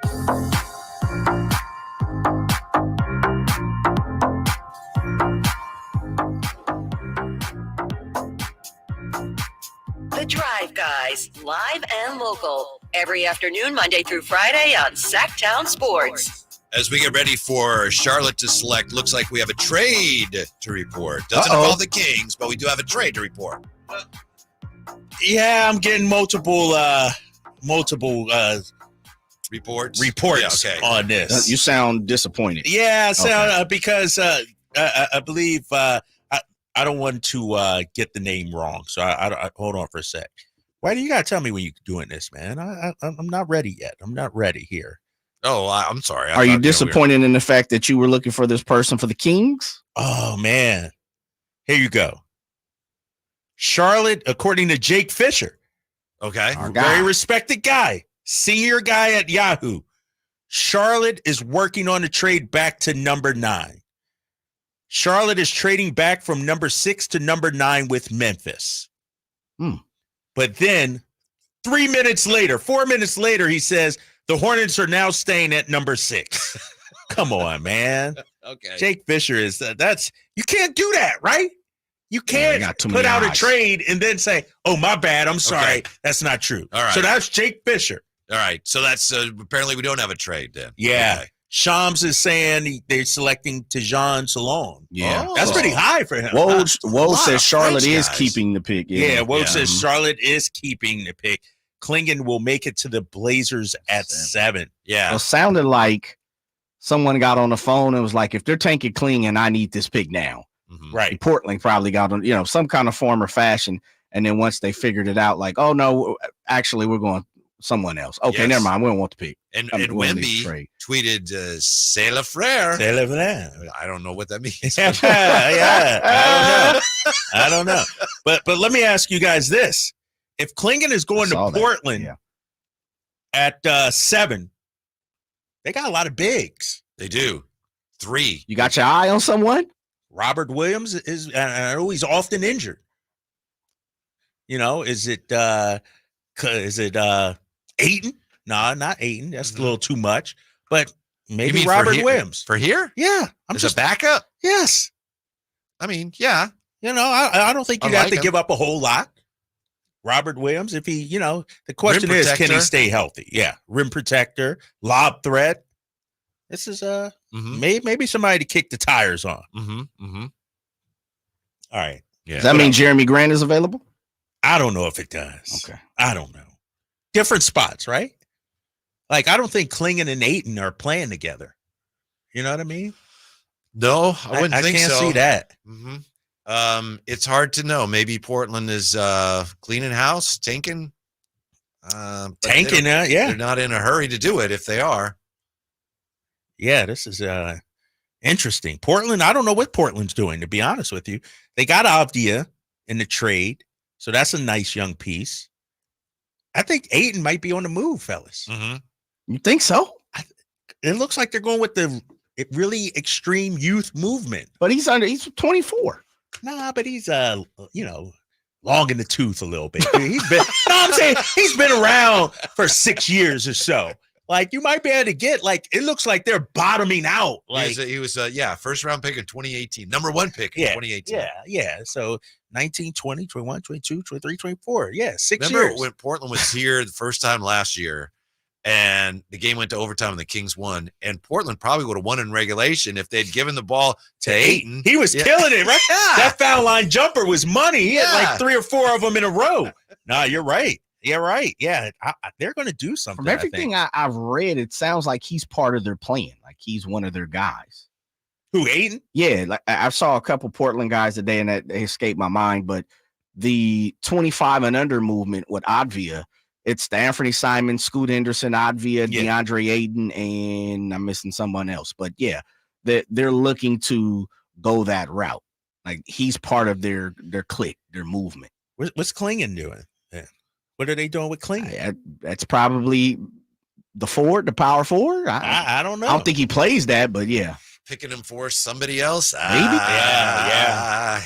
The Drive Guys, live and local, every afternoon, Monday through Friday on Sactown Sports. As we get ready for Charlotte to select, looks like we have a trade to report. Doesn't involve the Kings, but we do have a trade to report. Yeah, I'm getting multiple reports on this. You sound disappointed. Yeah, because I believe I don't want to get the name wrong. So I hold on for a sec. Why do you gotta tell me when you're doing this, man? I'm not ready yet. I'm not ready here. Oh, I'm sorry. Are you disappointed in the fact that you were looking for this person for the Kings? Oh, man. Here you go. Charlotte, according to Jake Fisher. Okay. Very respected guy. Senior guy at Yahoo. Charlotte is working on a trade back to number 9. Charlotte is trading back from number 6 to number 9 with Memphis. But then 4 minutes later, he says, the Hornets are now staying at number 6. Come on, man. Okay. Jake Fisher is you can't do that, right? You can't put out a trade and then say, oh, my bad. I'm sorry. Okay. That's not true. All right. So that's Jake Fisher. All right. So that's apparently we don't have a trade then. Yeah. Okay. Shams is saying they're selecting Tejan Salon. Yeah. That's pretty high for him. Woj says Charlotte is keeping the pick. Yeah, Woj says Charlotte is keeping the pick. Klingon will make it to the Blazers at 7. Yeah. Well, it sounded like someone got on the phone and was like, if they're tanking Klingon, I need this pick now. Mm-hmm. Right. Portland probably got on, some kind of form or fashion. And then once they figured it out, like, oh, no, actually, we're going someone else. Okay, Yes. never mind. We don't want the pick. And we don't need to Wemby trade. tweeted, "C'est le frère." C'est le frère. I don't know what that means. Yeah, I don't know. But let me ask you guys this: if Klingon is going to Portland at 7, they got a lot of bigs. They do. 3. You got your eye on someone? Robert Williams is. I know he's often injured. Is it Ayton? No, not Ayton. That's a little too much. But maybe Robert Williams for here. Yeah, I'm just a backup. Yes, I mean, yeah. I don't think you'd have to give up a whole lot. Robert Williams, if he, the question is, can he stay healthy? Yeah, rim protector, lob threat. This is maybe somebody to kick the tires on. All right. Yeah. Does that mean Jeremy Grant is available? I don't know if it does. Okay. I don't know. Different spots, right? Like, I don't think Klingon and Ayton are playing together. You know what I mean? No, I wouldn't think so. I can't see that. It's hard to know. Maybe Portland is cleaning house, tanking. Tanking, yeah. They're not in a hurry to do it if they are. Yeah, this is interesting. Portland, I don't know what Portland's doing, to be honest with you. They got Avdia in the trade, so that's a nice young piece. I think Ayton might be on the move, fellas. You think so? It looks like they're going with the really extreme youth movement. But he's 24. Nah, but he's long in the tooth a little bit. He's been I'm saying he's been around for 6 years or so. Like, you might be able to get, it looks like they're bottoming out. Like, he was first round pick in 2018, number 1 pick in 2018. Yeah. So 19, 20, 21, 22, 23, 24. Yeah, 6 Remember years. when Portland was here the first time last year and the game went to overtime and the Kings won, and Portland probably would have won in regulation if they'd given the ball to Ayton. He was killing it, right? That foul line jumper was money. He had like 3 or 4 of them in a row. No, you're right. Yeah, right. Yeah, they're going to do something. From everything I've read, it sounds like he's part of their plan. Like he's one of their guys. Who, Ayton? Yeah, like I saw a couple Portland guys today, and that escaped my mind. But the 25 and under movement with Advia, it's the Anthony Simon, Scoot Henderson, Advia, DeAndre Ayton, and I'm missing someone else. But yeah, they're looking to go that route. Like he's part of their clique, their movement. What's Klingon doing? What are they doing with Klingon? That's probably the power forward. I don't know. I don't think he plays that, but yeah. Picking him for somebody else? Maybe. Yeah.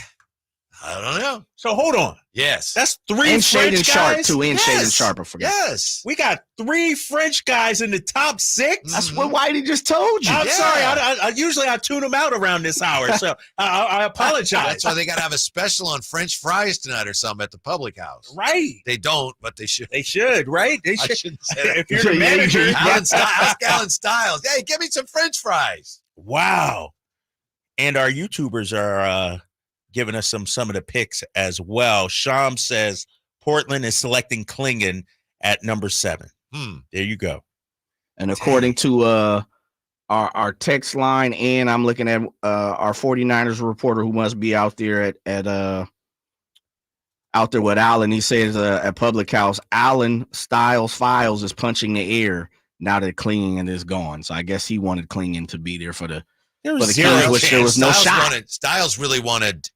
I don't know. So hold on. Yes. That's 3 and French guys? Sharp, too. And Shaden Sharp, I forgot. Yes. We got 3 French guys in the top 6. That's what Whitey just told you. I'm sorry. I usually tune them out around this hour, so I apologize. That's why they got to have a special on French fries tonight or something at the public house. Right. They don't, but they should. They should, right? They should. I shouldn't say that. If you're the manager. Ask Alan Styles. Hey, give me some French fries. Wow. And our YouTubers are giving us some of the picks as well. Sham says Portland is selecting Klingon at number 7. There you go. And according to our text line, and I'm looking at our 49ers reporter who must be out there out there with Allen. He says at Public House, Allen Styles Files is punching the air now that Klingon is gone. So I guess he wanted Klingon to be there for the Kings, which there was no shot. Styles really wanted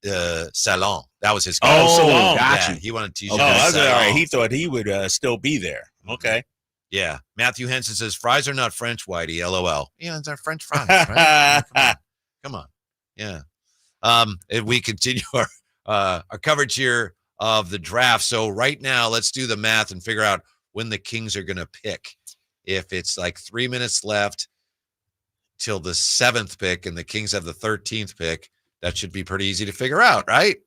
Salon. That was his guy. Salon. Gotcha. Yeah, he wanted TJ. All right. He thought he would still be there. Okay. Yeah. Matthew Henson says, fries are not French, Whitey. LOL. Yeah, they're French fries, right? Come on. Yeah. And we continue our coverage here of the draft. So right now, let's do the math and figure out when the Kings are going to pick. If it's like 3 minutes left till the 7th pick and the Kings have the 13th pick, that should be pretty easy to figure out, right?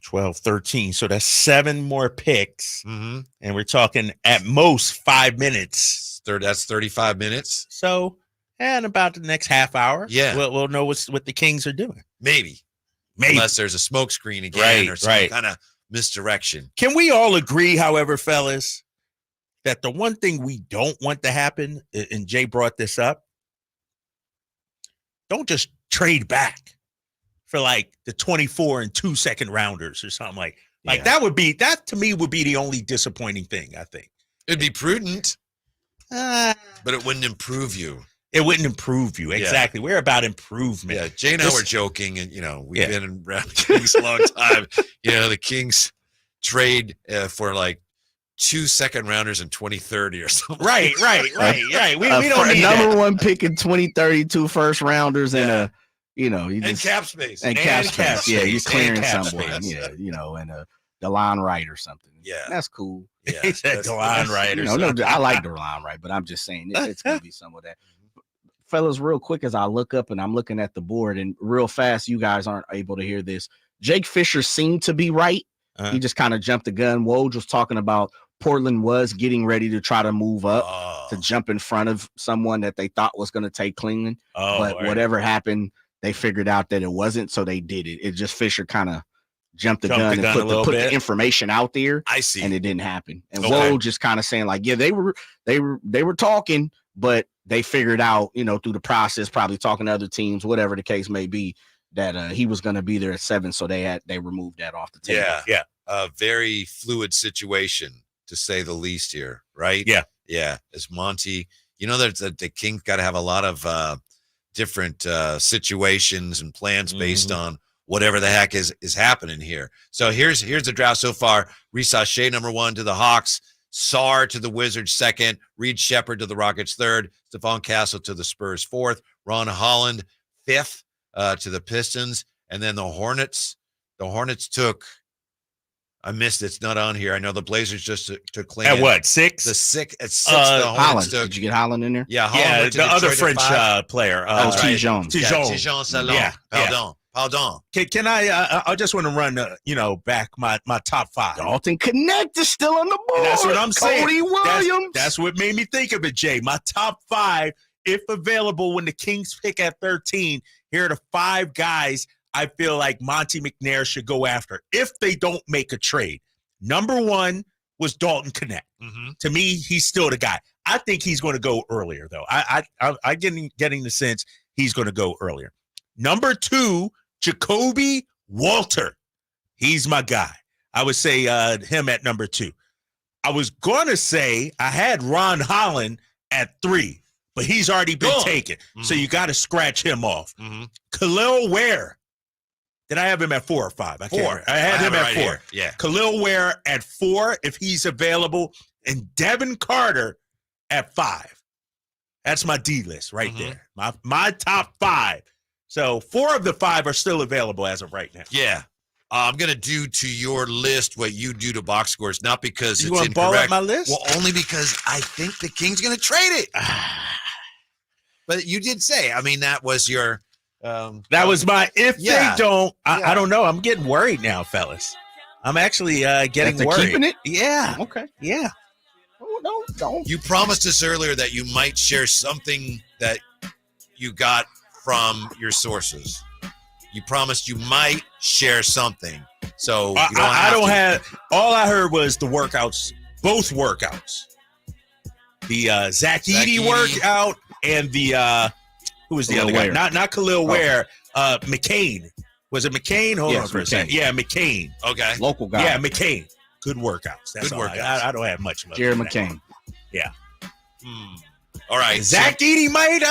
12, 13. So that's 7 more picks. And we're talking at most 5 minutes. That's 35 minutes. So, and about the next half hour, yeah, we'll know what the Kings are doing. Maybe. Unless there's a smoke screen again or some kind of misdirection. Can we all agree, however, fellas, that the one thing we don't want to happen, and Jay brought this up, don't just trade back for like the 24 and 2 second rounders or something like that to me would be the only disappointing thing, I think. It'd be prudent, but it wouldn't improve you. It wouldn't improve you. Exactly. We're about improvement. Yeah, Jay and I were joking, and we've been around the Kings a long time. The Kings trade for like 2 second-rounders in 2030 or something. Right. We don't need number that. one pick in 2030, 2 first-rounders, and and cap space. And cap space. Yeah, you're clearing cap someone. space. Yeah, and DeLon Wright or something. Yeah, that's cool. Yeah, He said DeLon Wright or No, I like DeLon Wright, but I'm just saying it's gonna be some of that. Fellas, real quick, as I look up and I'm looking at the board, and real fast, you guys aren't able to hear this. Jake Fisher seemed to be right. He just kind of jumped the gun. Woj was talking about Portland was getting ready to try to move up to jump in front of someone that they thought was going to take Cleveland. But whatever happened, they figured out that it wasn't, so they did it. It just Fisher kind of jumped the gun and put the information out there. I see, and it didn't happen. And Woj just kind of saying like, yeah, they were talking, but they figured out, through the process, probably talking to other teams, whatever the case may be, that he was going to be there at 7, so they removed that off the table. Yeah. A very fluid situation, to say the least here, right? Yeah. As Monty, that the Kings got to have a lot of different situations and plans based on whatever the heck is happening here. So here's the draft so far. Reese Shea, number 1 to the Hawks. Sarr to the Wizards 2nd, Reed Shepherd to the Rockets 3rd, Stephon Castle to the Spurs 4th, Ron Holland 5th to the Pistons, and then the Hornets. The Hornets took, I missed it, it's not on here. I know the Blazers just took Clinton. At what, 6? At 6, the Hornets Holland. took. Did you get Holland in there? Yeah, Holland the other French player. Tijon. Tijon Salon. Pardon. Can I just want to run, back my top 5. Dalton Connect is still on the board. And that's what I'm saying. Cody Williams. That's what made me think of it, Jay. My top 5, if available, when the Kings pick at 13, here are the 5 guys I feel like Monty McNair should go after if they don't make a trade. Number 1 was Dalton Connect. To me, he's still the guy. I think he's going to go earlier, though. I'm getting the sense he's going to go earlier. Number 2, Jacoby Walter. He's my guy. I would say him at number 2. I was going to say I had Ron Holland at 3, but he's already been taken. So you got to scratch him off. Khalil Ware. Did I have him at 4 or 5? 4. I had him at 4. Here. Yeah. Khalil Ware at 4 if he's available, and Devin Carter at 5. That's my D list right there. My top 5. So 4 of the 5 are still available as of right now. Yeah. I'm going to do to your list what you do to box scores, not because you it's incorrect. Ball up my list? Well, only because I think the Kings going to trade it. But you did say, that was your that was my they don't. I don't know. I'm getting worried now, fellas. I'm actually getting worried. Keeping it? Yeah. Okay. Yeah. Oh, don't. You promised us earlier that you might share something that you got from your sources. You promised you might share something. So I don't have. All I heard was the workouts, both workouts. The Zach Edey workout and the who was the Khalil other Ware. guy? Not Khalil Ware. McCain. Was it McCain? Hold on for a second. Yeah, McCain. Okay. Local guy. Yeah, McCain. Good workouts. That's Good all. workouts. I don't have much love. Jared McCain. Yeah. All right. Zach Edey might.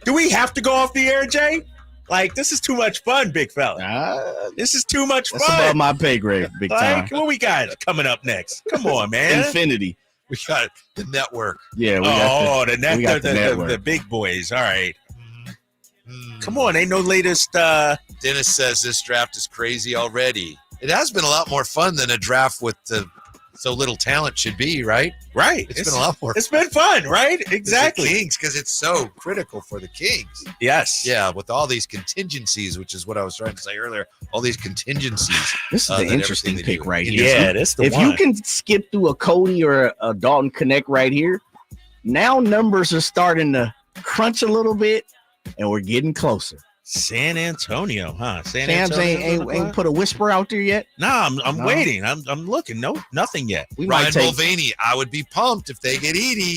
Do we have to go off the air, Jay? Like, this is too much fun, big fella. This is too much fun. That's above my pay grade, big time. What we got coming up next? Come on, man. Infinity. We got the network. Yeah. We got the network. The big boys. All right. Come on. Ain't no latest. Dennis says this draft is crazy already. It has been a lot more fun than a draft with so little talent should be, right? Right. It's been a lot more. It's been fun, right? Exactly. Kings, because it's so critical for the Kings. Yes. Yeah, with all these contingencies, which is what I was trying to say earlier. All these contingencies. This is the interesting pick right here. Yeah, this the if one. you can skip through a Cody or a Dalton Connect right here, now numbers are starting to crunch a little bit, and we're getting closer. San Antonio, huh? Sam's ain't put a whisper out there yet. No, I'm waiting. I'm looking. No, nothing yet. Ryan Mulvaney, I would be pumped if they get Edey.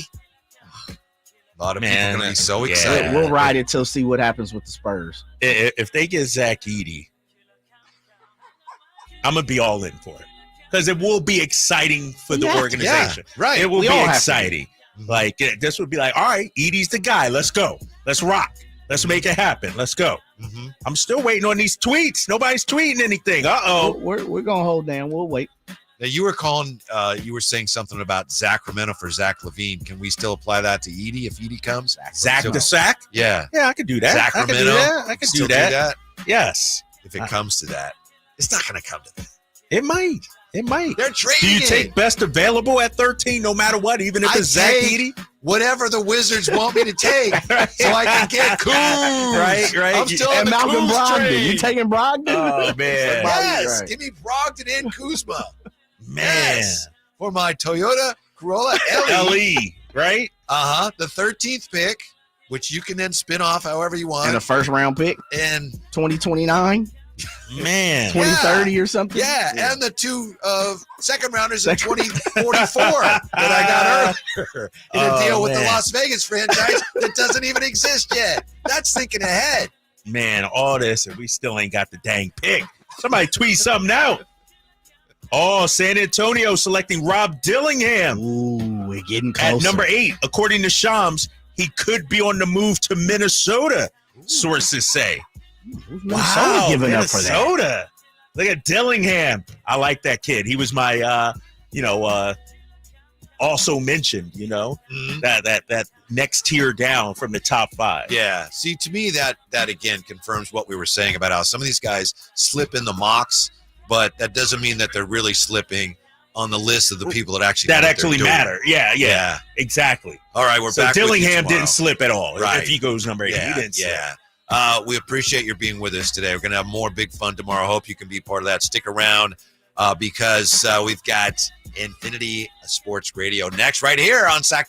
A lot of people are going to be so excited. We'll ride it till see what happens with the Spurs. If they get Zach Edey, I'm gonna be all in for it. because it will be exciting for the organization. Yeah, right. It will We be all have to exciting. Like this would be like, all right, Edie's the guy. Let's go. Let's rock. Let's make it happen. Let's go. Mm-hmm. I'm still waiting on these tweets. Nobody's tweeting anything. We're gonna hold down. We'll wait. Now you were calling. You were saying something about Sacramento for Zach Levine. Can we still apply that to Edie if Edie comes? Zach the Sack? Yeah. Yeah, I could do that. Sacramento. I could Still do that. Yes. If it comes to that, it's not going to come to that. It might. It might. They're trading. Do you it. take best available at 13 no matter what, even if it's Zach Edie? Whatever the Wizards want me to take so I can get Kuz. Right. I'm still on the Malcolm Kuz Brogdon. train. You taking Brogdon? Oh, man. Yes. Right. Give me Brogdon and Kuzma. Man. Yes. For my Toyota Corolla LE, right? Uh-huh. The 13th pick, which you can then spin off however you want. And a first round pick. And 2029. Man. 2030 or something. Yeah, and the 2 second rounders in 2044 that I got earlier in a deal with the Las Vegas franchise that doesn't even exist yet. That's thinking ahead. Man, all this, and we still ain't got the dang pick. Somebody tweet something out. Oh, San Antonio selecting Rob Dillingham. Ooh, we're getting closer. At number 8, according to Shams, he could be on the move to Minnesota, sources say. Minnesota giving up for that. Minnesota. Look at Dillingham. I like that kid. He was my, also mentioned, that next tier down from the top 5. Yeah. See, to me, that again confirms what we were saying about how some of these guys slip in the mocks, but that doesn't mean that they're really slipping on the list of the people that actually matter. Yeah, exactly. All right, we're so back. Dillingham didn't slip at all. Right. If he goes number 8, he didn't slip. We appreciate your being with us today. We're going to have more big fun tomorrow. Hope you can be part of that. Stick around because we've got Infinity Sports Radio next right here on Sactown.